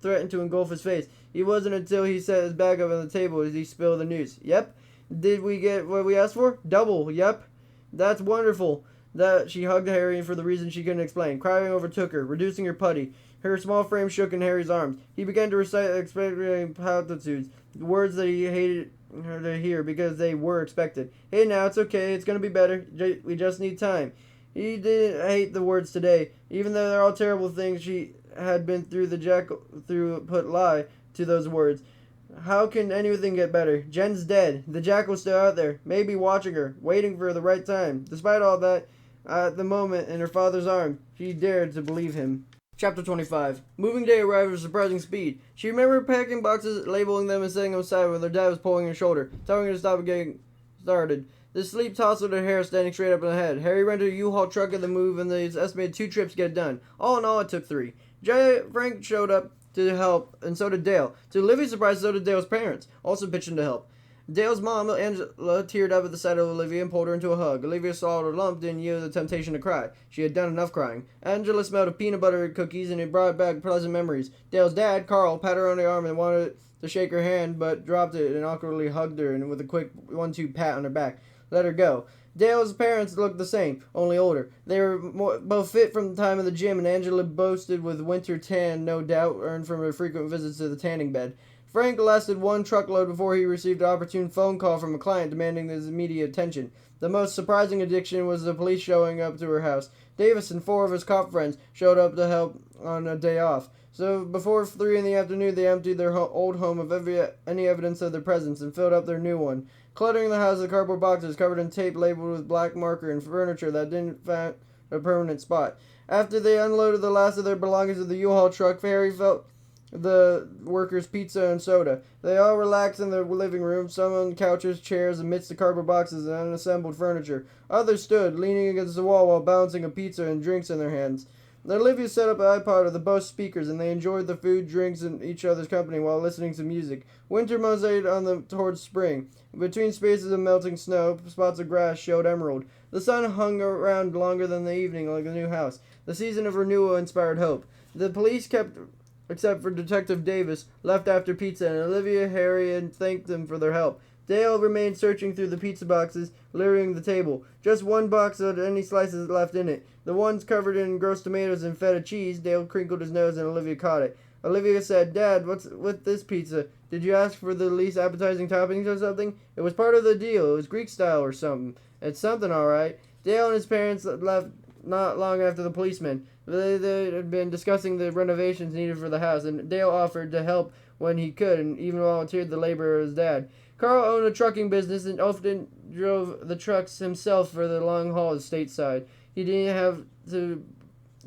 threatened to engulf his face. It wasn't until he set his bag up on the table as he spilled the news. Yep. Did we get what we asked for? Double. Yep. That's wonderful. That she hugged Harry for the reason she couldn't explain. Crying overtook her, reducing her putty. Her small frame shook in Harry's arms. He began to recite expectant platitudes, words that he hated her to hear because they were expected. Hey now, it's okay. It's going to be better. We just need time. He didn't hate the words today, even though they're all terrible things she had been through. The jackal put lie to those words. How can anything get better? Jen's dead. The jackal's still out there, maybe watching her, waiting for the right time. Despite all that, at the moment in her father's arms, she dared to believe him. Chapter 25. Moving day arrived with surprising speed. She remembered packing boxes, labeling them, and setting them aside when their dad was pulling her shoulder, telling her to stop and getting started. The sleep tousled her hair, standing straight up in her head. Harry rented a U-Haul truck at the move, and they estimated 2 trips to get it done. All in all, it took 3. Frank showed up to help, and so did Dale. To Olivia's surprise, so did Dale's parents, also pitching to help. Dale's mom, Angela, teared up at the sight of Olivia and pulled her into a hug. Olivia swallowed a lump, didn't yield the temptation to cry. She had done enough crying. Angela smelled of peanut butter cookies, and it brought back pleasant memories. Dale's dad, Carl, patted her on the arm and wanted to shake her hand, but dropped it and awkwardly hugged her, and with a quick 1-2 pat on her back, let her go. Dale's parents looked the same, only older. They were both fit from the time of the gym, and Angela boasted with winter tan, no doubt, earned from her frequent visits to the tanning bed. Frank lasted 1 truckload before he received an opportune phone call from a client demanding his immediate attention. The most surprising addition was the police showing up to her house. Davis and 4 of his cop friends showed up to help on a day off. So before 3 in the afternoon, they emptied their old home of any evidence of their presence and filled up their new one, cluttering the house with cardboard boxes covered in tape labeled with black marker and furniture that didn't find a permanent spot. After they unloaded the last of their belongings of the U-Haul truck, Harry felt the workers' pizza and soda. They all relaxed in their living room, some on couches, chairs, amidst the cardboard boxes and unassembled furniture. Others stood, leaning against the wall while balancing a pizza and drinks in their hands. Olivia set up an iPod with the Bose speakers, and they enjoyed the food, drinks, and each other's company while listening to music. Winter mosaic on them towards spring. Between spaces of melting snow, spots of grass showed emerald. The sun hung around longer than the evening like a new house. The season of renewal inspired hope. The police kept, except for Detective Davis, left after pizza, and Olivia, Harry, and thanked them for their help. Dale remained searching through the pizza boxes, littering the table. Just 1 box had any slices left in it. The ones covered in gross tomatoes and feta cheese. Dale crinkled his nose and Olivia caught it. Olivia said, "Dad, what's with this pizza? Did you ask for the least appetizing toppings or something? It was part of the deal. It was Greek style or something. It's something, all right." Dale and his parents left not long after the policeman. They had been discussing the renovations needed for the house, and Dale offered to help when he could, and even volunteered the labor of his dad. Carl owned a trucking business and often drove the trucks himself for the long hauls stateside. He didn't have to,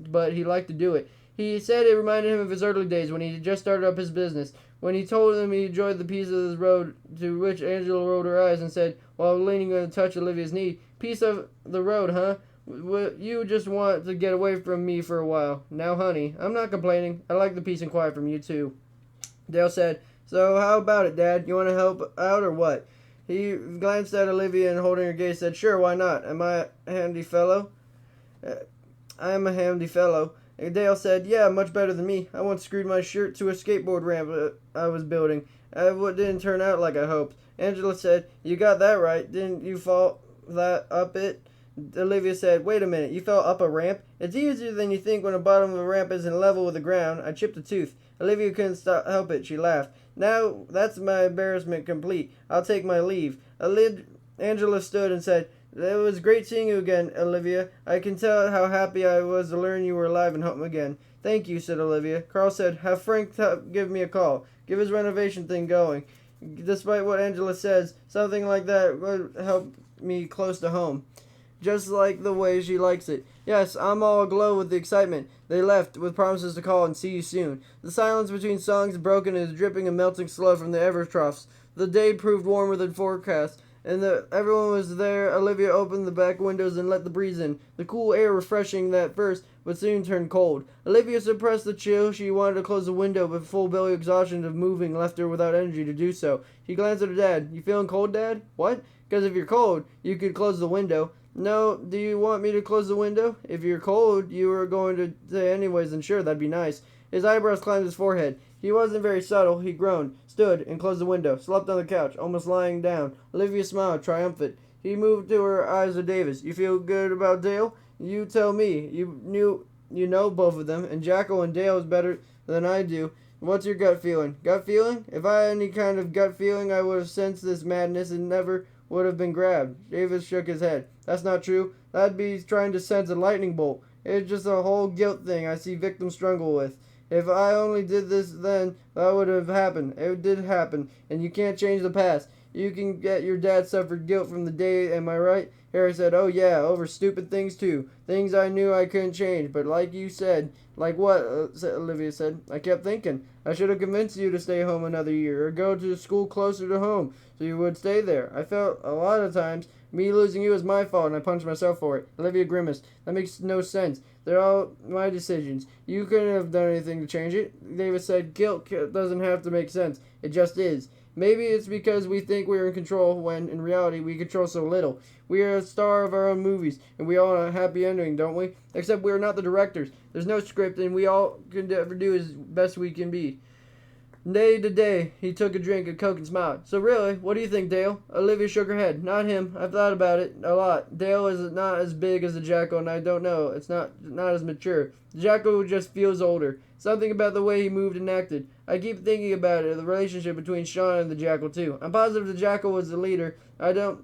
but he liked to do it. He said it reminded him of his early days when he had just started up his business. When he told him he enjoyed the piece of the road, to which Angela rolled her eyes and said, while leaning to touch Olivia's knee, "Piece of the road, huh? You just want to get away from me for a while. Now, honey, I'm not complaining. I like the peace and quiet from you, too." Dale said, "So how about it, Dad? You want to help out or what?" He glanced at Olivia and holding her gaze said, "Sure, why not? Am I a handy fellow?" "I am a handy fellow." Dale said, "Yeah, much better than me. I once screwed my shirt to a skateboard ramp I was building. It didn't turn out like I hoped." Angela said, "You got that right. Didn't you fall that up it?" Olivia said, "Wait a minute, you fell up a ramp? It's easier than you think when the bottom of a ramp isn't level with the ground. I chipped a tooth." Olivia couldn't help it. She laughed. "Now that's my embarrassment complete. I'll take my leave." Angela stood and said, "It was great seeing you again, Olivia. I can tell how happy I was to learn you were alive and home again." "Thank you," said Olivia. Carl said, "Have Frank give me a call. Give his renovation thing going." Despite what Angela says, something like that would help me close to home. Just like the way she likes it. Yes, I'm all aglow with the excitement. They left, with promises to call and see you soon. The silence between songs broken and dripping and melting slow from the ever-troughs. The day proved warmer than forecast, and everyone was there. Olivia opened the back windows and let the breeze in. The cool air refreshing at first, but soon turned cold. Olivia suppressed the chill. She wanted to close the window, but full belly exhaustion of moving left her without energy to do so. She glanced at her dad. "You feeling cold, Dad?" "What?" "Because if you're cold, you could close the window." "No, do you want me to close the window?" "If you're cold, you were going to say anyways, and sure, that'd be nice." His eyebrows climbed his forehead. He wasn't very subtle. He groaned, stood, and closed the window, slept on the couch, almost lying down. Olivia smiled, triumphant. He moved to her eyes of Davis. "You feel good about Dale?" "You tell me. You know both of them, and Jackal and Dale is better than I do. What's your gut feeling?" "Gut feeling? If I had any kind of gut feeling, I would have sensed this madness and never would have been grabbed." Davis shook his head. "That's not true. That'd be trying to sense a lightning bolt. It's just a whole guilt thing I see victims struggle with. If I only did this then, that would have happened. It did happen, and you can't change the past. You can get your dad suffered guilt from the day, am I right? Harry said, oh yeah, over stupid things too. Things I knew I couldn't change, but like you said, like what? Olivia said. I kept thinking, I should have convinced you to stay home another year, or go to school closer to home, so you would stay there. I felt a lot of times me losing you was my fault, and I punched myself for it. Olivia grimaced. That makes no sense. They're all my decisions. You couldn't have done anything to change it. Davis said, guilt doesn't have to make sense. It just is. Maybe it's because we think we're in control when, in reality, we control so little. We are a star of our own movies, and we all want a happy ending, don't we? Except we're not the directors. There's no script, and we all can ever do as best we can be. Day to day, he took a drink of Coke and smiled. So really, what do you think, Dale? Olivia shook her head. Not him. I've thought about it a lot. Dale is not as big as the Jackal, and I don't know. It's not as mature. The Jackal just feels older. Something about the way he moved and acted. I keep thinking about it, the relationship between Sean and the Jackal, too. I'm positive the Jackal was the leader. I don't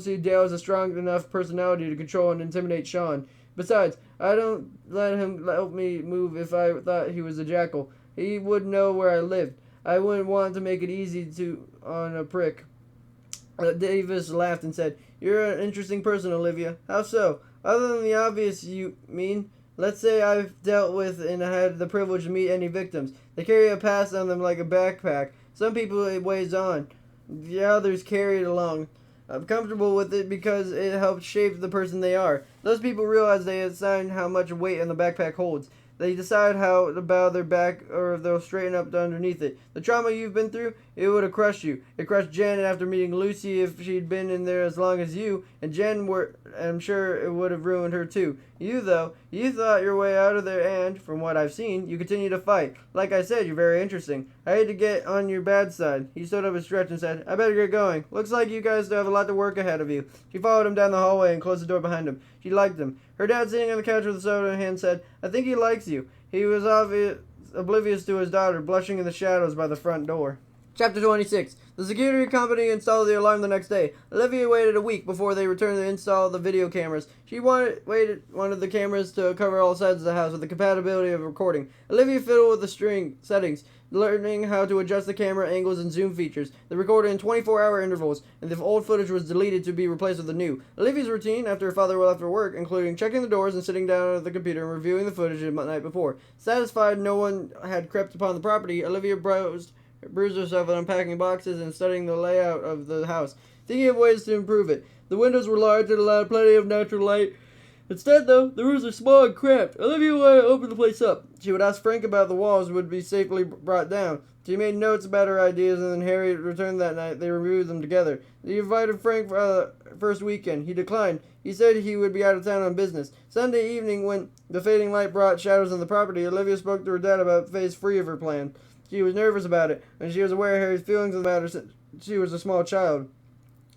see Dale as a strong enough personality to control and intimidate Sean. Besides, I don't let him help me move if I thought he was a Jackal. He would know where I lived. I wouldn't want to make it easy on a prick. Davis laughed and said, You're an interesting person, Olivia. How so? Other than the obvious, you mean? Let's say I've dealt with and had the privilege to meet any victims. They carry a past on them like a backpack. Some people it weighs on. The others carry it along. I'm comfortable with it because it helps shape the person they are. Those people realize they assign how much weight in the backpack holds. They decide how to bow their back or if they'll straighten up underneath it. The trauma you've been through, it would have crushed you. It crushed Jen after meeting Lucy if she'd been in there as long as you, and I'm sure it would have ruined her too. You, though, you thought your way out of there and, from what I've seen, you continue to fight. Like I said, you're very interesting. I hate to get on your bad side. He stood up and stretched and said, I better get going. Looks like you guys have a lot of work ahead of you. She followed him down the hallway and closed the door behind him. She liked him. Her dad, sitting on the couch with a soda in hand, said, I think he likes you. He was oblivious to his daughter, blushing in the shadows by the front door. Chapter 26. The security company installed the alarm the next day. Olivia waited a week before they returned to install the video cameras. She wanted the cameras to cover all sides of the house with the compatibility of recording. Olivia fiddled with the string settings, learning how to adjust the camera angles and zoom features. They recorded in 24-hour intervals, and the old footage was deleted to be replaced with the new. Olivia's routine, after her father left for work, including checking the doors and sitting down at the computer and reviewing the footage the night before. Satisfied no one had crept upon the property, Olivia bruised herself on unpacking boxes and studying the layout of the house, thinking of ways to improve it. The windows were large and allowed plenty of natural light. Instead, though, the rooms were small and cramped. Olivia wanted to open the place up. She would ask Frank about the walls would be safely brought down. She made notes about her ideas, and then Harry returned that night. They reviewed them together. They invited Frank for the first weekend. He declined. He said he would be out of town on business. Sunday evening, when the fading light brought shadows on the property, Olivia spoke to her dad about phase 3 of her plan. She was nervous about it, and she was aware of Harry's feelings about her since she was a small child.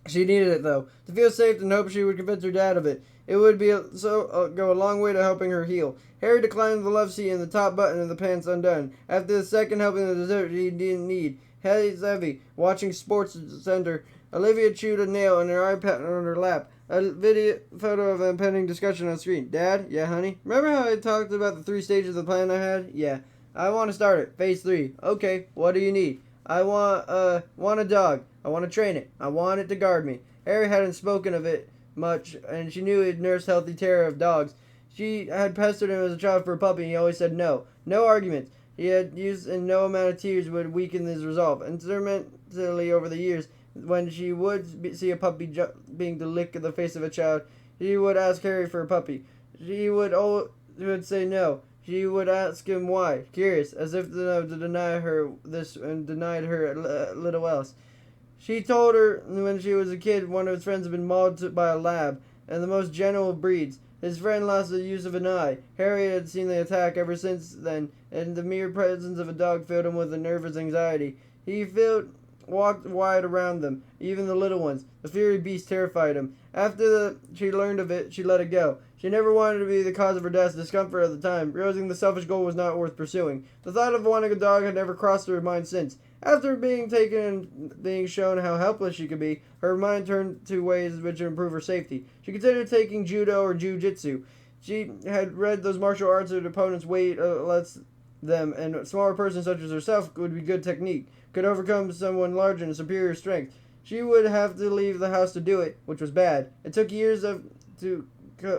She needed it, though, to feel safe and hope she would convince her dad of it. It would go a long way to helping her heal. Harry declined the love seat and the top button of the pants undone. After the second helping of the dessert he didn't need. Head heavy, watching Sports Center. Olivia chewed a nail and her iPad on her lap. A video photo of a impending discussion on screen. Dad? Yeah, honey? Remember how I talked about the 3 stages of the plan I had? Yeah. I want to start it. Phase 3. Okay, what do you need? I want a dog. I want to train it. I want it to guard me. Harry hadn't spoken of it much, and she knew he'd nursed healthy terror of dogs. She had pestered him as a child for a puppy, and he always said no. No arguments. He had used, and no amount of tears would weaken his resolve. Intermittently over the years, when she would see a puppy being to lick the face of a child, she would ask Harry for a puppy. He would say no. She would ask him why, curious, as if to deny her this and denied her little else. She told her when she was a kid one of his friends had been mauled by a lab, and the most gentle of breeds. His friend lost the use of an eye. Harry had seen the attack ever since then, and the mere presence of a dog filled him with a nervous anxiety. He walked wide around them, even the little ones. The fiery beast terrified him. After she learned of it, she let it go. She never wanted to be the cause of her dad's discomfort at the time, realizing the selfish goal was not worth pursuing. The thought of wanting a dog had never crossed her mind since. After being taken and being shown how helpless she could be, her mind turned to ways which would improve her safety. She considered taking judo or jiu-jitsu. She had read those martial arts that opponents' weight lets them, and a smaller person such as herself would be good technique, could overcome someone larger and superior strength. She would have to leave the house to do it, which was bad. It took years to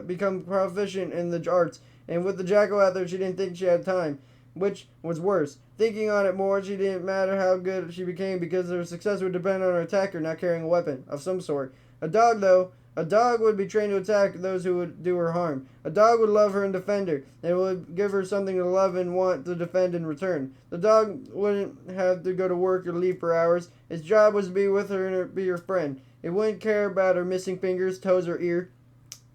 become proficient in the arts, and with the jackal out there, she didn't think she had time, which was worse. Thinking on it more, she didn't matter how good she became because her success would depend on her attacker not carrying a weapon of some sort. A dog, though, a dog would be trained to attack those who would do her harm. A dog would love her and defend her, and would give her something to love and want to defend in return. The dog wouldn't have to go to work or leave for hours. Its job was to be with her and be her friend. It wouldn't care about her missing fingers, toes, or ear.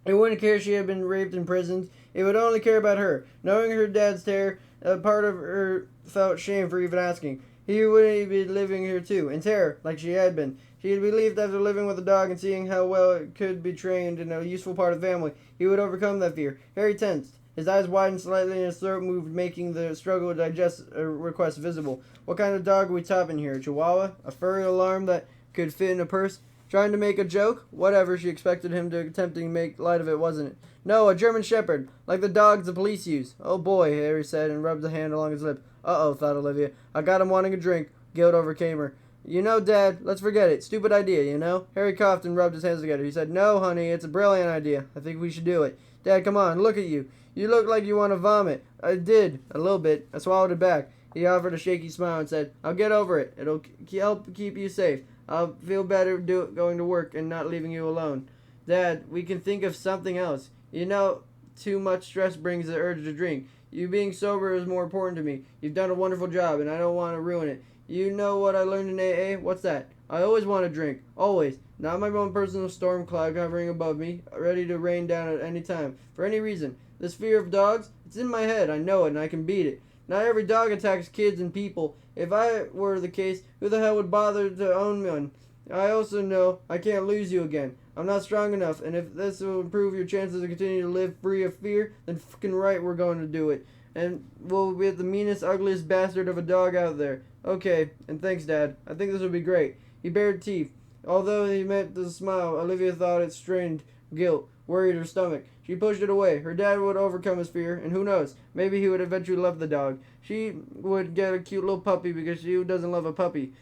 It wouldn't care if she had been raped and imprisoned. It would only care about her. Knowing her dad's terror, a part of her felt shame for even asking. He would be living here too, in terror, like she had been. She had believed after living with the dog and seeing how well it could be trained in a useful part of the family, he would overcome that fear. Harry tensed. His eyes widened slightly and his throat moved, making the struggle to digest a request visible. What kind of dog are we topping here? A Chihuahua? A furry alarm that could fit in a purse? Trying to make a joke? Whatever, she expected him to attempting to make light of it, wasn't it? No, a German Shepherd, like the dogs the police use. Oh boy, Harry said and rubbed a hand along his lip. Uh-oh, thought Olivia. I got him wanting a drink. Guilt overcame her. You know, Dad, let's forget it. Stupid idea, you know? Harry coughed and rubbed his hands together. He said, No, honey, it's a brilliant idea. I think we should do it. Dad, come on, look at you. You look like you want to vomit. I did, a little bit. I swallowed it back. He offered a shaky smile and said, I'll get over it. It'll help keep you safe. I'll feel better going to work and not leaving you alone. Dad, we can think of something else. You know, too much stress brings the urge to drink. You being sober is more important to me. You've done a wonderful job, and I don't want to ruin it. You know what I learned in AA? What's that? I always want to drink. Always. Not my own personal storm cloud hovering above me, ready to rain down at any time. For any reason. This fear of dogs, it's in my head. I know it, and I can beat it. Not every dog attacks kids and people. If I were the case, who the hell would bother to own one? I also know I can't lose you again. I'm not strong enough, and if this will improve your chances to continue to live free of fear, then fucking right we're going to do it. And we'll be the meanest, ugliest bastard of a dog out there. Okay, and thanks, Dad. I think this will be great. He bared teeth. Although he meant to smile, Olivia thought it strained guilt, worried her stomach. She pushed it away. Her dad would overcome his fear, and who knows, maybe he would eventually love the dog. She would get a cute little puppy because she doesn't love a puppy.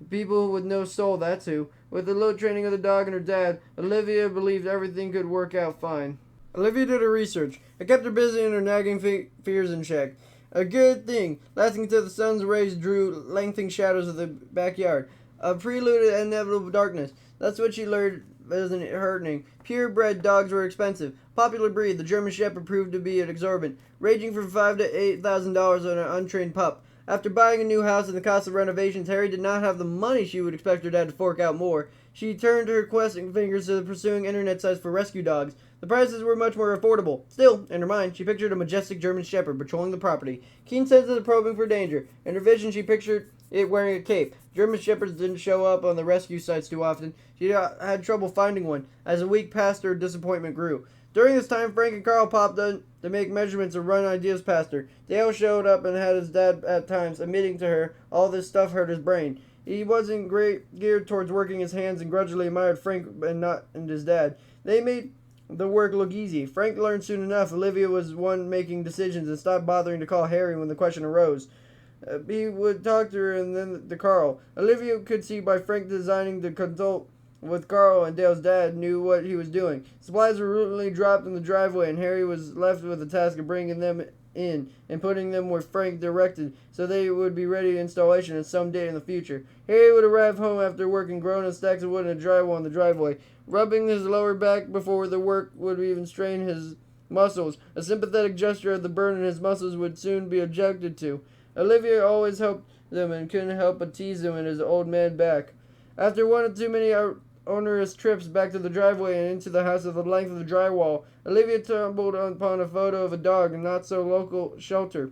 People with no soul, that's who. With the little training of the dog and her dad, Olivia believed everything could work out fine. Olivia did her research. It kept her busy and her nagging fears in check. A good thing, lasting until the sun's rays drew lengthening shadows of the backyard. A prelude to inevitable darkness. That's what she learned isn't hurting. Purebred dogs were expensive. Popular breed, the German Shepherd proved to be an exorbitant, ranging from $5,000 to $8,000 on an untrained pup. After buying a new house and the cost of renovations, Harry did not have the money she would expect her dad to fork out more. She turned her questing fingers to the pursuing internet sites for rescue dogs. The prices were much more affordable. Still, in her mind, she pictured a majestic German Shepherd patrolling the property, keen senses of probing for danger. In her vision, she pictured it wearing a cape. German Shepherds didn't show up on the rescue sites too often. She had trouble finding one. As the week passed, her disappointment grew. During this time, Frank and Carl popped in to make measurements and run ideas past her. Dale showed up and had his dad at times, admitting to her all this stuff hurt his brain. He wasn't great geared towards working his hands and grudgingly admired Frank and his dad. They made the work look easy. Frank learned soon enough Olivia was one making decisions and stopped bothering to call Harry when the question arose. He would talk to her and then to Carl. Olivia could see by Frank designing to consult with Carl, and Dale's dad knew what he was doing. Supplies were routinely dropped in the driveway, and Harry was left with the task of bringing them in and putting them where Frank directed so they would be ready to installation at some date in the future. Harry would arrive home after work and groan stacks of wood and a drywall in the driveway, rubbing his lower back before the work would even strain his muscles. A sympathetic gesture of the burn in his muscles would soon be objected to. Olivia always helped them and couldn't help but tease him and his old man back. After one or too many onerous trips back to the driveway and into the house of the length of the drywall, Olivia stumbled upon a photo of a dog in a not-so-local shelter.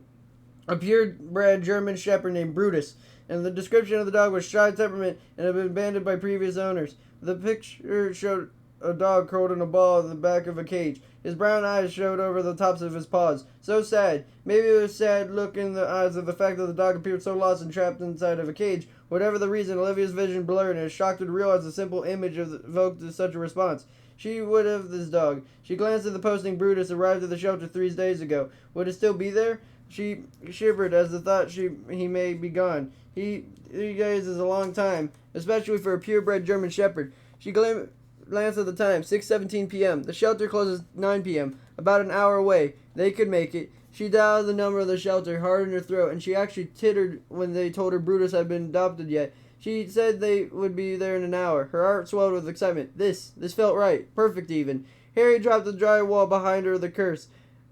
A purebred German Shepherd named Brutus, and the description of the dog was shy temperament and had been abandoned by previous owners. The picture showed a dog curled in a ball in the back of a cage. His brown eyes showed over the tops of his paws. So sad. Maybe it was sad look in the eyes of the fact that the dog appeared so lost and trapped inside of a cage. Whatever the reason, Olivia's vision blurred and it shocked her to realize the simple image evoked such a response. She would have this dog. She glanced at the posting. Brutus arrived at the shelter 3 days ago. Would it still be there? She shivered as the thought he may be gone. 3 days is a long time, especially for a purebred German Shepherd. She glanced at the time, 6:17 p.m. The shelter closes 9 p.m., about an hour away. They could make it. She dialed the number of the shelter hard in her throat, and she actually tittered when they told her Brutus had been adopted yet. She said they would be there in an hour. Her heart swelled with excitement. This felt right. Perfect, even. Harry dropped the drywall behind her with a curse.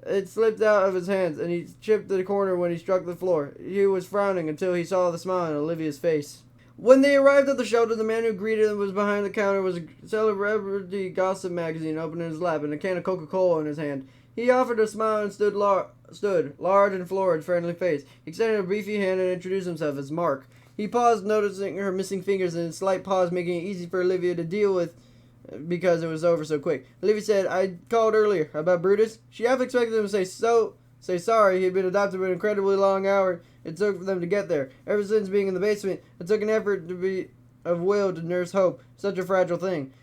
It slipped out of his hands, and he chipped the corner when he struck the floor. He was frowning until he saw the smile on Olivia's face. When they arrived at the shelter, the man who greeted them was behind the counter with a celebrity gossip magazine open in his lap and a can of Coca-Cola in his hand. He offered a smile and stood large and florid, friendly face. He extended a beefy hand and introduced himself as Mark. He paused, noticing her missing fingers and a slight pause, making it easy for Olivia to deal with because it was over so quick. Olivia said, "I called earlier about Brutus." She half expected him to say sorry. He had been adopted for an incredibly long hour it took for them to get there. Ever since being in the basement, it took an effort of will to nurse hope, such a fragile thing.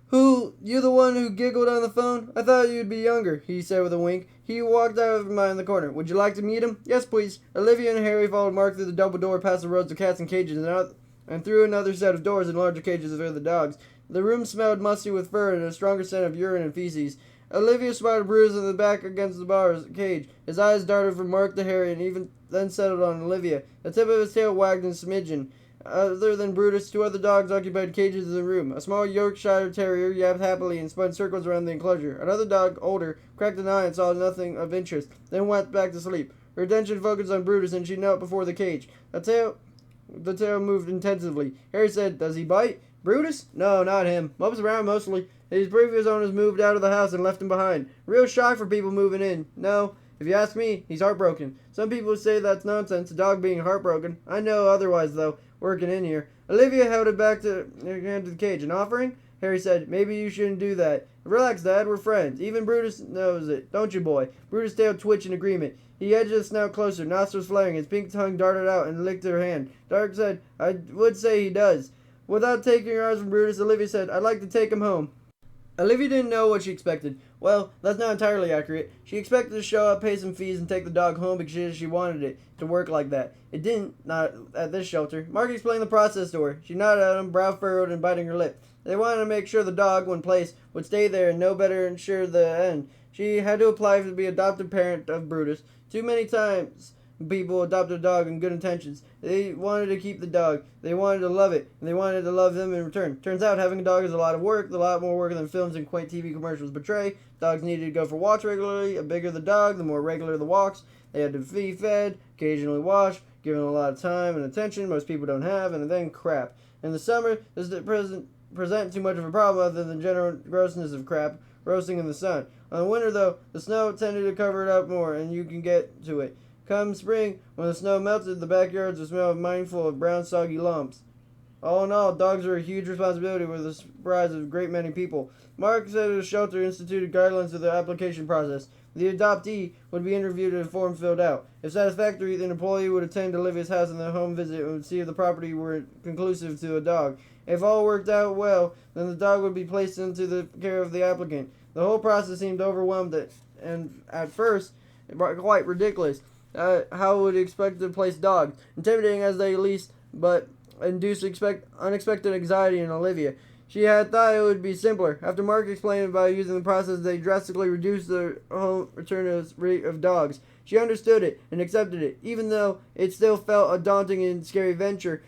"Who, you the one who giggled on the phone? I thought you'd be younger," he said with a wink. He walked out of behind the corner. "Would you like to meet him?" "Yes, please." Olivia and Harry followed Mark through the double door past the rows of cats and cages and through another set of doors and larger cages for the dogs. The room smelled musty with fur and a stronger scent of urine and feces. Olivia spotted Brutus in the back against the bar's cage. His eyes darted from Mark to Harry and even then settled on Olivia. The tip of his tail wagged in smidgen. Other than Brutus, 2 other dogs occupied cages in the room. A small Yorkshire Terrier yapped happily and spun circles around the enclosure. Another dog, older, cracked an eye and saw nothing of interest, then went back to sleep. Her attention focused on Brutus and she knelt before the cage. The tail moved intensively. Harry said, "Does he bite?" "Brutus? No, not him. Mops around mostly. His previous owners moved out of the house and left him behind. Real shock for people moving in. No, if you ask me, he's heartbroken. Some people say that's nonsense, a dog being heartbroken. I know otherwise, though, working in here." Olivia held it back to her hand to the cage. "An offering?" Harry said, "Maybe you shouldn't do that." "Relax, Dad, we're friends. Even Brutus knows it. Don't you, boy?" Brutus' tail twitched in agreement. He edged his snout closer, nostrils flaring. His pink tongue darted out and licked her hand. Dark said, "I would say he does." Without taking her eyes from Brutus, Olivia said, "I'd like to take him home." Olivia didn't know what she expected. Well, that's not entirely accurate. She expected to show up, pay some fees, and take the dog home because she wanted it to work like that. It didn't, not at this shelter. Mark explained the process to her. She nodded at him, brow furrowed and biting her lip. They wanted to make sure the dog, when placed, would stay there and no better ensure the end. She had to apply to be adoptive parent of Brutus. Too many times people adopted a dog in good intentions. They wanted to keep the dog. They wanted to love it. And they wanted to love them in return. Turns out having a dog is a lot of work. A lot more work than films and quaint TV commercials portray. Dogs needed to go for walks regularly. The bigger the dog, the more regular the walks. They had to be fed, occasionally washed, given a lot of time and attention most people don't have, and then crap. In the summer, this doesn't present too much of a problem other than the general grossness of crap roasting in the sun. In the winter, though, the snow tended to cover it up more, and you can get to it. Come spring, when the snow melted, the backyards would smell mindful of brown, soggy lumps. All in all, dogs are a huge responsibility with the surprise of a great many people. Mark said the shelter instituted guidelines for the application process. The adoptee would be interviewed and a form filled out. If satisfactory, the employee would attend Olivia's house and the home visit and would see if the property were conclusive to a dog. If all worked out well, then the dog would be placed into the care of the applicant. The whole process seemed overwhelmed and at first quite ridiculous. How would you expect to place dogs? Intimidating as they least, but induced unexpected anxiety in Olivia. She had thought it would be simpler. After Mark explained about using the process, they drastically reduced the home return rate of dogs. She understood it and accepted it, even though it still felt a daunting and scary venture.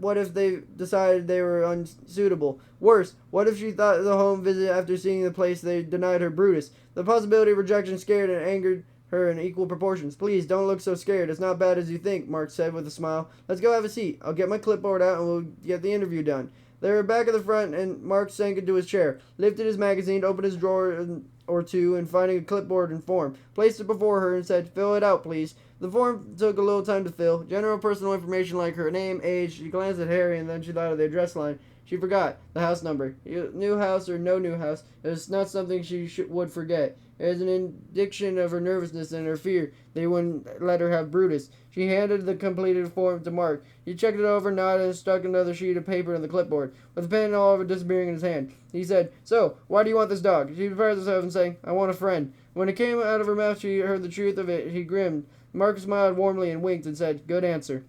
What if they decided they were unsuitable? Worse, what if she thought of the home visit after seeing the place they denied her Brutus? The possibility of rejection scared and angered her in equal proportions. "Please, don't look so scared. It's not bad as you think," Mark said with a smile. "Let's go have a seat. I'll get my clipboard out and we'll get the interview done." They were back at the front and Mark sank into his chair, lifted his magazine, opened his drawer or two, and finding a clipboard and form, placed it before her and said, "Fill it out, please." The form took a little time to fill. General personal information like her name, age. She glanced at Harry and then she thought of the address line. She forgot the house number. New house or no new house, it was not something she would forget. It was an indication of her nervousness and her fear they wouldn't let her have Brutus. She handed the completed form to Mark. He checked it over, nodded, and stuck another sheet of paper in the clipboard, with the pen all of it disappearing in his hand. He said, "So, why do you want this dog?" She prepared herself and saying, "I want a friend." When it came out of her mouth, she heard the truth of it. He grinned. Mark smiled warmly and winked and said, "Good answer."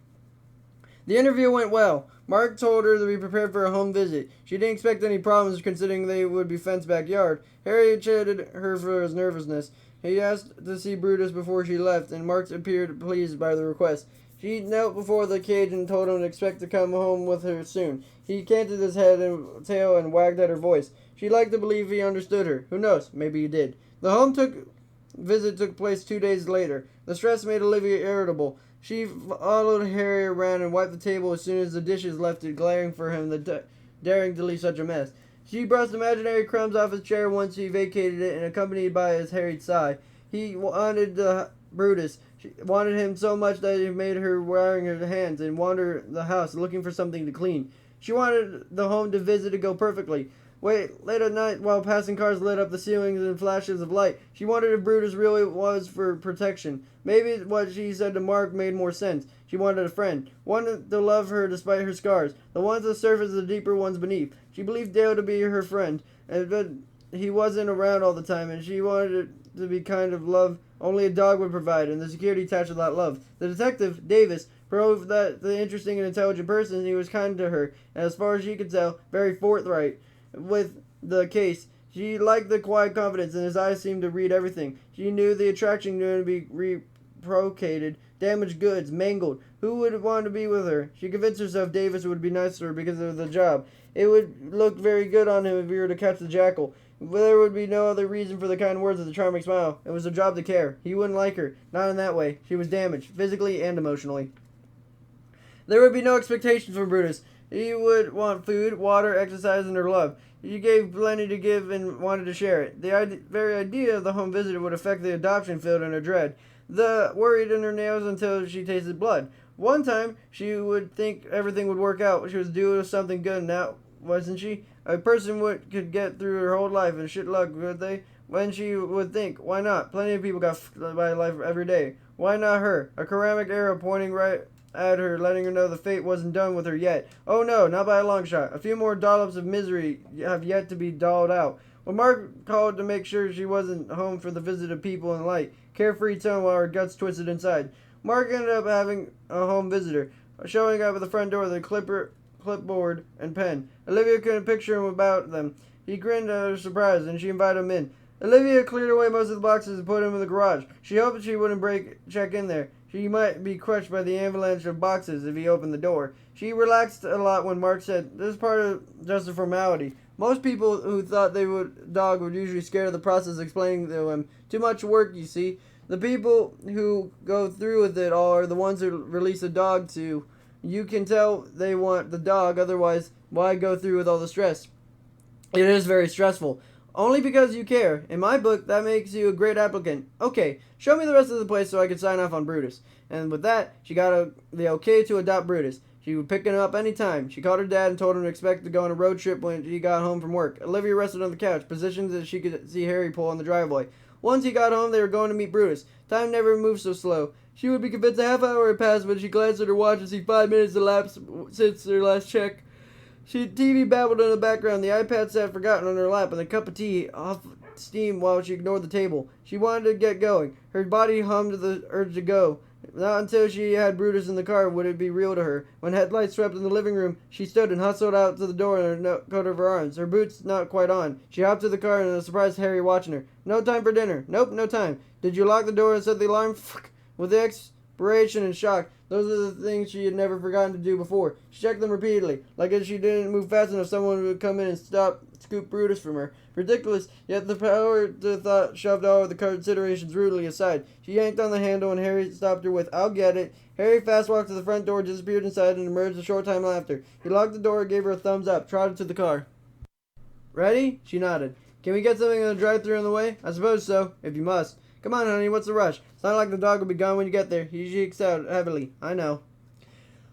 The interview went well. Mark told her to be prepared for a home visit. She didn't expect any problems considering they would be fenced backyard. Harry chided her for his nervousness. He asked to see Brutus before she left, and Mark appeared pleased by the request. She knelt before the cage and told him to expect to come home with her soon. He canted his head and tail and wagged at her voice. She liked to believe he understood her. Who knows? Maybe he did. The visit took place 2 days later. The stress made Olivia irritable. She followed Harry around and wiped the table as soon as the dishes left it glaring for him, daring to leave such a mess. She brushed imaginary crumbs off his chair once he vacated it, and accompanied by his harried sigh. He wanted Brutus. She wanted him so much that it made her wearing her hands and wander the house looking for something to clean. She wanted the home to visit to go perfectly. Late at night, while passing cars lit up the ceilings in flashes of light, she wondered if Brutus really was for protection. Maybe what she said to Mark made more sense. She wanted a friend, one to love her despite her scars, the ones on the surface, the deeper ones beneath. She believed Dale to be her friend, but he wasn't around all the time, and she wanted it to be kind of love only a dog would provide, and the security attached to that love. The detective, Davis, proved that the interesting and intelligent person, he was kind to her, and as far as she could tell, very forthright with the case. She liked the quiet confidence, and his eyes seemed to read everything. She knew the attraction going to be reprocated, damaged goods, mangled. Who would want to be with her? She convinced herself Davis would be nice to her because of the job. It would look very good on him if he were to catch the jackal. There would be no other reason for the kind words of the charming smile. It was her job to care. He wouldn't like her. Not in that way. She was damaged, physically and emotionally. There would be no expectations from Brutus. He would want food, water, exercise, and her love. She gave plenty to give and wanted to share it. The very idea of the home visitor would affect the adoption field in her dread. The worried in her nails until she tasted blood. One time, she would think everything would work out. She was doing something good now, wasn't she? A person could get through her whole life and shit luck, would they? When she would think, why not? Plenty of people got f***ed by life every day. Why not her? A ceramic arrow pointing right at her, letting her know the fate wasn't done with her yet. Oh no, not by a long shot. A few more dollops of misery have yet to be dolled out. When Mark called to make sure she wasn't home for the visit of people in light, carefree tone while her guts twisted inside. Mark ended up having a home visitor, showing up at the front door with a clipboard and pen. Olivia couldn't picture him without them. He grinned at her surprise, and she invited him in. Olivia cleared away most of the boxes and put him in the garage. She hoped she wouldn't check in there. She might be crushed by the avalanche of boxes if he opened the door. She relaxed a lot when Mark said, "This is part of just a formality." Most people who thought dog would usually scared of the process explaining to him, "Too much work, you see." The people who go through with it all are the ones who release a dog to. You can tell they want the dog, otherwise why go through with all the stress? It is very stressful. Only because you care. In my book, that makes you a great applicant. Okay, show me the rest of the place so I can sign off on Brutus. And with that, she got the okay to adopt Brutus. She would pick him up any time. She called her dad and told him to expect to go on a road trip when he got home from work. Olivia rested on the couch, positioned that she could see Harry pull on the driveway. Once he got home, they were going to meet Brutus. Time never moved so slow. She would be convinced a half hour had passed when she glanced at her watch and see 5 minutes elapsed since their last check. TV babbled in the background. The iPad sat forgotten on her lap, and the cup of tea off steam while she ignored the table. She wanted to get going. Her body hummed the urge to go. Not until she had Brutus in the car would it be real to her. When headlights swept in the living room, she stood and hustled out to the door in her coat of her arms, her boots not quite on. She hopped to the car and surprised Harry watching her. "No time for dinner." "Nope, no time." "Did you lock the door and set the alarm?" "Fuck." With exasperation and shock, those are the things she had never forgotten to do before. She checked them repeatedly. Like if she didn't move fast enough, someone would come in and scoop Brutus from her. Ridiculous, yet the power to thought shoved all of the considerations rudely aside. She yanked on the handle and Harry stopped her with, "I'll get it." Harry fast walked to the front door, disappeared inside, and emerged a short time after. He locked the door, gave her a thumbs up, trotted to the car. "Ready?" She nodded. "Can we get something in the drive-thru on the way?" "I suppose so, if you must." "Come on, honey, what's the rush? It's not like the dog will be gone when you get there." He shakes out heavily. "I know."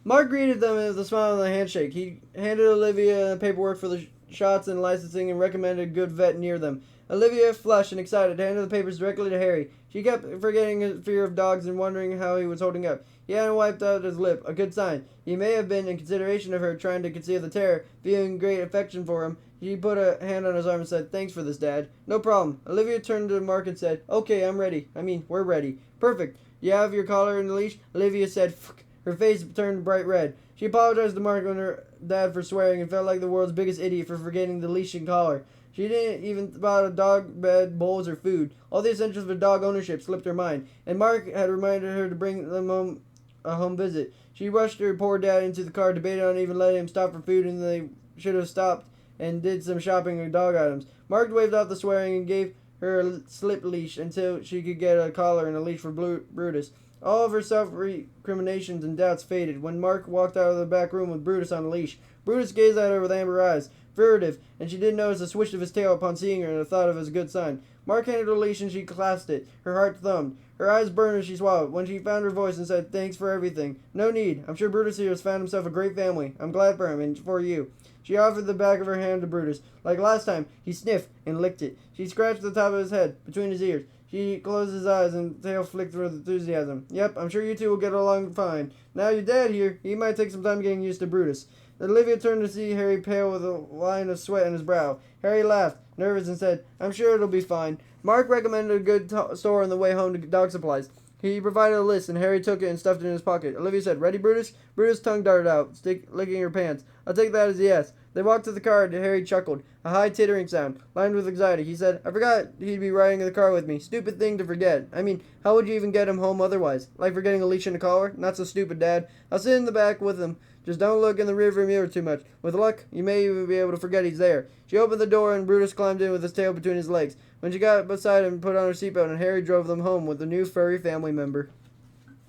Mark greeted them with a smile and a handshake. He handed Olivia paperwork for the shots and licensing and recommended a good vet near them. Olivia, flushed and excited, handed the papers directly to Harry. She kept forgetting his fear of dogs and wondering how he was holding up. He hadn't wiped out his lip, a good sign. He may have been, in consideration of her trying to conceal the terror, feeling great affection for him. She put a hand on his arm and said, "Thanks for this, Dad." "No problem." Olivia turned to Mark and said, "Okay, I'm ready. We're ready." "Perfect. Do you have your collar and the leash? Olivia said, "Fuck." Her face turned bright red. She apologized to Mark and her dad for swearing and felt like the world's biggest idiot for forgetting the leash and collar. She didn't even buy a dog bed, bowls, or food. All the essentials for dog ownership slipped her mind, and Mark had reminded her to bring them home a home visit. She rushed her poor dad into the car, debated on even letting him stop for food, and they should have stopped and did some shopping of dog items. Mark waved off the swearing and gave her a slip leash until she could get a collar and a leash for Brutus. All of her self-recriminations and doubts faded when Mark walked out of the back room with Brutus on a leash. Brutus gazed at her with amber eyes, furtive, and she didn't notice the swish of his tail upon seeing her, and the thought of it was a good sign. Mark handed her the leash and she clasped it. Her heart thumped. Her eyes burned as she swallowed. When she found her voice and said, "Thanks for everything." "No need. I'm sure Brutus here has found himself a great family. I'm glad for him and for you." She offered the back of her hand to Brutus. Like last time, he sniffed and licked it. She scratched the top of his head, between his ears. She closed his eyes and tail flicked with enthusiasm. "Yep, I'm sure you two will get along fine. Now your dad here, he might take some time getting used to Brutus." Olivia turned to see Harry pale with a line of sweat on his brow. Harry laughed, nervous, and said, "I'm sure it'll be fine." Mark recommended a good store on the way home to dog supplies. He provided a list, and Harry took it and stuffed it in his pocket. Olivia said, "Ready, Brutus?" Brutus' tongue darted out, licking her pants. "I'll take that as a yes." They walked to the car, and Harry chuckled, a high tittering sound, lined with anxiety. He said, "I forgot he'd be riding in the car with me. Stupid thing to forget. I mean, how would you even get him home otherwise? Like forgetting a leash and a collar? Not so stupid, Dad. I'll sit in the back with him. Just don't look in the rearview mirror too much. With luck, you may even be able to forget he's there." She opened the door, and Brutus climbed in with his tail between his legs. When she got beside him, put on her seatbelt, and Harry drove them home with the new furry family member.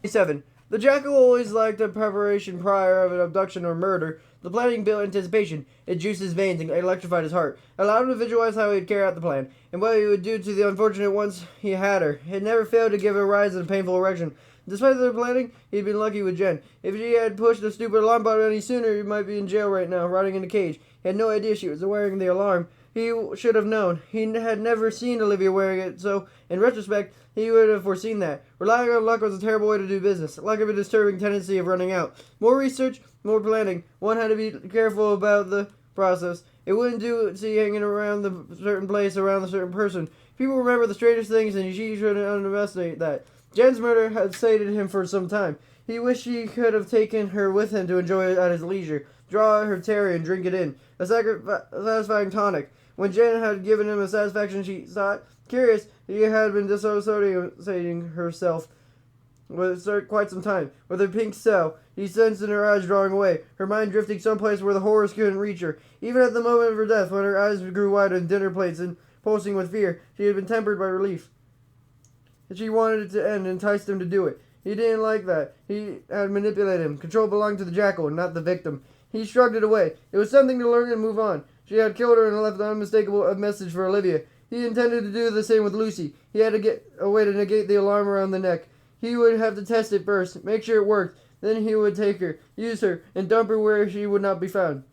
7. The jackal always liked a preparation prior of an abduction or murder. The planning built anticipation. It juiced his veins and electrified his heart. It allowed him to visualize how he'd carry out the plan, and what he would do to the unfortunate once he had her. It never failed to give her rise in a painful erection. Despite their planning, he'd been lucky with Jen. If she had pushed the stupid alarm button any sooner, he might be in jail right now, rotting in a cage. He had no idea she was wearing the alarm. He should have known. He had never seen Olivia wearing it, so, in retrospect, he would have foreseen that. Relying on luck was a terrible way to do business. Luck had a disturbing tendency of running out. More research, more planning. One had to be careful about the process. It wouldn't do to see hanging around the certain place around a certain person. People remember the strangest things, and she shouldn't underestimate that. Jen's murder had sated him for some time. He wished he could have taken her with him to enjoy it at his leisure, draw out her terror and drink it in. A satisfying tonic. When Jen had given him a satisfaction she sought, curious, he had been dissociating herself with quite some time. With her pink cell, he sensed in her eyes drawing away, her mind drifting someplace where the horrors couldn't reach her. Even at the moment of her death, when her eyes grew wide on dinner plates and pulsing with fear, she had been tempered by relief. She wanted it to end and enticed him to do it. He didn't like that. He had manipulated him. Control belonged to the jackal, not the victim. He shrugged it away. It was something to learn and move on. She had killed her and left an unmistakable message for Olivia. He intended to do the same with Lucy. He had to get a way to negate the alarm around the neck. He would have to test it first, make sure it worked. Then he would take her, use her, and dump her where she would not be found.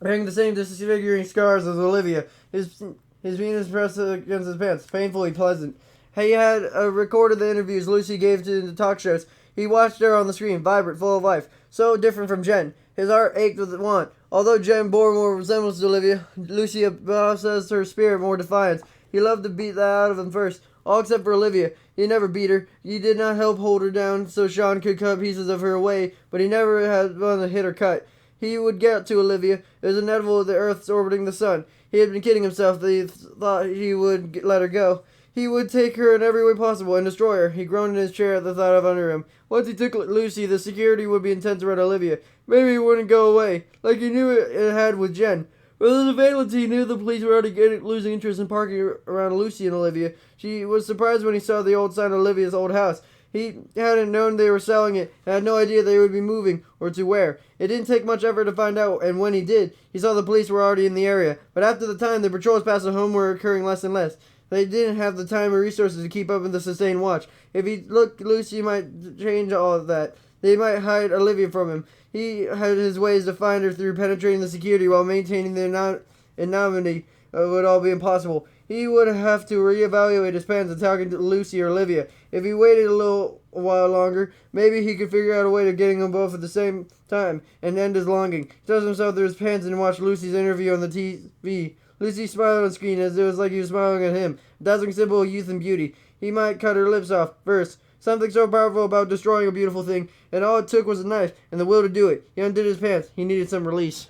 Bearing the same disfiguring scars as Olivia, his penis pressed against his pants, painfully pleasant. He had recorded the interviews Lucy gave to the talk shows. He watched her on the screen, vibrant, full of life. So different from Jen. His heart ached with want. Although Jen bore more resemblance to Olivia, Lucy possessed her spirit more defiance. He loved to beat that out of him first. All except for Olivia. He never beat her. He did not help hold her down so Sean could cut pieces of her away, but he never had one to hit or cut. He would get to Olivia. It was inevitable the Earth's orbiting the sun. He had been kidding himself that he thought he would let her go. He would take her in every way possible and destroy her. He groaned in his chair at the thought of under him. Once he took Lucy, the security would be intense around Olivia. Maybe it wouldn't go away, like he knew it had with Jen. With the surveillance, he knew the police were already losing interest in parking around Lucy and Olivia. She was surprised when he saw the old sign of Olivia's old house. He hadn't known they were selling it, and had no idea they would be moving, or to where. It didn't take much effort to find out, and when he did, he saw the police were already in the area. But after the time, the patrols past the home were occurring less and less. They didn't have the time or resources to keep up with the sustained watch. If he looked, Lucy might change all of that. They might hide Olivia from him. He had his ways to find her through penetrating the security while maintaining the anonymity. It would all be impossible. He would have to reevaluate his plans of talking to Lucy or Olivia. If he waited a little while longer, maybe he could figure out a way of getting them both at the same time and end his longing. He tossed himself through his pants and watched Lucy's interview on the TV. Lucy smiled on screen as it was like he was smiling at him. A dazzling symbol of youth and beauty. He might cut her lips off first, Something so powerful about destroying a beautiful thing, and all it took was a knife and the will to do it. He undid his pants. He needed some release.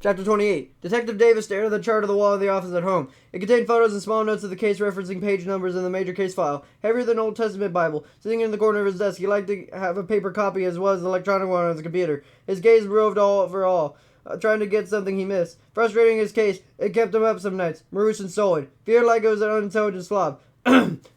Chapter 28. Detective Davis stared at the chart of the wall of the office at home. It contained photos and small notes of the case referencing page numbers in the major case file, heavier than an Old Testament Bible. Sitting in the corner of his desk, he liked to have a paper copy as well as an electronic one on his computer. His gaze roved all over all, trying to get something he missed. Frustrating his case, it kept him up some nights, morose and sullen. Feared like it was an unintelligent slob.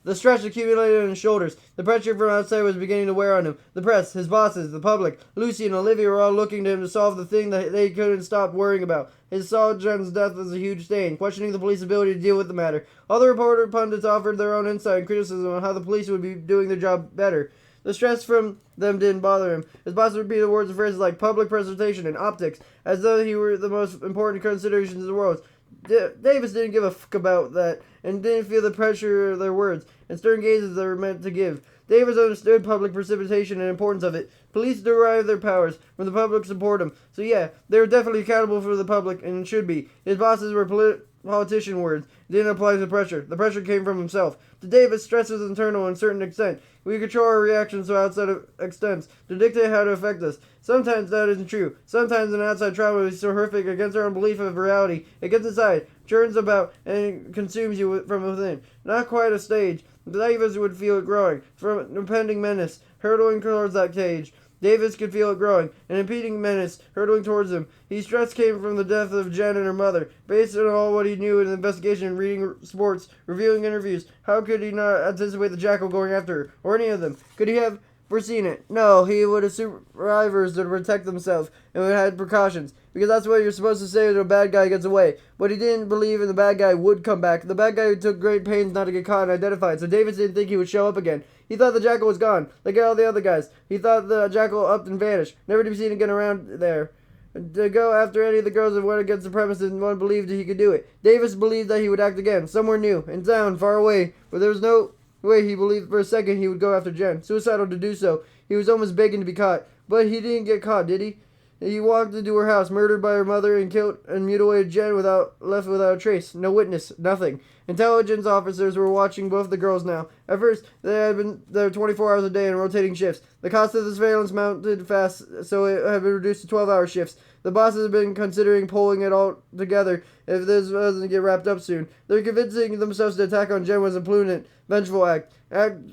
The stress accumulated on his shoulders. The pressure from outside was beginning to wear on him. The press, his bosses, the public, Lucy and Olivia were all looking to him to solve the thing that they couldn't stop worrying about. His saw Jen's death was a huge stain, questioning the police's ability to deal with the matter. All the reporter pundits offered their own insight and criticism on how the police would be doing their job better. The stress from them didn't bother him. His boss would repeat words and phrases like public presentation and optics, as though he were the most important considerations in the world. Davis didn't give a fuck about that, and didn't feel the pressure of their words and stern gazes they were meant to give. Davis understood public precipitation and importance of it. Police derive their powers from the public support them. So yeah, they were definitely accountable for the public, and should be. His bosses were politician words. It didn't apply to pressure. The pressure came from himself. To Davis, stress is internal to a certain extent. We control our reactions to outside extents to dictate how to affect us. Sometimes that isn't true. Sometimes an outside trauma is so horrific against our own belief of reality, it gets inside, churns about, and consumes you from within. Not quite a stage. Davis would feel it growing, from an impending menace, hurtling towards that cage. Davis could feel it growing, an impending menace, hurtling towards him. His stress came from the death of Jen and her mother. Based on all what he knew in the investigation, reading sports, reviewing interviews, how could he not anticipate the jackal going after her, or any of them? Could he have foreseen it? No, he would have survivors to protect themselves, and would have had precautions, because that's what you're supposed to say when a bad guy gets away. But he didn't believe in the bad guy would come back. The bad guy who took great pains not to get caught and identified, so Davis didn't think he would show up again. He thought the jackal was gone, like all the other guys. He thought the jackal upped and vanished, never to be seen again around there. To go after any of the girls and went against the premises, and one believed he could do it. Davis believed that he would act again, somewhere new, in town, far away, but there was no way he believed for a second he would go after Jen. Suicidal to do so. He was almost begging to be caught. But he didn't get caught, did he? He walked into her house, murdered by her mother, and killed and mutilated Jen left without a trace. No witness. Nothing. Intelligence officers were watching both the girls now. At first, they had been there 24 hours a day in rotating shifts. The cost of the surveillance mounted fast, so it had been reduced to 12-hour shifts. The bosses had been considering pulling it all together if this doesn't get wrapped up soon. They're convincing themselves the attack on Jen was a prudent, vengeful act.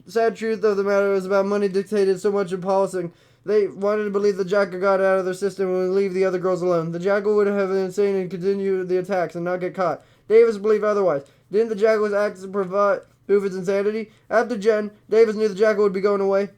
Sad truth of the matter was about money dictated so much in policing. They wanted to believe the jackal got out of their system and would leave the other girls alone. The jackal would have been insane and continue the attacks and not get caught. Davis believed otherwise. Didn't the jackal's acts prove its insanity? After Jen, Davis knew the jackal would be going away.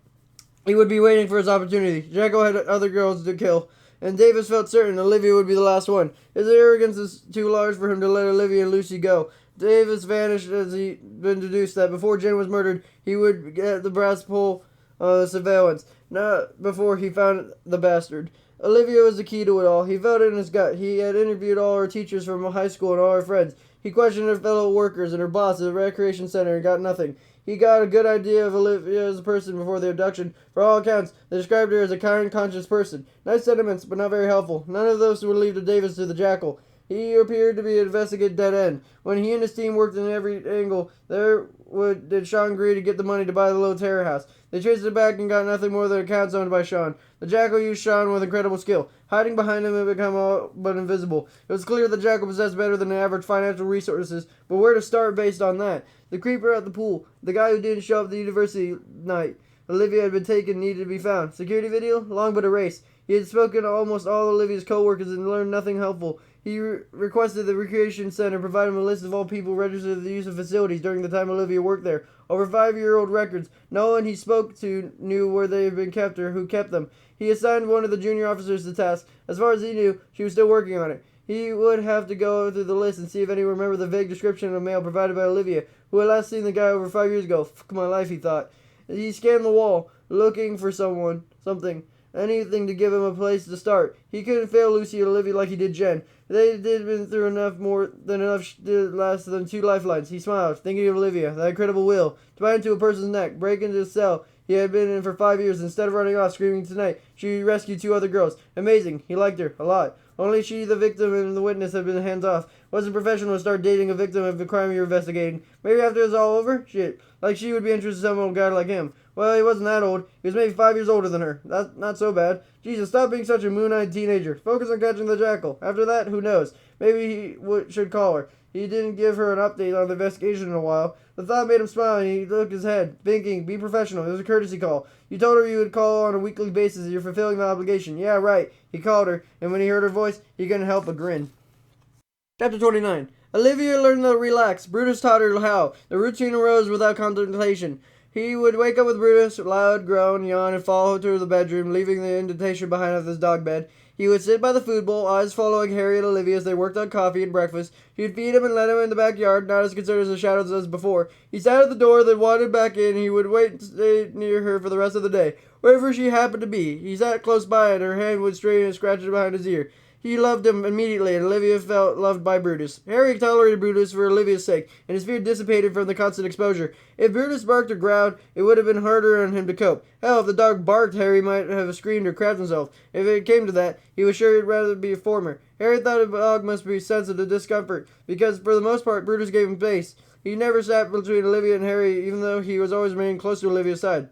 He would be waiting for his opportunity. The jackal had other girls to kill, and Davis felt certain Olivia would be the last one. His arrogance is too large for him to let Olivia and Lucy go. Davis vanished as he'd been deduced that before Jen was murdered, he would get the brass pull the surveillance. Not before he found the bastard. Olivia was the key to it all. He felt it in his gut. He had interviewed all her teachers from high school and all her friends. He questioned her fellow workers and her boss at the recreation center and got nothing. He got a good idea of Olivia as a person before the abduction. For all accounts, they described her as a kind, conscious person. Nice sentiments, but not very helpful. None of those would lead to Davis to the jackal. He appeared to be an investigative dead end. When he and his team worked in every angle, did Sean agree to get the money to buy the little terror house. They traced it back and got nothing more than accounts owned by Sean. The jackal used Sean with incredible skill. Hiding behind him had become all but invisible. It was clear the jackal possessed better than average financial resources, but where to start based on that? The creeper at the pool, the guy who didn't show up at the university night Olivia had been taken, needed to be found. Security video? Long but erased. He had spoken to almost all Olivia's co-workers and learned nothing helpful. He requested the recreation center provide him a list of all people registered for the use of facilities during the time Olivia worked there. Over 5-year-old records. No one he spoke to knew where they had been kept or who kept them. He assigned one of the junior officers the task. As far as he knew, she was still working on it. He would have to go through the list and see if anyone remembered the vague description of mail provided by Olivia, who had last seen the guy over 5 years ago. Fuck my life, he thought. He scanned the wall, looking for something, anything to give him a place to start. He couldn't fail Lucy or Olivia like he did Jen. They did been through more than enough to last than 2 lifelines. He smiled, thinking of Olivia, that incredible will, to bite into a person's neck, break into a cell he had been in for 5 years. Instead of running off screaming tonight, she rescued 2 other girls. Amazing. He liked her a lot. Only she, the victim, and the witness had been hands off. Wasn't professional to start dating a victim of the crime you're investigating. Maybe after it's all over? Shit. Like she would be interested in someone guy like him. Well, he wasn't that old. He was maybe 5 years older than her. That's not so bad. Jesus, stop being such a moon-eyed teenager. Focus on catching the jackal. After that, who knows? Maybe he should call her. He didn't give her an update on the investigation in a while. The thought made him smile, and he looked his head, thinking, be professional. It was a courtesy call. You told her you would call on a weekly basis. You're fulfilling the obligation. Yeah, right. He called her, and when he heard her voice, he couldn't help but grin. Chapter 29. Olivia learned to relax. Brutus taught her how. The routine arose without contemplation. He would wake up with Brutus, loud, groan, yawn, and fall to the bedroom, leaving the indentation behind of his dog bed. He would sit by the food bowl, eyes following Harry and Olivia as they worked on coffee and breakfast. He would feed him and let him in the backyard, not as concerned as the shadows as before. He sat at the door, then wandered back in. He would wait and stay near her for the rest of the day, wherever she happened to be. He sat close by, and her hand would stray and scratch behind his ear. He loved him immediately, and Olivia felt loved by Brutus. Harry tolerated Brutus for Olivia's sake, and his fear dissipated from the constant exposure. If Brutus barked or growled, it would have been harder on him to cope. Hell, if the dog barked, Harry might have screamed or crapped himself. If it came to that, he was sure he'd rather be a former. Harry thought a dog must be sensitive to discomfort, because for the most part, Brutus gave him space. He never sat between Olivia and Harry, even though he was always remaining close to Olivia's side.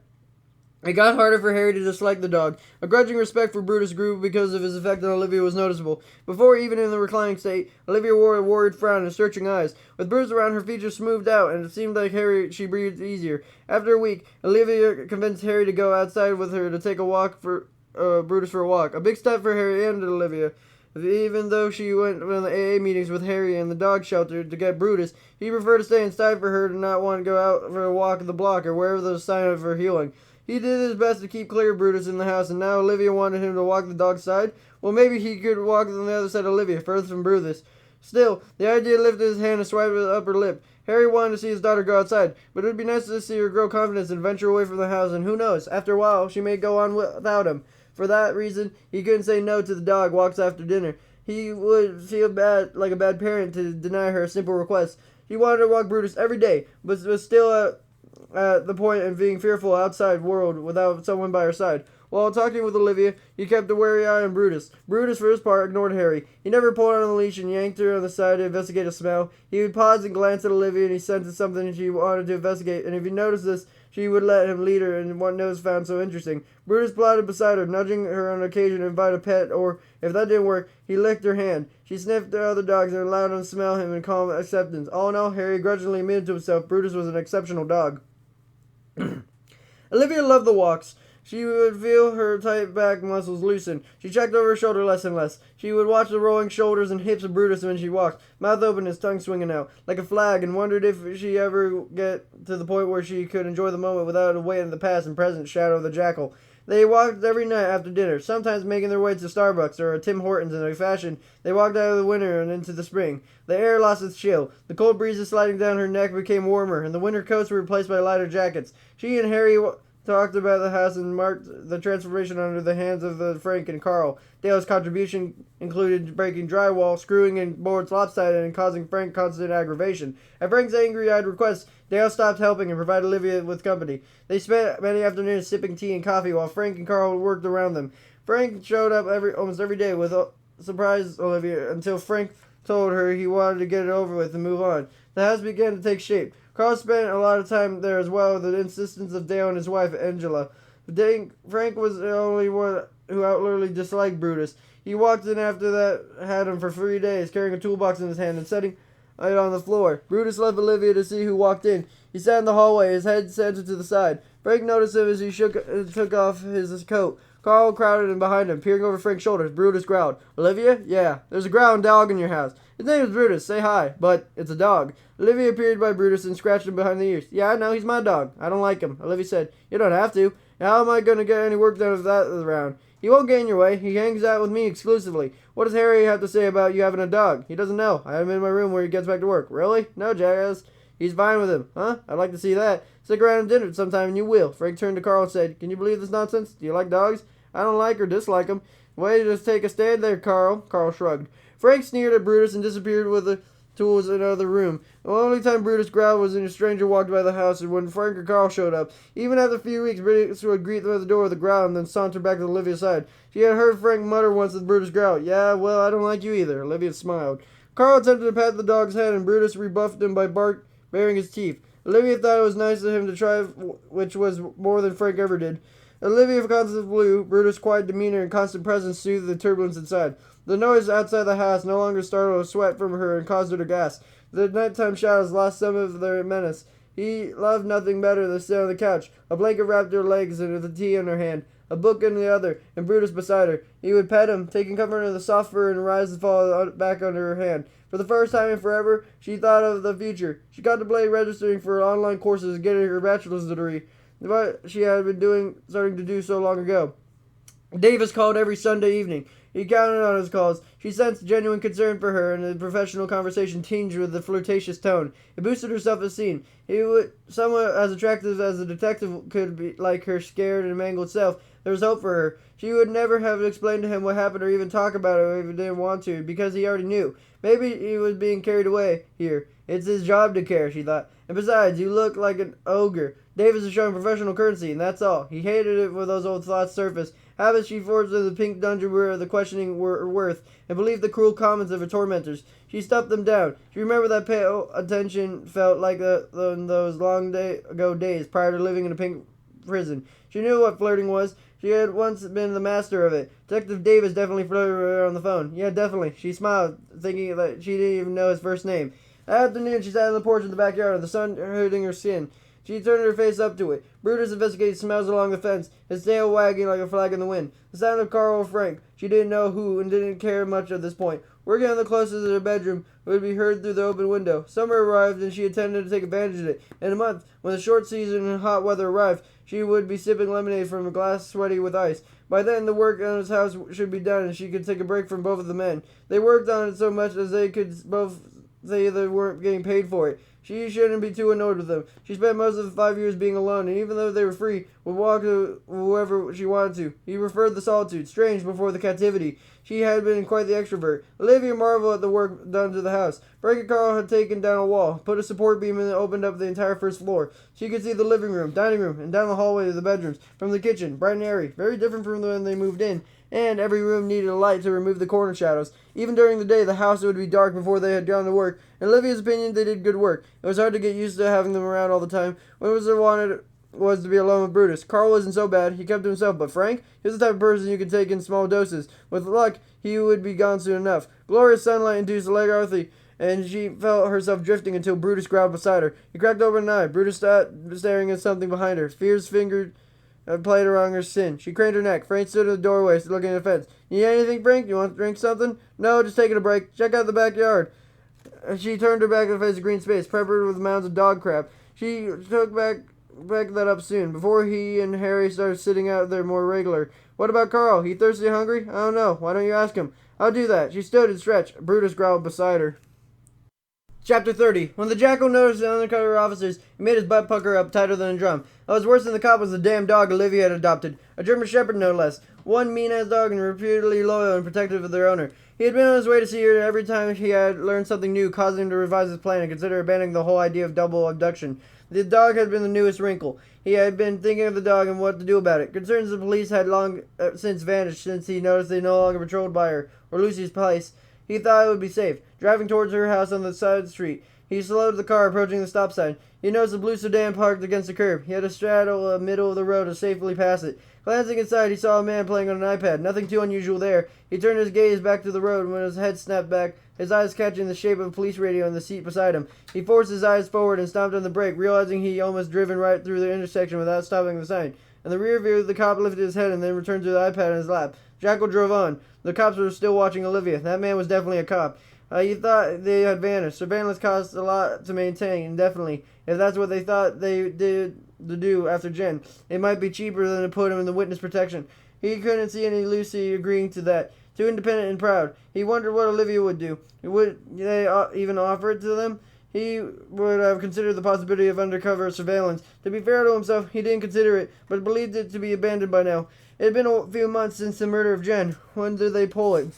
It got harder for Harry to dislike the dog. A grudging respect for Brutus grew because of his effect on Olivia was noticeable. Before, even in the reclining state, Olivia wore a worried frown and searching eyes. With Brutus around, her features smoothed out, and it seemed like she breathed easier. After a week, Olivia convinced Harry to go outside with her to take Brutus for a walk. A big step for Harry and Olivia. Even though she went to the AA meetings with Harry and the dog shelter to get Brutus, he preferred to stay inside for her to not want to go out for a walk in the block or wherever there was a sign of her healing. He did his best to keep clear of Brutus in the house, and now Olivia wanted him to walk the dog's side. Well, maybe he could walk on the other side of Olivia, further from Brutus. Still, the idea lifted his hand and swiped his upper lip. Harry wanted to see his daughter go outside, but it would be nice to see her grow confidence and venture away from the house, and who knows, after a while, she may go on without him. For that reason, he couldn't say no to the dog walks after dinner. He would feel bad, like a bad parent, to deny her a simple request. He wanted to walk Brutus every day, but was still at the point of being fearful outside world without someone by her side. While talking with Olivia, he kept a wary eye on Brutus. Brutus, for his part, ignored Harry. He never pulled on the leash and yanked her on the side to investigate a smell. He would pause and glance at Olivia, and he sensed something she wanted to investigate, and if he noticed this, she would let him lead her in what nose found so interesting. Brutus plodded beside her, nudging her on occasion to invite a pet, or, if that didn't work, he licked her hand. She sniffed the other dogs and allowed him to smell him in calm acceptance. All in all, Harry grudgingly admitted to himself Brutus was an exceptional dog. Olivia loved the walks. She would feel her tight back muscles loosen. She checked over her shoulder less and less. She would watch the rolling shoulders and hips of Brutus when she walked, mouth open, his tongue swinging out like a flag, and wondered if she ever get to the point where she could enjoy the moment without a weight in the past and present shadow of the jackal. They walked every night after dinner, sometimes making their way to Starbucks or Tim Hortons. In a fashion, they walked out of the winter and into the spring. The air lost its chill. The cold breezes sliding down her neck became warmer, and the winter coats were replaced by lighter jackets. She and Harry talked about the house and marked the transformation under the hands of Frank and Carl. Dale's contribution included breaking drywall, screwing in boards lopsided, and causing Frank constant aggravation. At Frank's angry-eyed request, Dale stopped helping and provided Olivia with company. They spent many afternoons sipping tea and coffee while Frank and Carl worked around them. Frank showed up almost every day with surprise Olivia until Frank told her he wanted to get it over with and move on. The house began to take shape. Carl spent a lot of time there as well, with the insistence of Dale and his wife, Angela. Frank was the only one who outwardly disliked Brutus. He walked in after that, had him for 3 days, carrying a toolbox in his hand and setting it on the floor. Brutus left Olivia to see who walked in. He sat in the hallway, his head centered to the side. Frank noticed him as he took off his coat. Carl crowded in behind him, peering over Frank's shoulders. Brutus growled. Olivia? Yeah, there's a growling dog in your house. His name is Brutus. Say hi. But it's a dog. Olivia appeared by Brutus and scratched him behind the ears. Yeah, I know. He's my dog. I don't like him. Olivia said. You don't have to. How am I going to get any work done if that is around? He won't get in your way. He hangs out with me exclusively. What does Harry have to say about you having a dog? He doesn't know. I have him in my room where he gets back to work. Really? No, Jackass. He's fine with him. Huh? I'd like to see that. Stick around and dinner sometime and you will. Frank turned to Carl and said, Can you believe this nonsense? Do you like dogs? I don't like or dislike them. Way to just take a stand there, Carl. Carl shrugged. Frank sneered at Brutus and disappeared with the tools in another room. The only time Brutus growled was when a stranger walked by the house and when Frank or Carl showed up. Even after a few weeks, Brutus would greet them at the door with a growl and then saunter back to Olivia's side. She had heard Frank mutter once that Brutus growled. Yeah, well, I don't like you either. Olivia smiled. Carl attempted to pat the dog's head and Brutus rebuffed him by baring his teeth. Olivia thought it was nice of him to try, which was more than Frank ever did. Olivia constant flew, Brutus' quiet demeanor and constant presence soothed the turbulence inside. The noise outside the house no longer startled a sweat from her and caused her to gasp. The nighttime shadows lost some of their menace. He loved nothing better than to sit on the couch, a blanket wrapped her legs and with a tea in her hand, a book in the other, and Brutus beside her. He would pet him, taking comfort in the soft fur and rise and fall back under her hand. For the first time in forever, she thought of the future. She contemplated registering for online courses and getting her bachelor's degree, what she had been starting to do so long ago. Davis called every Sunday evening. He counted on his calls. She sensed genuine concern for her, and the professional conversation tinged with a flirtatious tone. It boosted her self-esteem. He was somewhat as attractive as the detective could be, like her scared and mangled self. There was hope for her. She would never have explained to him what happened or even talk about it if he didn't want to, because he already knew. Maybe he was being carried away here. It's his job to care, she thought. And besides, you look like an ogre. Davis is showing professional courtesy, and that's all. He hated it when those old thoughts surfaced. Habits she forged in the pink dungeon where the questioning were worth, and believed the cruel comments of her tormentors. She stuffed them down. She remembered that pale attention felt like in those long ago days prior to living in a pink prison. She knew what flirting was. She had once been the master of it. Detective Davis definitely flirted with her on the phone. Yeah, definitely. She smiled, thinking that she didn't even know his first name. That afternoon, she sat on the porch in the backyard, the sun hitting her skin. She turned her face up to it. Brutus investigated smells along the fence, his tail wagging like a flag in the wind. The sound of Carl or Frank. She didn't know who and didn't care much at this point. Working on the closest of her bedroom would be heard through the open window. Summer arrived and she intended to take advantage of it. In a month, when the short season and hot weather arrived, she would be sipping lemonade from a glass sweaty with ice. By then, the work on his house should be done and she could take a break from both of the men. They worked on it so much as they could both say they weren't getting paid for it. She shouldn't be too annoyed with them. She spent most of the 5 years being alone, and even though they were free, would walk to whoever she wanted to. He preferred the solitude, strange before the captivity. She had been quite the extrovert. Olivia marveled at the work done to the house. Frank and Carl had taken down a wall, put a support beam in, and opened up the entire first floor. She could see the living room, dining room, and down the hallway to the bedrooms. From the kitchen, bright and airy, very different from when they moved in. And every room needed a light to remove the corner shadows. Even during the day, the house would be dark before they had gone to work. In Olivia's opinion, they did good work. It was hard to get used to having them around all the time. What was they wanted was to be alone with Brutus. Carl wasn't so bad. He kept to himself. But Frank? He was the type of person you could take in small doses. With luck, he would be gone soon enough. Glorious sunlight induced lethargy, and she felt herself drifting until Brutus growled beside her. He cracked open an eye. Brutus stood staring at something behind her. Fear's finger played around her chin. She craned her neck. Frank stood in the doorway, looking at the fence. You need anything, Frank? You want to drink something? No, just taking a break. Check out the backyard. She turned her back to face the green space, peppered with mounds of dog crap. She took back that up soon, before he and Harry started sitting out there more regular. What about Carl? He thirsty, hungry? I don't know. Why don't you ask him? I'll do that. She stood and stretched. Brutus growled beside her. Chapter 30. When the jackal noticed the undercover officers, he made his butt pucker up tighter than a drum. What was worse than the cop was the damn dog Olivia had adopted. A German Shepherd, no less. One mean-ass dog and reputedly loyal and protective of their owner. He had been on his way to see her, and every time he had learned something new, causing him to revise his plan and consider abandoning the whole idea of double abduction. The dog had been the newest wrinkle. He had been thinking of the dog and what to do about it. Concerns of the police had long since vanished since he noticed they no longer patrolled by her, or Lucy's place. He thought it would be safe. Driving towards her house on the side street, he slowed the car, approaching the stop sign. He noticed a blue sedan parked against the curb. He had to straddle the middle of the road to safely pass it. Glancing inside, he saw a man playing on an iPad. Nothing too unusual there. He turned his gaze back to the road when his head snapped back, his eyes catching the shape of a police radio in the seat beside him. He forced his eyes forward and stomped on the brake, realizing he almost driven right through the intersection without stopping the sign. In the rear view, the cop lifted his head and then returned to the iPad in his lap. Jackal drove on. The cops were still watching Olivia. That man was definitely a cop. He thought they had vanished. Surveillance costs a lot to maintain, indefinitely. If that's what they thought they did to do after Jen, it might be cheaper than to put him in the witness protection. He couldn't see any Lucy agreeing to that. Too independent and proud. He wondered what Olivia would do. Would they even offer it to them? He would have considered the possibility of undercover surveillance. To be fair to himself, he didn't consider it, but believed it to be abandoned by now. It had been a few months since the murder of Jen. When did they pull it?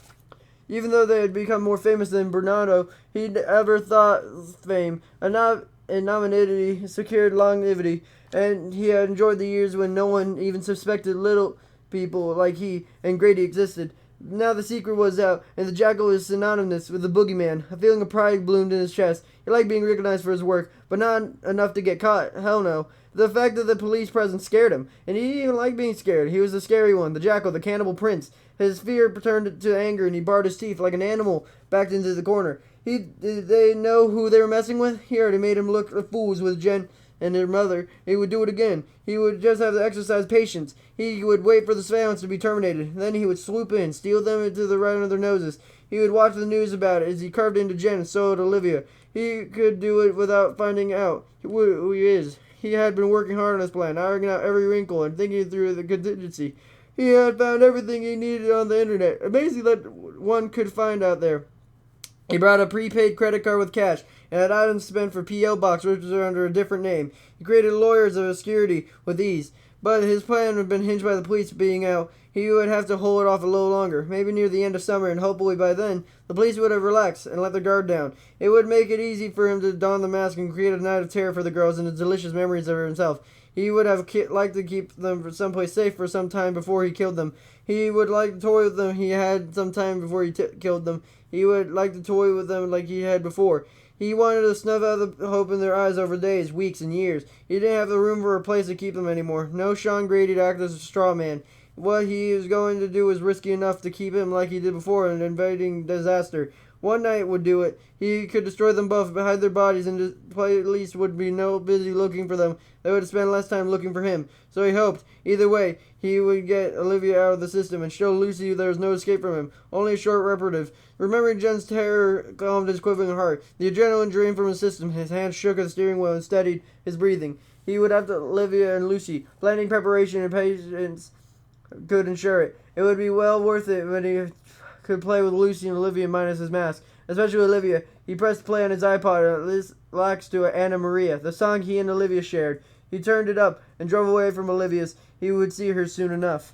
Even though they had become more famous than Bernardo, he'd ever thought fame, anonymity, secured longevity, and he had enjoyed the years when no one even suspected little people like he and Grady existed. Now the secret was out, and the jackal was synonymous with the boogeyman. A feeling of pride bloomed in his chest. He liked being recognized for his work, but not enough to get caught. Hell no. The fact of the police presence scared him, and he didn't even like being scared. He was the scary one, the jackal, the cannibal prince. His fear turned to anger, and he bared his teeth like an animal, backed into the corner. Did they know who they were messing with? He already made him look like fools with Jen and her mother. He would do it again. He would just have to exercise patience. He would wait for the surveillance to be terminated. Then he would swoop in, steal them into the right under their noses. He would watch the news about it as he carved into Jen and so did Olivia. He could do it without finding out who he is. He had been working hard on his plan, ironing out every wrinkle and thinking through the contingency. He had found everything he needed on the internet. Amazing that one could find out there. He brought a prepaid credit card with cash and had items spent for P.O. Box, which was under a different name. He created lawyers of security with ease, but his plan had been hinged by the police being out. He would have to hold it off a little longer, maybe near the end of summer, and hopefully by then, the police would have relaxed and let their guard down. It would make it easy for him to don the mask and create a night of terror for the girls and the delicious memories of himself. He would have liked to keep them someplace safe for some time before he killed them. He would like to toy with them he had some time before he killed them. He would like to toy with them like he had before. He wanted to snuff out the hope in their eyes over days, weeks, and years. He didn't have the room or a place to keep them anymore. No Sean Grady to act as a straw man. What he was going to do was risky enough to keep him like he did before in an invading disaster. One night would do it. He could destroy them both, hide their bodies, and the police would be no busy looking for them. They would spend less time looking for him. So he hoped. Either way, he would get Olivia out of the system and show Lucy there was no escape from him. Only a short reparative. Remembering Jen's terror calmed his quivering heart. The adrenaline drained from his system. His hands shook at the steering wheel and steadied his breathing. He would have to Olivia and Lucy. Planning, preparation, and patience could ensure it. It would be well worth it when he could play with Lucy and Olivia minus his mask. Especially Olivia. He pressed play on his iPod and relaxed to Anna Maria, the song he and Olivia shared. He turned it up and drove away from Olivia's. He would see her soon enough.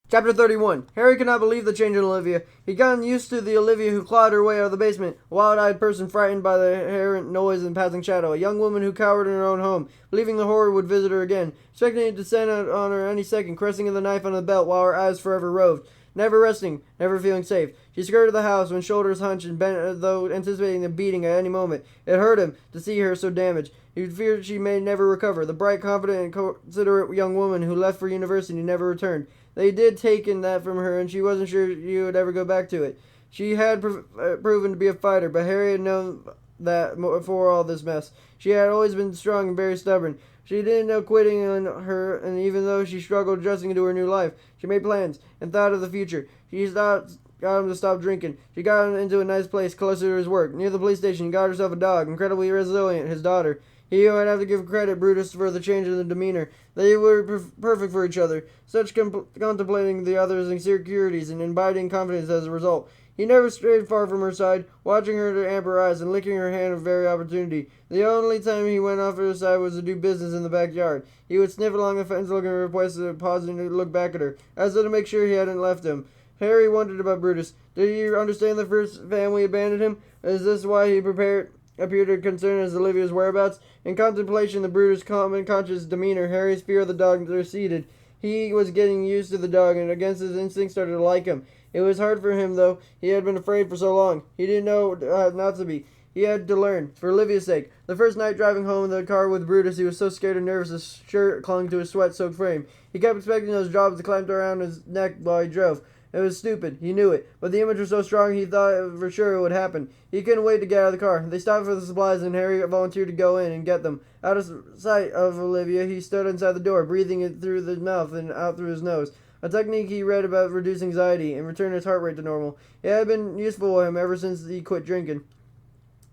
Chapter 31. Harry could not believe the change in Olivia. He'd gotten used to the Olivia who clawed her way out of the basement, a wild-eyed person frightened by the errant noise and passing shadow, a young woman who cowered in her own home, believing the horror would visit her again, expecting it to descend on her any second, caressing the knife on the belt while her eyes forever roved. Never resting, never feeling safe. She skirted the house when shoulders hunched and bent as though anticipating a beating at any moment. It hurt him to see her so damaged. He feared she may never recover, the bright, confident, and considerate young woman who left for university never returned. They did taken that from her, and she wasn't sure she would ever go back to it. She had proven to be a fighter, but Harry had known that before all this mess. She had always been strong and very stubborn. She didn't know quitting on her, and even though she struggled adjusting into her new life, she made plans and thought of the future. She got him to stop drinking. She got him into a nice place closer to his work. Near the police station, he got herself a dog, incredibly resilient, his daughter. He would have to give credit Brutus for the change in the demeanor. They were perfect for each other, such contemplating the other's insecurities and imbibing confidence as a result. He never strayed far from her side, watching her to amber eyes and licking her hand at every opportunity. The only time he went off her side was to do business in the backyard. He would sniff along the fence looking for a place to pausing to look back at her, as though to make sure he hadn't left him. Harry wondered about Brutus. Did he understand the first family abandoned him? Is this why he appeared concerned as Olivia's whereabouts? In contemplation of Brutus' calm and conscious demeanor, Harry's fear of the dog receded. He was getting used to the dog, and against his instinct started to like him. It was hard for him, though. He had been afraid for so long. He didn't know not to be. He had to learn, for Olivia's sake. The first night driving home in the car with Brutus, he was so scared and nervous his shirt clung to his sweat-soaked frame. He kept expecting those drops to climb around his neck while he drove. It was stupid. He knew it. But the image was so strong he thought for sure it would happen. He couldn't wait to get out of the car. They stopped for the supplies and Harry volunteered to go in and get them. Out of sight of Olivia, he stood inside the door, breathing it through the mouth and out through his nose. A technique he read about reducing anxiety and returning his heart rate to normal. It had been useful to him ever since he quit drinking.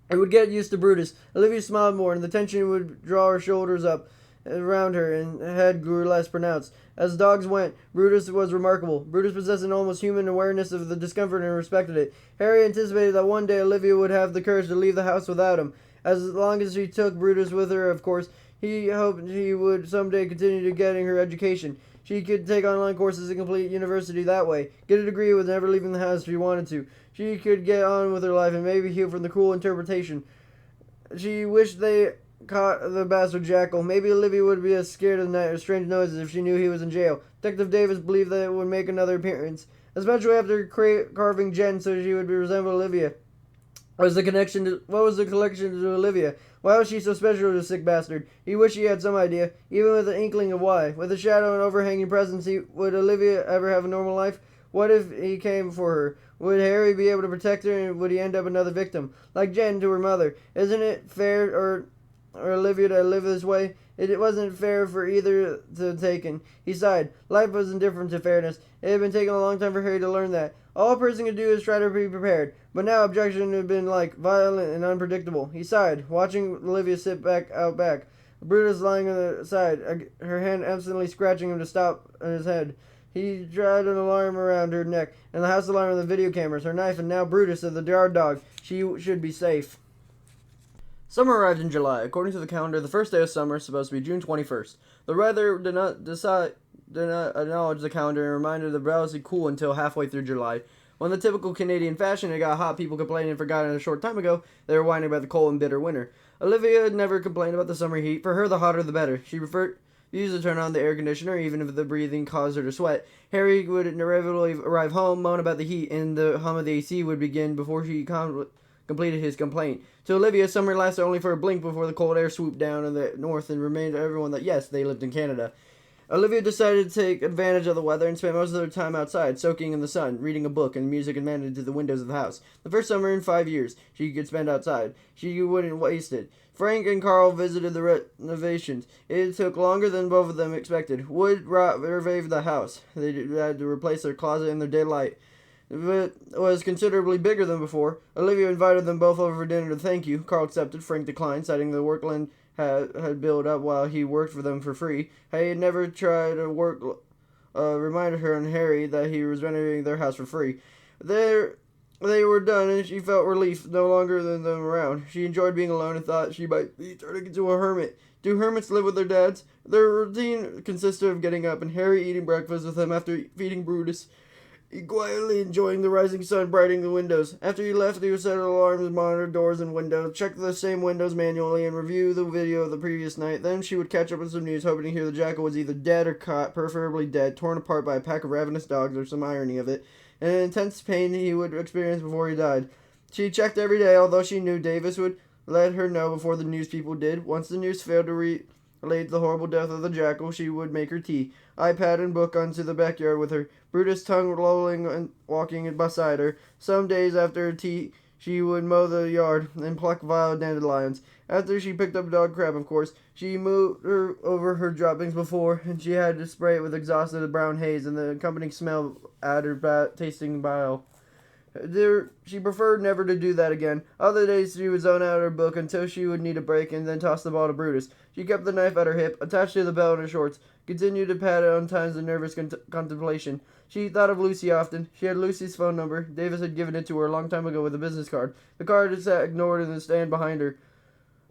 It would get used to Brutus. Olivia smiled more, and the tension would draw her shoulders up around her, and her head grew less pronounced. As dogs went, Brutus was remarkable. Brutus possessed an almost human awareness of the discomfort and respected it. Harry anticipated that one day Olivia would have the courage to leave the house without him. As long as she took Brutus with her, of course, he hoped she would someday continue to getting her education. She could take online courses and complete university that way, get a degree with never leaving the house if she wanted to. She could get on with her life and maybe heal from the cruel interpretation. She wished they caught the bastard jackal. Maybe Olivia would be as scared of the night or strange noises if she knew he was in jail. Detective Davis believed that it would make another appearance, especially after carving Jen so she would resemble Olivia. What was the connection to Olivia? Why was she so special to the sick bastard? He wished he had some idea, even with an inkling of why. With a shadow and overhanging presence, would Olivia ever have a normal life? What if he came for her? Would Harry be able to protect her, and would he end up another victim? Like Jen to her mother. Isn't it fair or Olivia to live this way? It wasn't fair for either to taken. He sighed. Life was indifferent to fairness. It had been taking a long time for Harry to learn that. All a person could do is try to be prepared. But now objection had been violent and unpredictable. He sighed, watching Olivia sit out back. Brutus lying on the side, her hand absently scratching him to stop on his head. He tried an alarm around her neck, and the house alarm of the video cameras, her knife, and now Brutus of the yard dog. She should be safe. Summer arrived in July. According to the calendar, the first day of summer is supposed to be June 21st. The weather did not acknowledge the calendar and reminded the relatively cool until halfway through July. When the typical Canadian fashion it got hot, people complained and forgot a short time ago they were whining about the cold and bitter winter. Olivia had never complained about the summer heat. For her, the hotter the better. She refused to turn on the air conditioner, even if the breathing caused her to sweat. Harry would inevitably arrive home, moan about the heat, and the hum of the AC would begin before she completed his complaint. To Olivia, summer lasted only for a blink before the cold air swooped down in the north and reminded everyone that yes, they lived in Canada. Olivia decided to take advantage of the weather and spent most of her time outside, soaking in the sun, reading a book and music emanated to the windows of the house. The first summer in 5 years she could spend outside. She wouldn't waste it. Frank and Carl visited the renovations. It took longer than both of them expected. Wood revived the house. They had to replace their closet and their daylight. It was considerably bigger than before. Olivia invited them both over for dinner to thank you. Carl accepted. Frank declined, citing the workland had built up while he worked for them for free. He had never tried to work. Reminded her and Harry that he was renovating their house for free. They were done, and she felt relief, no longer than them around. She enjoyed being alone and thought she might be turning into a hermit. Do hermits live with their dads? Their routine consisted of getting up and Harry eating breakfast with him after feeding Brutus. He quietly enjoying the rising sun brightening the windows. After he left, he would set alarms, monitor doors and windows, check the same windows manually, and review the video of the previous night. Then she would catch up with some news, hoping to hear the jackal was either dead or caught, preferably dead, torn apart by a pack of ravenous dogs, or some irony of it, and an intense pain he would experience before he died. She checked every day, although she knew Davis would let her know before the news people did. Once the news failed to relate the horrible death of the jackal, she would make her tea, iPad and book onto the backyard with her, Brutus tongue lolling and walking beside her. Some days after tea, she would mow the yard and pluck violet dandelions. After she picked up dog crap, of course, she moved her over her droppings before, and she had to spray it with exhausted brown haze, and the accompanying smell added tasting bile. She preferred never to do that again. Other days she would zone out her book until she would need a break and then toss the ball to Brutus. She kept the knife at her hip, attached to the belt in her shorts, continued to pat it on times in nervous contemplation. She thought of Lucy often. She had Lucy's phone number. Davis had given it to her a long time ago with a business card. The card had sat ignored in the stand behind her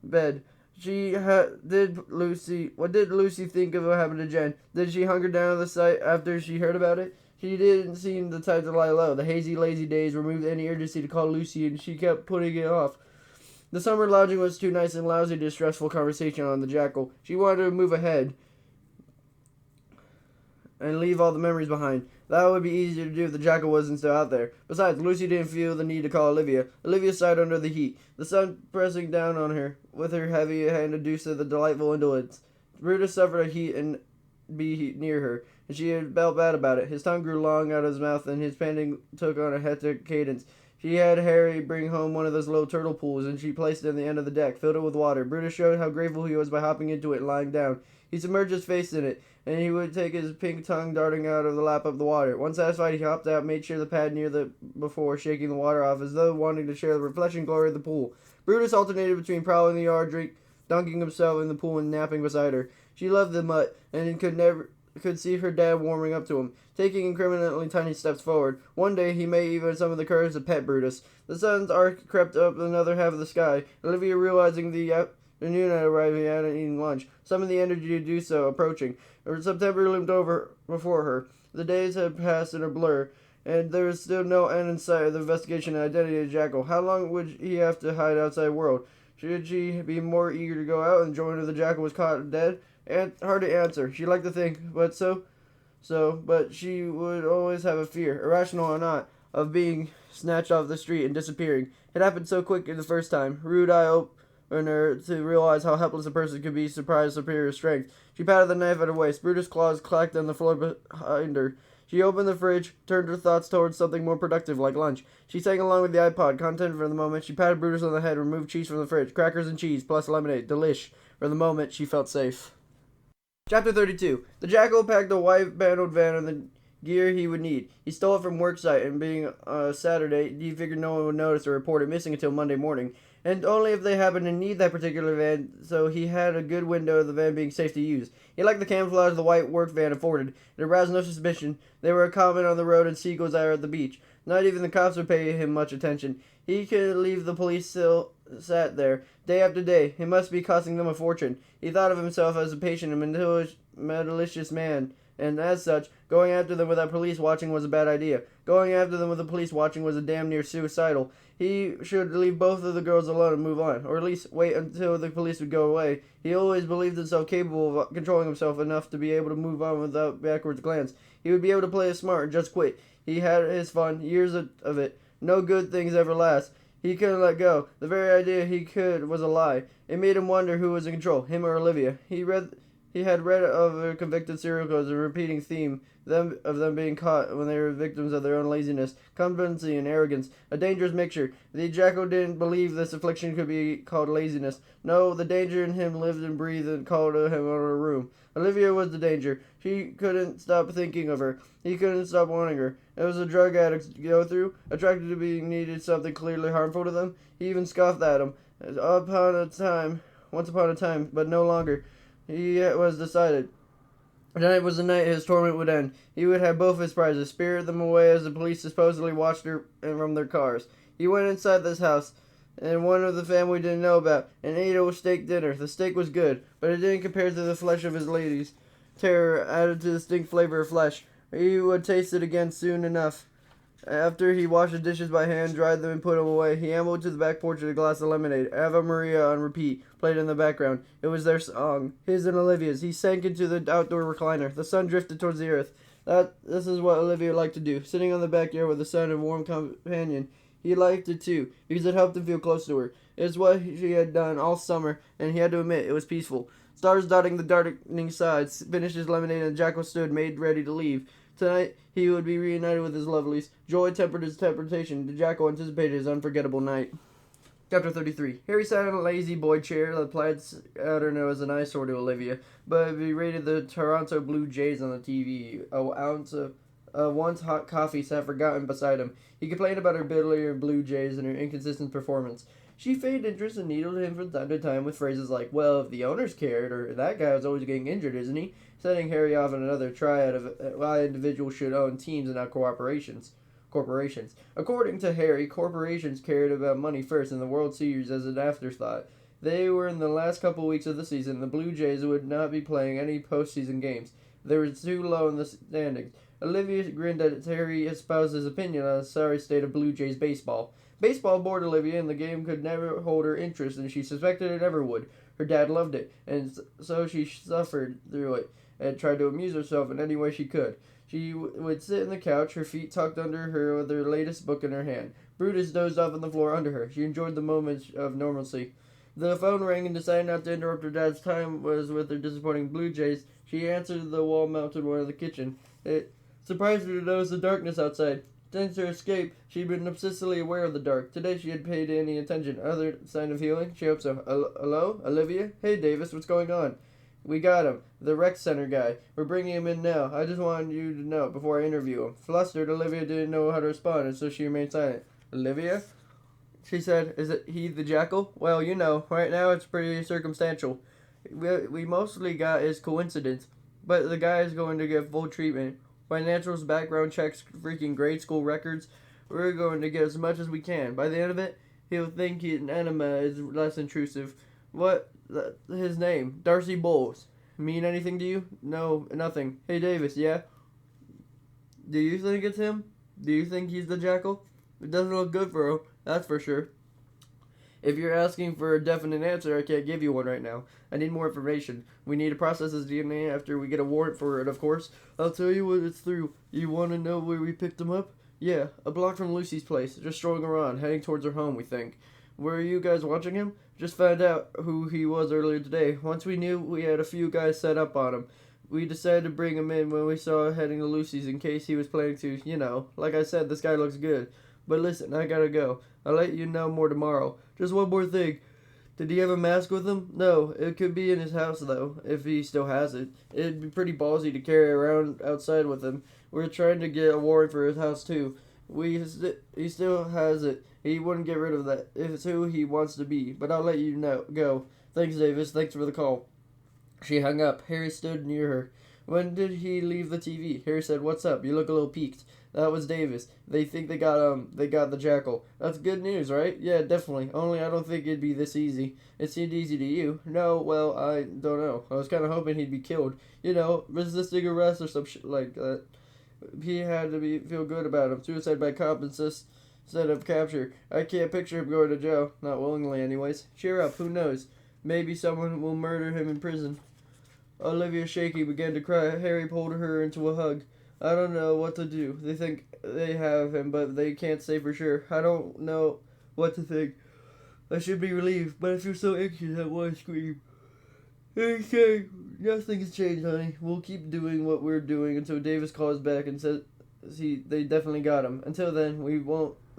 bed. What did Lucy think of what happened to Jen? Did she hunker down at the sight after she heard about it? She didn't seem the type to lie low. The hazy, lazy days removed any urgency to call Lucy, and she kept putting it off. The summer lodging was too nice and lousy to stressful conversation on the jackal. She wanted to move ahead and leave all the memories behind. That would be easier to do if the jackal wasn't still out there. Besides, Lucy didn't feel the need to call Olivia. Olivia sighed under the heat, the sun pressing down on her with her heavy hand induced to the delightful indolence. Brutus suffered a heat and be near her, and she had felt bad about it. His tongue grew long out of his mouth, and his panting took on a hectic cadence. She had Harry bring home one of those little turtle pools, and she placed it on the end of the deck, filled it with water. Brutus showed how grateful he was by hopping into it and lying down. He submerged his face in it, and he would take his pink tongue darting out of the lap of the water. Once satisfied, he hopped out, made sure the pad near the before, shaking the water off as though wanting to share the refreshing glory of the pool. Brutus alternated between prowling the yard, dunking himself in the pool, and napping beside her. She loved the mutt, and could see her dad warming up to him, taking incriminatingly tiny steps forward. One day he may even summon the courage to pet Brutus. The sun's arc crept up another half of the sky. Olivia, realizing the afternoon had arrived, hadn't eaten lunch, summoned the energy to do so, approaching. September loomed over before her. The days had passed in a blur, and there was still no end in sight of the investigation and identity of Jackal. How long would he have to hide outside the world? Should she be more eager to go out and join if the jackal was caught dead? And hard to answer. She liked to think, but she would always have a fear, irrational or not, of being snatched off the street and disappearing. It happened so quickly the first time. Rude eye opener to realize how helpless a person could be surprised superior strength. She patted the knife at her waist. Brutus' claws clacked on the floor behind her. She opened the fridge, turned her thoughts towards something more productive, like lunch. She sang along with the iPod, content for the moment. She patted Brutus on the head, removed cheese from the fridge. Crackers and cheese, plus lemonade. Delish. For the moment, she felt safe. Chapter 32. The jackal packed a white paneled van and the gear he would need. He stole it from worksite, and being Saturday, he figured no one would notice or report it missing until Monday morning. And only if they happened to need that particular van, so he had a good window of the van being safe to use. He liked the camouflage the white work van afforded. It aroused no suspicion. They were a common on the road and seagulls are at the beach. Not even the cops would pay him much attention. He could leave the police still sat there, day after day. It must be costing them a fortune. He thought of himself as a patient and malicious man, and as such, going after them without police watching was a bad idea. Going after them with the police watching was a damn near suicidal. He should leave both of the girls alone and move on, or at least wait until the police would go away. He always believed himself capable of controlling himself enough to be able to move on without backwards glance. He would be able to play it smart and just quit. He had his fun, years of it. No good things ever last. He couldn't let go. The very idea he could was a lie. It made him wonder who was in control, him or Olivia. He had read of a convicted serial killers, a repeating theme of them being caught when they were victims of their own laziness, competency, and arrogance. A dangerous mixture. The jackal didn't believe this affliction could be called laziness. No, the danger in him lived and breathed and called him out of the room. Olivia was the danger. He couldn't stop thinking of her. He couldn't stop wanting her. It was a drug addicts go through, attracted to being needed something clearly harmful to them. He even scoffed at him. Once upon a time, but no longer. He was decided. Tonight was the night his torment would end. He would have both his prizes, spirit them away as the police supposedly watched her from their cars. He went inside this house, and one of the family didn't know about, and ate a steak dinner. The steak was good, but it didn't compare to the flesh of his ladies. Terror added to the distinct flavor of flesh. He would taste it again soon enough. After he washed the dishes by hand, dried them, and put them away, he ambled to the back porch with a glass of lemonade. Ave Maria on repeat played in the background. It was their song, his and Olivia's. He sank into the outdoor recliner. The sun drifted towards the earth. This is what Olivia liked to do, sitting on the backyard with the sun and warm companion. He liked it too, because it helped him feel close to her. It's what she had done all summer, and he had to admit it was peaceful. Stars dotting the darkening sides. Finished his lemonade, and the jackal stood, made ready to leave. Tonight, he would be reunited with his lovelies. Joy tempered his temptation. The jackal anticipated his unforgettable night. Chapter 33. Harry sat in a lazy boy chair that applied Saturn as an eyesore to Olivia, but he rated the Toronto Blue Jays on the TV. A once hot coffee sat forgotten beside him. He complained about her bitterly Blue Jays and her inconsistent performance. She feigned interest and needled him from time to time with phrases like, well, if the owners cared, or that guy was always getting injured, isn't he? Setting Harry off on another triad of why individuals should own teams and not corporations. According to Harry, corporations cared about money first and the World Series as an afterthought. They were in the last couple weeks of the season. The Blue Jays would not be playing any postseason games. They were too low in the standings. Olivia grinned at Harry espoused his opinion on the sorry state of Blue Jays baseball. Baseball bored Olivia, and the game could never hold her interest, and she suspected it never would. Her dad loved it, and so she suffered through it, and tried to amuse herself in any way she could. She would sit on the couch, her feet tucked under her with her latest book in her hand. Brutus dozed off on the floor under her. She enjoyed the moments of normalcy. The phone rang, and deciding not to interrupt her dad's time was with her disappointing Blue Jays. She answered the wall-mounted one in the kitchen. It surprised her to notice the darkness outside. Since her escape, she'd been obsessively aware of the dark. Today she had paid any attention. Other sign of healing? She hoped so. Hello? Olivia? Hey, Davis, what's going on? We got him. The rec center guy. We're bringing him in now. I just wanted you to know before I interview him. Flustered, Olivia didn't know how to respond, and so she remained silent. Olivia? She said, is it he the jackal? Well, you know, right now it's pretty circumstantial. We mostly got is coincidence, but the guy is going to get full treatment. Financials, background checks, freaking grade school records. We're going to get as much as we can. By the end of it, he'll think an enema is less intrusive. What? His name? Darcy Bowles. Mean anything to you? No, nothing. Hey, Davis, yeah? Do you think it's him? Do you think he's the jackal? It doesn't look good for him, that's for sure. If you're asking for a definite answer, I can't give you one right now. I need more information. We need to process his DNA after we get a warrant for it, of course. I'll tell you what it's through. You want to know where we picked him up? Yeah, a block from Lucy's place. Just strolling around, heading towards her home, we think. Were you guys watching him? Just found out who he was earlier today. Once we knew we had a few guys set up on him. We decided to bring him in when we saw heading to Lucy's in case he was planning to, like I said, this guy looks good. But listen, I gotta go. I'll let you know more tomorrow. Just one more thing. Did he have a mask with him? No, it could be in his house, though, if he still has it. It'd be pretty ballsy to carry around outside with him. We're trying to get a warrant for his house, too. He still has it. He wouldn't get rid of that. If it's who he wants to be. But I'll let you know. Go. Thanks, Davis. Thanks for the call. She hung up. Harry stood near her. When did he leave the TV? Harry said, "What's up? You look a little peaked." That was Davis. They think they got the jackal. That's good news, right? Yeah, definitely. Only I don't think it'd be this easy. It seemed easy to you. No, well, I don't know. I was kind of hoping he'd be killed. Resisting arrest or some shit like that. He had to feel good about him. Suicide by cop instead of capture. I can't picture him going to jail. Not willingly, anyways. Cheer up. Who knows? Maybe someone will murder him in prison. Olivia, shaking, began to cry. Harry pulled her into a hug. I don't know what to do. They think they have him, but they can't say for sure. I don't know what to think. I should be relieved, but I feel so anxious I want to scream. Okay, nothing has changed, honey. We'll keep doing what we're doing until Davis calls back and says they definitely got him. Until then,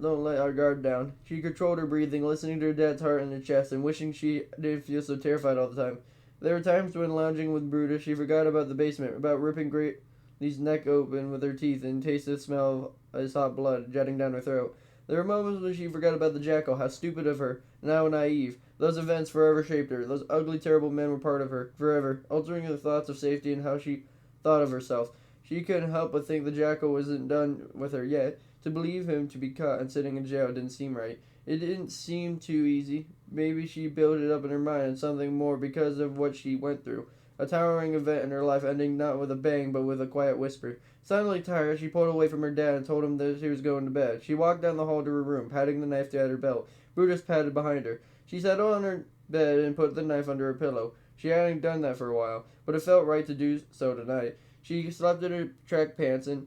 don't let our guard down. She controlled her breathing, listening to her dad's heart in her chest, and wishing she didn't feel so terrified all the time. There were times when lounging with Brutus, she forgot about the basement, about ripping Grady's neck open with her teeth and tasted the smell of his hot blood jetting down her throat. There were moments when she forgot about the jackal, how stupid of her, and how naive. Those events forever shaped her. Those ugly, terrible men were part of her, forever, altering her thoughts of safety and how she thought of herself. She couldn't help but think the jackal wasn't done with her yet. To believe him to be caught and sitting in jail didn't seem right. It didn't seem too easy. Maybe she built it up in her mind and something more because of what she went through. A towering event in her life ending not with a bang but with a quiet whisper. Suddenly tired, she pulled away from her dad and told him that she was going to bed. She walked down the hall to her room, patting the knife at her belt. Brutus padded behind her. She sat on her bed and put the knife under her pillow. She hadn't done that for a while, but it felt right to do so tonight. She slept in her track pants and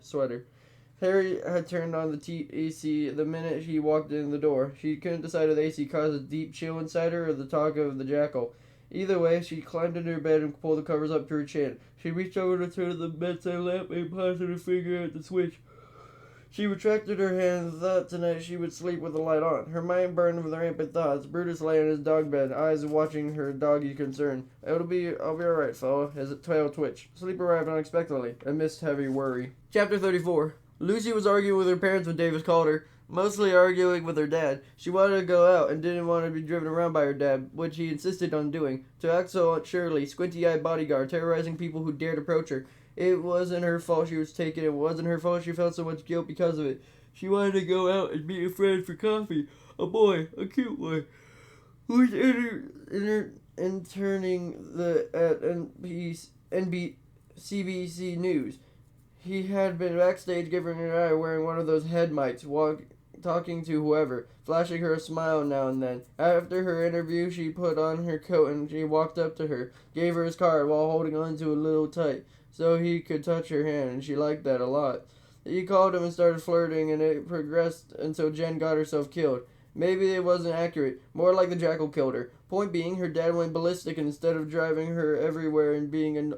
sweater. Harry had turned on the AC the minute he walked in the door. She couldn't decide if the AC caused a deep chill inside her or the talk of the jackal. Either way, she climbed into her bed and pulled the covers up to her chin. She reached over to turn the bedside lamp and paused her finger at the switch. She retracted her hand and thought tonight she would sleep with the light on. Her mind burned with rampant thoughts. Brutus lay in his dog bed, eyes watching her doggy concern. I'll be alright, fella. His tail twitched. Sleep arrived unexpectedly, amidst heavy worry. Chapter 34. Lucy was arguing with her parents when Davis called her, mostly arguing with her dad. She wanted to go out and didn't want to be driven around by her dad, which he insisted on doing. To act so surely, squinty-eyed bodyguard, terrorizing people who dared approach her. It wasn't her fault she was taken. It wasn't her fault she felt so much guilt because of it. She wanted to go out and meet a friend for coffee. A boy, a cute boy, who was interning at CBC News. He had been backstage giving her an eye wearing one of those head mics, talking to whoever, flashing her a smile now and then. After her interview, she put on her coat and she walked up to her, gave her his card while holding on to it a little tight so he could touch her hand, and she liked that a lot. He called him and started flirting, and it progressed until Jen got herself killed. Maybe it wasn't accurate, more like the jackal killed her. Point being, her dad went ballistic, and instead of driving her everywhere and being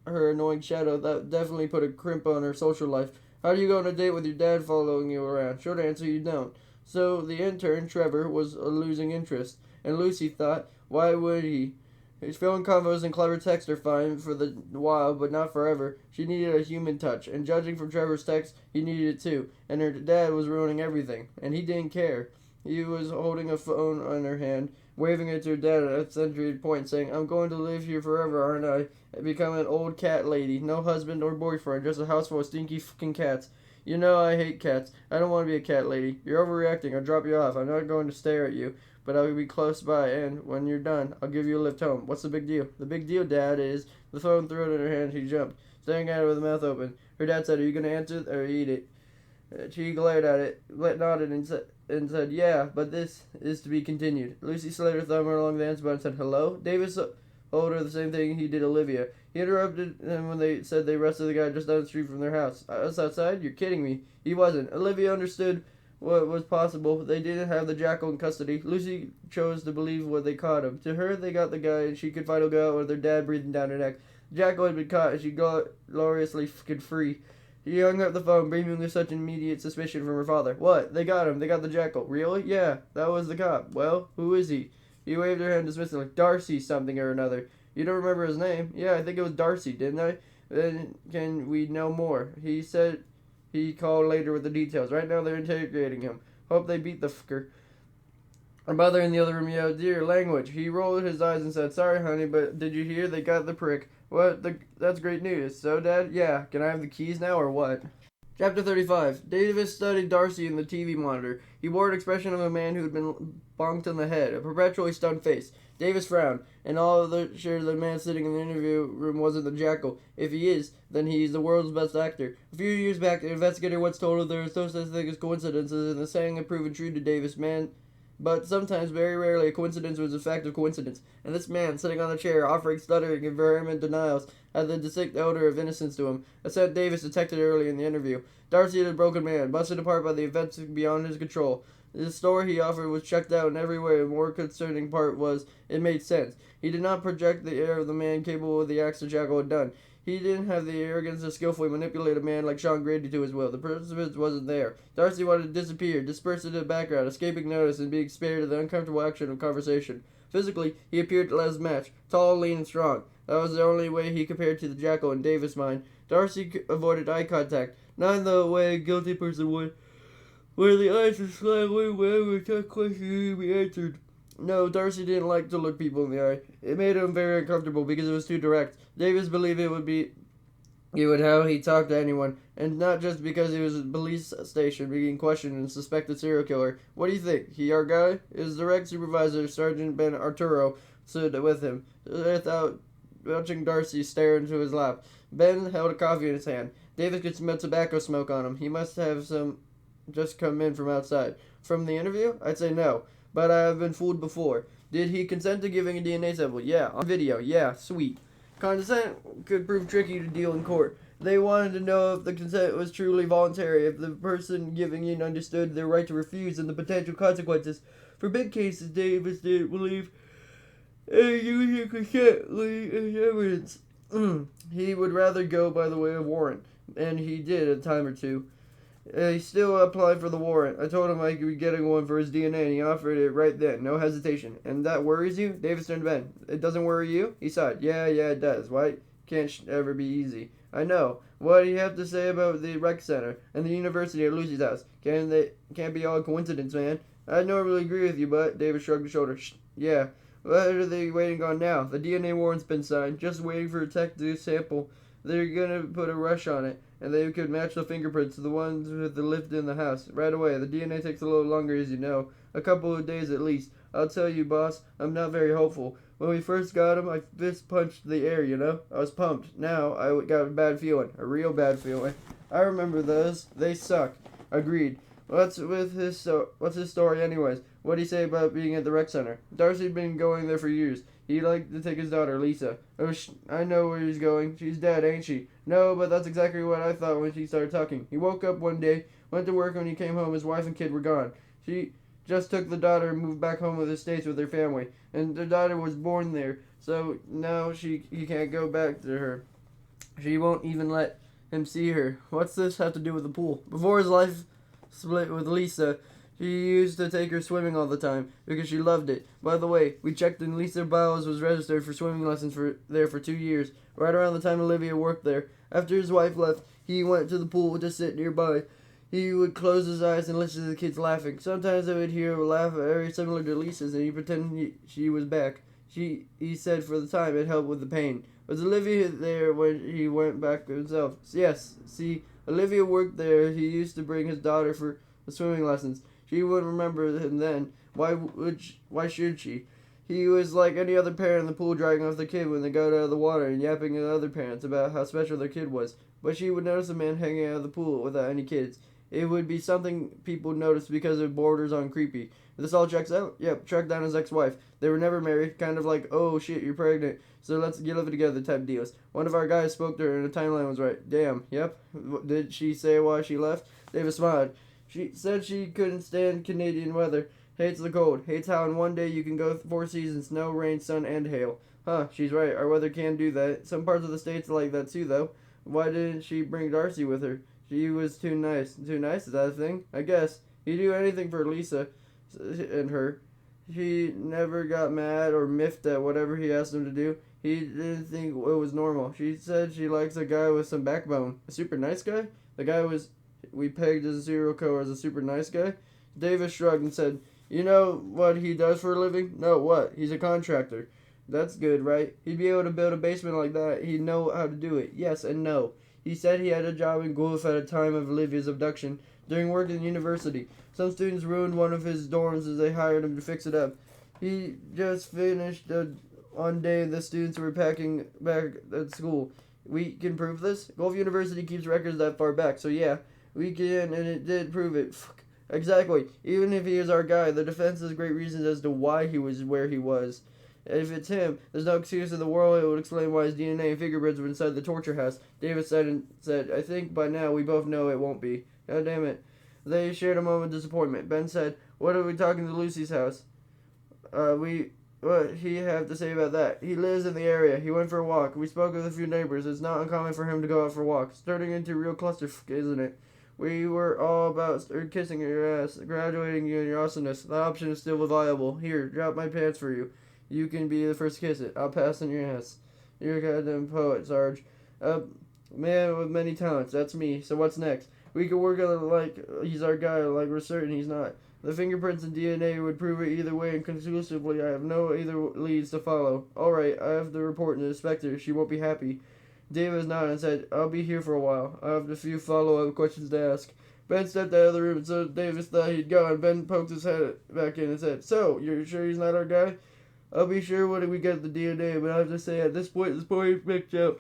her annoying shadow, that definitely put a crimp on her social life. How do you go on a date with your dad following you around? Short answer, you don't. So the intern, Trevor, was losing interest, and Lucy thought, why would he? His phone convos and clever texts are fine for the while, but not forever. She needed a human touch, and judging from Trevor's text, he needed it too. And her dad was ruining everything, and he didn't care. He was holding a phone on her hand, waving it to her dad at a century point, saying, I'm going to live here forever, aren't I? Become an old cat lady. No husband or boyfriend, just a house full of stinky fucking cats. You know I hate cats. I don't want to be a cat lady. You're overreacting. I'll drop you off. I'm not going to stare at you, but I'll be close by, and when you're done, I'll give you a lift home. What's the big deal? The big deal, Dad, is... The phone threw it in her hand. She jumped, staring at it with her mouth open. Her dad said, are you going to answer it or eat it? She glared at it, nodded, and said, "Yeah, but this is to be continued." Lucy slid her thumb along the answer button and said, "Hello?" Davis told her the same thing he did Olivia. He interrupted them when they said they arrested the guy just down the street from their house. Us outside? You're kidding me. He wasn't. Olivia understood what was possible. They didn't have the jackal in custody. Lucy chose to believe what they caught him. To her, they got the guy, and she could finally go out with her dad breathing down her neck. The jackal had been caught, and she got gloriously fucking free. He hung up the phone, beaming with such immediate suspicion from her father. "What? They got him. They got the jackal." "Really?" "Yeah, that was the cop." "Well, who is he?" He waved her hand dismissively. "Darcy something or another." "You don't remember his name?" "Yeah, I think it was Darcy, didn't I?" "Then can we know more?" He said he called later with the details. Right now they're interrogating him. Hope they beat the fucker. Her mother in the other room yelled, "Dear language." He rolled his eyes and said, "Sorry, honey, but did you hear? They got the prick." "What? That's great news." "So, Dad?" "Yeah. Can I have the keys now or what?" Chapter 35. Davis studied Darcy in the TV monitor. He wore an expression of a man who had been bonked on the head, a perpetually stunned face. Davis frowned, and all sure the man sitting in the interview room wasn't the jackal. If he is, then he's the world's best actor. A few years back, an investigator once told him there is no such thing as coincidences, and the saying had proven true to Davis, man. But sometimes, very rarely, a coincidence was a fact of coincidence, and this man, sitting on the chair, offering stuttering and vehement denials, had the distinct odor of innocence to him, a scent Davis detected early in the interview. Darcy had a broken man, busted apart by the events beyond his control. The story he offered was checked out in every way, and the more concerning part was, it made sense. He did not project the air of the man capable of the acts the jackal had done. He didn't have the arrogance to skillfully manipulate a man like Sean Grady to his will. The purpose wasn't there. Darcy wanted to disappear, disperse into the background, escaping notice and being spared of the uncomfortable action of conversation. Physically, he appeared less match, tall, lean, and strong. That was the only way he compared to the jackal in Davis' mind. Darcy avoided eye contact, not in the way a guilty person would, where the eyes were slightly whenever a tough question needed to be answered. No, Darcy didn't like to look people in the eye. It made him very uncomfortable because it was too direct. Davis believed it would how he talked to anyone, and not just because he was at a police station being questioned and suspected serial killer. "What do you think? He our guy?" His direct supervisor, Sergeant Ben Arturo, stood with him, without watching Darcy stare into his lap. Ben held a coffee in his hand. Davis could smell tobacco smoke on him. He must have some just come in from outside. "From the interview?" "I'd say no. But I have been fooled before." "Did he consent to giving a DNA sample?" "Yeah." "On video?" "Yeah." "Sweet." Consent could prove tricky to deal in court. They wanted to know if the consent was truly voluntary, if the person giving in understood their right to refuse and the potential consequences. For big cases, Davis didn't believe using consent as evidence. He would rather go by the way of warrant, and he did a time or two. He still applied for the warrant. I told him I could be getting one for his DNA, and he offered it right then, no hesitation. "And that worries you?" Davis turned to Ben. "It doesn't worry you?" He sighed. Yeah, it does. Why can't ever be easy?" "I know. What do you have to say about the rec center and the university at Lucy's house? Can't be all coincidence, man." "I normally agree with you, but..." Davis shrugged his shoulders. "Shh. Yeah. What are they waiting on now? The DNA warrant's been signed. Just waiting for a tech to sample. They're gonna put a rush on it, and they could match the fingerprints to the ones with the lift in the house right away. The DNA takes a little longer, as you know. A couple of days at least. I'll tell you, boss, I'm not very hopeful. When we first got him, I fist punched the air, you know? I was pumped. Now, I got a bad feeling. A real bad feeling. I remember those. They suck." "Agreed. What's his story anyways? What'd he say about being at the rec center?" "Darcy'd been going there for years. He'd like to take his daughter, Lisa." "Oh, I know where he's going. She's dead, ain't she?" "No, but that's exactly what I thought when she started talking. He woke up one day, went to work, and when he came home, his wife and kid were gone. She just took the daughter and moved back home with the States with her family. And the daughter was born there, so now he can't go back to her. She won't even let him see her." "What's this have to do with the pool?" "Before his life split with Lisa, she used to take her swimming all the time because she loved it. By the way, we checked and Lisa Biles was registered for swimming lessons there for 2 years, right around the time Olivia worked there. After his wife left, he went to the pool to sit nearby. He would close his eyes and listen to the kids laughing. Sometimes I would hear a laugh very similar to Lisa's, and he'd pretend she was back. He said for the time it helped with the pain. Was Olivia there when he went back himself?" "Yes. See, Olivia worked there. He used to bring his daughter for the swimming lessons. She wouldn't remember him then. Why should she? He was like any other parent in the pool, dragging off the kid when they got out of the water and yapping at other parents about how special their kid was. But she would notice a man hanging out of the pool without any kids. It would be something people notice because it borders on creepy. If this all checks out, yep, track down his ex-wife. They were never married, kind of like, oh shit, you're pregnant, so let's get living together type deals. One of our guys spoke to her and the timeline was right. Damn, yep. Did she say why she left? Davis smiled. She said she couldn't stand Canadian weather. Hates the cold. Hates how in one day you can go 4 seasons, snow, rain, sun, and hail. Huh, she's right. Our weather can do that. Some parts of the states are like that too, though. Why didn't she bring Darcy with her? She was too nice. Too nice, is that a thing? I guess. He'd do anything for Lisa and her. She never got mad or miffed at whatever he asked him to do. He didn't think it was normal. She said she likes a guy with some backbone. A super nice guy? The guy we pegged as a serial killer as a super nice guy? Davis shrugged and said, you know what he does for a living? No, what? He's a contractor. That's good, right? He'd be able to build a basement like that. He'd know how to do it. Yes and no. He said he had a job in Guelph at a time of Olivia's abduction. During work in university, some students ruined one of his dorms as they hired him to fix it up. He just finished on day the students were packing back at school. We can prove this? Guelph University keeps records that far back, so yeah, we can, and it did prove it. Fuck. Exactly. Even if he is our guy, the defense has great reasons as to why he was where he was. If it's him, there's no excuse in the world. It would explain why his DNA and fingerprints were inside the torture house. Davis said, I think by now we both know it won't be. God damn it. They shared a moment of disappointment. Ben said, what are we talking to Lucy's house? What he have to say about that? He lives in the area. He went for a walk. We spoke with a few neighbors. It's not uncommon for him to go out for walks. Turning into a real clusterfuck, isn't it? We were all about kissing your ass, graduating you in your awesomeness. The option is still viable. Here, drop my pants for you. You can be the first to kiss it. I'll pass on your ass. You're a goddamn poet, Sarge. Man with many talents. That's me. So what's next? We could work on it like he's our guy, like we're certain he's not. The fingerprints and DNA would prove it either way, and conclusively, I have no either leads to follow. Alright, I have to report to the inspector. She won't be happy. Davis nodded and said, I'll be here for a while. I have a few follow-up questions to ask. Ben stepped out of the room, and so Davis thought he'd gone. Ben poked his head back in and said, so, you're sure he's not our guy? I'll be sure when we get the DNA, but I have to say, at this point, this boy picked out.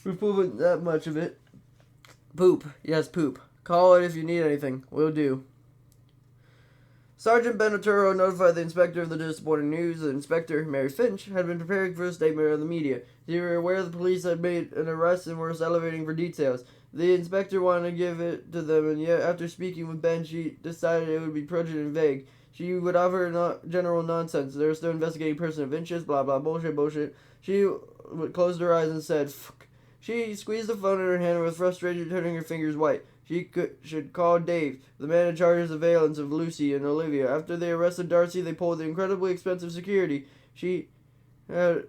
We've proven that much of it. Poop. Yes, poop. Call it if you need anything. Will do. Sergeant Benaturo notified the inspector of the disappointing news. The inspector, Mary Finch, had been preparing for a statement of the media. They were aware the police had made an arrest and were salivating for details. The inspector wanted to give it to them, and yet after speaking with Ben, she decided it would be pungent and vague. She would offer general nonsense. They were still investigating person of interest, blah blah, bullshit. She closed her eyes and said, fuck. She squeezed the phone in her hand with frustration, turning her fingers white. She should call Dave, the man in charge of surveillance of Lucy and Olivia. After they arrested Darcy, they pulled the incredibly expensive security. She had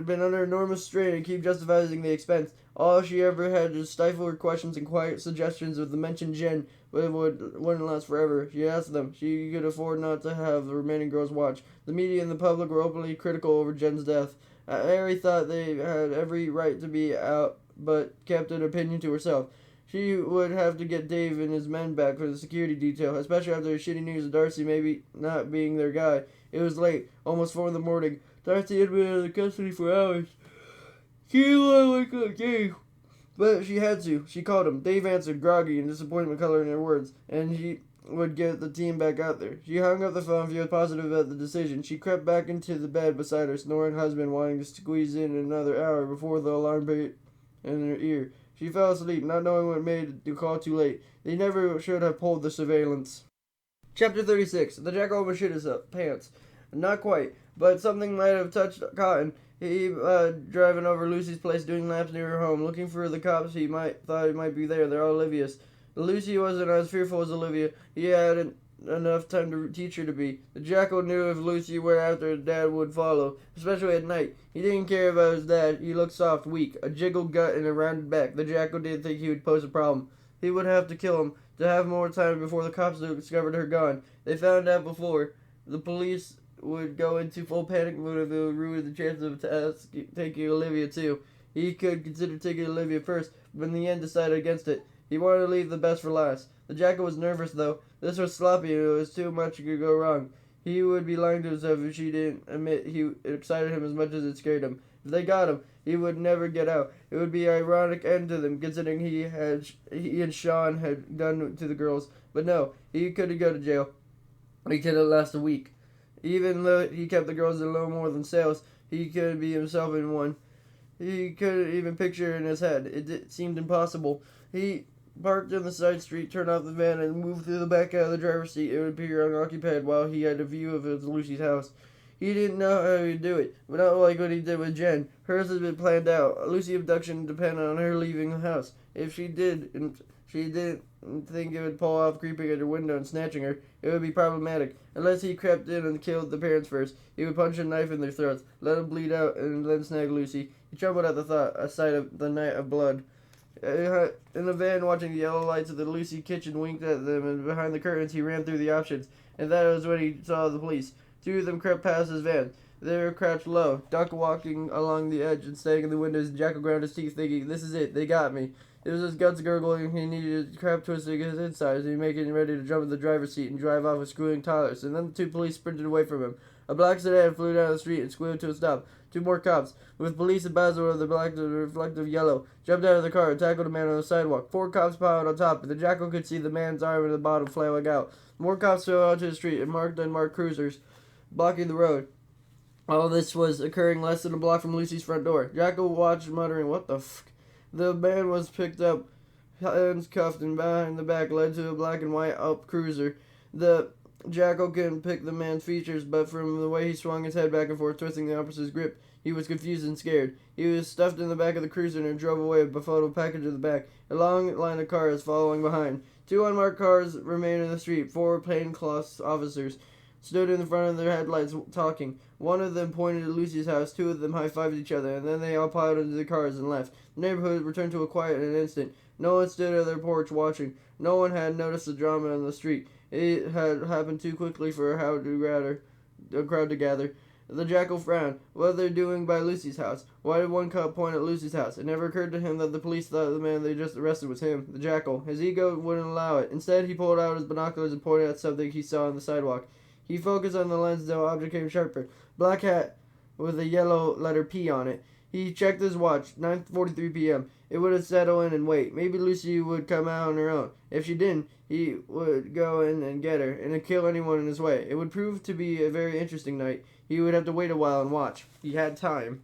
been under enormous strain and keep justifying the expense. All she ever had to stifle her questions and quiet suggestions with the mentioned Jen, but it wouldn't last forever. She asked them. She could afford not to have the remaining girls watch. The media and the public were openly critical over Jen's death. Harry thought they had every right to be out, but kept an opinion to herself. She would have to get Dave and his men back for the security detail, especially after the shitty news of Darcy maybe not being their guy. It was late, almost 4 in the morning. Darcy had been out of custody for hours. She wanted to wake up Dave, but she had to. She called him. Dave answered, groggy and disappointment coloring her words, and she would get the team back out there. She hung up the phone, feeling positive about the decision. She crept back into the bed beside her snoring husband, wanting to squeeze in another hour before the alarm beat in her ear. She fell asleep, not knowing what made the call too late. They never should have pulled the surveillance. Chapter 36. The Jack almost shit his pants. Not quite, but something might have touched Cotton. He driving over Lucy's place, doing laps near her home, looking for the cops. Thought he might be there. They're all oblivious. Lucy wasn't as fearful as Olivia. He hadn't enough time to teach her to be. The Jackal knew if Lucy were after his dad would follow, especially at night. He didn't care about his dad. He looked soft, weak, a jiggled gut and a rounded back. The Jackal didn't think he would pose a problem. He would have to kill him to have more time before the cops discovered her gone. They found out before. The police would go into full panic mode if it would ruin the chance of taking Olivia too. He could consider taking Olivia first, but in the end decided against it. He wanted to leave the best for last. The Jackal was nervous, though. This was sloppy, and it was too much could go wrong. He would be lying to himself if she didn't admit it excited him as much as it scared him. If they got him, he would never get out. It would be an ironic end to them, considering he and Sean had done to the girls. But no, he couldn't go to jail. He couldn't last a week. Even though he kept the girls in little more than sales, he couldn't be himself in one. He couldn't even picture it in his head. It seemed impossible. He parked on the side street, turned off the van, and moved through the back out of the driver's seat. It would appear unoccupied while he had a view of Lucy's house. He didn't know how he'd do it, but not like what he did with Jen. Hers had been planned out. Lucy's abduction depended on her leaving the house. If she didn't think it would pull off creeping at her window and snatching her, it would be problematic. Unless he crept in and killed the parents first, he would punch a knife in their throats, let them bleed out, and then snag Lucy. He trembled at the thought, a sight of the night of blood. In the van, watching the yellow lights of the Lucy kitchen winked at them, and behind the curtains he ran through the options, and that was when he saw the police. Two of them crept past his van. They were crouched low, Duck walking along the edge and staying in the windows, and Jackal ground his teeth, thinking, "This is it, they got me." It was his guts gurgling, he needed crap twisting his insides, and making ready to jump in the driver's seat and drive off with squealing toddlers, and then the two police sprinted away from him. A black sedan flew down the street and squealed to a stop. Two more cops, with police and Basil of the black and reflective yellow, jumped out of the car and tackled a man on the sidewalk. Four cops piled on top, and the Jackal could see the man's arm at the bottom flailing out. More cops fell out to the street and marked unmarked cruisers, blocking the road. All this was occurring less than a block from Lucy's front door. Jackal watched, muttering, "What the f—" The man was picked up, hands cuffed, and behind the back led to a black and white Up Cruiser. The Jackal couldn't pick the man's features, but from the way he swung his head back and forth, twisting the officer's grip, he was confused and scared. He was stuffed in the back of the cruiser and drove away with a befuddled package in the back. A long line of cars following behind. Two unmarked cars remained in the street. Four plainclothes officers stood in front of their headlights talking. One of them pointed at Lucy's house, two of them high-fived each other, and then they all piled into the cars and left. The neighborhood returned to a quiet in an instant. No one stood at their porch watching. No one had noticed the drama on the street. It had happened too quickly for a crowd to gather. The Jackal frowned. What were they doing by Lucy's house? Why did one cop point at Lucy's house? It never occurred to him that the police thought the man they just arrested was him, the Jackal. His ego wouldn't allow it. Instead, he pulled out his binoculars and pointed at something he saw on the sidewalk. He focused on the lens until the object came sharper. Black hat with a yellow letter P on it. He checked his watch, 9:43 p.m. It would settle in and wait. Maybe Lucy would come out on her own. If she didn't, he would go in and get her, and kill anyone in his way. It would prove to be a very interesting night. He would have to wait a while and watch. He had time.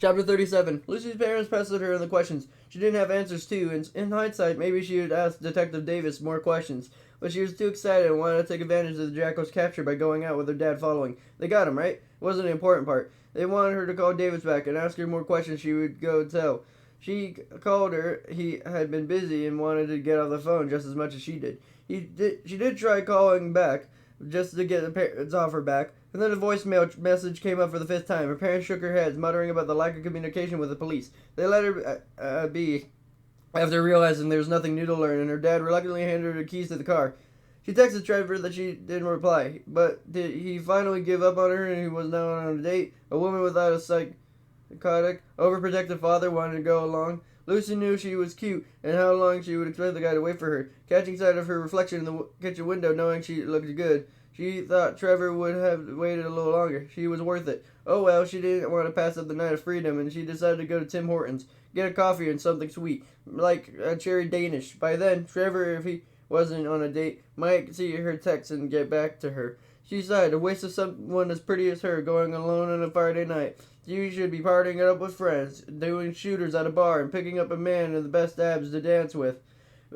Chapter 37. Lucy's parents pestered her in the questions. She didn't have answers to, and in hindsight, maybe she would ask Detective Davis more questions. But she was too excited and wanted to take advantage of the Jackal's capture by going out with her dad following. They got him, right? It wasn't the important part. They wanted her to call Davis back and ask her more questions she would go tell. She called her. He had been busy and wanted to get off the phone just as much as she did. She did try calling back just to get the parents off her back, and then a voicemail message came up for the fifth time. Her parents shook her heads, muttering about the lack of communication with the police. They let her be after realizing there was nothing new to learn, and her dad reluctantly handed her the keys to the car. She texted Trevor that she didn't reply, but did he finally give up on her and he was now on a date? A woman without a psychotic, overprotective father wanted to go along. Lucy knew she was cute and how long she would expect the guy to wait for her. Catching sight of her reflection in the kitchen window, knowing she looked good, she thought Trevor would have waited a little longer. She was worth it. Oh well, she didn't want to pass up the night of freedom, and she decided to go to Tim Hortons, get a coffee and something sweet, like a cherry Danish. By then, Trevor, if he wasn't on a date, might see her text and get back to her. She sighed, a waste of someone as pretty as her going alone on a Friday night. You should be partying it up with friends, doing shooters at a bar, and picking up a man with the best abs to dance with.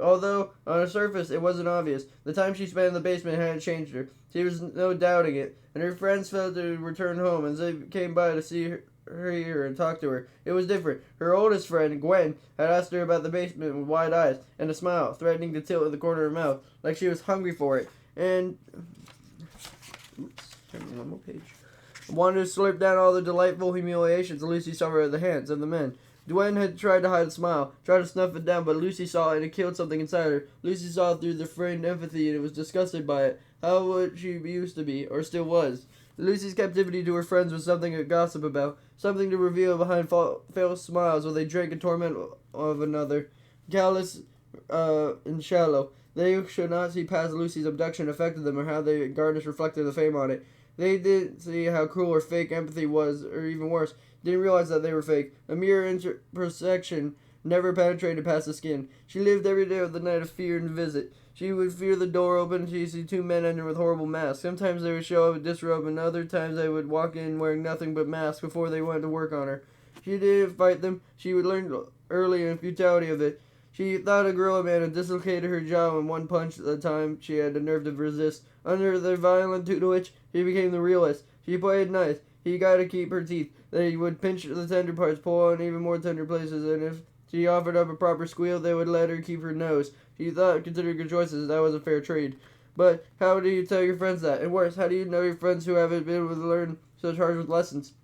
Although, on the surface, it wasn't obvious. The time she spent in the basement hadn't changed her. She was no doubting it, and her friends failed to return home as they came by to see her here and talk to her. It was different. Her oldest friend, Gwen, had asked her about the basement with wide eyes and a smile, threatening to tilt in the corner of her mouth, like she was hungry for it, and turn one more page. Wanted to slurp down all the delightful humiliations Lucy suffered at the hands of the men. Gwen had tried to hide a smile, tried to snuff it down, but Lucy saw it and it killed something inside her. Lucy saw through the framed empathy and was disgusted by it. How would she used to be, or still was? Lucy's captivity to her friends was something to gossip about, something to reveal behind false smiles while they drank in torment of another. Callous and shallow, they should not see past Lucy's abduction affected them or how they garnished reflected the fame on it. They didn't see how cruel or fake empathy was, or even worse, didn't realize that they were fake. A mere imperception never penetrated past the skin. She lived every day with the night of fear and visit. She would fear the door open and she'd see two men enter with horrible masks. Sometimes they would show up in disrobe, and other times they would walk in wearing nothing but masks before they went to work on her. She didn't fight them. She would learn early the futility of it. She thought a gorilla man had dislocated her jaw in one punch at the time she had the nerve to resist. Under their violent tutelage, she became the realist. She played nice. He got to keep her teeth. They would pinch the tender parts, pull on even more tender places, and if she offered up a proper squeal, they would let her keep her nose. She thought, considering her choices, that was a fair trade. But how do you tell your friends that? And worse, how do you know your friends who haven't been able to learn such harsh lessons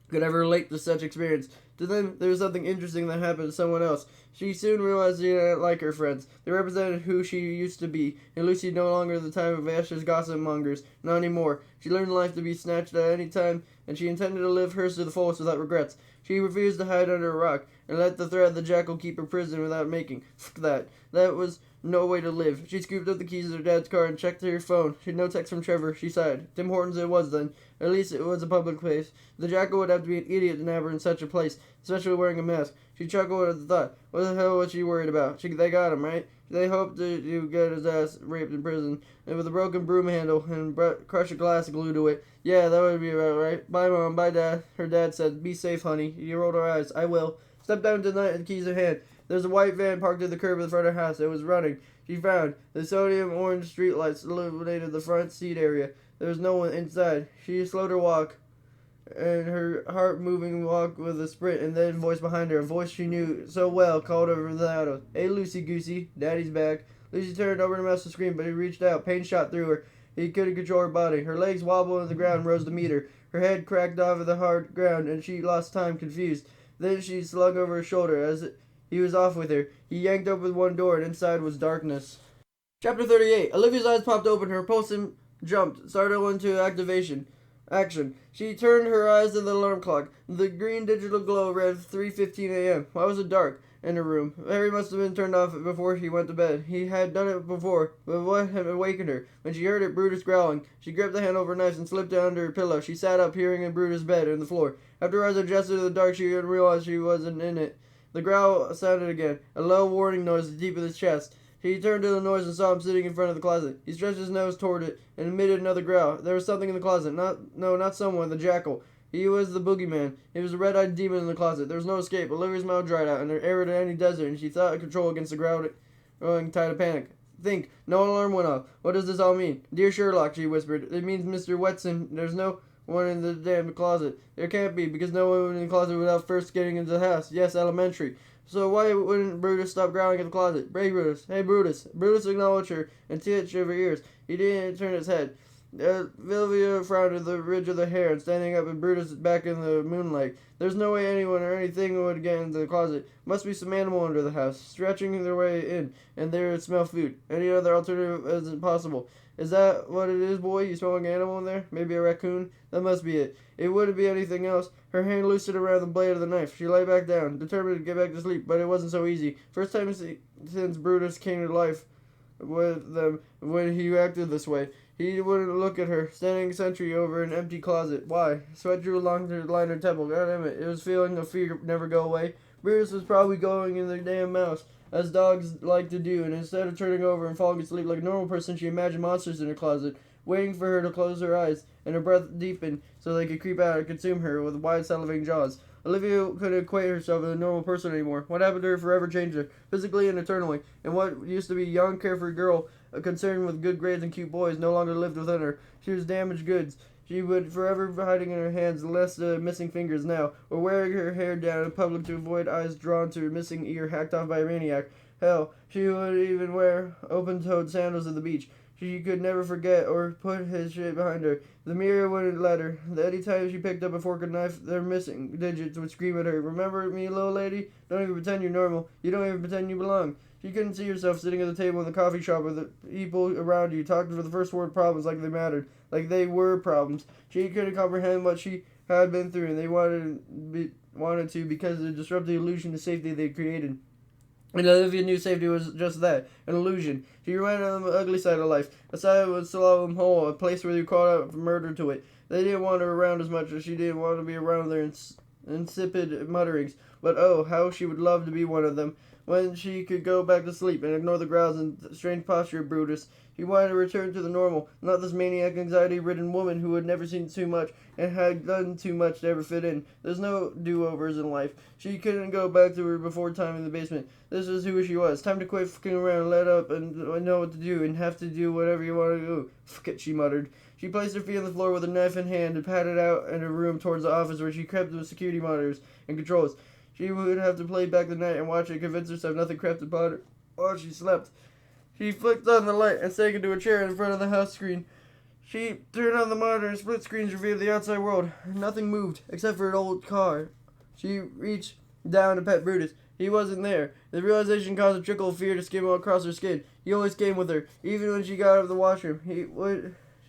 could ever relate to such experience? To them, there was something interesting that happened to someone else. She soon realized she didn't like her friends. They represented who she used to be, and Lucy no longer the time of anxious gossip mongers. Not anymore. She learned life to be snatched at any time, and she intended to live hers to the fullest without regrets. She refused to hide under a rock, and let the threat of the jackal keep her prison without making. F that. That was no way to live. She scooped up the keys of her dad's car and checked her phone. She had no text from Trevor. She sighed. Tim Hortons it was then. At least it was a public place. The jackal would have to be an idiot to nab her in such a place, especially wearing a mask. She chuckled at the thought. What the hell was she worried about? They got him, right? They hoped to get his ass raped in prison, and with a broken broom handle and crushed glass glued to it. Yeah, that would be about right. Bye, Mom. Bye, Dad. Her dad said, "Be safe, honey." He rolled her eyes. "I will." Stepped down tonight and keys in hand. There's a white van parked at the curb in front of her house. It was running. She frowned. The sodium orange streetlights illuminated the front seat area. There was no one inside. She slowed her walk, and her heart-moving walk with a sprint, and then a voice behind her, a voice she knew so well, called over the shadows. "Hey, Lucy Goosey, Daddy's back." Lucy turned over to mouse to scream, but he reached out. Pain shot through her. He couldn't control her body. Her legs wobbled on the ground and rose to meet her. Her head cracked off the hard ground, and she lost time, confused. Then she slung over his shoulder as he was off with her. He yanked open one door, and inside was darkness. Chapter 38. Olivia's eyes popped open. Her pulse jumped, startled into action. She turned her eyes to the alarm clock. The green digital glow read 3:15 a.m. Why was it dark in her room? Harry must have been turned off before he went to bed. He had done it before, but what had awakened her? When she heard it, Brutus growling, she gripped the handle of her knife and slipped it under her pillow. She sat up, peering in Brutus' bed and the floor. After her eyes adjusted to the dark, she realized she wasn't in it. The growl sounded again, a low warning noise deep in his chest. He turned to the noise and saw him sitting in front of the closet. He stretched his nose toward it and emitted another growl. There was something in the closet. Not someone, the jackal. He was the boogeyman. He was a red-eyed demon in the closet. There was no escape. Olivia's mouth dried out, and her arid in any desert, and she thought of control against the growing tide of panic. Think. No alarm went off. What does this all mean? "Dear Sherlock," she whispered. "It means Mr. Wetson. There's no one in the damn closet. There can't be, because no one in the closet without first getting into the house. Yes, elementary. So why wouldn't Brutus stop growling at the closet? Hey, Brutus. Hey, Brutus." Brutus acknowledged her and twitched of her ears. He didn't turn his head. Vilvia frowned at the ridge of the hair and standing up, and Brutus back in the moonlight. There's no way anyone or anything would get into the closet. Must be some animal under the house, stretching their way in, and they would smell food. Any other alternative isn't possible. Is that what it is, boy? You smelling an animal in there? Maybe a raccoon? That must be it. It wouldn't be anything else. Her hand loosened around the blade of the knife. She lay back down, determined to get back to sleep, but it wasn't so easy. First time since Brutus came to life with them when he acted this way. He wouldn't look at her, standing sentry over an empty closet. Why? Sweat drew along her line her temple. God damn it. It was feeling of fear never go away. Brutus was probably going in the damn mouse, as dogs like to do, and instead of turning over and falling asleep like a normal person, she imagined monsters in her closet, waiting for her to close her eyes, and her breath deepen so they could creep out and consume her with wide salivating jaws. Olivia couldn't equate herself with a normal person anymore. What happened to her forever changed her, physically and eternally, and what used to be a young, carefree girl, concerned with good grades and cute boys, no longer lived within her. She was damaged goods. She would forever be hiding in her hands less missing fingers now, or wearing her hair down in public to avoid eyes drawn to her missing ear hacked off by a maniac. Hell, she would even wear open-toed sandals at the beach. She could never forget or put his shit behind her. The mirror wouldn't let her. Any time she picked up a fork and knife, their missing digits would scream at her. Remember me, little lady? Don't even pretend you're normal. You don't even pretend you belong. She couldn't see herself sitting at the table in the coffee shop with the people around you, talking for the first word problems like they mattered, like they were problems. She couldn't comprehend what she had been through, and they wanted to because it disrupted the illusion of safety they created. And Olivia knew safety was just that, an illusion. She reminded them of the ugly side of life, a side that would swallow them whole, a place where you caught out for murder to it. They didn't want her around as much as she didn't want to be around their insipid mutterings, but oh, how she would love to be one of them, when she could go back to sleep and ignore the growls and strange posture of Brutus. He wanted to return to the normal, not this maniac, anxiety-ridden woman who had never seen too much and had done too much to ever fit in. There's no do-overs in life. She couldn't go back to her before time in the basement. This is who she was. Time to quit fucking around, let up, and know what to do, and have to do whatever you want to do. Fuck it, she muttered. She placed her feet on the floor with a knife in hand and padded out in her room towards the office where she crept with security monitors and controls. She would have to play back the night and watch it, convince herself nothing crept upon her while she slept. She flicked on the light and sank into a chair in front of the house screen. She turned on the monitor and split screens revealed the outside world. Nothing moved, except for an old car. She reached down to pet Brutus. He wasn't there. The realization caused a trickle of fear to skim across her skin. He always came with her, even when she got out of the washroom.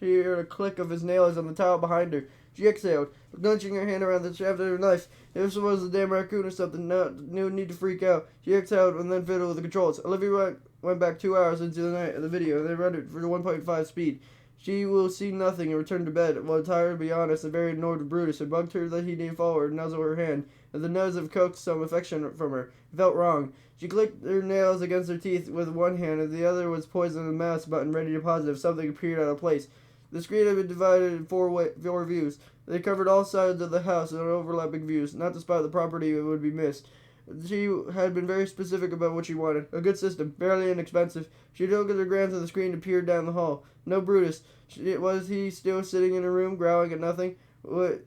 She heard a click of his nails on the towel behind her. She exhaled, clenching her hand around the shaft of her knife. If it was a damn raccoon or something, no need to freak out. She exhaled and then fiddled with the controls. Olivia went back 2 hours into the night of the video and then rendered for 1.5 speed. She will see nothing and return to bed. While tired, to be honest, and very annoyed with Brutus, it bugged her that he didn't follow her and nuzzle her hand, and the nose of coaxed some affection from her. It felt wrong. She clicked her nails against her teeth with one hand, and the other was poised on the mouse button ready to pause if something appeared out of place. The screen had been divided in four views. They covered all sides of the house in overlapping views, not to spot the property that would be missed. She had been very specific about what she wanted. A good system, fairly inexpensive. She took her glance at the screen and peered down the hall. No Brutus. Was he still sitting in her room, growling at nothing?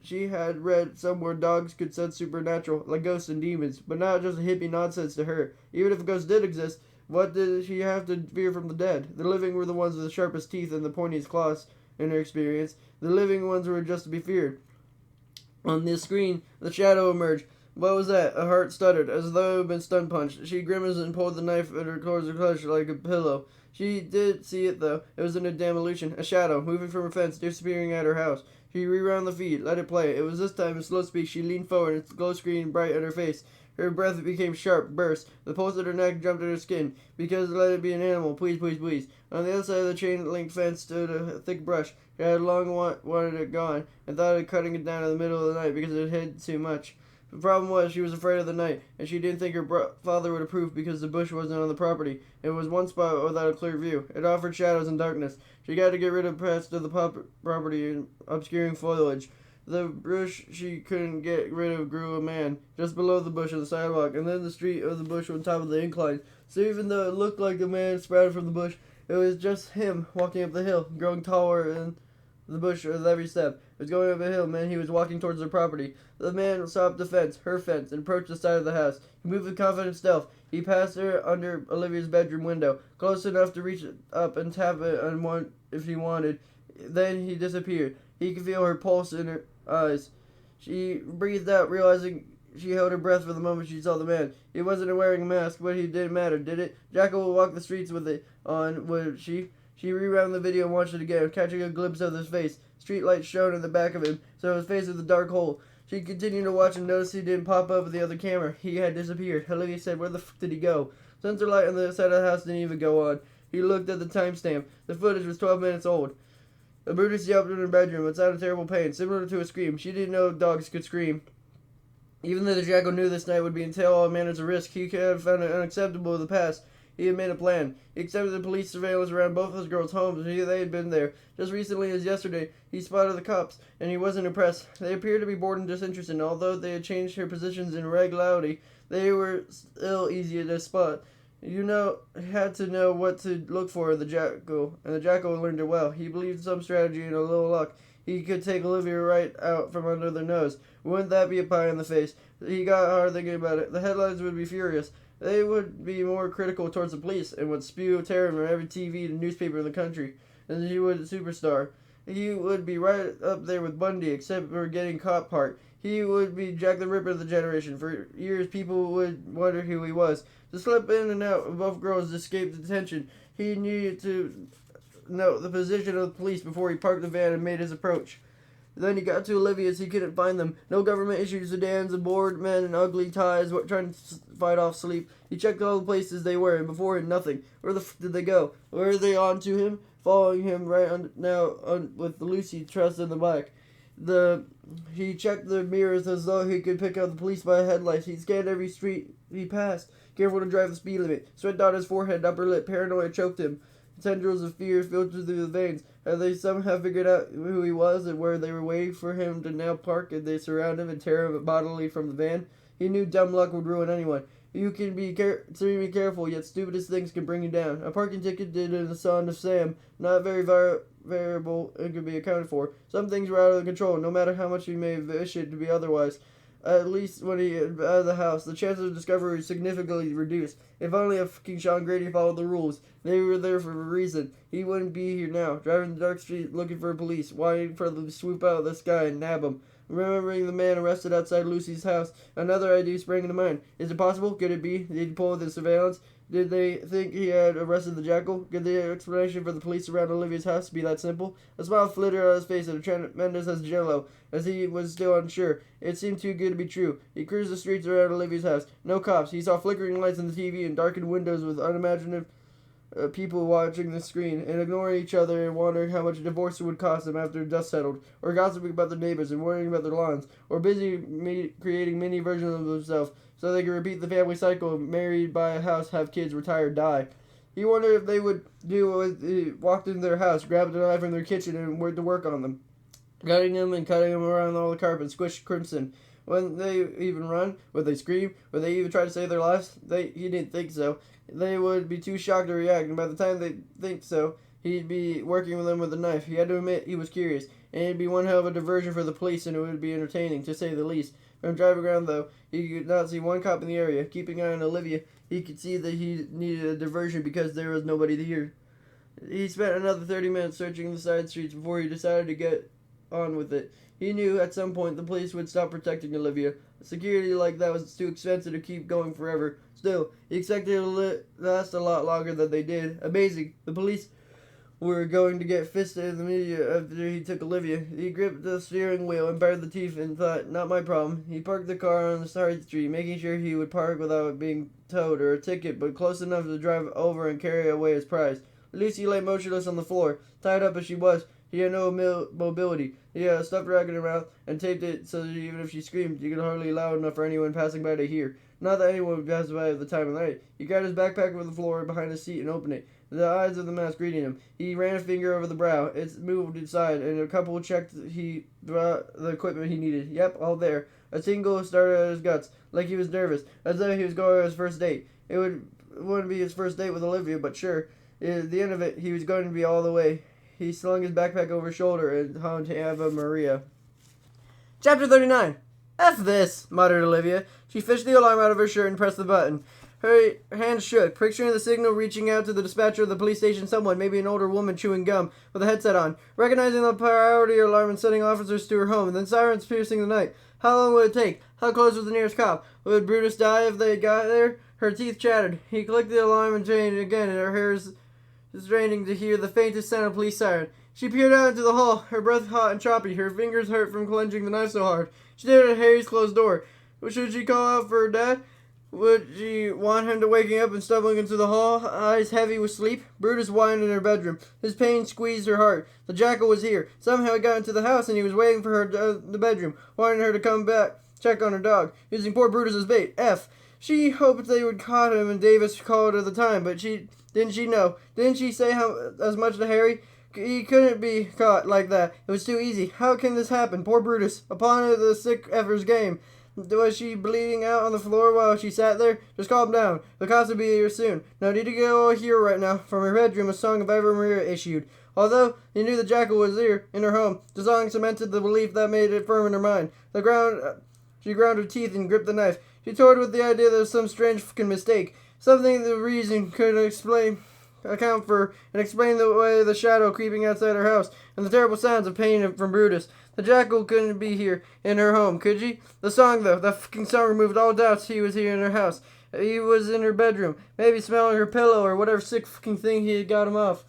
She had read somewhere dogs could sense supernatural, like ghosts and demons, but not just hippie nonsense to her. Even if a ghost did exist, what did she have to fear from the dead? The living were the ones with the sharpest teeth and the pointiest claws, in her experience. The living ones were just to be feared. On the screen, the shadow emerged. What was that? Her heart stuttered, as though it had been stun punched. She grimaced and pulled the knife at her towards her clutch like a pillow. She did see it, though. It was in a damn illusion. A shadow, moving from her fence, disappearing at her house. She rewound the feed, let it play. It was this time in slow speed. She leaned forward, and its glow screen bright at her face. Her breath became sharp, burst. The pulse at her neck jumped at her skin. Because let it be an animal, please, please, please. On the other side of the chain-link fence stood a thick brush. She had long wanted it gone, and thought of cutting it down in the middle of the night because it hid too much. The problem was she was afraid of the night, and she didn't think her father would approve because the bush wasn't on the property. It was one spot without a clear view. It offered shadows and darkness. She got to get rid of parts of the property and obscuring foliage. The bush she couldn't get rid of grew a man, just below the bush on the sidewalk, and then the street of the bush on top of the incline. So even though it looked like a man sprouted from the bush, it was just him walking up the hill, growing taller in the bush with every step. It was going up a hill, man. He was walking towards the property. The man saw up the fence, her fence, and approached the side of the house. He moved with confident stealth. He passed her under Olivia's bedroom window, close enough to reach up and tap it on one if he wanted. Then he disappeared. He could feel her pulse in her eyes. She breathed out, realizing she held her breath for the moment she saw the man. He wasn't wearing a mask, but it didn't matter, did it? Jacko would walk the streets with it on, would she? She rewound the video and watched it again, catching a glimpse of his face. Street lights shone in the back of him, so his face was a dark hole. She continued to watch and noticed he didn't pop up with the other camera. He had disappeared. Olivia said, "Where the f*** did he go?" Sensor light on the side of the house didn't even go on. He looked at the timestamp. The footage was 12 minutes old. Brutus yelped in her bedroom. It sounded terrible pain, similar to a scream. She didn't know dogs could scream. Even though the Jackal knew this night would be entail all manners of risk, he could have found it unacceptable in the past. He had made a plan. He accepted the police surveillance around both his girls' homes, and they had been there. Just recently as yesterday, he spotted the cops, and he wasn't impressed. They appeared to be bored and disinterested, and although they had changed their positions in regularity, they were still easy to spot. Had to know what to look for in the Jackal, and the Jackal learned it well. He believed some strategy and a little luck. He could take Olivia right out from under their nose. Wouldn't that be a pie in the face? He got hard thinking about it. The headlines would be furious. They would be more critical towards the police and would spew terror from every TV and newspaper in the country. And he would superstar. He would be right up there with Bundy, except for getting caught part. He would be Jack the Ripper of the generation. For years, people would wonder who he was. To slip in and out of both girls to escape detention, he needed to know the position of the police before he parked the van and made his approach. Then he got to Olivia's. He couldn't find them. No government-issued sedans, and bored men in ugly ties trying to fight off sleep. He checked all the places they were, and before him, nothing. Where the did they go? Where are they on to him? Following him right with Lucy trussed in the back. He checked the mirrors as though he could pick out the police by headlights. He scanned every street he passed, careful to drive the speed limit. Sweat dotted his forehead, upper lip. Paranoia choked him. Tendrils of fear filtered through the veins. Had they somehow figured out who he was and where they were waiting for him to now park, and they surround him and tear him bodily from the van? He knew dumb luck would ruin anyone. You can be extremely careful, yet stupidest things can bring you down. A parking ticket did in the Son of Sam. Not very variable and could be accounted for. Some things were out of control, no matter how much he may wish it to be otherwise. At least when he got out of the house, the chances of discovery was significantly reduced. If only fucking Sean Grady followed the rules. They were there for a reason. He wouldn't be here now, driving the dark street looking for police, waiting for them to swoop out of the sky and nab him. Remembering the man arrested outside Lucy's house, another idea sprang into mind. Is it possible? Could it be? Did he pull the surveillance? Did they think he had arrested the jackal? Could the explanation for the police around Olivia's house be that simple? A smile flitted on his face and tremendous as jello, as he was still unsure. It seemed too good to be true. He cruised the streets around Olivia's house. No cops. He saw flickering lights on the TV and darkened windows with unimaginative people watching the screen and ignoring each other and wondering how much a divorce would cost them after dust settled, or gossiping about their neighbors and worrying about their lawns, or busy creating mini versions of themselves so they could repeat the family cycle of married, buy a house, have kids, retire, die. He wondered if they would do what he walked into their house, grabbed a knife from their kitchen, and went to work on them, gutting them and cutting them around all the carpet, squished crimson. Would they even run? Would they scream? Would they even try to save their lives? He didn't think so. They would be too shocked to react, and by the time they think so, he'd be working with them with a knife. He had to admit he was curious, and it'd be one hell of a diversion for the police, and it would be entertaining, to say the least. From driving around, though, he could not see one cop in the area. Keeping an eye on Olivia, he could see that he needed a diversion because there was nobody here. He spent another 30 minutes searching the side streets before he decided to get on with it. He knew at some point the police would stop protecting Olivia. Security like that was too expensive to keep going forever. Still, he expected it to last a lot longer than they did. Amazing. The police were going to get fisted in the media after he took Olivia. He gripped the steering wheel and bared the teeth and thought, not my problem. He parked the car on the side street, making sure he would park without being towed or a ticket, but close enough to drive over and carry away his prize. Lucy lay motionless on the floor, tied up as she was. He had no mobility. He had a stuffed rag in her mouth and taped it so that even if she screamed, he could hardly loud enough for anyone passing by to hear. Not that anyone would pass by at the time of night. He grabbed his backpack from the floor behind his seat and opened it. The eyes of the mouse greeting him. He ran a finger over the brow. It moved inside, and a couple checked the equipment he needed. Yep, all there. A tingle started at his guts, like he was nervous, as though he was going on his first date. It wouldn't be his first date with Olivia, but sure. At the end of it, he was going to be all the way. He slung his backpack over his shoulder and hummed Ave Maria. Chapter 39. F this, muttered Olivia. She fished the alarm out of her shirt and pressed the button. Her hands shook, picturing the signal reaching out to the dispatcher of the police station, someone, maybe an older woman chewing gum, with a headset on, recognizing the priority alarm and sending officers to her home, and then sirens piercing the night. How long would it take? How close was the nearest cop? Would Brutus die if they got there? Her teeth chattered. He clicked the alarm and changed again, and her hair straining to hear the faintest sound of police siren. She peered out into the hall, her breath hot and choppy, her fingers hurt from clenching the knife so hard. She stared at Harry's closed door. Should she call out for her dad? Would she want him to waking up and stumbling into the hall, eyes heavy with sleep? Brutus whined in her bedroom. His pain squeezed her heart. The jackal was here. Somehow he got into the house and he was waiting for her in the bedroom, wanting her to come back, check on her dog, using poor Brutus as bait. F. She hoped they would caught him and Davis called at the time, but didn't she know? Didn't she say as much to Harry? He couldn't be caught like that. It was too easy. How can this happen? Poor Brutus. Upon the sick effort's game. Was she bleeding out on the floor while she sat there? Just calm down. The cops will be here soon. No need to get all here right now. From her bedroom, a song of Ave Maria issued. Although he knew the jackal was here, in her home, the song cemented the belief that made it firm in her mind. She ground her teeth and gripped the knife. She toyed with the idea that there was some strange fucking mistake. Something the reason could account for and explain the way the shadow creeping outside her house and the terrible sounds of pain from Brutus. The jackal couldn't be here in her home, could she? The song, though, that fucking song removed all doubts he was here in her house. He was in her bedroom, maybe smelling her pillow or whatever sick fucking thing he had got him off.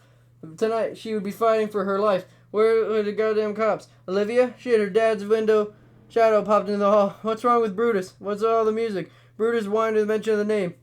Tonight, she would be fighting for her life. Where are the goddamn cops? Olivia? She had her dad's window. Shadow popped into the hall. What's wrong with Brutus? What's all the music? Brutus whined at the mention of the name.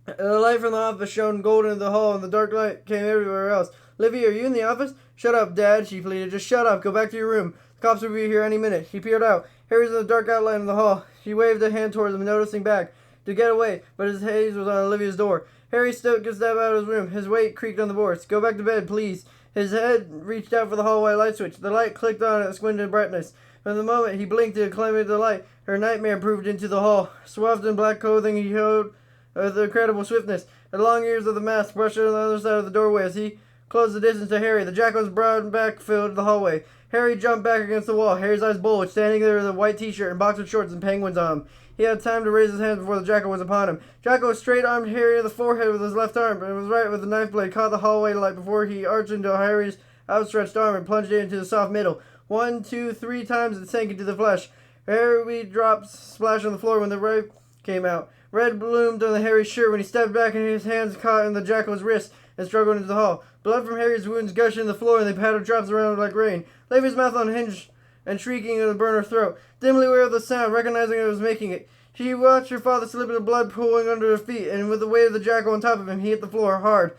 The light from the office shone golden in the hall, and the dark light came everywhere else. Olivia, are you in the office? Shut up, Dad, she pleaded. Just shut up. Go back to your room. The cops will be here any minute. He peered out. Harry's in the dark outline of the hall. She waved a hand towards him, noticing back to get away, but his gaze was on Olivia's door. Harry took a step out of his room. His weight creaked on the boards. Go back to bed, please. His head reached out for the hallway light switch. The light clicked on at squinted brightness. From the moment he blinked to climb into the light, her nightmare proved into the hall. Swathed in black clothing, he held with incredible swiftness. The long ears of the mask brushed on the other side of the doorway as he closed the distance to Harry. The jackal's broad back filled the hallway. Harry jumped back against the wall. Harry's eyes bulged, standing there with a white t-shirt and boxer shorts and penguins on him. He had time to raise his hands before the jackal was upon him. Jackal straight-armed Harry in the forehead with his left arm, and was right with the knife blade caught the hallway light before he arched into Harry's outstretched arm and plunged it into the soft middle. 1, 2, 3 times it sank into the flesh. Harry dropped splash on the floor when the knife came out. Red bloomed on Harry's shirt when he stepped back and his hands caught in the jackal's wrist and struggled into the hall. Blood from Harry's wounds gushed into the floor and they pattered drops around like rain. Levy's mouth unhinged and shrieking in the burner throat. Dimly aware of the sound, recognizing it was making it, she watched her father slip into blood pooling under her feet, and with the weight of the jackal on top of him, he hit the floor hard.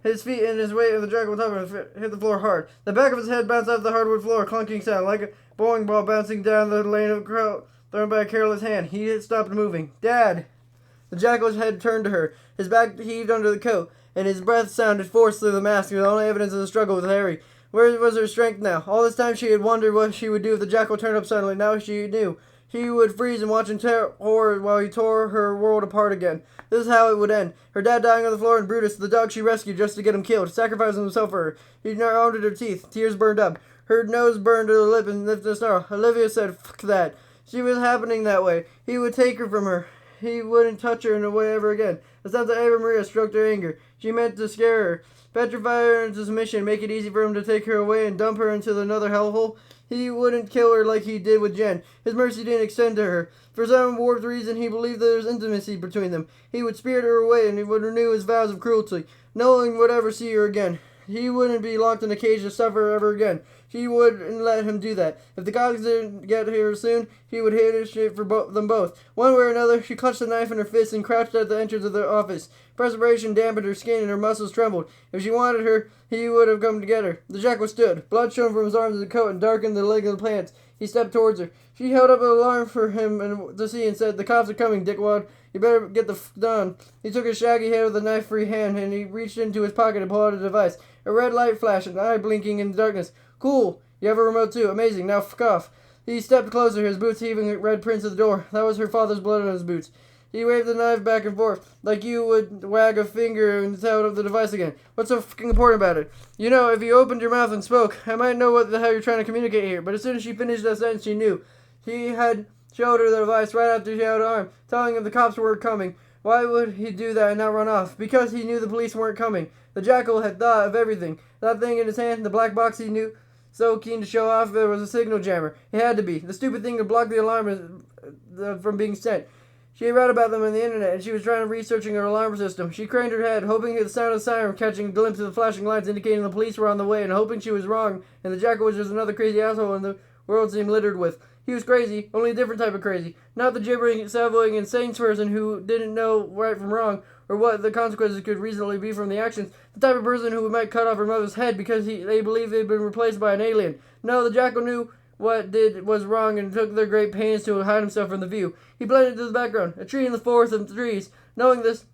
His feet and his weight of the jackal on top of him hit the floor hard. The back of his head bounced off the hardwood floor, a clunking sound, like a bowling ball bouncing down the lane of crowd thrown by a careless hand. He stopped moving. Dad! The jackal's head turned to her. His back heaved under the coat, and his breath sounded forced through the mask, the only evidence of the struggle with Harry. Where was her strength now? All this time she had wondered what she would do if the jackal turned up suddenly. Now she knew. She would freeze and watch in horror while he tore her world apart again. This is how it would end. Her dad dying on the floor and Brutus, the dog she rescued just to get him killed, sacrificing himself for her. He rounded her teeth. Tears burned up. Her nose burned to the lip and lifted a snarl. Olivia said, "Fuck that." She was happening that way. He would take her from her. He wouldn't touch her in a way ever again. The sounds of Ava Maria stroked her anger. She meant to scare her, petrify her into submission, make it easy for him to take her away and dump her into another hellhole. He wouldn't kill her like he did with Jen. His mercy didn't extend to her. For some warped reason, he believed there was intimacy between them. He would spirit her away and he would renew his vows of cruelty. No one would ever see her again. He wouldn't be locked in a cage to suffer ever again. She wouldn't let him do that. If the cops didn't get here soon, he would hit his shit for them both. One way or another, she clutched the knife in her fist and crouched at the entrance of the office. Perspiration dampened her skin and her muscles trembled. If she wanted her, he would have come to get her. The jackal stood. Blood shone from his arms and coat and darkened the leg of the plants. He stepped towards her. She held up an alarm for him to see and said, "The cops are coming, dickwad. You better get the done." He took his shaggy head with a knife-free hand and he reached into his pocket and pulled out a device. A red light flashed, an eye blinking in the darkness. "Cool. You have a remote too. Amazing. Now fuck off." He stepped closer, his boots heaving at red prints of the door. That was her father's blood on his boots. He waved the knife back and forth, like you would wag a finger and tell of the device again. "What's so fucking important about it? You know, if you opened your mouth and spoke, I might know what the hell you're trying to communicate here." But as soon as she finished that sentence, she knew. He had showed her the device right after she held her arm, telling him the cops were coming. Why would he do that and not run off? Because he knew the police weren't coming. The jackal had thought of everything. That thing in his hand, the black box he knew so keen to show off, there was a signal jammer. It had to be. The stupid thing to block the alarm from being sent. She had read about them on the internet, and she was trying to researching her alarm system. She craned her head, hoping at the sound of the siren, catching a glimpse of the flashing lights indicating the police were on the way, and hoping she was wrong, and the jackal was just another crazy asshole in the world seemed littered with. He was crazy, only a different type of crazy. Not the gibbering, savaling, insane person who didn't know right from wrong, or what the consequences could reasonably be from the actions. The type of person who might cut off her mother's head because they believed they'd been replaced by an alien. No, the jackal knew what did was wrong and took their great pains to hide himself from the view. He blended into the background, a tree in the forest of trees. Knowing this,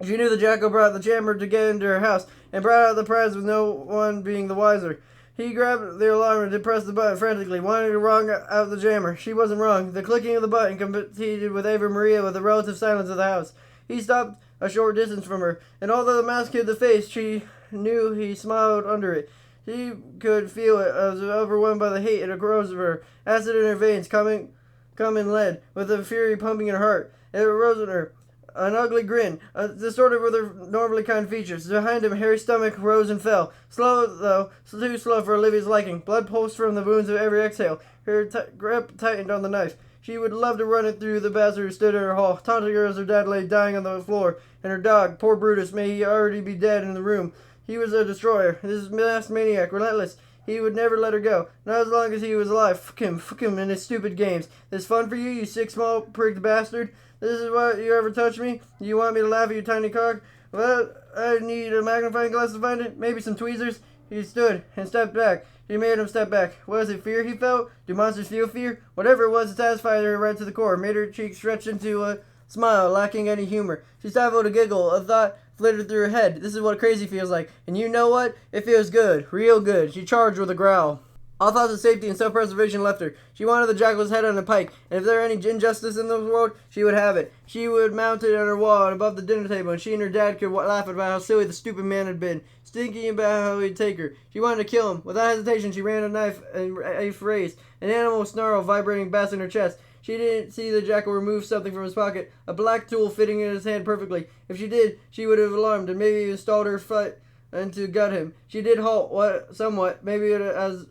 she knew the jackal brought the jammer to get into her house, and brought out the prize with no one being the wiser. He grabbed the alarm and pressed the button frantically, wanting to wrong out the jammer. She wasn't wrong. The clicking of the button competed with Ava Maria with the relative silence of the house. He stopped a short distance from her, and although the mask hid the face, she knew he smiled under it. She could feel it, as overwhelmed by the hate it arose of her, acid in her veins, come in lead, with the fury pumping in her heart. It arose in her, an ugly grin, distorted with her normally kind features. Behind him, Harry's stomach rose and fell. Slow, though, too slow for Olivia's liking. Blood pulsed from the wounds of every exhale. Her grip tightened on the knife. She would love to run it through the bastard who stood in her hall, taunting her as her dad lay dying on the floor, and her dog, poor Brutus, may he already be dead in the room. He was a destroyer. This masked maniac, relentless. he would never let her go. Not as long as he was alive. Fuck him and his stupid games. This fun for you, you sick small pricked bastard? This is what you ever touch me? You want me to laugh at your tiny cock? Well, I need a magnifying glass to find it. Maybe some tweezers. He stood and stepped back. She made him step back. Was it fear he felt? Do monsters feel fear? Whatever it was, it satisfied her right to the core. Made her cheeks stretch into a smile, lacking any humor. She stifled a giggle. A thought flitted through her head. This is what crazy feels like. And you know what? It feels good. Real good. She charged with a growl. All thoughts of safety and self-preservation left her. She wanted the jackal's head on a pike, and if there were any injustice in the world, she would have it. She would mount it on her wall and above the dinner table, and she and her dad could laugh about how silly the stupid man had been, thinking about how he'd take her. She wanted to kill him. Without hesitation, she ran a knife and raised, an animal snarl vibrating bass in her chest. She didn't see the jackal remove something from his pocket, a black tool fitting in his hand perfectly. If she did, she would have alarmed and maybe even stalled her foot and to gut him. She did halt somewhat, maybe as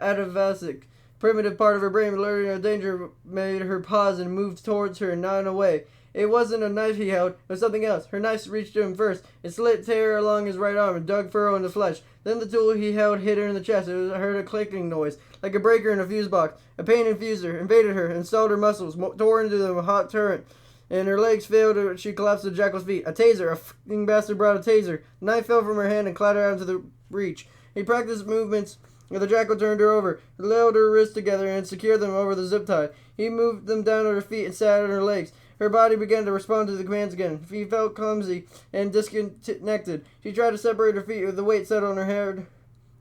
atavasic primitive part of her brain learning of danger made her pause and moved towards her and not away. It wasn't a knife he held, it was something else. Her knife reached to him first. It slit tear along his right arm and dug furrow in the flesh. Then the tool he held hit her in the chest. It heard a clicking noise, like a breaker in a fuse box. A pain infused her, invaded her, and stalled her muscles, tore into them a hot torrent. And her legs failed her. She collapsed at the jackal's feet. A taser, a f***ing bastard brought a taser. The knife fell from her hand and clattered out into the breach. He practiced movements. The jackal turned her over, held her wrists together, and secured them over the zip tie. He moved them down at her feet and sat on her legs. Her body began to respond to the commands again. She felt clumsy and disconnected. She tried to separate her feet, with the weight set on her head,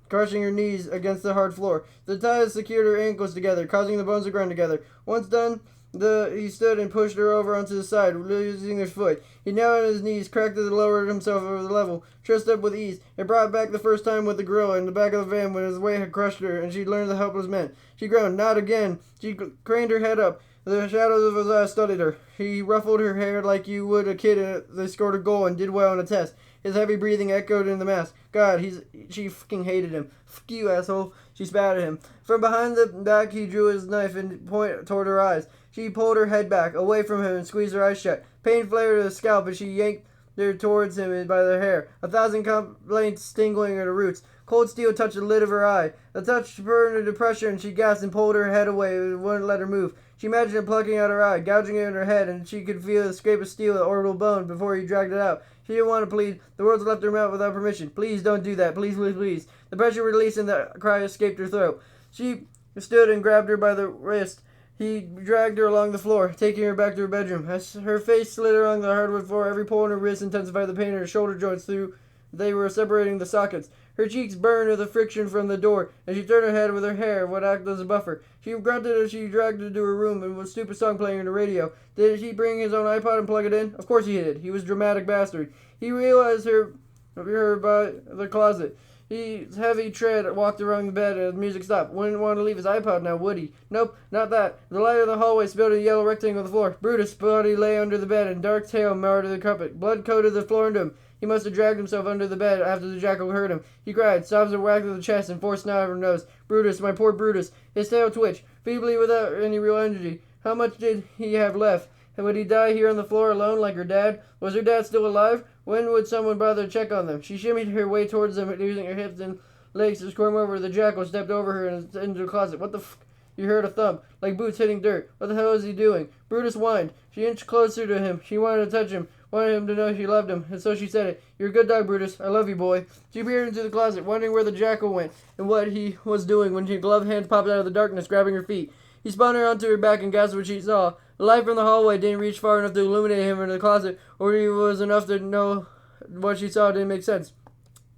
crushing her knees against the hard floor. The ties secured her ankles together, causing the bones to grind together. Once done, he stood and pushed her over onto the side, losing his foot. He knelt on his knees, cracked and lowered himself over the level, trussed up with ease. It brought back the first time with the grill in the back of the van when his weight had crushed her, and she learned the helpless meant. She groaned, not again. She craned her head up. The shadows of his eyes studied her. He ruffled her hair like you would a kid that scored a goal and did well on a test. His heavy breathing echoed in the mask. God, she fucking hated him. Fuck you, asshole. She spat at him. From behind the back, he drew his knife and pointed toward her eyes. She pulled her head back, away from him, and squeezed her eyes shut. Pain flared to the scalp as she yanked her towards him by the hair, 1,000 complaints tingling at her roots. Cold steel touched the lid of her eye. The touch burned her to pressure, and she gasped and pulled her head away and wouldn't let her move. She imagined him plucking out her eye, gouging it in her head, and she could feel the scrape of steel at the orbital bone before he dragged it out. She didn't want to plead. The words left her mouth without permission. Please don't do that. Please, please, please. The pressure released and the cry escaped her throat. She stood and grabbed her by the wrist. He dragged her along the floor, taking her back to her bedroom. As her face slid along the hardwood floor, every pull in her wrist intensified the pain in her shoulder joints through they were separating the sockets. Her cheeks burned with the friction from the door, and she turned her head with her hair, what acted as a buffer. She grunted as she dragged her to her room, and with a stupid song playing on the radio. Did he bring his own iPod and plug it in? Of course he did. He was a dramatic bastard. He realized her by the closet. His heavy tread walked around the bed as the music stopped. Wouldn't want to leave his iPod now, would he? Nope, not that. The light of the hallway spilled a yellow rectangle on the floor. Brutus' body lay under the bed, and dark tail marred the carpet. Blood coated the floor into him. He must have dragged himself under the bed after the jackal hurt him. He cried, sobs were whacked at the chest and forced snot out of her nose. Brutus, my poor Brutus. His tail twitched, feebly without any real energy. How much did he have left? And would he die here on the floor alone like her dad? Was her dad still alive? When would someone bother to check on them? She shimmied her way towards them, using her hips and legs to squirm over. The jackal stepped over her and into the closet. What the f... You heard a thump, like boots hitting dirt. What the hell is he doing? Brutus whined. She inched closer to him. She wanted to touch him, wanted him to know she loved him, and so she said it. You're a good dog, Brutus. I love you, boy. She peered into the closet, wondering where the jackal went and what he was doing when her gloved hands popped out of the darkness, grabbing her feet. He spun her onto her back and gasped what she saw. The light from the hallway didn't reach far enough to illuminate him in the closet, or it was enough to know what she saw didn't make sense.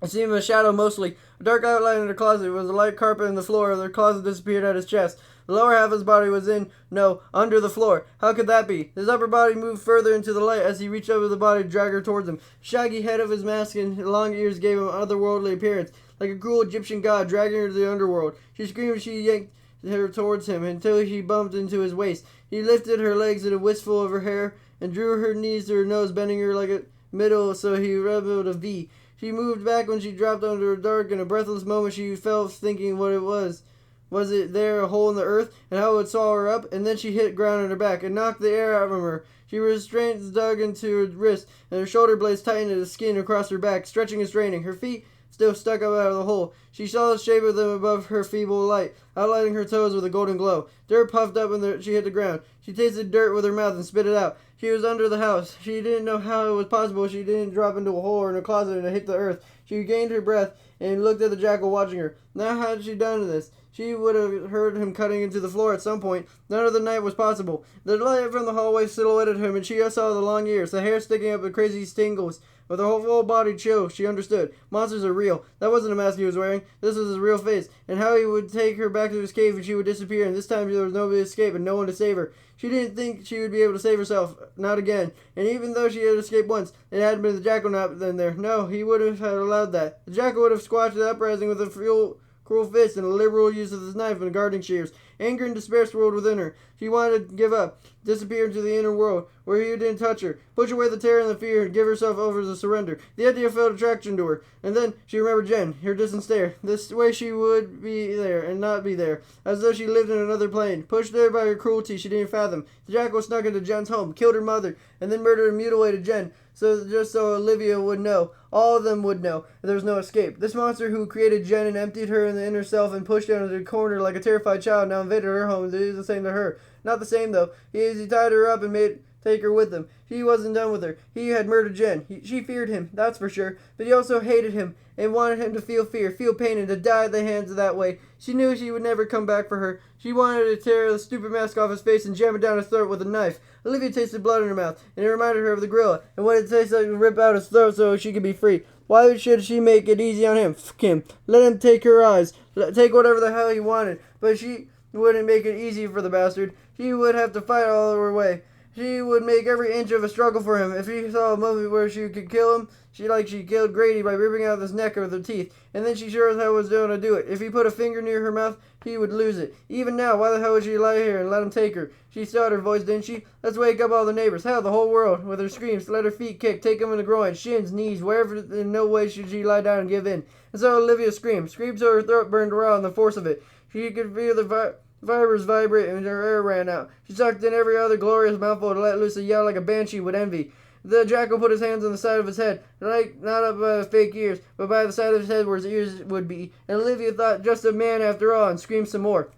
It seemed a shadow mostly. A dark outline in the closet was a light carpet in the floor. The closet disappeared at his chest. The lower half of his body was under the floor. How could that be? His upper body moved further into the light as he reached over the body to drag her towards him. The shaggy head of his mask and long ears gave him an otherworldly appearance, like a cruel Egyptian god dragging her to the underworld. She screamed as she yanked her towards him until she bumped into his waist. He lifted her legs in a wistful of her hair and drew her knees to her nose, bending her like a middle so he revealed a V. She moved back when she dropped onto her dark. In a breathless moment she fell thinking what it was. Was it there a hole in the earth, and how it would swallow her up? And then she hit ground on her back and knocked the air out from her. She restraints dug into her wrist, and her shoulder blades tightened at the skin across her back, stretching and straining. Her feet still stuck up out of the hole. She saw the shape of them above her feeble light, outlining her toes with a golden glow. Dirt puffed up when she hit the ground. She tasted dirt with her mouth and spit it out. She was under the house. She didn't know how it was possible she didn't drop into a hole or in a closet and hit the earth. She regained her breath and looked at the jackal watching her. Now how had she done this? She would have heard him cutting into the floor at some point. None of the night was possible. The light from the hallway silhouetted him, and she saw the long ears, the hair sticking up with crazy stingles. With her whole body chill, she understood. Monsters are real. That wasn't a mask he was wearing. This was his real face. And how he would take her back to his cave and she would disappear, and this time there was nobody to escape and no one to save her. She didn't think she would be able to save herself. Not again. And even though she had escaped once, it hadn't been the jackal not been there. No, he would have allowed that. The jackal would have squashed the uprising with a cruel fist and a liberal use of his knife and gardening shears. Anger and despair swirled within her. She wanted to give up, disappear into the inner world, where he didn't touch her, push away the terror and the fear, and give herself over to surrender. The idea felt attraction to her. And then she remembered Jen, her distant stare. This way she would be there, and not be there, as though she lived in another plane. Pushed there by her cruelty she didn't fathom. The jackal snuck into Jen's home, killed her mother, and then murdered and mutilated Jen, just so Olivia would know. All of them would know. There was no escape. This monster who created Jen and emptied her in the inner self and pushed her into the corner like a terrified child now invaded her home and did the same to her. Not the same, though. He tied her up and made take her with him. He wasn't done with her. He had murdered Jen. She feared him, that's for sure. But he also hated him and wanted him to feel fear, feel pain, and to die at the hands of that way. She knew she would never come back for her. She wanted to tear the stupid mask off his face and jam it down his throat with a knife. Olivia tasted blood in her mouth, and it reminded her of the gorilla, and what it tasted like to rip out his throat so she could be free. Why should she make it easy on him? Fuck him. Let him take her eyes. Take whatever the hell he wanted. But she wouldn't make it easy for the bastard. She would have to fight all her way. She would make every inch of a struggle for him. If she saw a moment where she could kill him, she killed Grady by ripping out his neck with her teeth, and then she sure as hell was going to do it. If he put a finger near her mouth, he would lose it. Even now, why the hell would she lie here and let him take her? She started her voice, didn't she? Let's wake up all the neighbors. Hell, the whole world. With her screams, let her feet kick, take him in the groin, shins, knees, wherever. In no way should she lie down and give in. And so Olivia screamed so her throat burned raw in the force of it. She could feel the fibers vibrate and her air ran out. She sucked in every other glorious mouthful to let loose a yell like a banshee would envy. The jackal put his hands on the side of his head, not up by the fake ears, but by the side of his head where his ears would be. And Olivia thought, just a man after all, and screamed some more.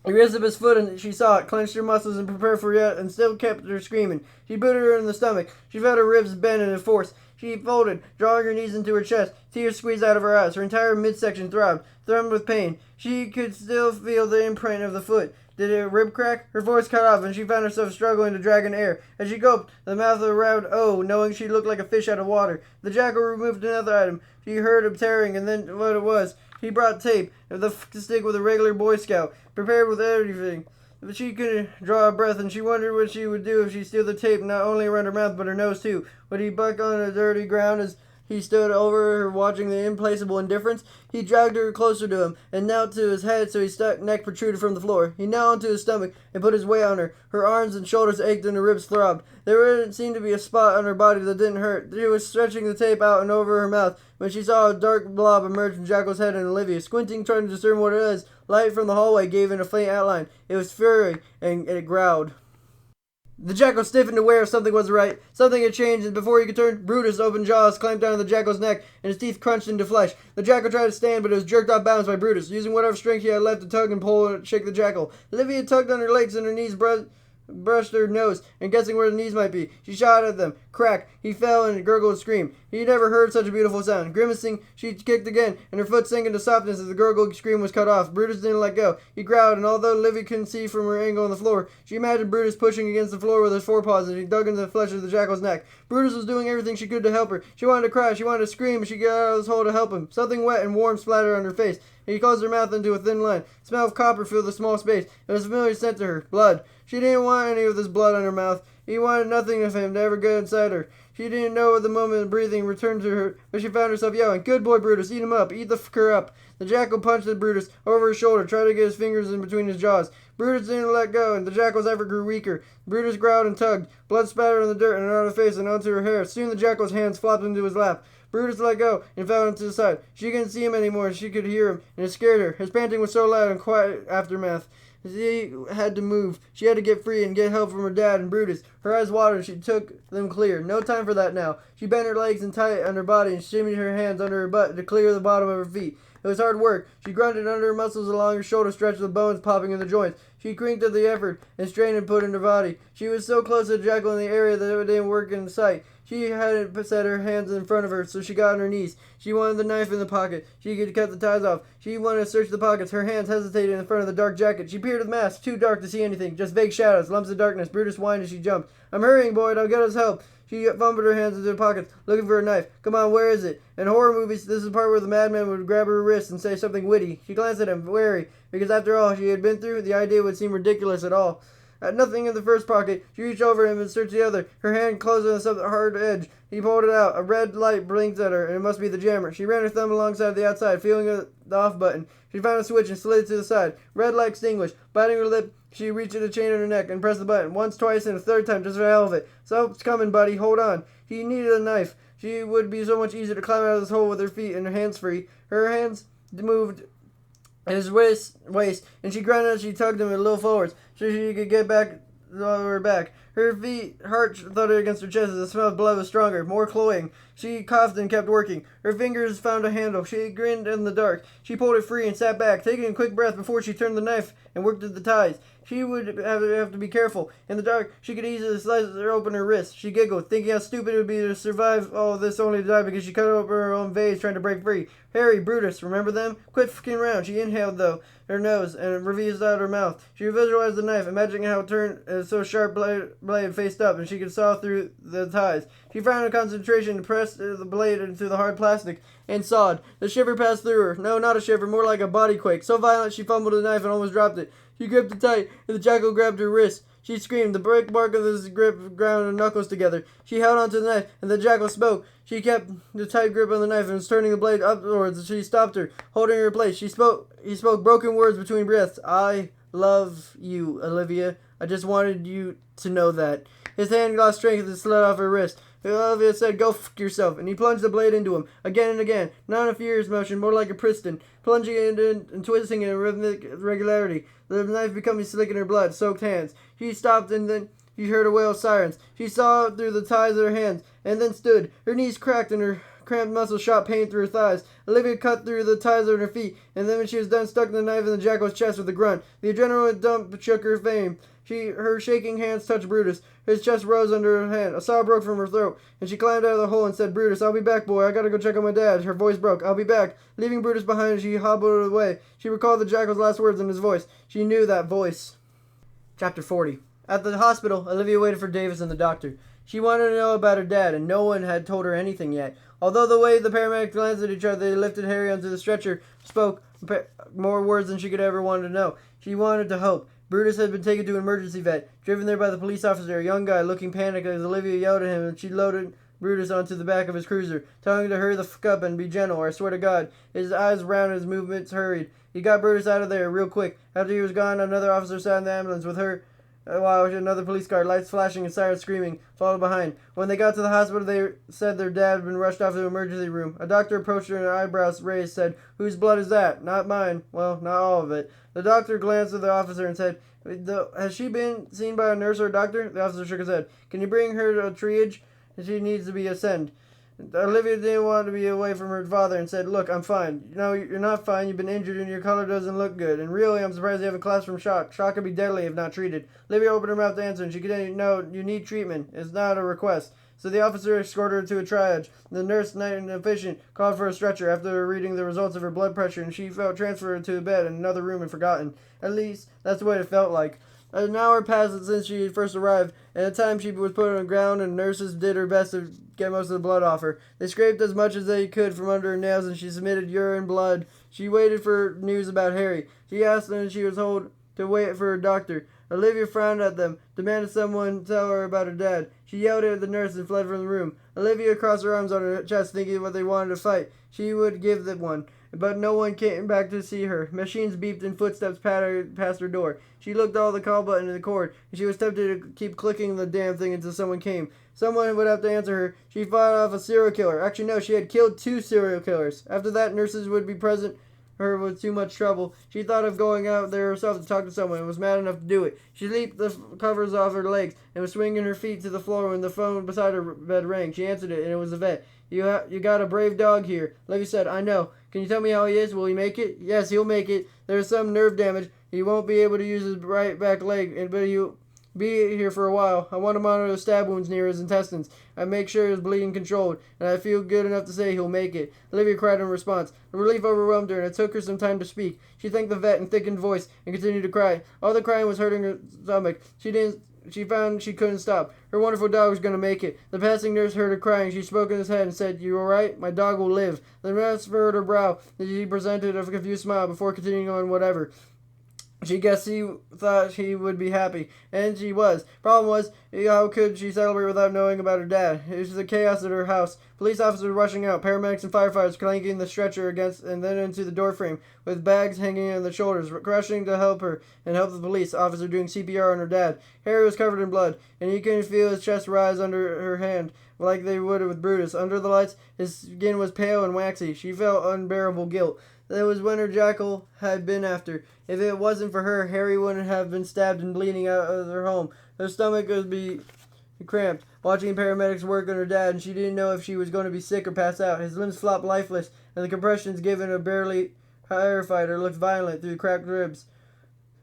He raised up his foot and she saw it, clenched her muscles and prepared for it, and still kept her screaming. She booted her in the stomach. She felt her ribs bend in force. She folded, drawing her knees into her chest. Tears squeezed out of her eyes. Her entire midsection throbbed with pain. She could still feel the imprint of the foot. Did a rib crack? Her voice cut off, and she found herself struggling to drag in air. As she gulped, the mouth of a round O, knowing she looked like a fish out of water. The jackal removed another item. She heard him tearing, and then what it was. He brought tape, the stick with a regular Boy Scout, prepared with everything. But she couldn't draw a breath, and she wondered what she would do if she steal the tape not only around her mouth, but her nose too. Would he buck on the dirty ground as he stood over her watching the implacable indifference? He dragged her closer to him and knelt to his head so his neck protruded from the floor. He knelt onto his stomach and put his weight on her. Her arms and shoulders ached and her ribs throbbed. There didn't seem to be a spot on her body that didn't hurt. She was stretching the tape out and over her mouth when she saw a dark blob emerge from Jackal's head and Olivia. Squinting, trying to discern what it was, light from the hallway gave it a faint outline. It was fury, and it growled. The jackal stiffened, aware something wasn't right. Something had changed, and before he could turn, Brutus' open jaws clamped down on the jackal's neck, and his teeth crunched into flesh. The jackal tried to stand, but it was jerked off balance by Brutus, using whatever strength he had left to tug and pull and shake the jackal. Olivia tugged on her legs, and her knees brushed her nose, and guessing where the knees might be, she shot at them. Crack! He fell and gurgled and screamed. He never heard such a beautiful sound. Grimacing, she kicked again, and her foot sank into softness as the gurgled scream was cut off. Brutus didn't let go. He growled, and although Olivia couldn't see from her angle on the floor, she imagined Brutus pushing against the floor with his forepaws as he dug into the flesh of the jackal's neck. Brutus was doing everything she could to help her. She wanted to cry, she wanted to scream, and she got out of this hole to help him. Something wet and warm splattered on her face. He closed her mouth into a thin line. The smell of copper filled the small space. It was a familiar scent to her. Blood. She didn't want any of this blood on her mouth. He wanted nothing of him to ever get inside her. She didn't know at the moment the breathing returned to her, but she found herself yelling, "Good boy, Brutus, eat him up, eat the fucker up." The jackal punched at Brutus over his shoulder, trying to get his fingers in between his jaws. Brutus didn't let go, and the jackal's effort grew weaker. Brutus growled and tugged. Blood spattered on the dirt and on her face and onto her hair. Soon the jackal's hands flopped into his lap. Brutus let go and fell into the side. She couldn't see him anymore, and she could hear him, and it scared her. His panting was so loud and quiet aftermath. She had to move. She had to get free and get help from her dad and Brutus. Her eyes watered. She took them clear. No time for that now. She bent her legs and tight on her body and shimmied her hands under her butt to clear the bottom of her feet. It was hard work. She grunted under her muscles along her shoulder, stretched the bones popping in the joints. She crinked at the effort and strained and put in her body. She was so close to the jackal in the area that it didn't work in sight. She hadn't set her hands in front of her, so she got on her knees. She wanted the knife in the pocket. She could cut the ties off. She wanted to search the pockets. Her hands hesitated in front of the dark jacket. She peered at the mask, too dark to see anything. Just vague shadows, lumps of darkness. Brutus whined as she jumped. "I'm hurrying, Boyd. I'll get us help." She fumbled her hands into the pockets, looking for a knife. "Come on, where is it?" In horror movies, this is the part where the madman would grab her wrist and say something witty. She glanced at him, wary, because after all she had been through, the idea would seem ridiculous at all. At nothing in the first pocket, she reached over him and searched the other. Her hand closed on some hard edge. He pulled it out. A red light blinked at her, and it must be the jammer. She ran her thumb alongside the outside, feeling the off button. She found a switch and slid it to the side. Red light extinguished. Biting her lip, she reached the chain on her neck and pressed the button. Once, twice, and a third time, just for the hell of it. "Soap's coming, buddy. Hold on." He needed a knife. She would be so much easier to climb out of this hole with her feet and her hands free. Her hands moved at his waist, and she grunted as she tugged him a little forwards, so she could get back on her back. Her heart thudded against her chest as the smell of blood was stronger, more cloying. She coughed and kept working. Her fingers found a handle. She grinned in the dark. She pulled it free and sat back, taking a quick breath before she turned the knife and worked at the ties. She would have to be careful. In the dark, she could easily slice open her wrist. She giggled, thinking how stupid it would be to survive all this only to die because she cut open her own vase trying to break free. Harry, Brutus, remember them? Quit fucking around. She inhaled, though, her nose, and revealed out her mouth. She visualized the knife, imagining how it turned so sharp blade faced up, and she could saw through the ties. She frowned in concentration and pressed the blade into the hard plastic and sawed. The shiver passed through her. No, not a shiver, more like a body quake. So violent she fumbled the knife and almost dropped it. She gripped it tight, and the jackal grabbed her wrist. She screamed. The break bark of his grip ground her knuckles together. She held onto the knife, and the jackal spoke. She kept the tight grip on the knife and was turning the blade upwards as she stopped her, holding her in place. He spoke broken words between breaths. "I love you, Olivia. I just wanted you to know that." His hand lost strength and slid off her wrist. Olivia said, "Go fuck yourself," and he plunged the blade into him, again and again, not in a furious motion, more like a piston, plunging it and twisting in a rhythmic regularity, the knife becoming slick in her blood-soaked hands. She stopped, and then she heard a wail of sirens. She saw through the ties of her hands, and then stood. Her knees cracked, and her cramped muscles shot pain through her thighs. Olivia cut through the ties on her feet, and then when she was done, stuck the knife in the jackal's chest with a grunt. The adrenaline dump shook her frame. Her shaking hands touched Brutus. His chest rose under her hand. A sob broke from her throat, and she climbed out of the hole and said, "Brutus, I'll be back, boy. I gotta go check on my dad." Her voice broke. "I'll be back." Leaving Brutus behind, she hobbled away. She recalled the jackal's last words in his voice. She knew that voice. Chapter 40. At the hospital, Olivia waited for Davis and the doctor. She wanted to know about her dad, and no one had told her anything yet. Although the way the paramedics glanced at each other, they lifted Harry onto the stretcher, spoke more words than she could ever want to know. She wanted to hope. Brutus had been taken to an emergency vet, driven there by the police officer, a young guy looking panicked as Olivia yelled at him, and she loaded Brutus onto the back of his cruiser, telling him to hurry the fuck up and be gentle, or I swear to God. His eyes round, his movements hurried. He got Brutus out of there real quick. After he was gone, another officer sat in the ambulance with her, while another police car, lights flashing and sirens screaming, followed behind. When they got to the hospital, they said their dad had been rushed off to the emergency room. A doctor approached her and her eyebrows raised, said, "Whose blood is that?" "Not mine." "Well, not all of it." The doctor glanced at the officer and said, "Has she been seen by a nurse or a doctor?" The officer shook his head. "Can you bring her to a triage? She needs to be ascended." Olivia didn't want to be away from her father and said, "Look, I'm fine." "No, you're not fine. You've been injured and your color doesn't look good. And really, I'm surprised you haven't collapsed from shock. Shock could be deadly if not treated." Olivia opened her mouth to answer and she continued, "No, you need treatment. It's not a request." So the officer escorted her to a triage. The nurse, night and efficient, called for a stretcher after reading the results of her blood pressure, and she felt transferred to a bed in another room and forgotten. At least, that's what it felt like. An hour passed since she first arrived, and at times she was put on the ground, and nurses did her best to get most of the blood off her. They scraped as much as they could from under her nails, and she submitted urine, blood. She waited for news about Harry. She asked them, and she was told to wait for her doctor. Olivia frowned at them, demanded someone tell her about her dad. She yelled at the nurse and fled from the room. Olivia crossed her arms on her chest, thinking what they wanted to fight. She would give them one. But no one came back to see her. Machines beeped and footsteps pattered past her door. She looked all the call button in the cord, and she was tempted to keep clicking the damn thing until someone came. Someone would have to answer her. She fought off a serial killer. Actually, no, she had killed 2 serial killers. After that, nurses would be present her with too much trouble. She thought of going out there herself to talk to someone and was mad enough to do it. She leaped the covers off her legs and was swinging her feet to the floor when the phone beside her bed rang. She answered it, and it was the vet. You got a brave dog here. Livy said, I know. Can you tell me how he is? Will he make it? Yes, he'll make it. There's some nerve damage. He won't be able to use his right back leg, but he'll be here for a while. I want to monitor the stab wounds near his intestines. I make sure his bleeding controlled, and I feel good enough to say he'll make it. Olivia cried in response. The relief overwhelmed her, and it took her some time to speak. She thanked the vet in thickened voice and continued to cry. All the crying was hurting her stomach. She found she couldn't stop. Her wonderful dog was going to make it. The passing nurse heard her crying. She spoke in his head and said, You all right? My dog will live. The nurse furrowed her brow, and she presented a confused smile before continuing on whatever. She guessed he thought he would be happy, and she was. Problem was, how could she celebrate without knowing about her dad? It was a chaos at her house. Police officers rushing out, paramedics and firefighters clanking the stretcher against and then into the doorframe, with bags hanging on the shoulders, rushing to help her and help the police officer doing CPR on her dad. Harry was covered in blood, and he couldn't feel his chest rise under her hand like they would with Brutus. Under the lights, his skin was pale and waxy. She felt unbearable guilt. That was when her jackal had been after. If it wasn't for her, Harry wouldn't have been stabbed and bleeding out of their home. Her stomach would be cramped, watching paramedics work on her dad, and she didn't know if she was going to be sick or pass out. His limbs flopped lifeless, and the compressions given a barely firefighter looked violent through cracked ribs.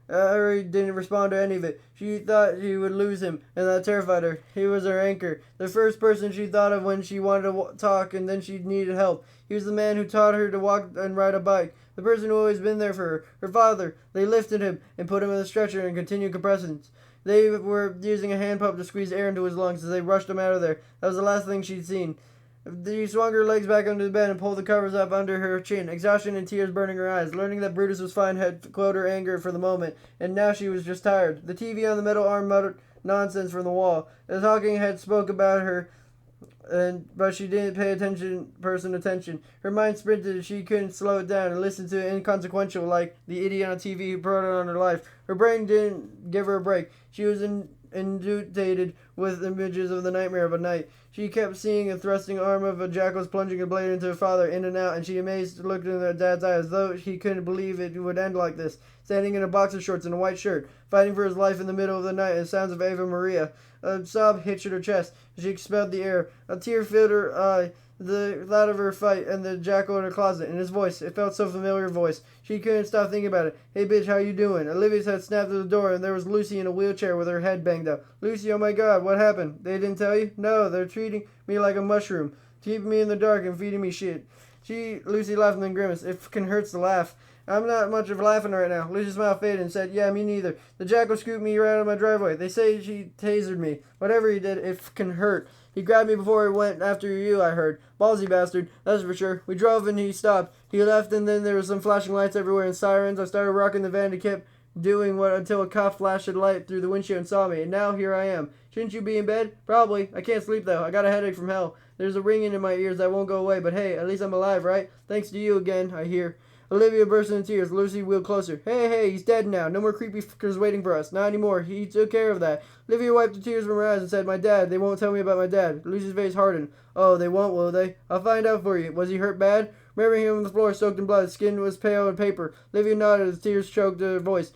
Harry didn't respond to any of it. She thought she would lose him, and that terrified her. He was her anchor, the first person she thought of when she wanted to talk and then she needed help. He was the man who taught her to walk and ride a bike, the person who always been there for her, her father. They lifted him and put him in the stretcher and continued compressions. They were using a hand pump to squeeze air into his lungs as they rushed him out of there. That was the last thing she'd seen. She swung her legs back under the bed and pulled the covers up under her chin, exhaustion and tears burning her eyes. Learning that Brutus was fine had quelled her anger for the moment, and now she was just tired. The TV on the metal arm muttered nonsense from the wall. The talking head spoke about her, but she didn't pay attention. Her mind sprinted and she couldn't slow it down and listen to inconsequential like the idiot on TV who brought it on her life. Her brain didn't give her a break. She was inundated with images of the nightmare of a night. She kept seeing a thrusting arm of a jackal's plunging a blade into her father, in and out, and she amazed looked in her dad's eyes, as though he couldn't believe it would end like this. Standing in a boxer shorts and a white shirt, fighting for his life in the middle of the night, and sounds of Ave Maria. A sob hitched at her chest. She expelled the air. A tear filled her eye. The thought of her fight and the jackal in her closet, and his voice. It felt so familiar voice. She couldn't stop thinking about it. Hey, bitch, how you doing? Olivia's head snapped through the door, and there was Lucy in a wheelchair with her head banged up. Lucy, oh my God, what happened? They didn't tell you? No, they're treating me like a mushroom, keeping me in the dark and feeding me shit. Lucy laughed and then grimaced. It fucking hurts to laugh. I'm not much of laughing right now. Lucy's smile faded and said, Yeah, me neither. The jackal scooped me right out of my driveway. They say she tasered me. Whatever he did, it fucking hurt. He grabbed me before he went after you, I heard. Ballsy bastard, that's for sure. We drove and he stopped. He left and then there was some flashing lights everywhere and sirens. I started rocking the van and he kept doing what until a cop flashed a light through the windshield and saw me. And now here I am. Shouldn't you be in bed? Probably. I can't sleep though. I got a headache from hell. There's a ringing in my ears that won't go away. But hey, at least I'm alive, right? Thanks to you again, I hear. Olivia burst into tears. Lucy wheeled closer. Hey, he's dead now. No more creepy fuckers waiting for us. Not anymore. He took care of that. Olivia wiped the tears from her eyes and said, My dad. They won't tell me about my dad. Lucy's face hardened. Oh, they won't, will they? I'll find out for you. Was he hurt bad? Remembering him on the floor, soaked in blood. His skin was pale and paper. Olivia nodded as tears choked her voice.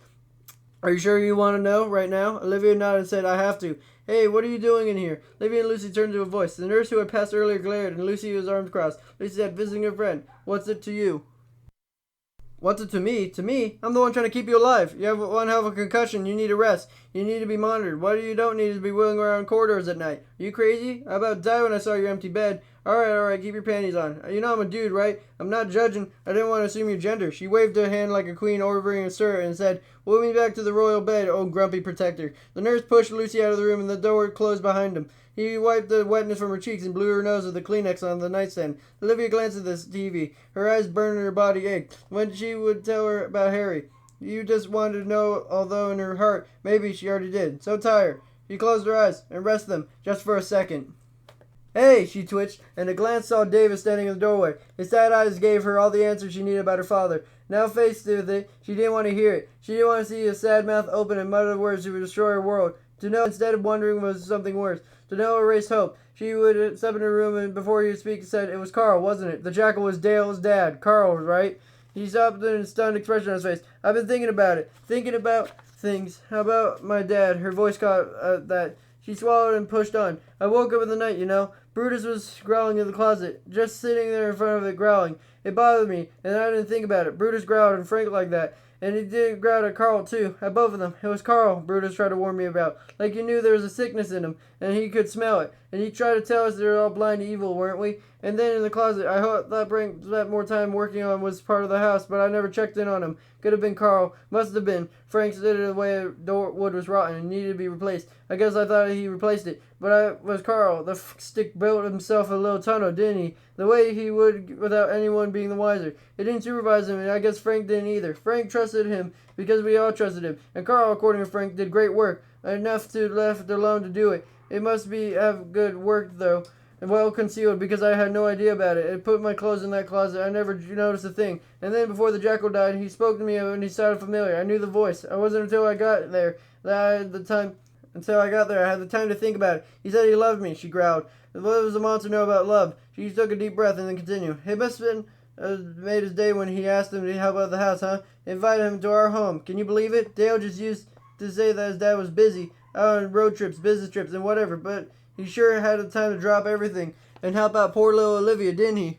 Are you sure you want to know right now? Olivia nodded and said, I have to. Hey, what are you doing in here? Olivia and Lucy turned to a voice. The nurse who had passed earlier glared, and Lucy was arms crossed. Lucy said, visiting a friend. What's it to you? What's it to me? To me? I'm the one trying to keep you alive. You have one hell of a concussion. You need a rest. You need to be monitored. What you don't need is to be wheeling around corridors at night. Are you crazy? I about died when I saw your empty bed. Alright, keep your panties on. You know I'm a dude, right? I'm not judging. I didn't want to assume your gender. She waved her hand like a queen ordering a sir and said, Move me back to the royal bed, oh grumpy protector. The nurse pushed Lucy out of the room and the door closed behind him. He wiped the wetness from her cheeks and blew her nose with the Kleenex on the nightstand. Olivia glanced at this TV. Her eyes burned and her body ached. When she would tell her about Harry. You just wanted to know, although in her heart, maybe she already did. So tired. She closed her eyes and rested them, just for a second. Hey, she twitched, and a glance saw David standing in the doorway. His sad eyes gave her all the answers she needed about her father. Now faced with it, she didn't want to hear it. She didn't want to see his sad mouth open and mutter words that would destroy her world. To know instead of wondering was something worse. To know erased hope. She would step in her room and before he would speak said, It was Carl, wasn't it? The jackal was Dale's dad. Carl, right? He stopped with a stunned expression on his face. I've been thinking about it. Thinking about things. How about my dad? Her voice caught that. She swallowed and pushed on. I woke up in the night, you know. Brutus was growling in the closet, just sitting there in front of it growling. It bothered me, and I didn't think about it. Brutus growled and Frank like that. And he did growl at Carl, too. At both of them. It was Carl, Brutus tried to warn me about. Like he knew there was a sickness in him, and he could smell it. And he tried to tell us they were all blind to evil, weren't we? And then in the closet, I thought Frank spent more time working on was part of the house, but I never checked in on him. Could have been Carl. Must have been. Frank said the way wood was rotten and needed to be replaced. I guess I thought he replaced it. But I was Carl. The stick built himself a little tunnel, didn't he? The way he would without anyone being the wiser. It didn't supervise him, and I guess Frank didn't either. Frank trusted him because we all trusted him. And Carl, according to Frank, did great work. Enough to left alone to do it. It must be have good work, though. Well concealed because I had no idea about it. I put my clothes in that closet. I never noticed a thing. And then before the jackal died, he spoke to me and he sounded familiar. I knew the voice. It wasn't until I got there that I had the time. Until I got there, I had the time to think about it. He said he loved me, she growled. What does a monster know about love? She took a deep breath and then continued. It must have been made his day when he asked him to help out the house, huh? Invited him to our home. Can you believe it? Dale just used to say that his dad was busy, out on road trips, business trips, and whatever, but he sure had the time to drop everything and help out poor little Olivia, didn't he?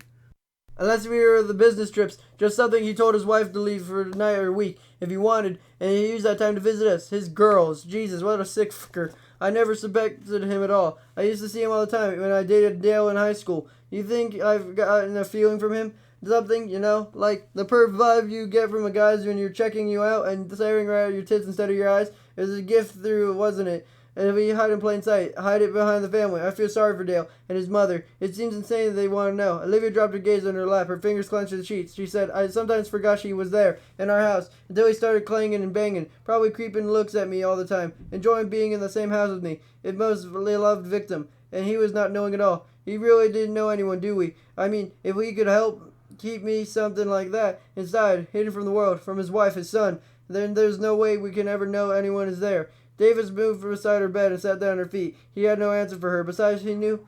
Unless we were the business trips, just something he told his wife to leave for a night or a week if he wanted, and he used that time to visit us, his girls. Jesus, what a sick fucker. I never suspected him at all. I used to see him all the time when I dated Dale in high school. You think I've gotten a feeling from him? Something, you know, like the perv vibe you get from a guy's when you're checking you out and staring right at your tits instead of your eyes. It was a gift through, wasn't it? And if he hide in plain sight, hide it behind the family. I feel sorry for Dale and his mother. It seems insane that they want to know. Olivia dropped her gaze on her lap, her fingers clenched to the sheets. She said, I sometimes forgot she was there, in our house, until he started clanging and banging, probably creeping looks at me all the time, enjoying being in the same house with me. It most loved victim, and he was not knowing at all. He really didn't know anyone, do we? I mean, if we could help keep me something like that inside, hidden from the world, from his wife, his son, then there's no way we can ever know anyone is there. Davis moved from beside her bed and sat down on her feet. He had no answer for her. Besides, he knew.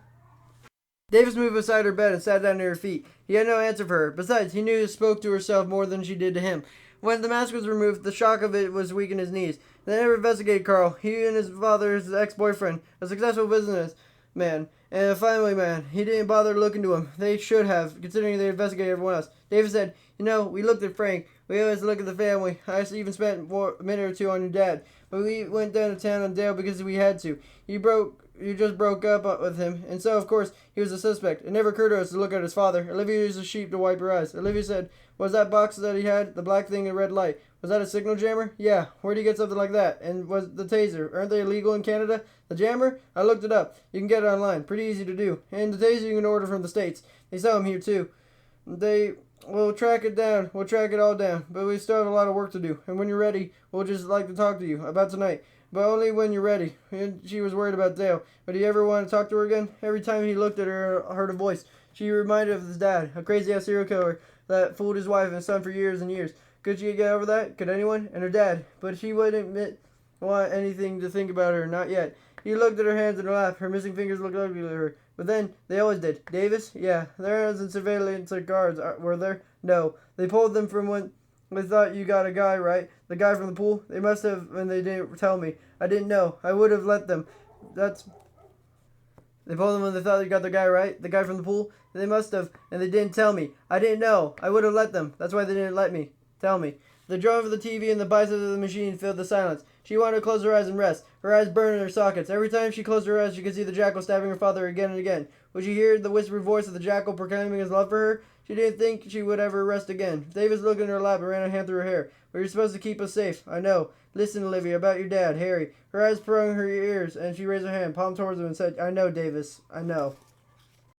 Davis moved beside her bed and sat down near her feet. He had no answer for her. Besides, he knew she spoke to herself more than she did to him. When the mask was removed, the shock of it was weakening his knees. They never investigated Carl. He and his father, his ex-boyfriend, a successful businessman, and a family man. He didn't bother looking to him. They should have, considering they investigated everyone else. Davis said, you know, we looked at Frank. We always look at the family. I even spent a minute or two on your dad. But we went down to town on Dale because we had to. You just broke up with him, and so, of course, he was a suspect. It never occurred to us to look at his father. Olivia used a sheet to wipe her eyes. Olivia said, was that box that he had, the black thing in red light, was that a signal jammer? Yeah. Where'd he get something like that? And was the taser? Aren't they illegal in Canada? The jammer? I looked it up. You can get it online. Pretty easy to do. And the taser you can order from the States. They sell them here, too. We'll track it down. We'll track it all down. But we still have a lot of work to do. And when you're ready, we'll just like to talk to you about tonight. But only when you're ready. And she was worried about Dale. But do you ever want to talk to her again? Every time he looked at her, heard a voice. She reminded of his dad, a crazy-ass serial killer that fooled his wife and son for years and years. Could she get over that? Could anyone? And her dad. But she wouldn't want anything to think about her. Not yet. He looked at her hands in her lap. Her missing fingers looked ugly to her. But then, they always did. Davis? Yeah. There wasn't surveillance or guards, were there? No. They pulled them from when they thought you got a guy, right? The guy from the pool? They must have, and they didn't tell me. I didn't know. I would have let them. They pulled them when they thought you got the guy, right? The guy from the pool? They must have, and they didn't tell me. I didn't know. I would have let them. That's why they didn't let me. Tell me. The drum of the TV and the biceps of the machine filled the silence. She wanted to close her eyes and rest. Her eyes burned in her sockets. Every time she closed her eyes, she could see the jackal stabbing her father again and again. Would she hear the whispered voice of the jackal proclaiming his love for her? She didn't think she would ever rest again. Davis looked in her lap and ran a hand through her hair. But you're supposed to keep us safe. I know. Listen, Olivia, about your dad, Harry. Her eyes sprung her ears, and she raised her hand, palm towards him, and said, I know, Davis. I know.